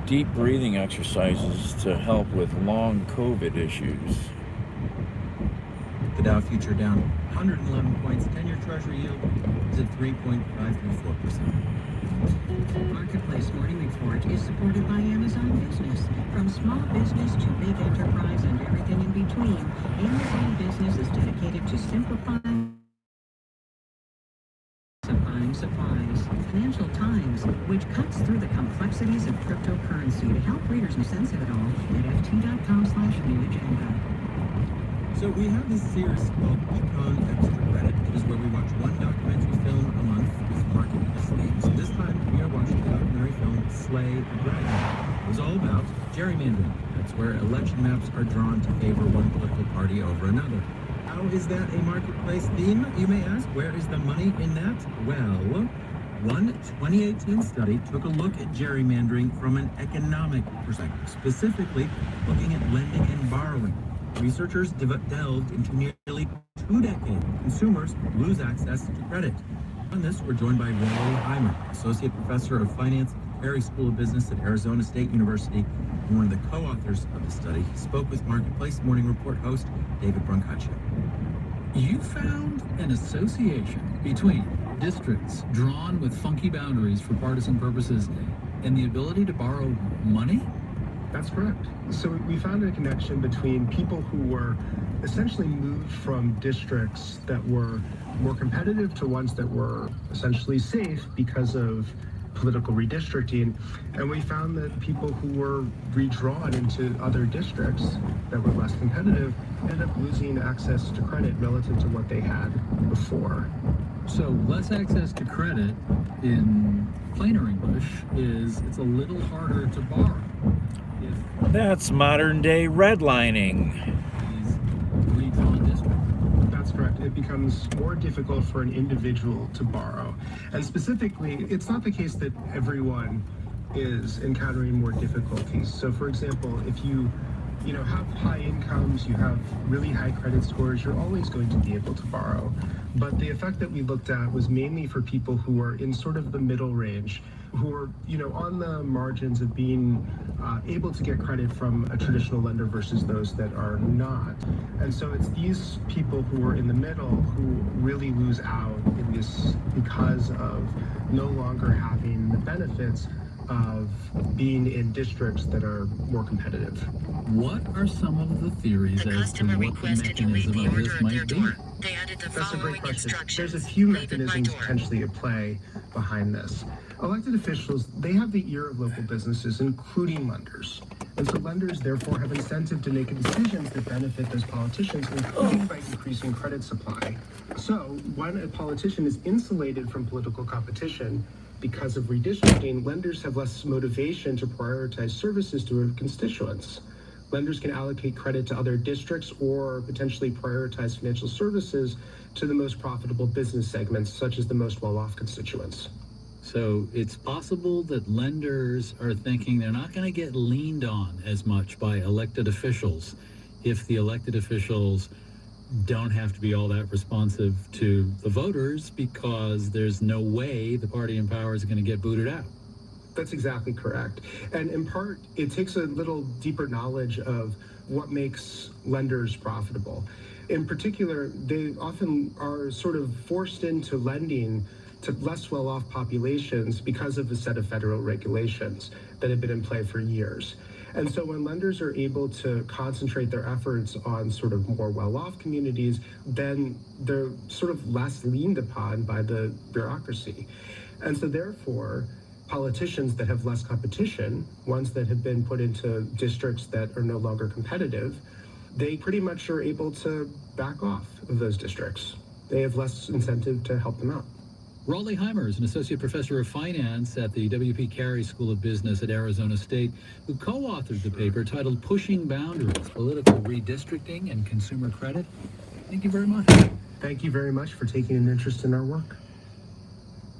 [SPEAKER 1] deep breathing exercises to help with long COVID issues.
[SPEAKER 9] The Dow future down 111 points. 10-year Treasury yield is at 3.534%.
[SPEAKER 11] Marketplace Morning Report is supported by Amazon Business. From small business to big enterprise and everything in between, Amazon Business is dedicated to simplifying supplies. Financial Times, which cuts through the complexities of cryptocurrency to help readers make sense of it all at ft.com/newagenda.
[SPEAKER 9] So we have this series called Econ Extra Credit. It is where we watch one documentary film a month with marketplace themes. This time we are watching the documentary film Slay the Dragon. It was all about gerrymandering. That's where election maps are drawn to favor one political party over another. How is that a marketplace theme, you may ask? Where is the money in that? Well, one 2018 study took a look at gerrymandering from an economic perspective, specifically looking at lending and borrowing. Researchers delved into nearly 2 decades. Consumers lose access to credit. On this, we're joined by Raleigh Heimer, Associate Professor of Finance at the Perry School of Business at Arizona State University, and one of the co-authors of the study. He spoke with Marketplace Morning Report host David Brancaccio.
[SPEAKER 16] You found an association between districts drawn with funky boundaries for partisan purposes and the ability to borrow money?
[SPEAKER 13] That's correct. So we found a connection between people who were essentially moved from districts that were more competitive to ones that were essentially safe because of political redistricting. And we found that people who were redrawn into other districts that were less competitive ended up losing access to credit relative to what they had before.
[SPEAKER 16] So less access to credit, in plainer English, is it's a little harder to borrow.
[SPEAKER 1] That's modern day redlining.
[SPEAKER 13] That's correct. It becomes more difficult for an individual to borrow. And specifically, it's not the case that everyone is encountering more difficulties. So for example, if you have high incomes, you have really high credit scores, you're always going to be able to borrow. But the effect that we looked at was mainly for people who are in sort of the middle range, who are, on the margins of being able to get credit from a traditional lender versus those that are not. And so it's these people who are in the middle who really lose out in this because of no longer having the benefits of being in districts that are more competitive.
[SPEAKER 16] What are some of the theories as to what the mechanism of this might be?
[SPEAKER 13] That's a great question. There's a few mechanisms potentially at play behind this. Elected officials, they have the ear of local businesses, including lenders. And so lenders, therefore, have incentive to make decisions that benefit those politicians, including by increasing credit supply. So when a politician is insulated from political competition because of redistricting, lenders have less motivation to prioritize services to their constituents. Lenders can allocate credit to other districts or potentially prioritize financial services to the most profitable business segments, such as the most well-off constituents.
[SPEAKER 16] So it's possible that lenders are thinking they're not going to get leaned on as much by elected officials if the elected officials don't have to be all that responsive to the voters because there's no way the party in power is going to get booted out.
[SPEAKER 13] That's exactly correct. And in part, it takes a little deeper knowledge of what makes lenders profitable. In particular, they often are sort of forced into lending to less well-off populations because of a set of federal regulations that have been in play for years. And so when lenders are able to concentrate their efforts on sort of more well-off communities, then they're sort of less leaned upon by the bureaucracy. And so therefore, politicians that have less competition, ones that have been put into districts that are no longer competitive, they pretty much are able to back off of those districts. They have less incentive to help them out.
[SPEAKER 16] Raleigh Heimer is an associate professor of finance at the W.P. Carey School of Business at Arizona State, who co-authored the paper titled Pushing Boundaries, Political Redistricting and Consumer Credit. Thank you very much.
[SPEAKER 13] Thank you very much for taking an interest in our work.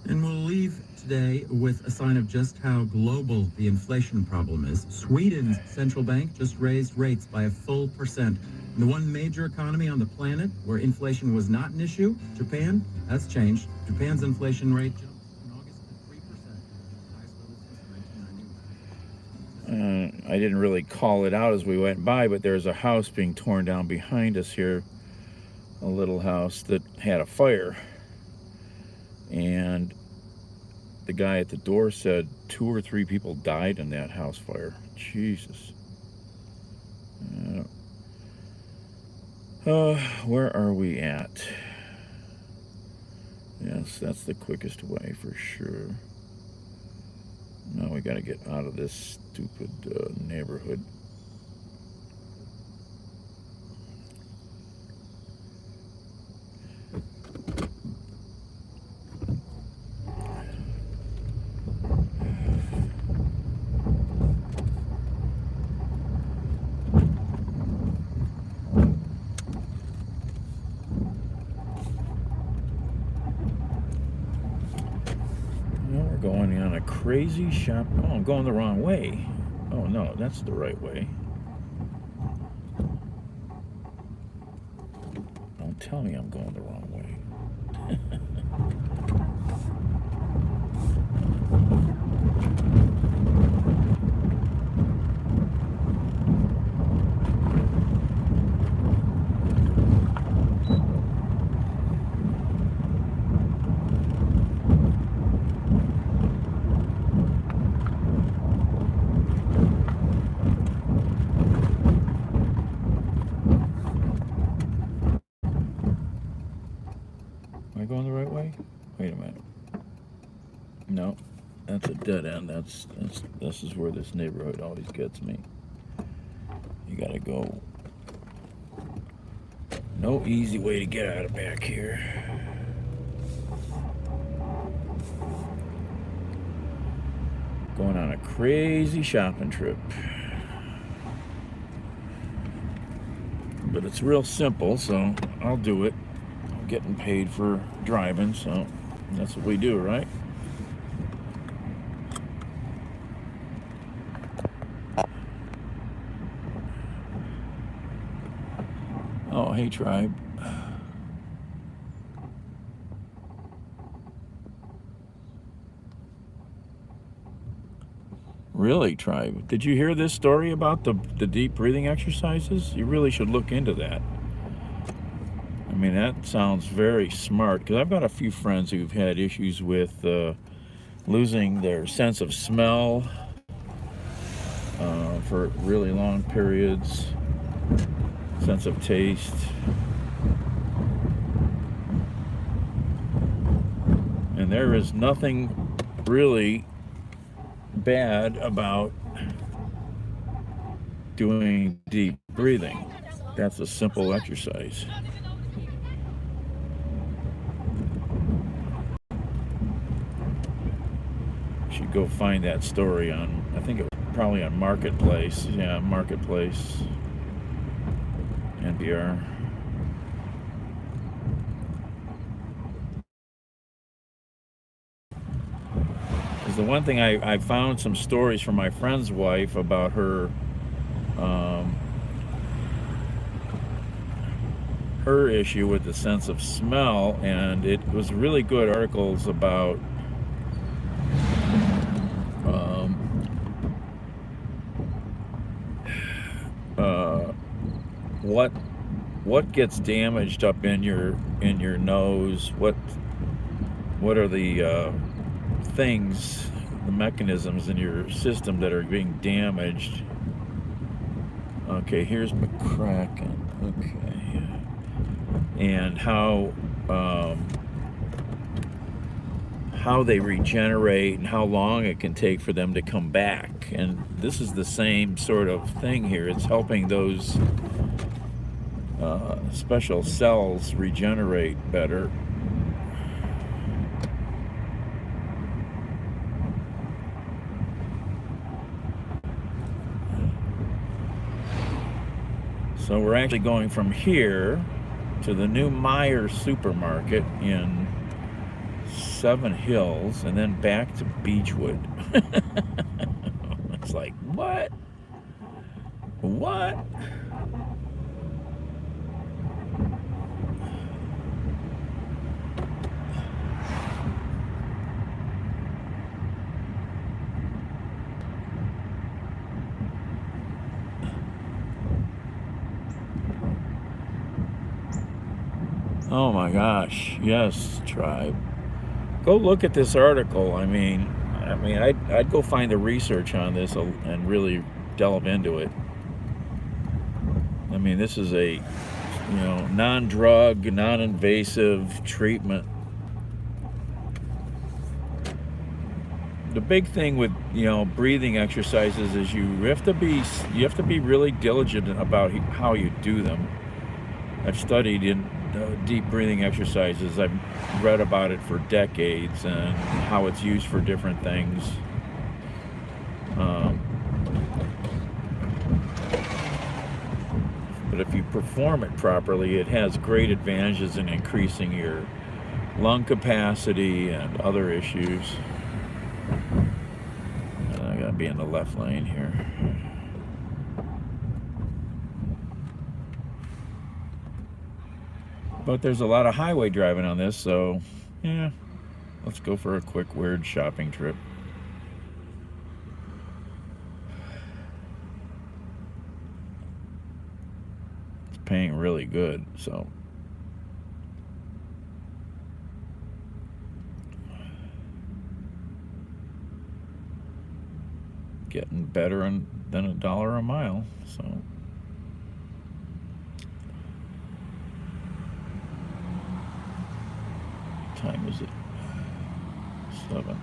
[SPEAKER 9] And we'll leave today with a sign of just how global the inflation problem is. Sweden's central bank just raised rates by a full %. The one major economy on the planet where inflation was not an issue, Japan, that's changed. Japan's inflation rate jumped in August to 3%, the highest level since 1991.
[SPEAKER 1] I didn't really call it out as we went by, but there's a house being torn down behind us here, a little house that had a fire. And the guy at the door said 2 or 3 people died in that house fire. Jesus. Where are we at? Yes, that's the quickest way for sure. Now we gotta get out of this stupid neighborhood. Going on a crazy shop. Oh, I'm going the wrong way. Oh no, that's the right way. Don't tell me I'm going the wrong way. Am I going the right way? Wait a minute. No, that's a dead end. This is where this neighborhood always gets me. You gotta go. No easy way to get out of back here. Going on a crazy shopping trip. But it's real simple, so I'll do it. I'm getting paid for driving, so that's what we do, right? Oh, hey, tribe. Really, tribe? Did you hear this story about the deep breathing exercises? You really should look into that. I mean, that sounds very smart, because I've got a few friends who've had issues with losing their sense of smell for really long periods, sense of taste. And there is nothing really bad about doing deep breathing. That's a simple exercise. You should go find that story on, I think it was probably on Marketplace. Yeah, Marketplace. NPR. The one thing I found some stories from my friend's wife about her her issue with the sense of smell, and it was really good articles about what gets damaged up in your nose, what are the things, the mechanisms in your system that are being damaged. Okay, here's McCracken. Okay, and how they regenerate and how long it can take for them to come back. And this is the same sort of thing here. It's helping those special cells regenerate better. So we're actually going from here to the new Meyer supermarket in Seven Hills and then back to Beechwood. It's like, what? What? Oh my gosh, yes, tribe. Go look at this article. I mean, I'd go find the research on this and really delve into it. I mean, this is a, non-drug, non-invasive treatment. The big thing with, breathing exercises is you have to be really diligent about how you do them. I've studied in deep breathing exercises. I've read about it for decades and how it's used for different things. But if you perform it properly, it has great advantages in increasing your lung capacity and other issues. I gotta be in the left lane here. But there's a lot of highway driving on this, so yeah, let's go for a quick weird shopping trip. It's paying really good, so getting better than $1 a mile, so. Time is it? 7.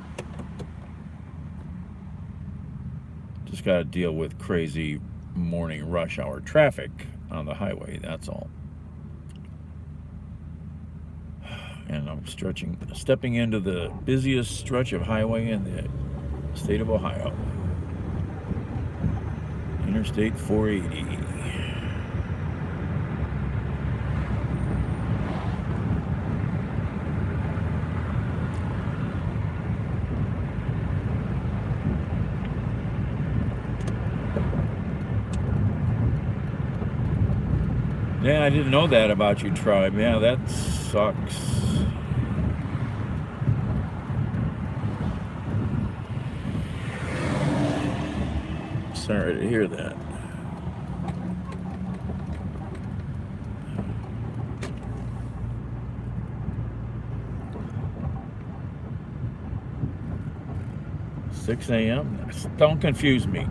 [SPEAKER 1] Just got to deal with crazy morning rush hour traffic on the highway, that's all. And I'm stepping into the busiest stretch of highway in the state of Ohio. Interstate 480. Yeah, I didn't know that about you, tribe. Yeah, that sucks. Sorry to hear that. $6 a.m. Don't confuse me.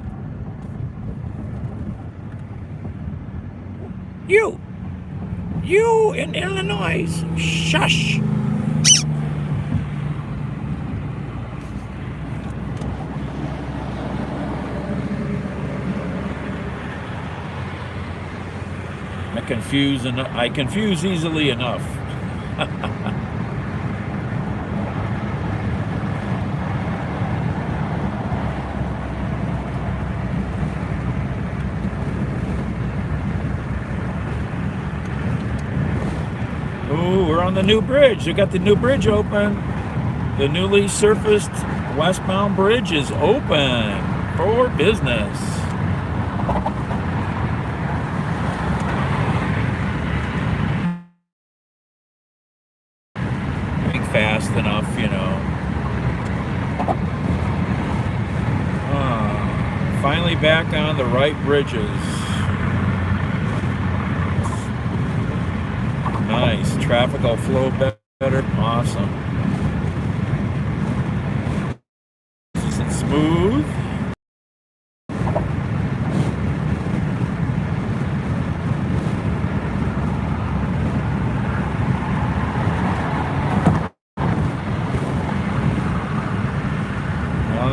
[SPEAKER 1] You in Illinois, shush. I confuse easily enough. Ooh, we're on the new bridge. We got the new bridge open. The newly surfaced westbound bridge is open for business. Fast enough, finally back on the right bridges. Nice. Traffic will flow better. Awesome. Nice and smooth.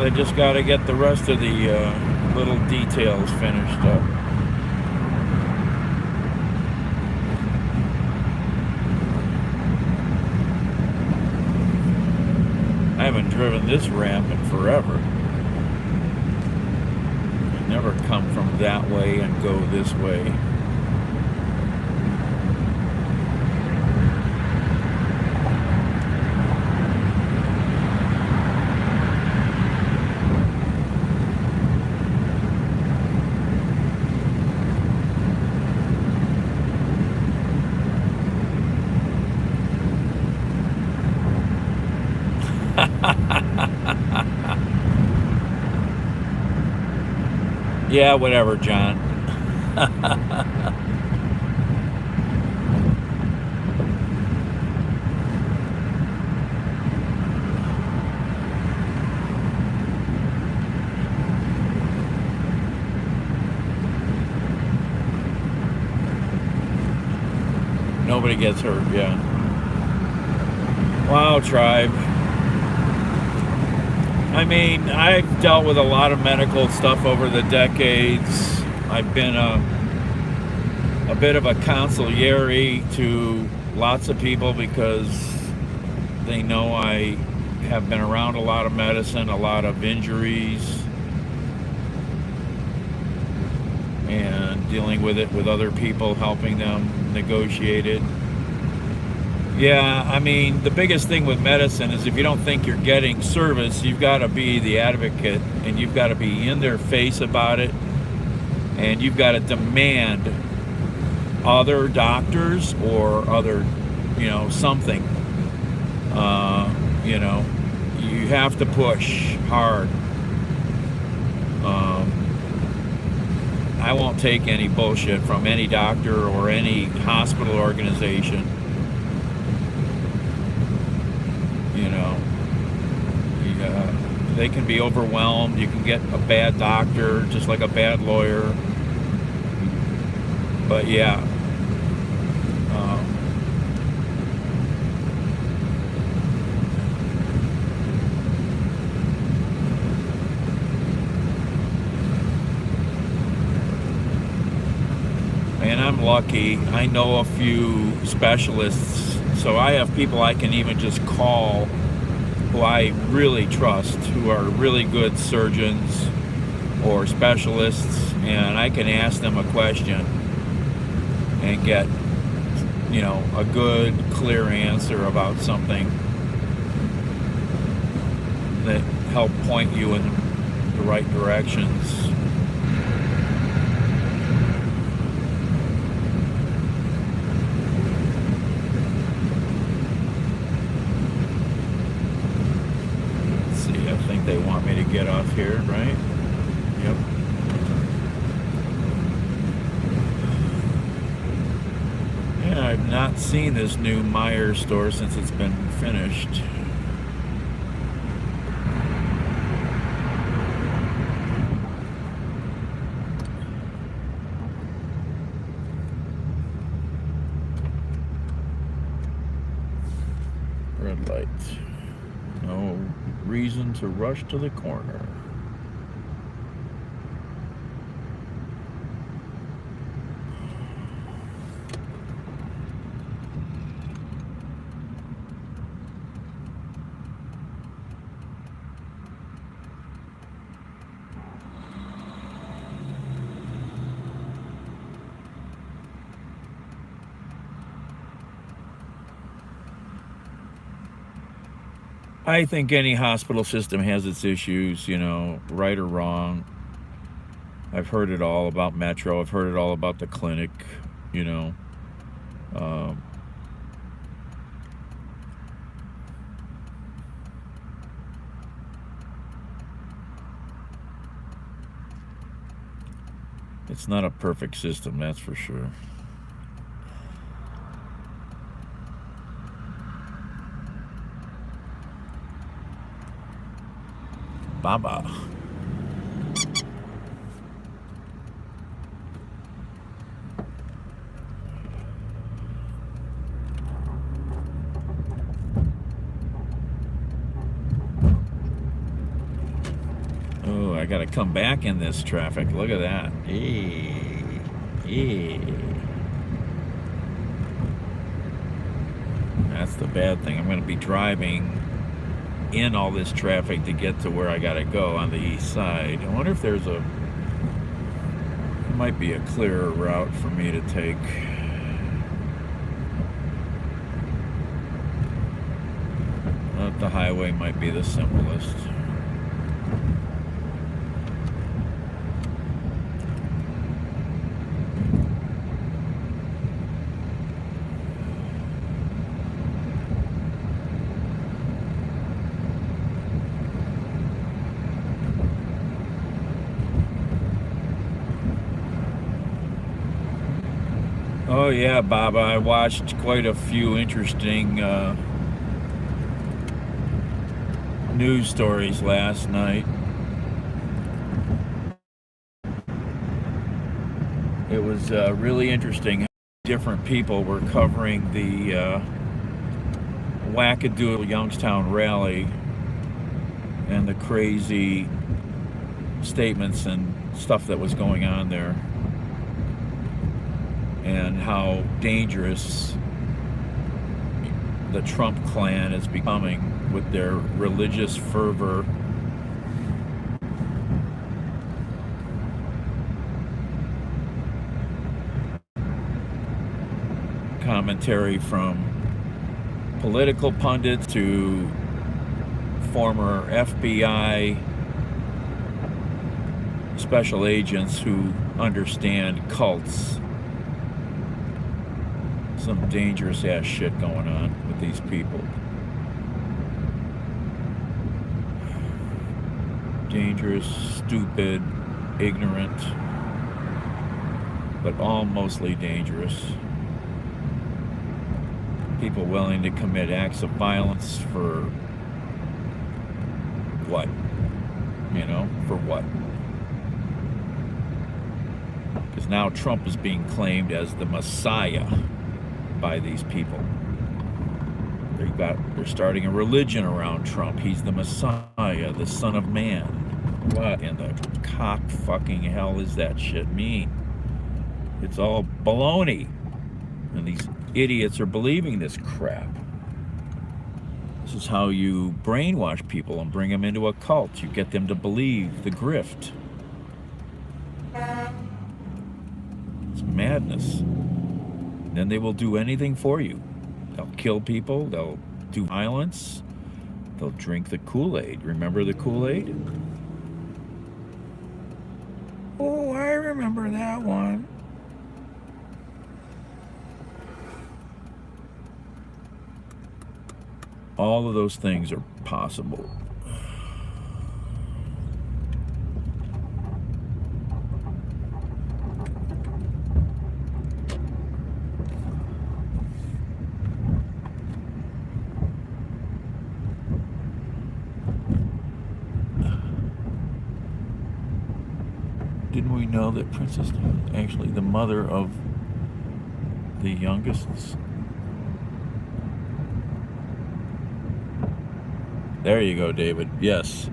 [SPEAKER 1] They just got to get the rest of the little details finished up. I haven't driven this ramp in forever. I never come from that way and go this way. Yeah, whatever, John. Nobody gets hurt, yeah. Wow, tribe. I mean, I've dealt with a lot of medical stuff over the decades. I've been a bit of a consigliere to lots of people because they know I have been around a lot of medicine, a lot of injuries, and dealing with it with other people, helping them negotiate it. Yeah, I mean, the biggest thing with medicine is if you don't think you're getting service, you've got to be the advocate, and you've got to be in their face about it, and you've got to demand other doctors or other, something. You have to push hard. I won't take any bullshit from any doctor or any hospital organization. They can be overwhelmed. You can get a bad doctor, just like a bad lawyer. But yeah. And I'm lucky. I know a few specialists, so I have people I can even just call who I really trust, who are really good surgeons or specialists, and I can ask them a question and get, a good, clear answer about something that help point you in the right directions. They want me to get off here, right? Yep. Yeah, I've not seen this new Meijer store since it's been finished. Red light. No reason to rush to the corner. I think any hospital system has its issues, right or wrong. I've heard it all about Metro. I've heard it all about the clinic, It's not a perfect system, that's for sure. Baba. Oh, I gotta come back in this traffic. Look at that. That's the bad thing. I'm gonna be driving in all this traffic to get to where I gotta go on the east side. I wonder if there might be a clearer route for me to take. The highway might be the simplest. Oh yeah, Baba, I watched quite a few interesting news stories last night. It was really interesting different people were covering the wackadoodle Youngstown rally and the crazy statements and stuff that was going on there, and how dangerous the Trump clan is becoming with their religious fervor. Commentary from political pundits to former FBI special agents who understand cults. Some dangerous ass shit going on with these people. Dangerous, stupid, ignorant, but all mostly dangerous. People willing to commit acts of violence for what? You know, for what? Because now Trump is being claimed as the Messiah by these people. They're starting a religion around Trump. He's the Messiah, the Son of Man. What in the cock fucking hell is that shit mean? It's all baloney. And these idiots are believing this crap. This is how you brainwash people and bring them into a cult. You get them to believe the grift. It's madness. Then they will do anything for you. They'll kill people. They'll do violence. They'll drink the Kool-Aid. Remember the Kool-Aid? Oh, I remember that one. All of those things are possible. Didn't we know that Princess is actually the mother of the youngest? There you go, David. Yes.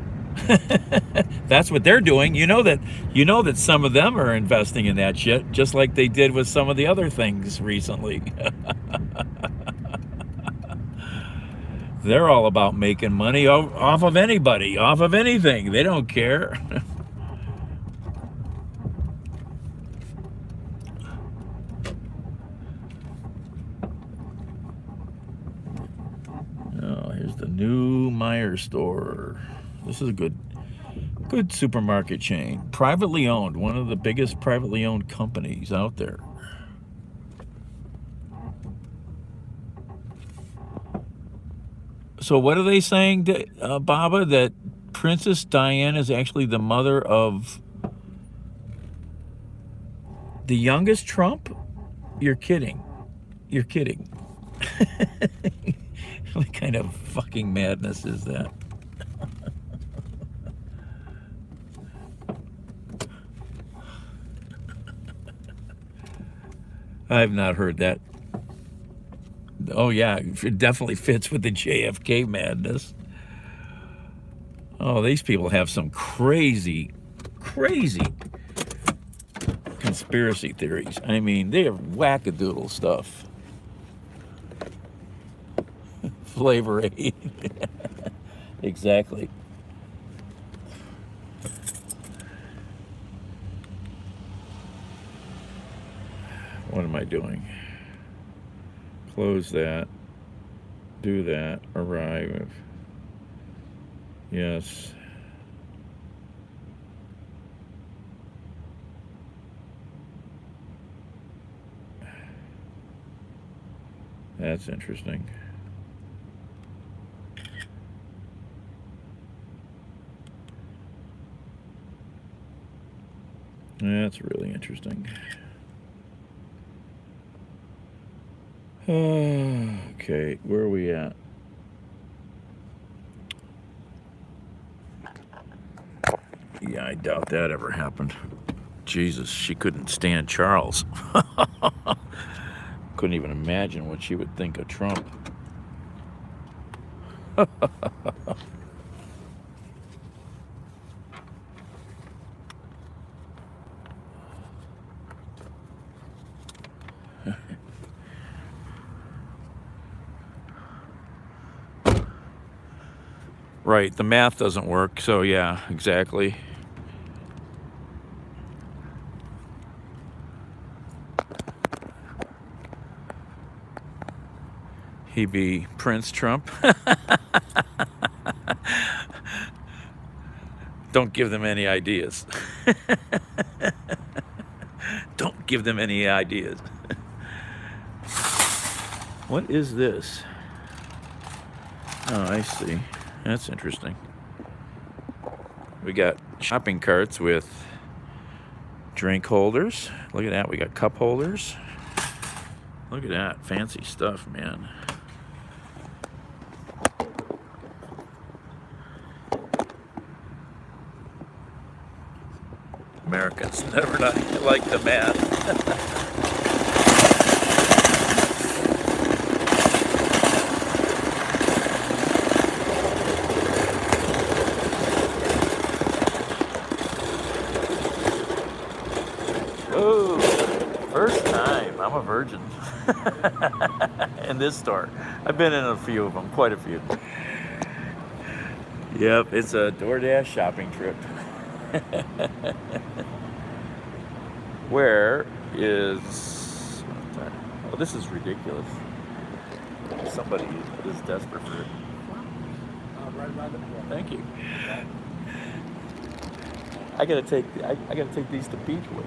[SPEAKER 1] That's what they're doing. You know that some of them are investing in that shit, just like they did with some of the other things recently. They're all about making money off of anybody, off of anything. They don't care. Oh, here's the new Meijer store. This is a good supermarket chain. Privately owned, one of the biggest privately owned companies out there. So what are they saying, Baba, that Princess Diana is actually the mother of the youngest Trump? You're kidding. You're kidding. What kind of fucking madness is that? I've not heard that. Oh yeah, it definitely fits with the JFK madness. Oh, these people have some crazy conspiracy theories. I mean, they have wackadoodle stuff. Flavor Aid. Exactly. What am I doing? Close that. Do that. Arrive. Yes. That's interesting. That's really interesting. Okay, where are we at? Yeah, I doubt that ever happened. Jesus, she couldn't stand Charles. Couldn't even imagine what she would think of Trump. Right, the math doesn't work, so yeah, exactly. He be Prince Trump. Don't give them any ideas. Don't give them any ideas. What is this? Oh, I see. That's interesting. We got shopping carts with drink holders. Look at that. We got cup holders. Look at that. Fancy stuff, man. Americans never not like the math. Oh, first time. I'm a virgin. In this store. I've been in a few of them, quite a few. Yep, it's a DoorDash shopping trip. Where is... Oh, this is ridiculous. Somebody is desperate for it. Thank you. I gotta take these to Beechwood.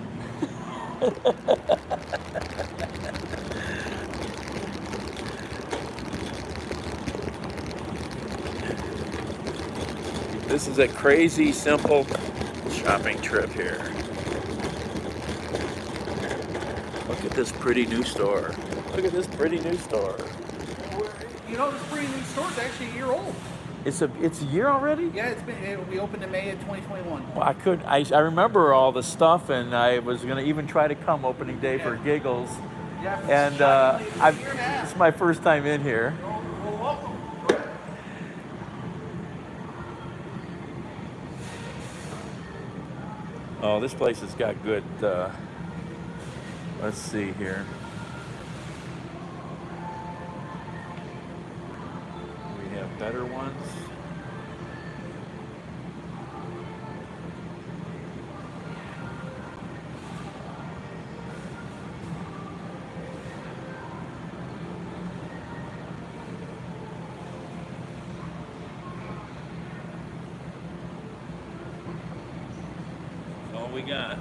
[SPEAKER 1] This is a crazy simple shopping trip here. Look at this pretty new store. Look at this pretty new store.
[SPEAKER 3] You know, this pretty new store is actually a year old.
[SPEAKER 1] It's a year already?
[SPEAKER 3] Yeah, we opened in May of 2021.
[SPEAKER 1] Well, I remember all the stuff, and I was gonna even try to come opening day for giggles.
[SPEAKER 3] Yeah,
[SPEAKER 1] And it's my first time in here.
[SPEAKER 3] Well, welcome.
[SPEAKER 1] Oh, this place has got good, let's see here. We have better ones. All we got.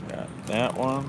[SPEAKER 1] Got that one.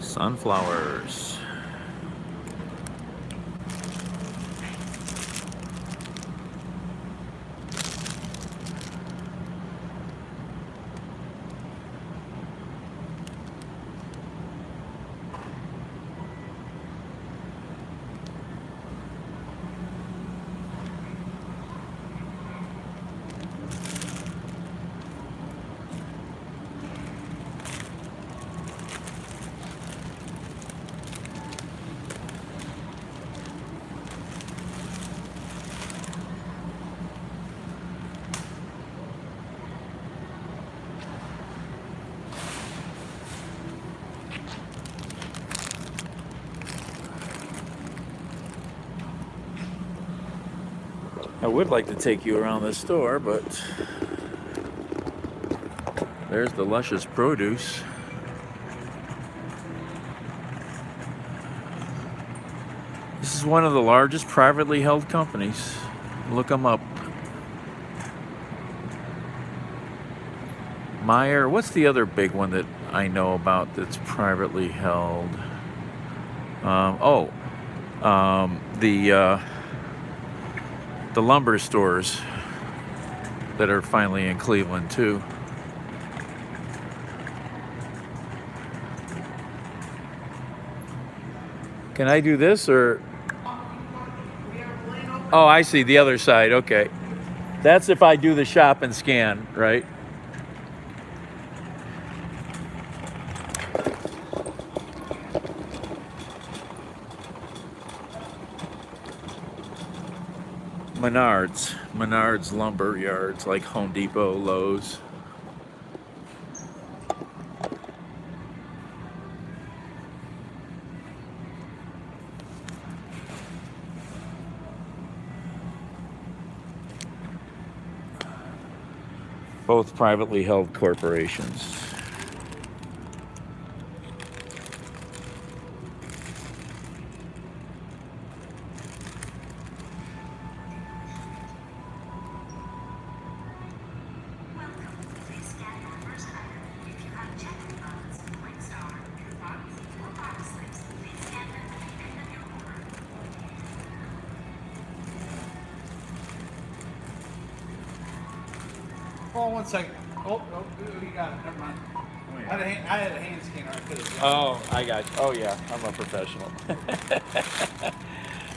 [SPEAKER 1] Sunflowers. I would like to take you around the store, but there's the luscious produce. This is one of the largest privately held companies. Look them up. Meyer, what's the other big one that I know about that's privately held? The lumber stores that are finally in Cleveland too. Can I do this or? Oh, I see the other side. Okay. That's if I do the shop and scan, right? Menards lumber yards like Home Depot, Lowe's. Both privately held corporations.
[SPEAKER 3] Oh, 1 second. Oh, you got it. Never mind. I had a hand scanner. I could have.
[SPEAKER 1] Oh, I got you. Oh, yeah. I'm a professional.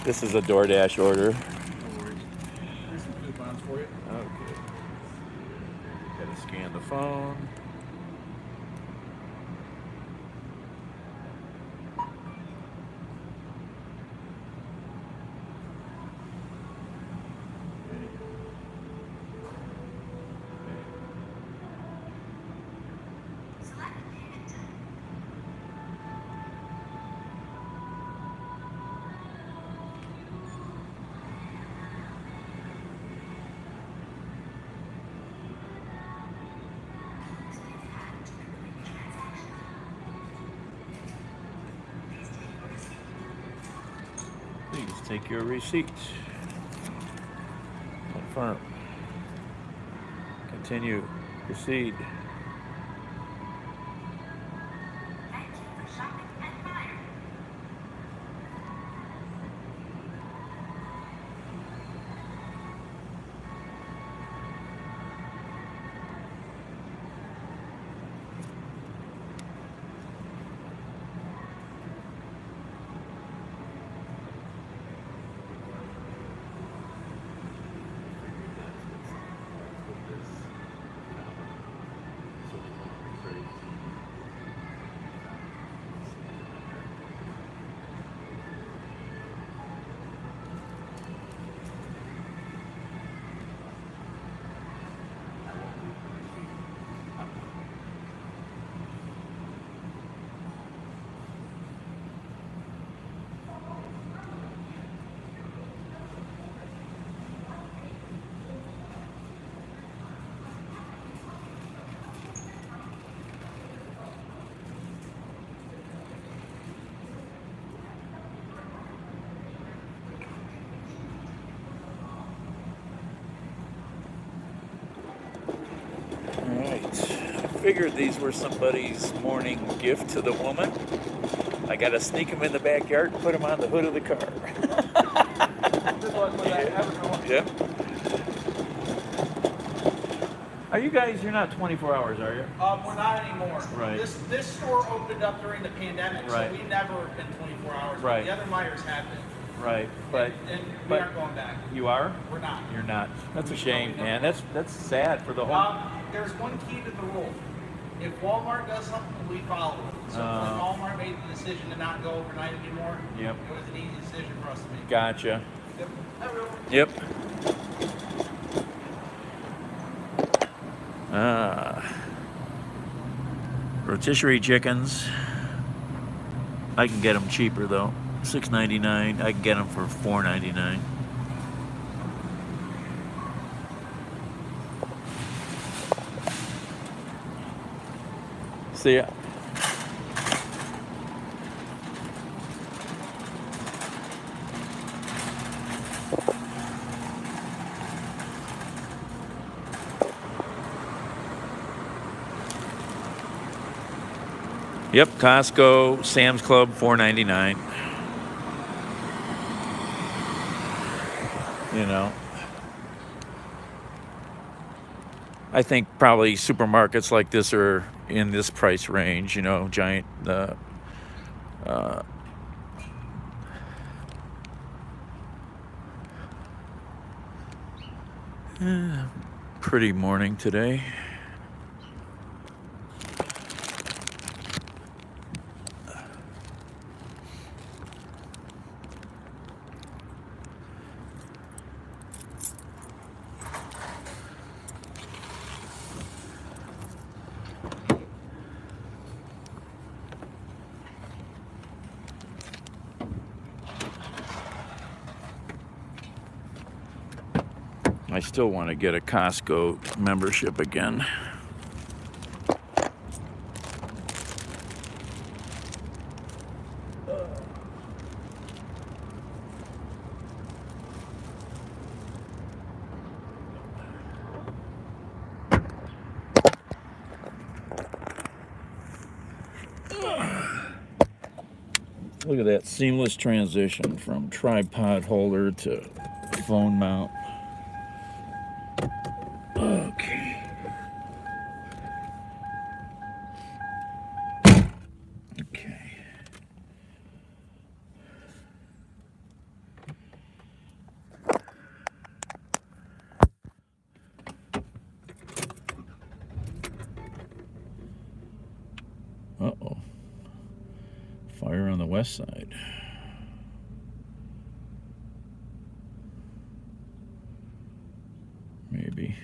[SPEAKER 1] This is a DoorDash order.
[SPEAKER 3] No worries. Here's some coupons for you.
[SPEAKER 1] Okay. Gotta scan the phone. Please take your receipt. Confirm. Continue. Proceed. Figured these were somebody's morning gift to the woman. I gotta sneak them in the backyard and put them on the hood of the car. Yeah. Are you guys, you're not 24 hours, are you?
[SPEAKER 3] We're not anymore.
[SPEAKER 1] Right.
[SPEAKER 3] This store opened up during the pandemic,
[SPEAKER 1] Right.
[SPEAKER 3] so we never have been 24 hours.
[SPEAKER 1] Right.
[SPEAKER 3] The other Myers have been.
[SPEAKER 1] Right, but
[SPEAKER 3] And we aren't going back.
[SPEAKER 1] You are?
[SPEAKER 3] We're not.
[SPEAKER 1] You're not. That's a shame, man. That's sad for the whole.
[SPEAKER 3] There's one key to the rule. If Walmart does something, we follow it. So when Walmart made the decision to not go overnight anymore,
[SPEAKER 1] Yep.
[SPEAKER 3] it was an easy decision for us to make.
[SPEAKER 1] Gotcha.
[SPEAKER 3] Yep.
[SPEAKER 1] Yep. Rotisserie chickens. I can get them cheaper though. $6.99. I can get them for $4.99. See ya. Yep, Costco, Sam's Club, $4.99. You know, I think probably supermarkets like this are in this price range. You know, giant. Pretty morning today. I still want to get a Costco membership again. Look at that seamless transition from tripod holder to phone mount. Okay. Okay. Uh-oh. Fire on the west side. Maybe.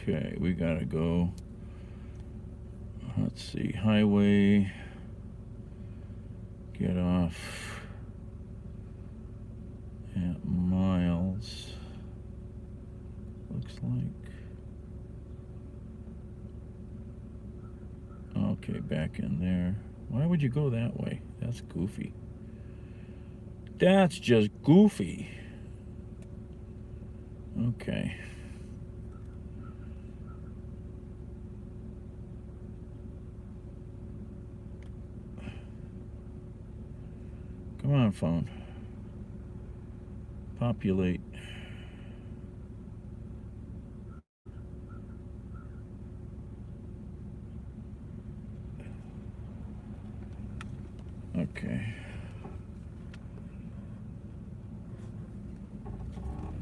[SPEAKER 1] Okay, we gotta go. Let's see, highway. Get off at Miles. Looks like. Okay, back in there. Why would you go that way? That's goofy. That's just goofy. Okay. Come on, phone. Populate. Okay.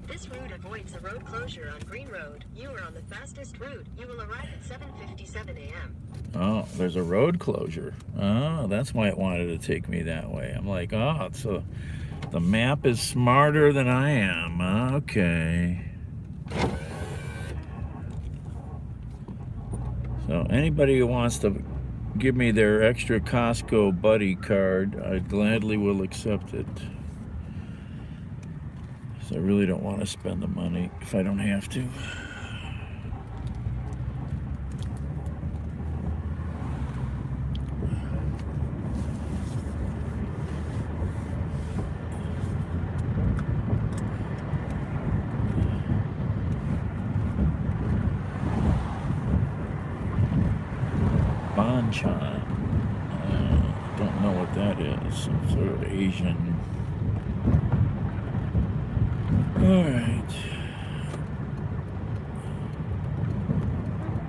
[SPEAKER 14] This route avoids the road closure on Green Road. You are on the fastest route. You will arrive at 7:57 a.m.
[SPEAKER 1] Oh, there's a road closure. Oh, that's why it wanted to take me that way. I'm like, oh, so the map is smarter than I am. Okay. So anybody who wants to give me their extra Costco buddy card, I gladly will accept it. So I really don't want to spend the money if I don't have to. Banchan. Don't know what that is. Some sort of Asian. Alright.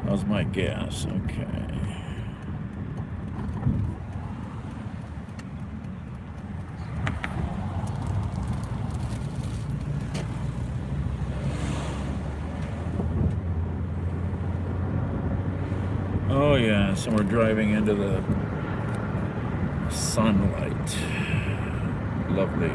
[SPEAKER 1] How's my gas? Okay. Oh yeah, so we're driving into the sunlight. Lovely.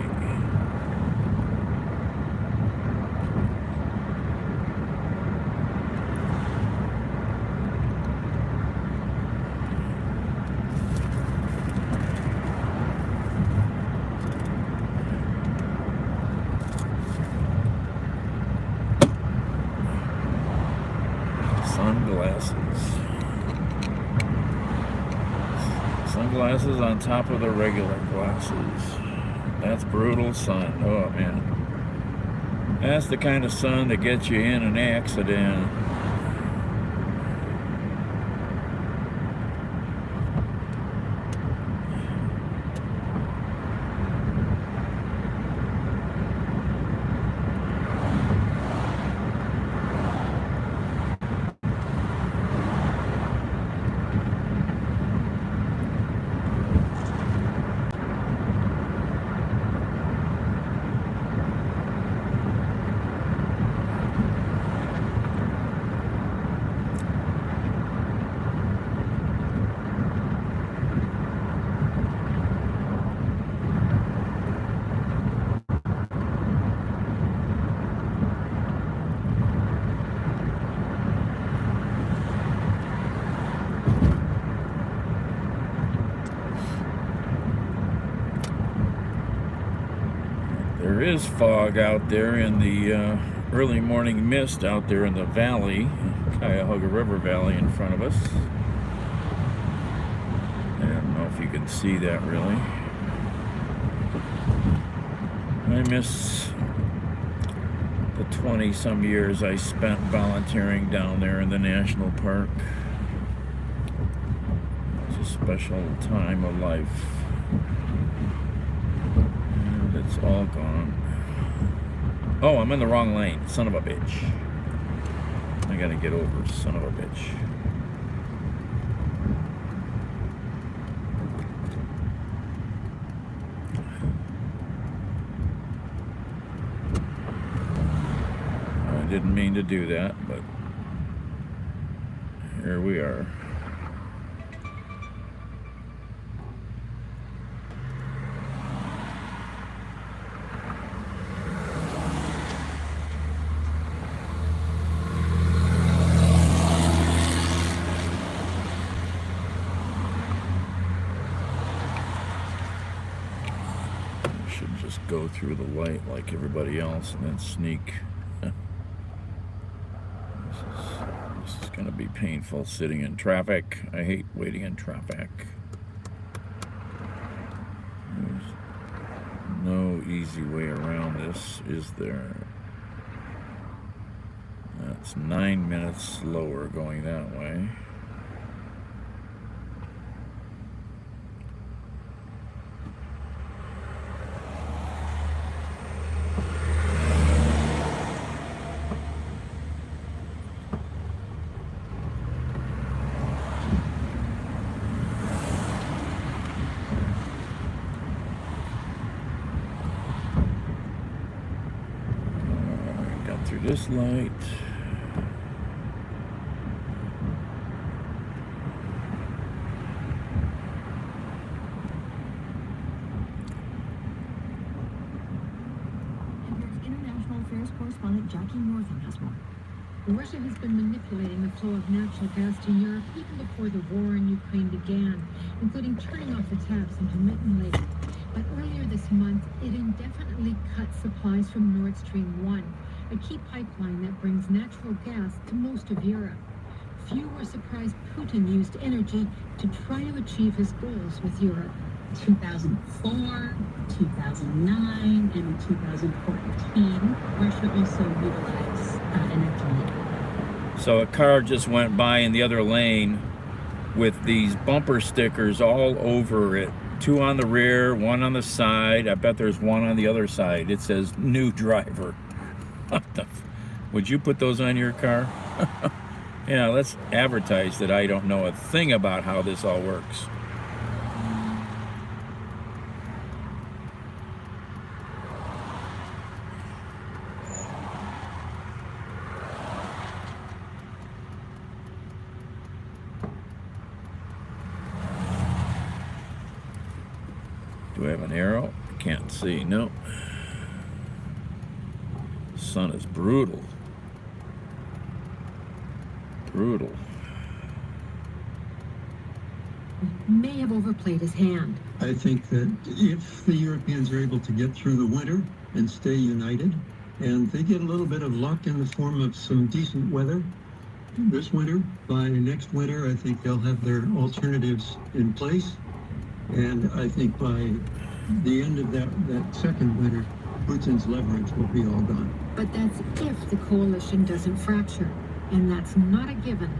[SPEAKER 1] sunglasses on top of the regular glasses. That's brutal sun. Oh man. That's the kind of sun that gets you in an accident. There is fog out there in the early morning mist out there in the valley, Cuyahoga River Valley in front of us. I don't know if you can see that really. I miss the 20-some years I spent volunteering down there in the national park. It's a special time of life. And it's all gone. Oh, I'm in the wrong lane. Son of a bitch. I gotta get over, son of a bitch. I didn't mean to do that, but here we are. Should just go through the light like everybody else and then sneak. This is going to be painful sitting in traffic. I hate waiting in traffic. There's no easy way around this, is there? That's 9 minutes slower going that way. Through this light.
[SPEAKER 11] International Affairs correspondent Jackie Northam has more. Russia has been manipulating the flow of natural gas to Europe even before the war in Ukraine began, including turning off the taps intermittently. But earlier this month, it indefinitely cut supplies from Nord Stream 1, a key pipeline that brings natural gas to most of Europe. Few were surprised Putin used energy to try to achieve his goals with Europe. 2004, 2009, and 2014, Russia also utilized energy.
[SPEAKER 1] So a car just went by in the other lane with these bumper stickers all over it. 2 on the rear, 1 on the side. I bet there's 1 on the other side. It says new driver. Would you put those on your car? Yeah, let's advertise that I don't know a thing about how this all works. Do I have an arrow? I can't see. No. The sun is brutal. Brutal.
[SPEAKER 11] May have overplayed his hand.
[SPEAKER 15] I think that if the Europeans are able to get through the winter and stay united, and they get a little bit of luck in the form of some decent weather this winter, by next winter I think they'll have their alternatives in place, And I think by the end of that second winter, Putin's leverage will be all gone.
[SPEAKER 11] But that's if the coalition doesn't fracture, and that's not a given.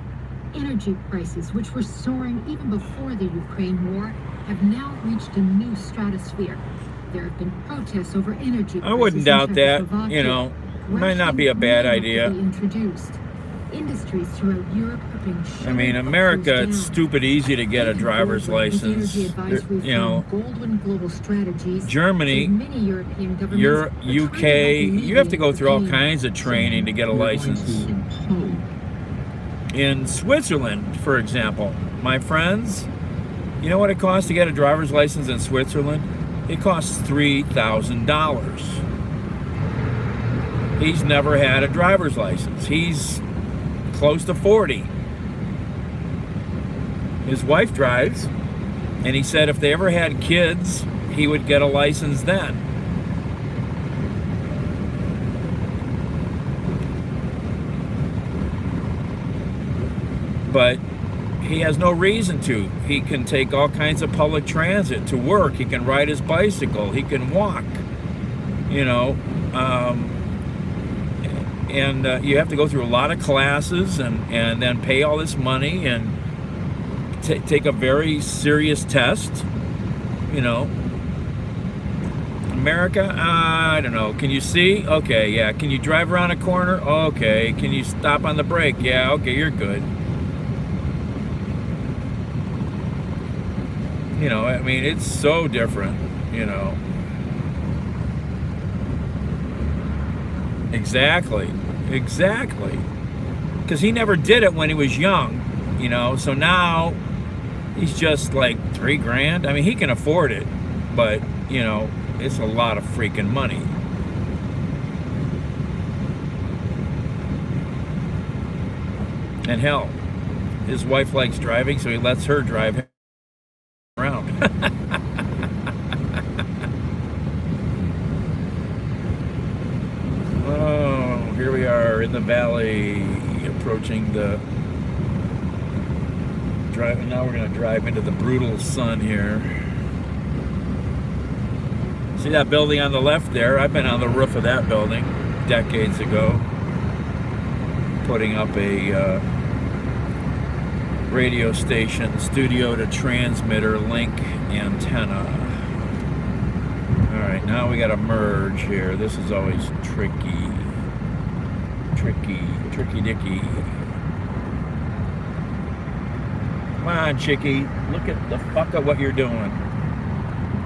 [SPEAKER 11] Energy prices, which were soaring even before the Ukraine war, have now reached a new stratosphere. There have been protests over energy prices.
[SPEAKER 1] I wouldn't doubt that. You know, might not be a bad idea.
[SPEAKER 11] Introduced. Industries throughout Europe have been
[SPEAKER 1] I mean, America, it's stupid easy to get a driver's license. You know, Germany, your UK, you have to go through all kinds of training to get a license. In Switzerland, for example, my friends, you know what it costs to get a driver's license in Switzerland? It costs $3,000. He's never had a driver's license. He's close to 40. His wife drives, and he said if they ever had kids, he would get a license then. But he has no reason to. He can take all kinds of public transit to work. He can ride his bicycle. He can walk, you know. And you have to go through a lot of classes and then pay all this money and take a very serious test, you know. America, I don't know. Can you see? Okay, yeah. Can you drive around a corner? Okay. Can you stop on the brake? Yeah, okay, you're good. You know, I mean, it's so different, you know. Exactly. Because he never did it when he was young, you know, so now he's just like $3,000. I mean, he can afford it, but, you know, it's a lot of freaking money. And hell, his wife likes driving, so he lets her drive him around. Oh, here we are in the valley, approaching the drive. Now we're going to drive into the brutal sun here. See that building on the left there? I've been on the roof of that building decades ago, putting up a radio station, studio to transmitter link antenna. Alright, now we got to merge here. This is always tricky dicky. Come on, chickie. Look at the fuck of what you're doing.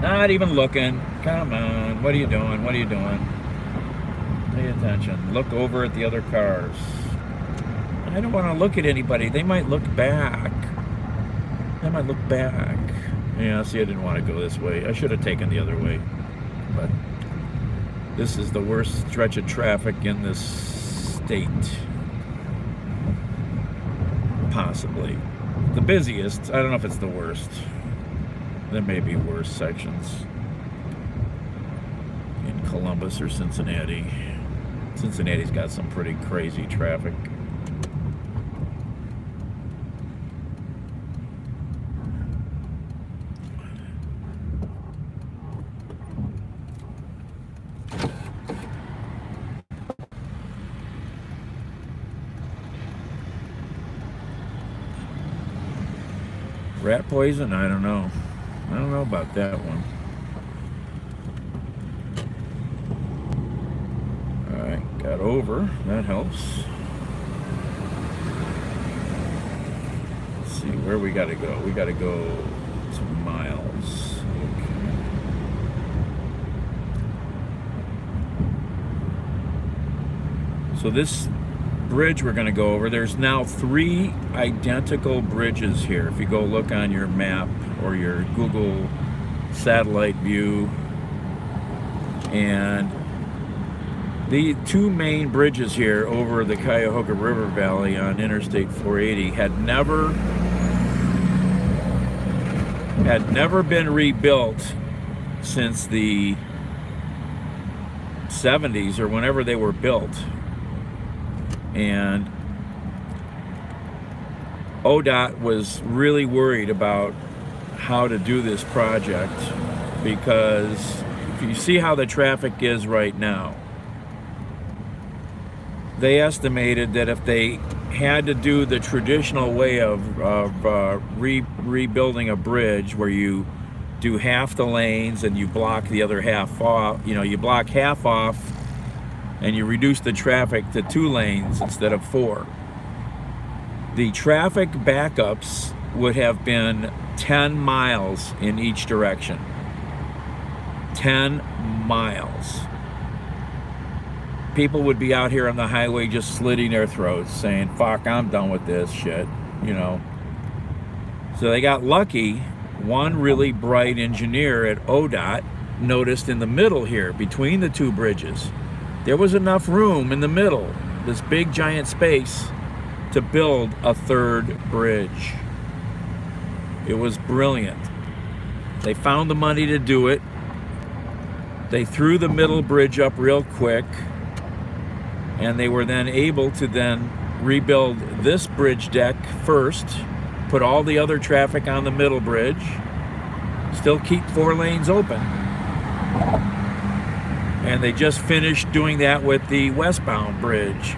[SPEAKER 1] Not even looking. Come on. What are you doing? Pay attention. Look over at the other cars. I don't want to look at anybody. They might look back. Yeah, see, I didn't want to go this way. I should have taken the other way. But this is the worst stretch of traffic in this state. Possibly. The busiest. I don't know if it's the worst. There may be worse sections in Columbus or Cincinnati. Cincinnati's got some pretty crazy traffic. Rat poison? I don't know. I don't know about that one. Alright, got over. That helps. Let's see, where we gotta go? We gotta go to Miles. Okay. So this bridge we're going to go over, there's now 3 identical bridges here. If you go look on your map or your Google satellite view, and the 2 main bridges here over the Cuyahoga River Valley on Interstate 480 had never been rebuilt since the 70s or whenever they were built. And ODOT was really worried about how to do this project, because if you see how the traffic is right now, they estimated that if they had to do the traditional way of rebuilding a bridge, where you do half the lanes and you block the other half off, you block half off and you reduce the traffic to 2 lanes instead of 4. The traffic backups would have been 10 miles in each direction. 10 miles. People would be out here on the highway just slitting their throats, saying, fuck, I'm done with this shit, So they got lucky. One really bright engineer at ODOT noticed in the middle here, between the 2 bridges, there was enough room in the middle, this big giant space, to build a 3rd bridge. It was brilliant. They found the money to do it. They threw the middle bridge up real quick, and they were then able to then rebuild this bridge deck first, put all the other traffic on the middle bridge, still keep 4 lanes open. And they just finished doing that with the westbound bridge.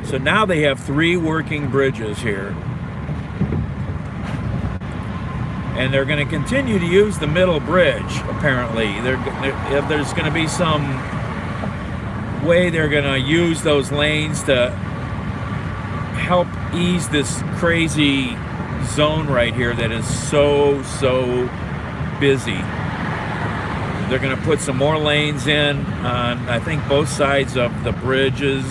[SPEAKER 1] So now they have 3 working bridges here. And they're going to continue to use the middle bridge, apparently. There's going to be some way they're going to use those lanes to help ease this crazy zone right here that is so busy. They're going to put some more lanes in on, I think, both sides of the bridges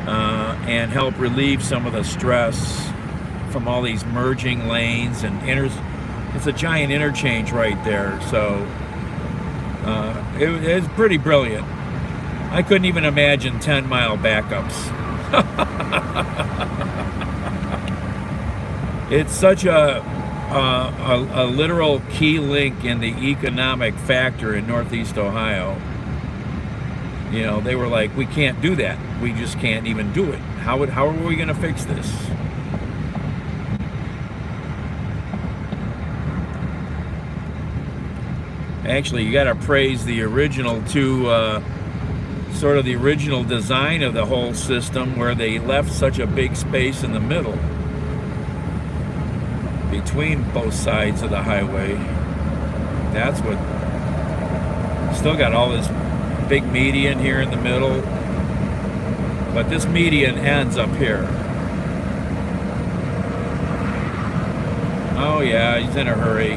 [SPEAKER 1] and help relieve some of the stress from all these merging lanes and it's a giant interchange right there. So it's pretty brilliant. I couldn't even imagine 10-mile backups. It's such a literal key link in the economic factor in Northeast Ohio. They were like, we can't do that. We just can't even do it. How are we going to fix this? Actually, you got to praise the original 2, sort of the original design of the whole system, where they left such a big space in the middle between both sides of the highway. That's what, still got all this big median here in the middle, but this median ends up here. Oh yeah, he's in a hurry.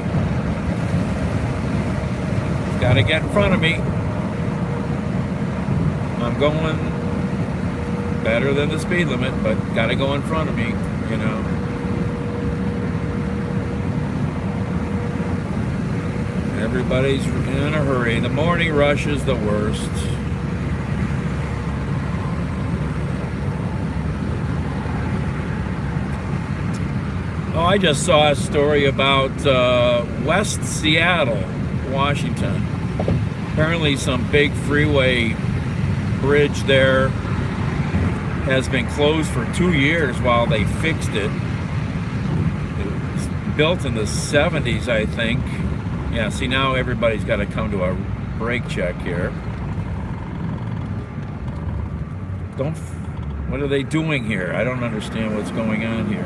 [SPEAKER 1] He's got to get in front of me. I'm going better than the speed limit, but got to go in front of me, Everybody's in a hurry. The morning rush is the worst. Oh, I just saw a story about West Seattle, Washington. Apparently some big freeway bridge there has been closed for 2 years while they fixed it. It was built in the 70s, I think. Yeah, see, now everybody's got to come to a brake check here. What are they doing here? I don't understand what's going on here.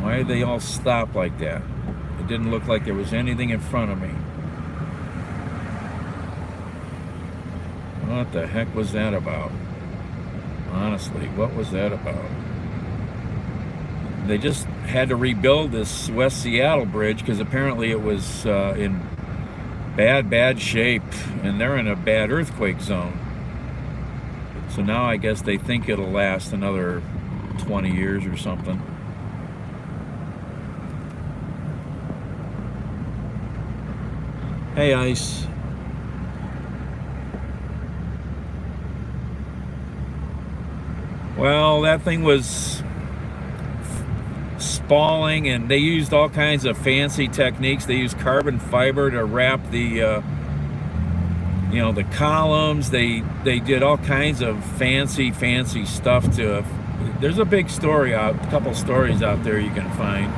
[SPEAKER 1] Why did they all stop like that? It didn't look like there was anything in front of me. What the heck was that about? Honestly, what was that about? They just had to rebuild this West Seattle bridge because apparently it was in bad shape, and they're in a bad earthquake zone. So now I guess they think it'll last another 20 years or something. Hey, Ice. Well, that thing was spalling, and they used all kinds of fancy techniques. They used carbon fiber to wrap the the columns. They did all kinds of fancy stuff to There's a big story out, a couple stories out there you can find.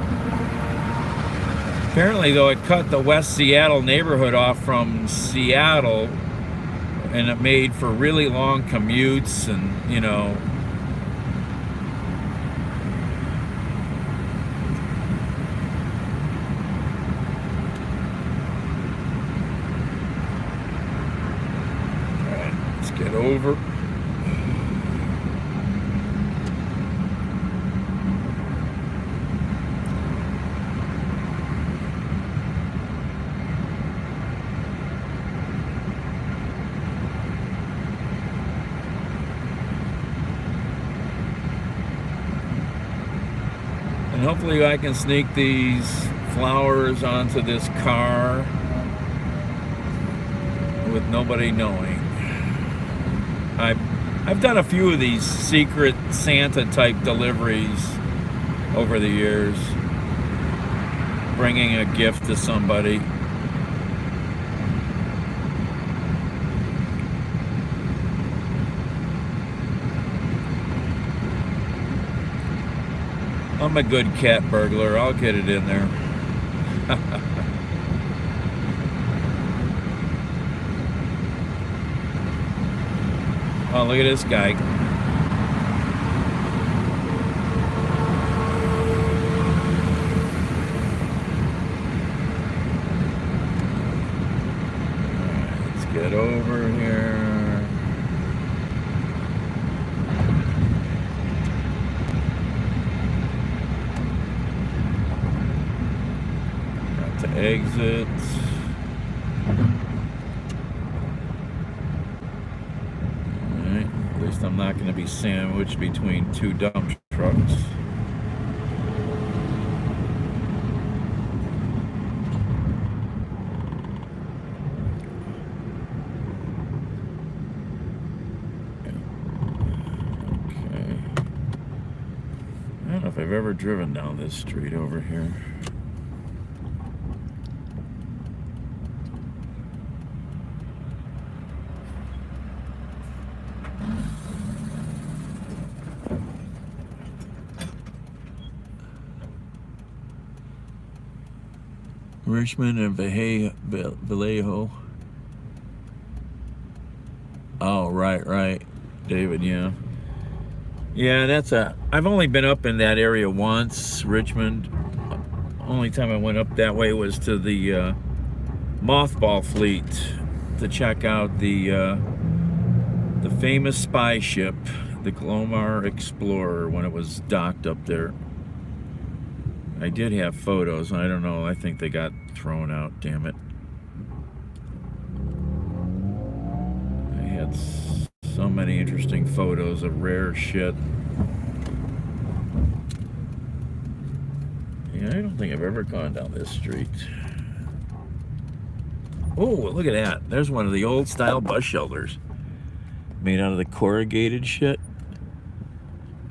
[SPEAKER 1] Apparently, though, it cut the West Seattle neighborhood off from Seattle, and it made for really long commutes, and you know. All right, let's get over. And hopefully I can sneak these flowers onto this car with nobody knowing. I've done a few of these secret Santa type deliveries over the years, bringing a gift to somebody. I'm a good cat burglar. I'll get it in there. Oh, look at this guy. Let's get over here. To exit. Alright, at least I'm not going to be sandwiched between two dump trucks. Okay. I don't know if I've ever driven down this street over here. Richmond and Vallejo. Oh, right, David, yeah. Yeah, I've only been up in that area once, Richmond. Only time I went up that way was to the mothball fleet to check out the famous spy ship, the Glomar Explorer, when it was docked up there. I did have photos. I don't know. I think they got thrown out. Damn it. I had so many interesting photos of rare shit. Yeah, I don't think I've ever gone down this street. Oh, look at that. There's one of the old style bus shelters. Made out of the corrugated shit.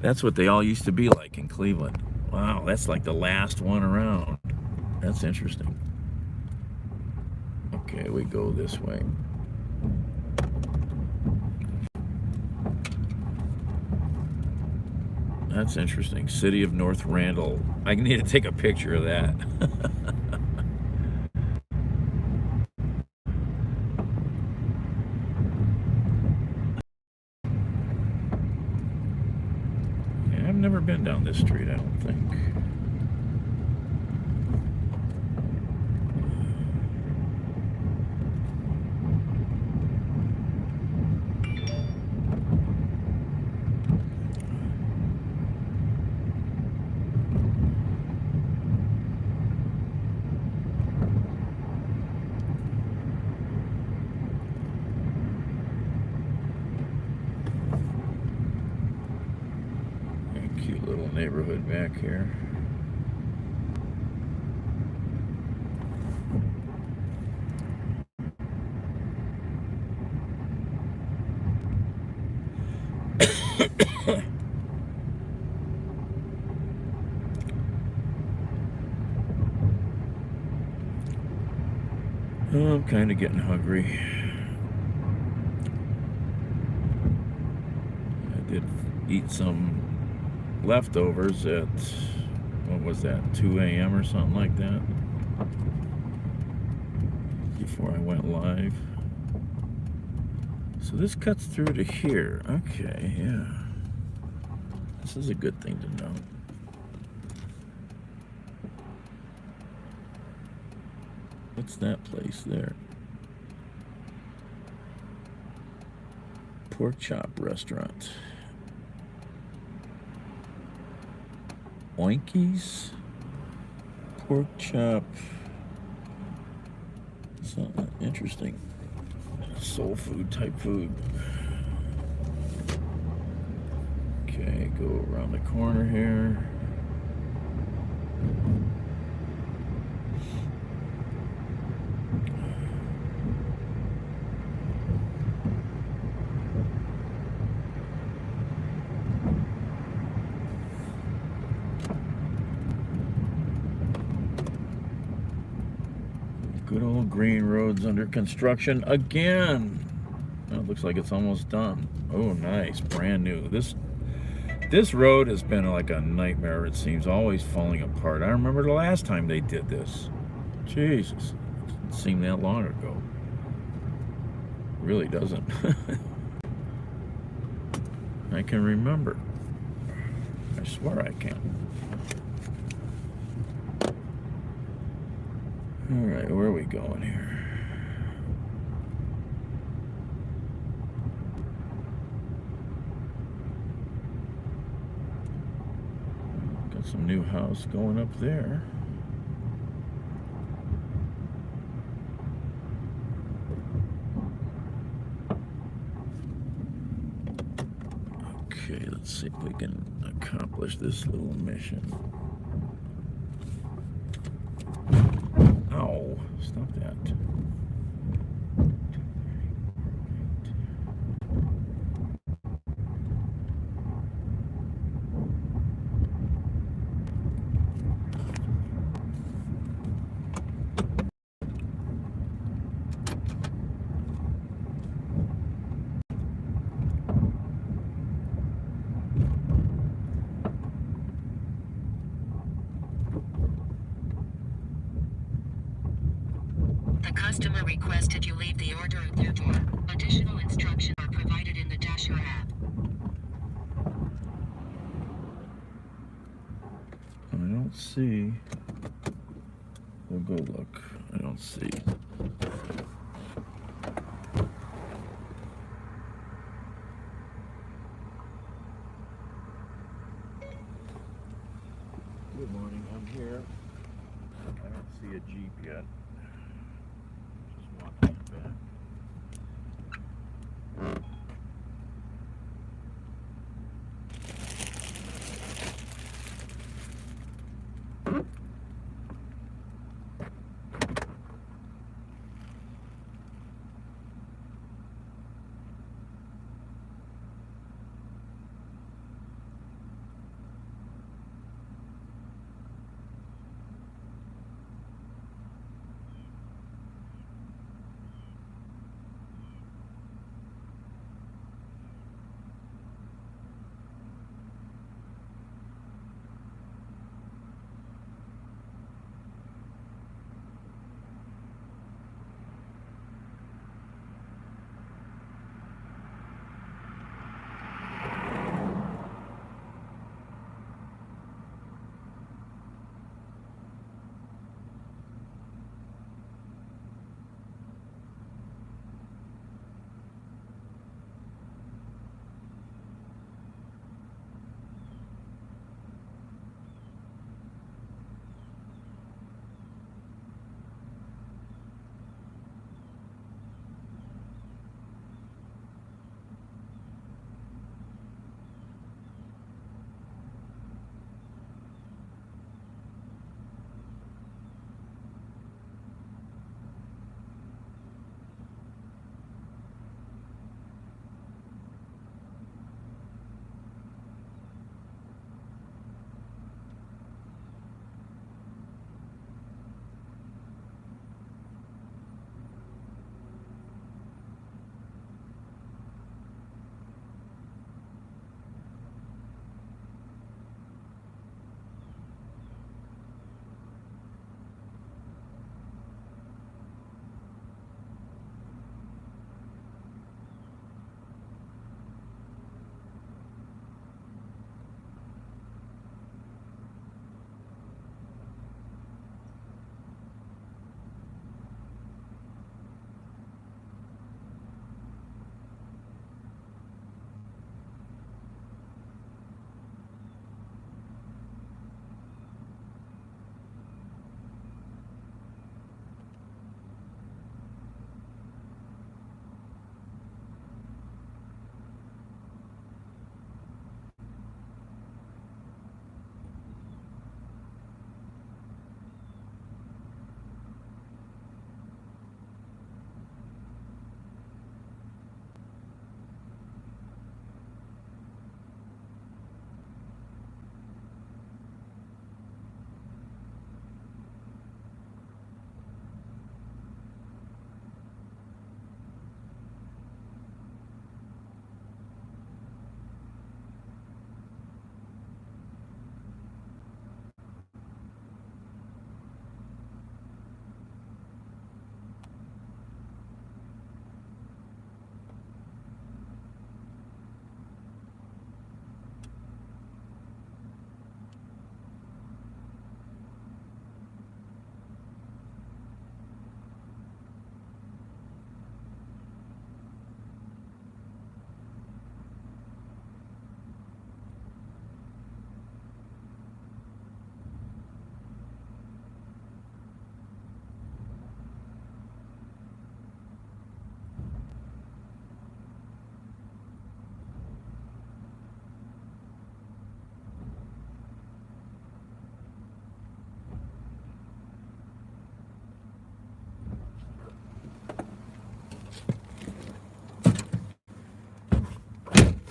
[SPEAKER 1] That's what they all used to be like in Cleveland. Wow, that's like the last one around. That's interesting. Okay, we go this way. That's interesting. City of North Randall. I need to take a picture of that. Yeah, I've never been down this street, I don't think. Cute little neighborhood back here. Oh, I'm kind of getting hungry. I did eat some leftovers at, what was that, 2 a.m. or something like that, before I went live. So this cuts through to here. Okay, yeah. This is a good thing to know. What's that place there? Pork chop restaurant. Oinkies? Pork chop. Something interesting. Soul food type food. Okay, go around the corner here. Good old Green Road's under construction again. Oh, it looks like it's almost done. Oh, nice, brand new. This road has been like a nightmare. It seems always falling apart. I remember the last time they did this. Jesus, it seemed that long ago. It really doesn't. I can remember. I swear I can. All right, where are we going here? Got some new house going up there. Okay, let's see if we can accomplish this little mission. Ow, stop that.
[SPEAKER 14] The customer requested you leave the order at their door. Additional instructions are provided in the Dasher app.
[SPEAKER 1] I don't see. We'll go look. I don't see. Good morning, I'm here. I don't see a Jeep yet. Just walking it back.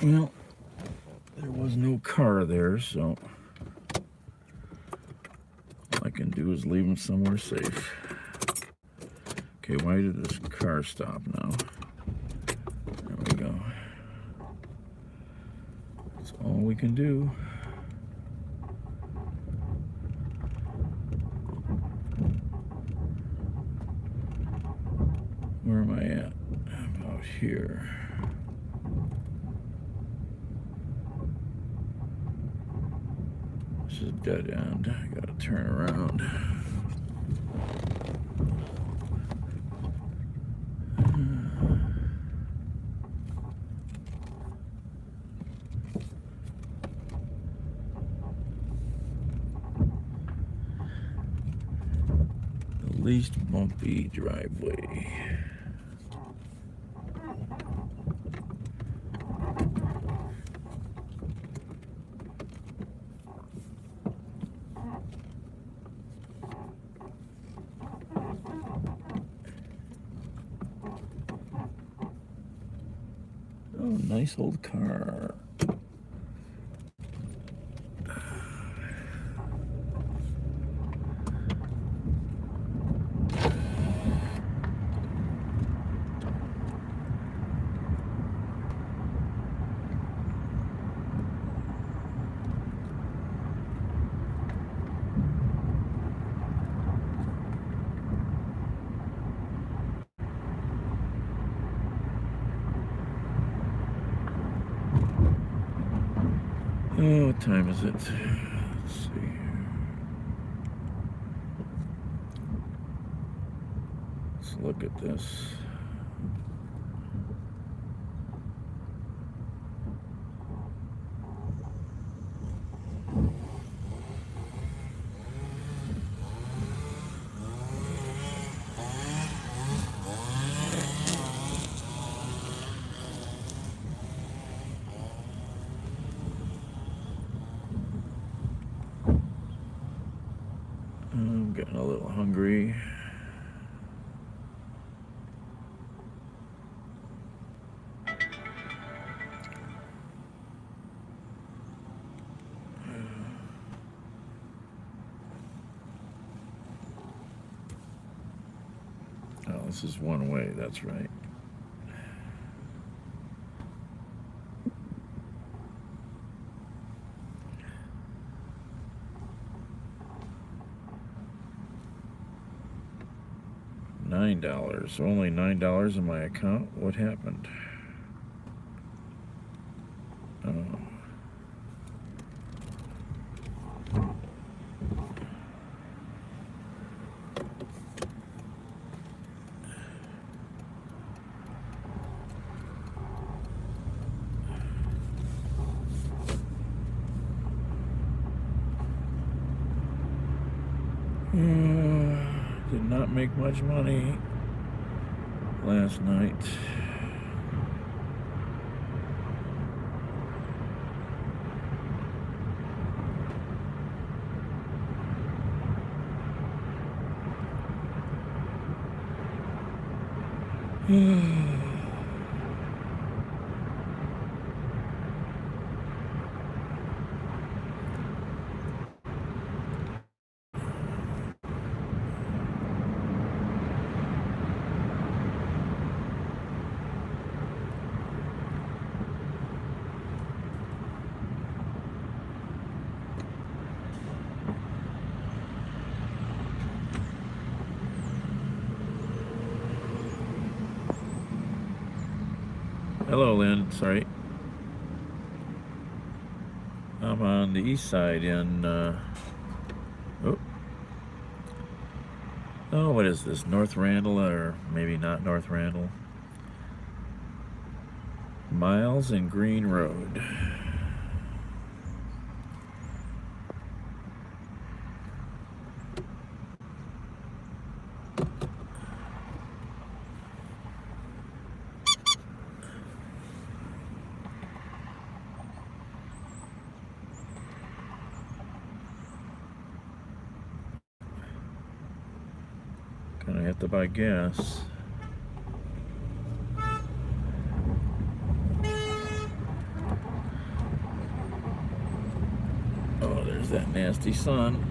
[SPEAKER 1] Well, there was no car there, so all I can do is leave him somewhere safe. Okay, why did this car stop now? There we go. That's all we can do. Where am I at? About here. This is a dead end. I gotta turn around. The least bumpy driveway. Oh, nice old car. Oh, what time is it? Let's see. Let's look at this. I'm getting a little hungry. Oh, this is one way, that's right. $9. Only $9 in my account? What happened? Oh. Did not make much money last night. Hello, Lynn. Sorry. I'm on the east side in, oh, what is this? North Randall, or maybe not North Randall. Miles and Green Road. Gonna have to buy gas. nasty sun.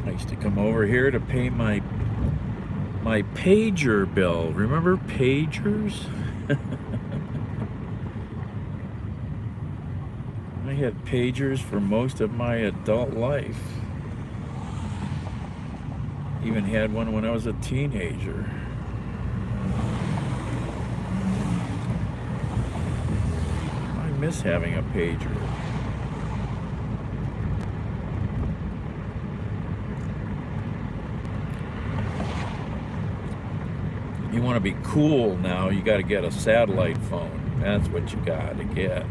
[SPEAKER 1] I used to come over here to pay my pager bill. Remember pagers? I had pagers for most of my adult life. Even had one when I was a teenager. I miss having a pager. You want to be cool now, you got to get a satellite phone. That's what you got to get.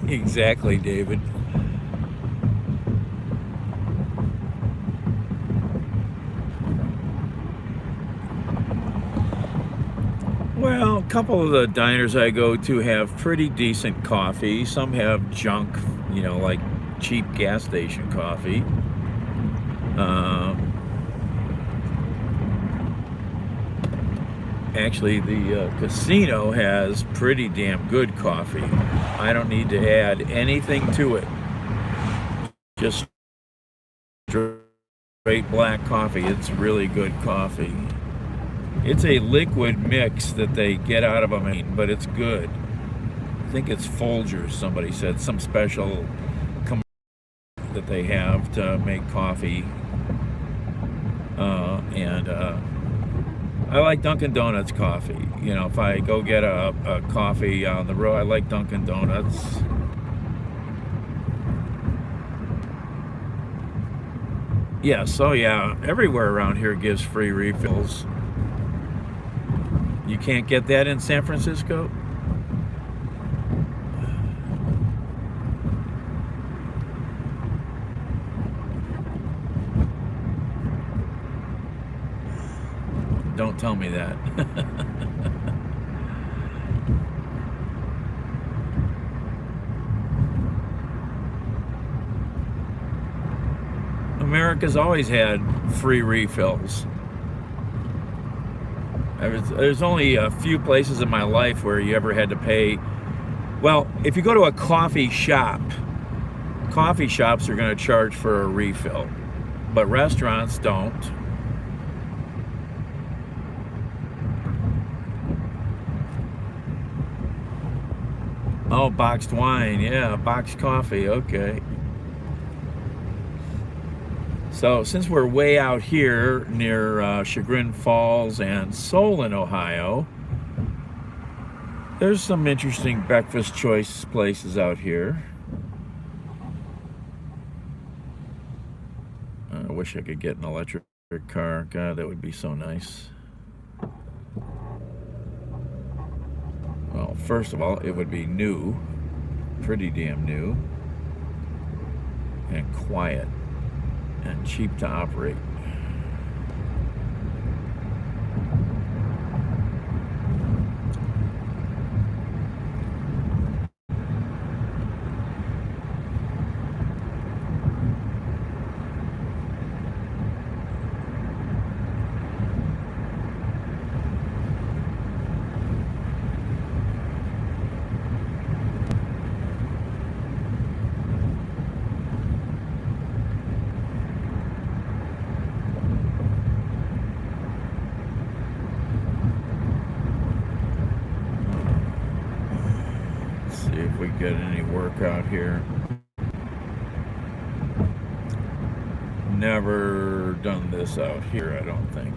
[SPEAKER 1] Exactly, David. Well, a couple of the diners I go to have pretty decent coffee. Some have junk, you know, like cheap gas station coffee. Actually, the casino has pretty damn good coffee. I don't need to add anything to it. Just straight black coffee. It's really good coffee. It's a liquid mix that they get out of a machine, but it's good. I think it's Folgers, somebody said, some special that they have to make coffee. I like Dunkin' Donuts coffee. You know, if I go get a coffee on the road, I like Dunkin' Donuts. Yeah, so yeah, everywhere around here gives free refills. You can't get that in San Francisco? Don't tell me that. America's always had free refills. There's only a few places in my life where you ever had to pay. Well, if you go to a coffee shop, coffee shops are going to charge for a refill, but restaurants don't. Oh, boxed wine, yeah, boxed coffee, okay. So since we're way out here near Chagrin Falls and Solon, Ohio, there's some interesting breakfast choice places out here. I wish I could get an electric car. God, that would be so nice. Well, first of all, it would be new, pretty damn new, and quiet, and cheap to operate. See if we get any work out here. Never done this out here, I don't think.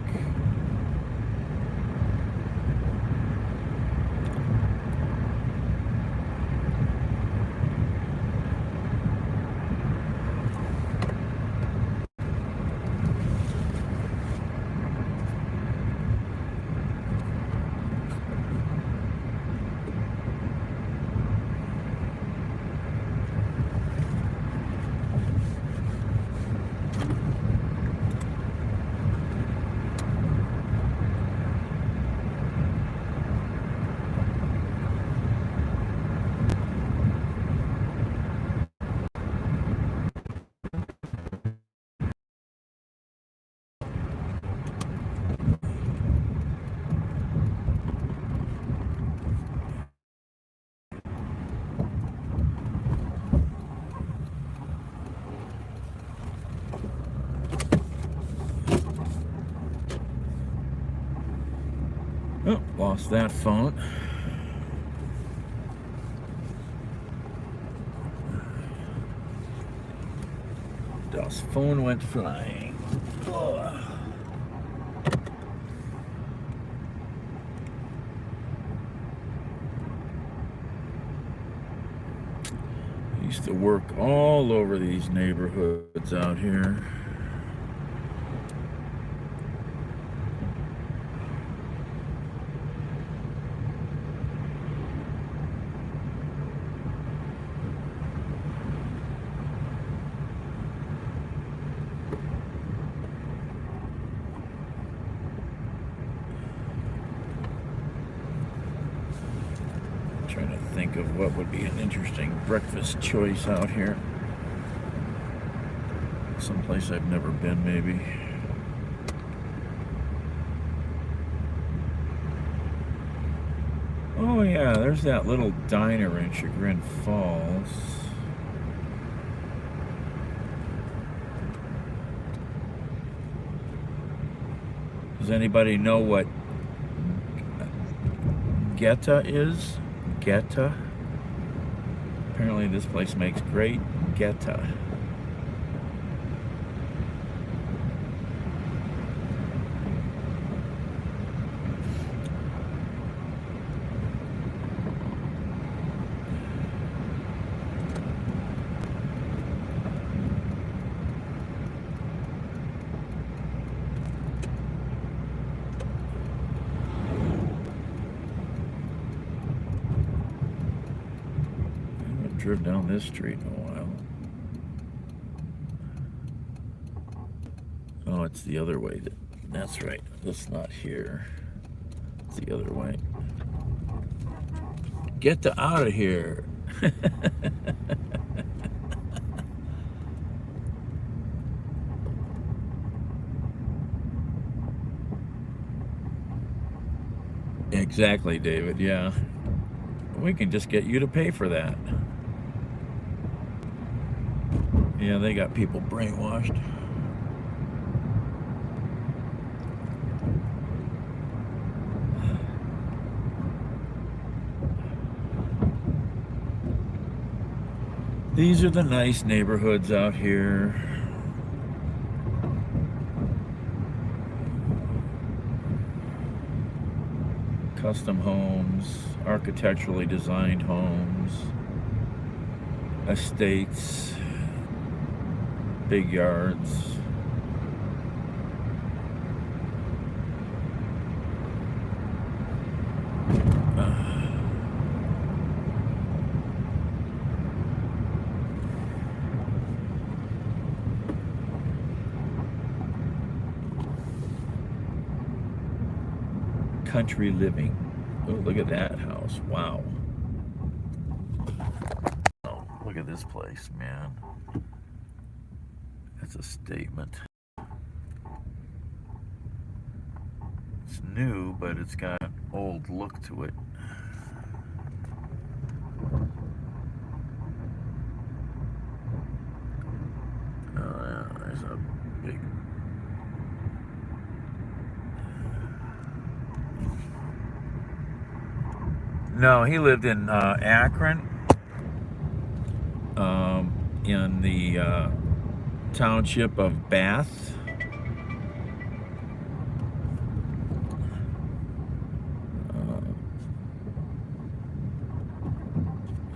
[SPEAKER 1] Oh, lost that phone. Das phone went flying. Oh. I used to work all over these neighborhoods out here. Trying to think of what would be an interesting breakfast choice out here. Someplace I've never been, maybe. Oh yeah, there's that little diner in Chagrin Falls. Does anybody know what Geta is? Geta? Apparently this place makes great Geta. Driven down this street in a while. Oh, it's the other way. That's right. That's not here. It's the other way. Get out of here. Exactly, David. Yeah. We can just get you to pay for that. Yeah, they got people brainwashed. These are the nice neighborhoods out here. Custom homes, architecturally designed homes, estates, big yards. country living. Oh, look at that house. Wow. Oh, look at this place, man. That's a statement. It's new, but it's got an old look to it. Oh, yeah, there's a big... No, he lived in Akron, in the township of Bath.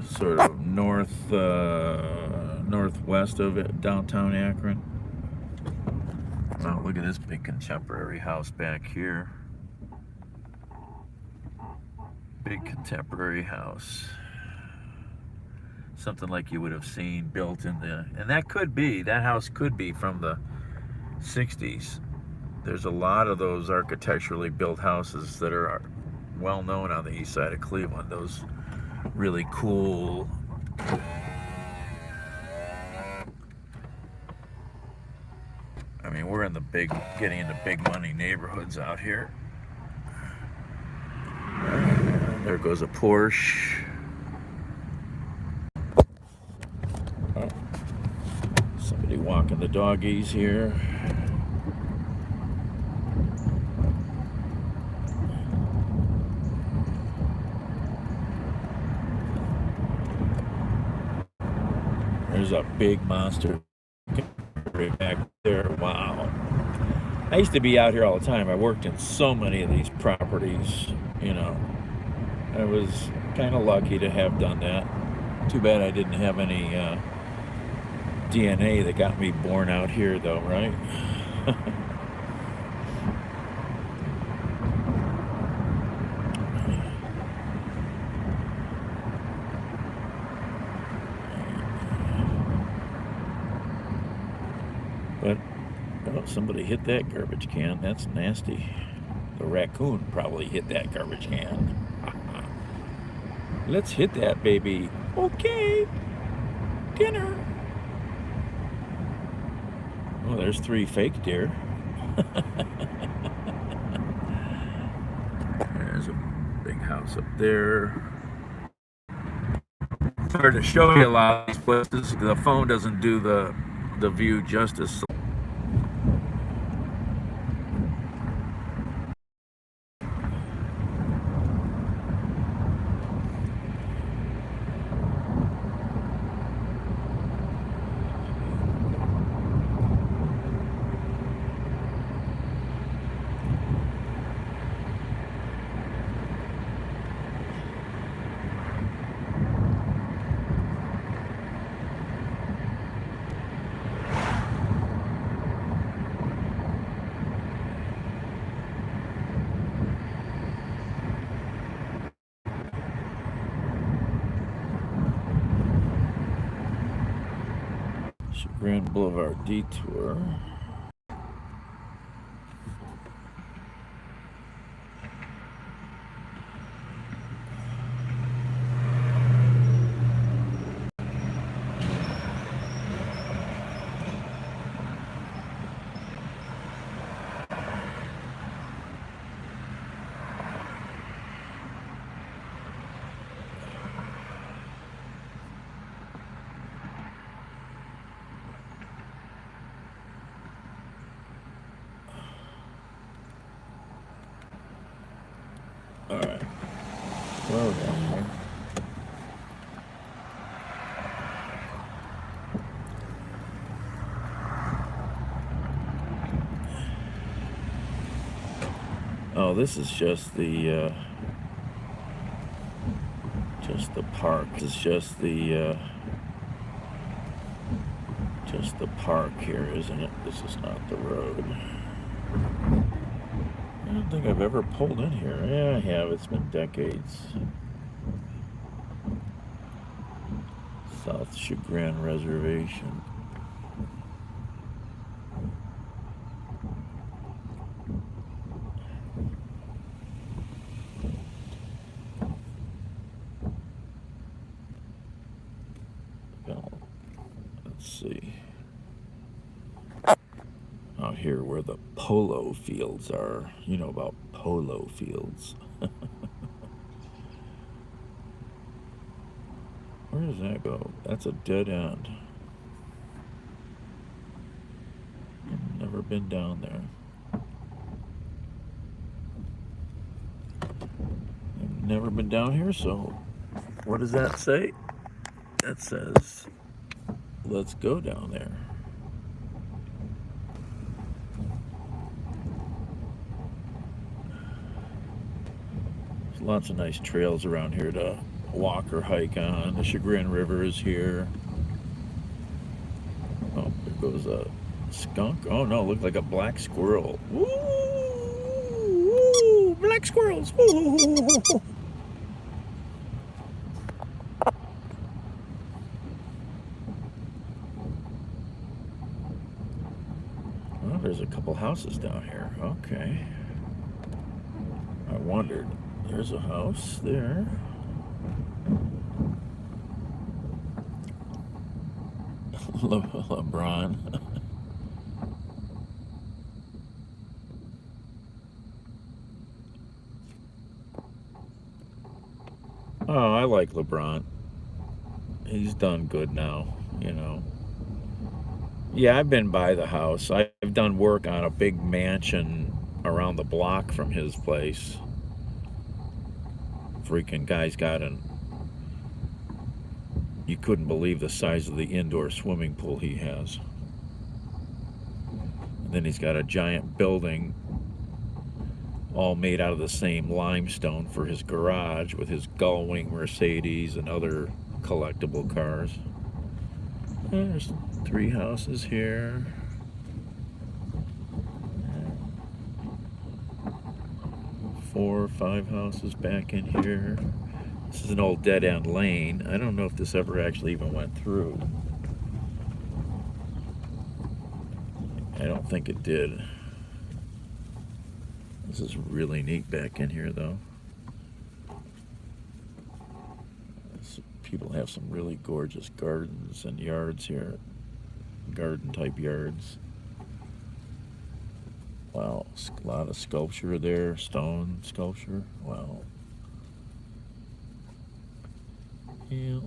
[SPEAKER 1] Sort of northwest of it, downtown Akron. Oh, look at this big contemporary house back here. Big contemporary house. Something like you would have seen built in the, and that house could be from the 60s. There's a lot of those architecturally built houses that are well known on the east side of Cleveland. Those really cool, I mean, we're in the getting into big money neighborhoods out here. There goes a Porsche. Oh, somebody walking the doggies here. There's a big monster right back there. Wow. I used to be out here all the time. I worked in so many of these properties, you know. I was kind of lucky to have done that. Too bad I didn't have any DNA that got me born out here, though, right? But, oh, somebody hit that garbage can. That's nasty. The raccoon probably hit that garbage can. Let's hit that baby. Okay. Dinner. Oh, there's 3 fake deer. There's a big house up there. It's hard to show you a lot of these places. The phone doesn't do the view justice. Chagrin Boulevard detour. All right. Where are we at here? Oh, this is just the park. It's just the park here, isn't it? This is not the road. I don't think I've ever pulled in here. Yeah, I have. It's been decades. South Chagrin Reservation. see. Out here where the polo fields are. You know about polo fields. Where does that go? That's a dead end. I've never been down there. I've never been down here, so what does that say? That says, let's go down there. There's lots of nice trails around here to walk or hike on. The Chagrin River is here. Oh, there goes a skunk. Oh no, looked like a black squirrel. Woo! Woo! Black squirrels! Woo! Well, there's a couple houses down here. Okay. I wondered. There's a house there. LeBron. Oh, I like LeBron. He's done good now, you know. Yeah, I've been by the house. I've done work on a big mansion around the block from his place. Freaking guy's got you couldn't believe the size of the indoor swimming pool he has. And then he's got a giant building all made out of the same limestone for his garage with his gull-wing Mercedes and other collectible cars. There's 3 houses here. 4 or 5 houses back in here. This is an old dead-end lane. I don't know if this ever actually even went through. I don't think it did. This is really neat back in here, though. People have some really gorgeous gardens and yards here. Garden-type yards. Wow, a lot of sculpture there. Stone sculpture. Wow. Yeah,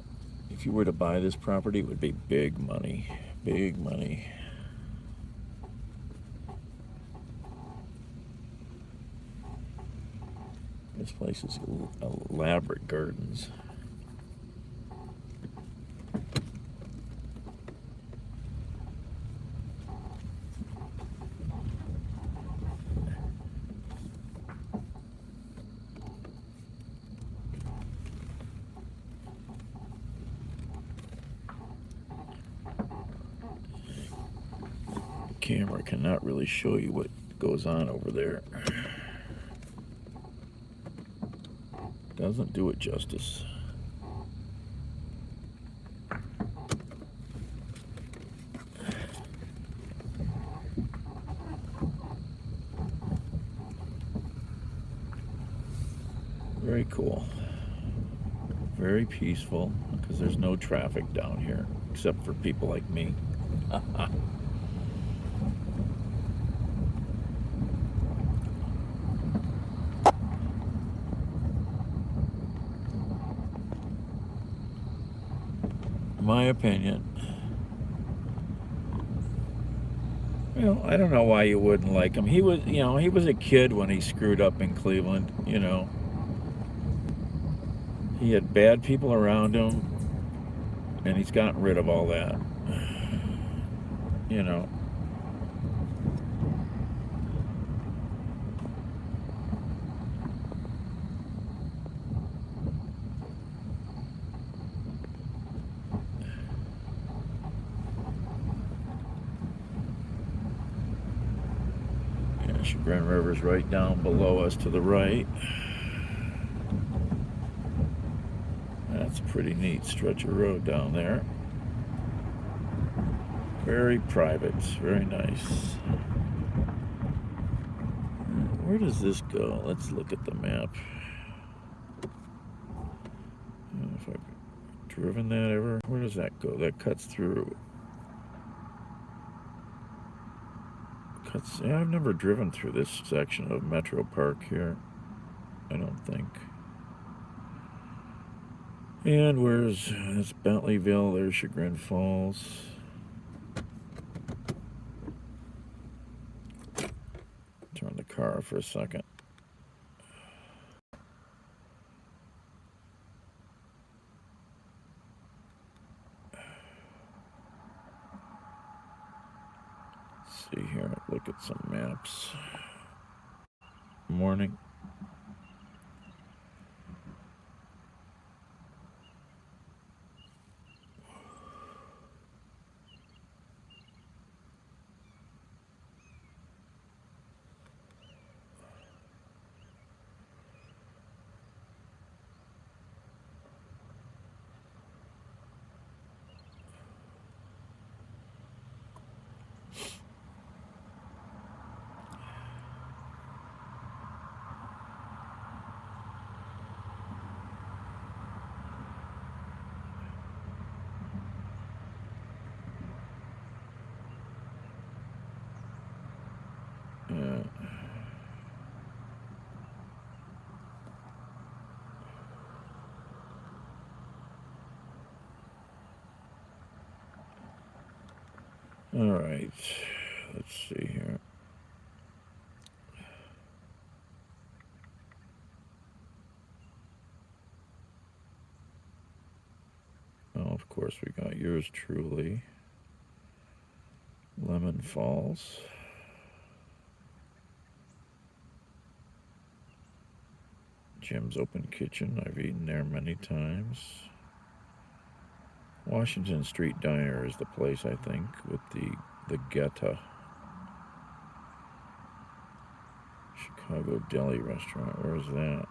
[SPEAKER 1] if you were to buy this property, it would be big money. Big money. This place is elaborate gardens. Camera cannot really show you what goes on over there. Doesn't do it justice. Very cool. Very peaceful because there's no traffic down here except for people like me. My opinion. Well, I don't know why you wouldn't like him. He was, you know, he was a kid when he screwed up in Cleveland, you know. He had bad people around him, and he's gotten rid of all that. You know. Chagrin River's right down below us to the right. That's a pretty neat stretch of road down there. Very private, very nice. Where does this go? Let's look at the map. I don't know if I've driven that ever. Where does that go? That cuts through. Yeah, I've never driven through this section of Metro Park here. I don't think. And where's that's Bentleyville? There's Chagrin Falls. Turn the car off for a second. Let's see here. Look at some maps. Morning. All right, let's see here. Oh, of course, we got yours truly. Lemon Falls. Jim's Open Kitchen. I've eaten there many times. Washington Street Diner is the place, I think, with the Geta. Chicago Deli Restaurant. Where's that?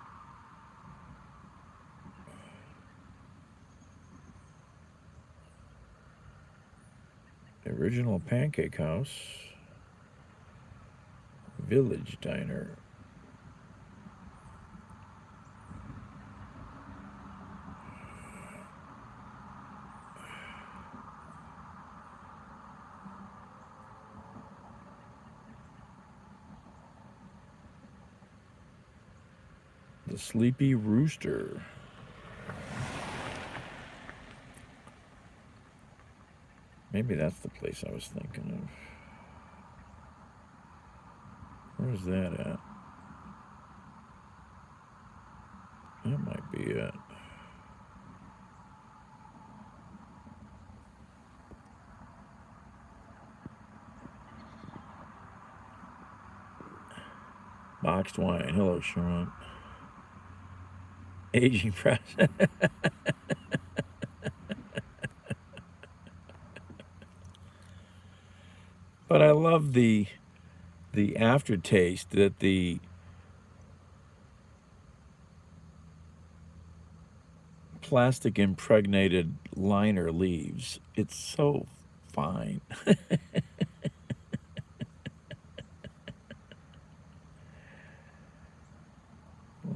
[SPEAKER 1] The Original Pancake House. Village Diner. The Sleepy Rooster. Maybe that's the place I was thinking of. Where's that at? That might be it. Boxed wine. Hello, Sean. Aging process. But I love the aftertaste that the plastic impregnated liner leaves. It's so fine.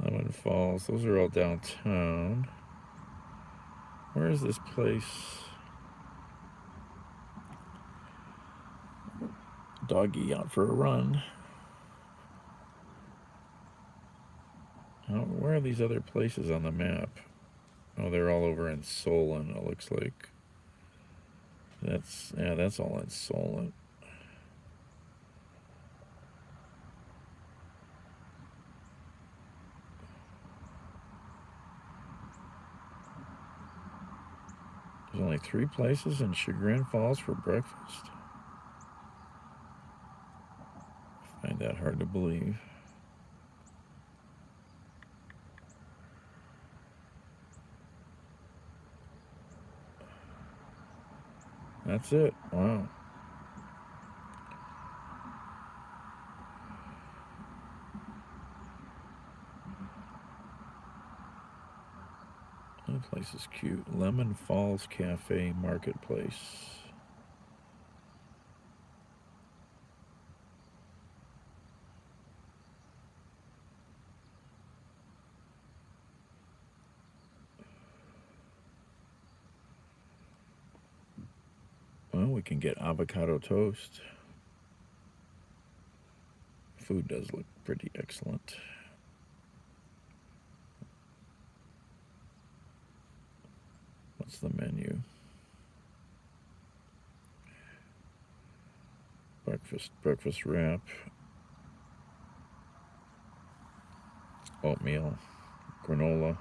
[SPEAKER 1] Lemon Falls. Those are all downtown. Where is this place? Doggy out for a run. Oh, where are these other places on the map? Oh, they're all over in Solon, it looks like. That's all in Solon. There's only 3 places in Chagrin Falls for breakfast. I find that hard to believe. That's it. Wow. That place is cute. Lemon Falls Cafe Marketplace. Well, we can get avocado toast. food does look pretty excellent. What's the menu? Breakfast wrap, oatmeal, granola,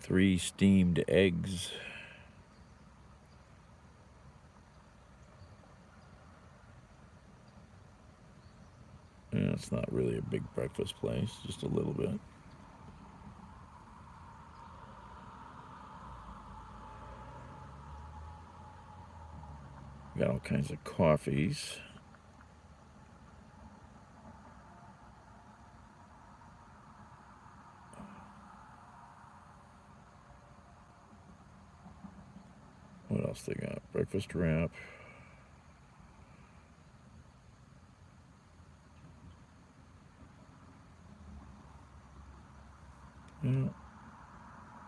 [SPEAKER 1] three steamed eggs. Yeah, it's not really a big breakfast place, just a little bit. Got all kinds of coffees. What else they got? Breakfast wrap. Yeah.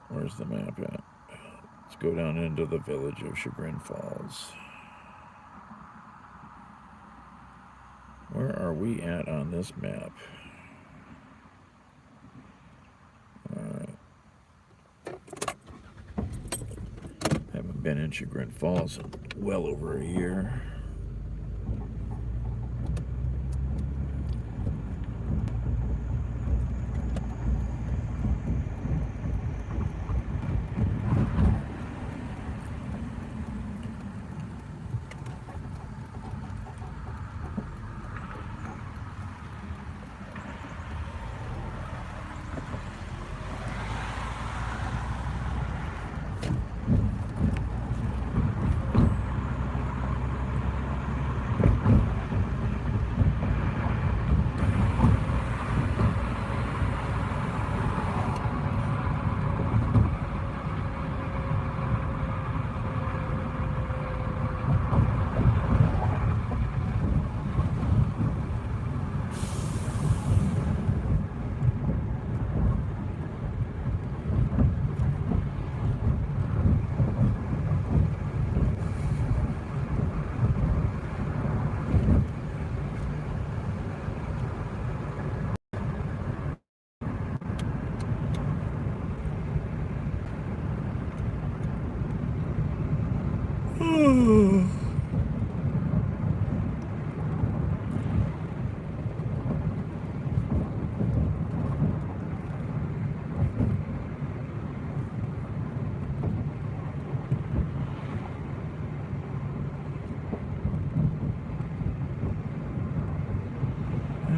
[SPEAKER 1] Where's the map at? Let's go down into the village of Chagrin Falls. Where are we at on this map? Alright. Haven't been in Chagrin Falls in well over a year.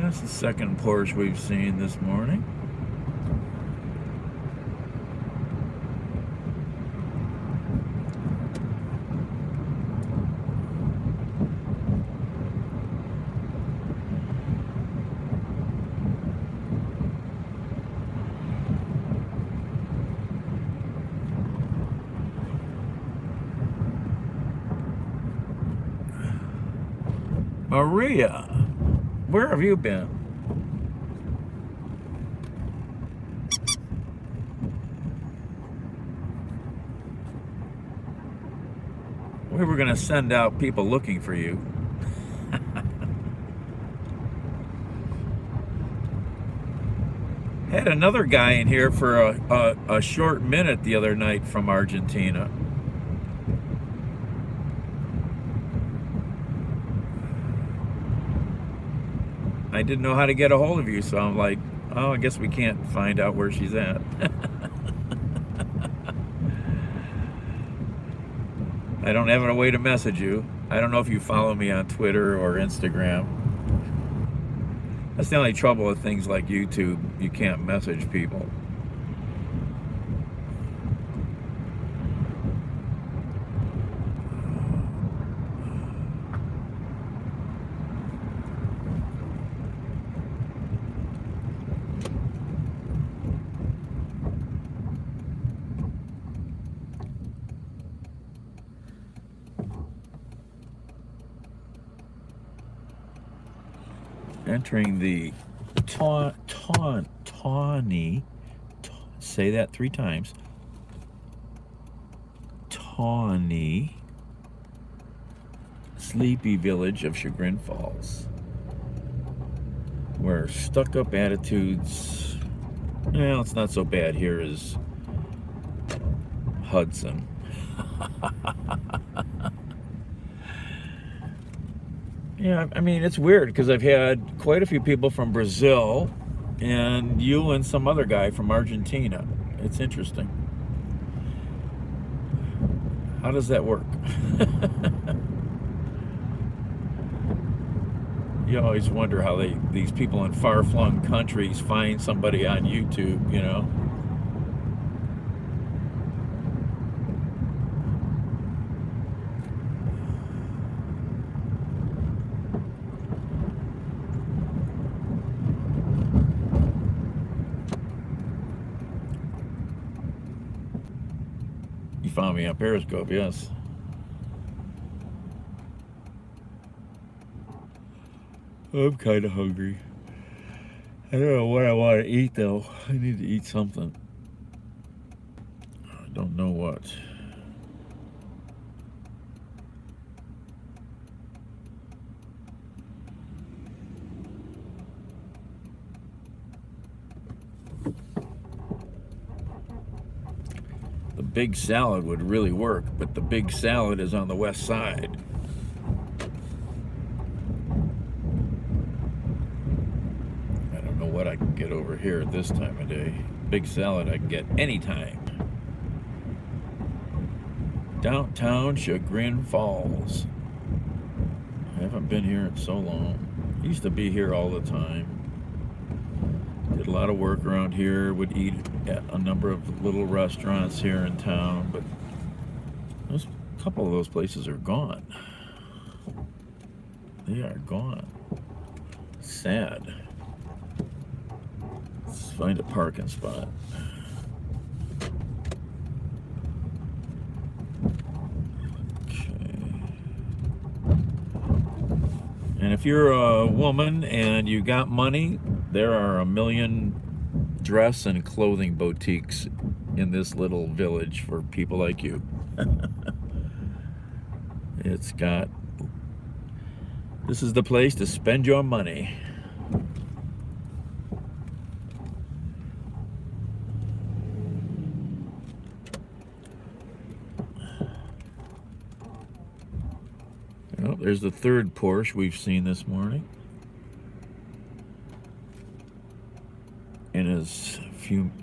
[SPEAKER 1] That's the second Porsche we've seen this morning. Maria, where have you been? We were going to send out people looking for you. Had another guy in here for a short minute the other night from Argentina. I didn't know how to get a hold of you, so I'm like, oh, I guess we can't find out where she's at. I don't have a way to message you. I don't know if you follow me on Twitter or Instagram. That's the only trouble with things like YouTube. You can't message people. Entering the Tawny, say that 3 times, Pawnee, sleepy village of Chagrin Falls, where stuck-up attitudes, well, it's not so bad here as Hudson. Yeah, I mean, it's weird because I've had quite a few people from Brazil and you and some other guy from Argentina. It's interesting. How does that work? You always wonder how these people in far-flung countries find somebody on YouTube, you know? You found me on Periscope, yes. I'm kind of hungry. I don't know what I want to eat, though. I need to eat something. I don't know what. The big salad would really work, but the big salad is on the west side. I don't know what I can get over here at this time of day. Big salad I can get anytime. Downtown Chagrin Falls. I haven't been here in so long. Used to be here all the time. Did a lot of work around here. Would eat at a number of little restaurants here in town, but a couple of those places are gone. They are gone. Sad. Let's find a parking spot. And if you're a woman and you got money, there are a million dress and clothing boutiques in this little village for people like you. This is the place to spend your money. Well, there's the third Porsche we've seen this morning. In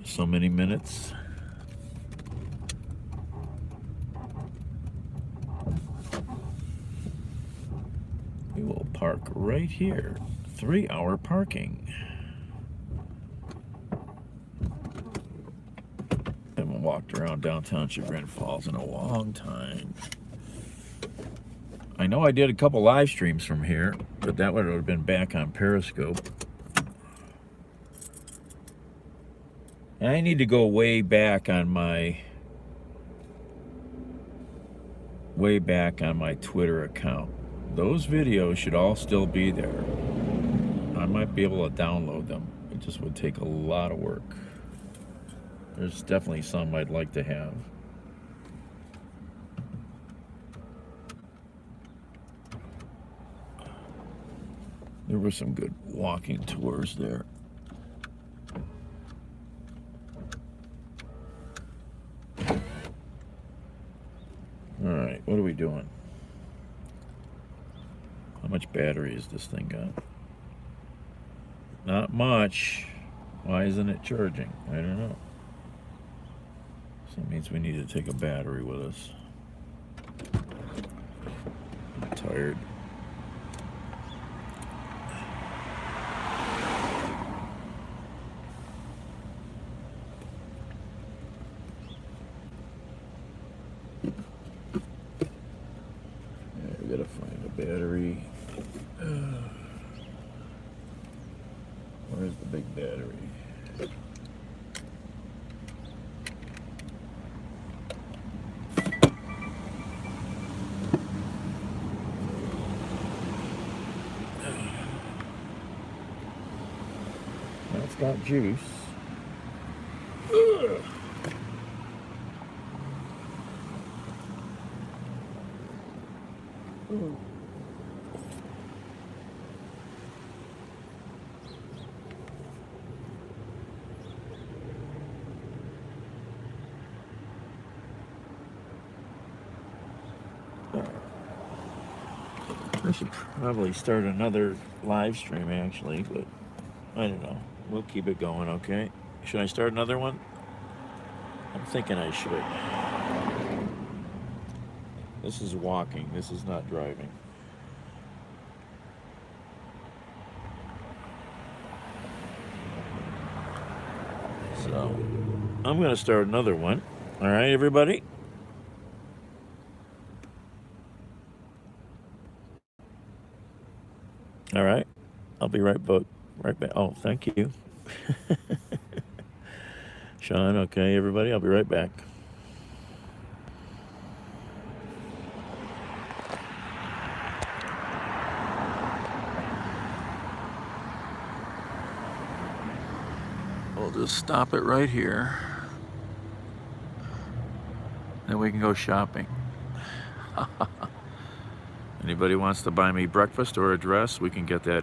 [SPEAKER 1] so many minutes. We will park right here. 3-hour parking. Haven't walked around downtown Chagrin Falls in a long time. I know I did a couple live streams from here, but that would have been back on Periscope. And I need to go way back on my Twitter account. Those videos should all still be there. I might be able to download them. It just would take a lot of work. There's definitely some I'd like to have. There were some good walking tours there. All right, what are we doing? How much battery has this thing got? Not much. Why isn't it charging? I don't know. So it means we need to take a battery with us. I'm tired. We gotta find a battery. Where's the big battery? That's got juice. I should probably start another live stream actually, but I don't know. We'll keep it going, okay? Should I start another one? I'm thinking I should. This is walking. This is not driving. So, I'm going to start another one. All right, everybody? All right. I'll be right back. Oh, thank you. Sean, okay, everybody? I'll be right back. We'll just stop it right here. Then we can go shopping. Anybody wants to buy me breakfast or a dress, we can get that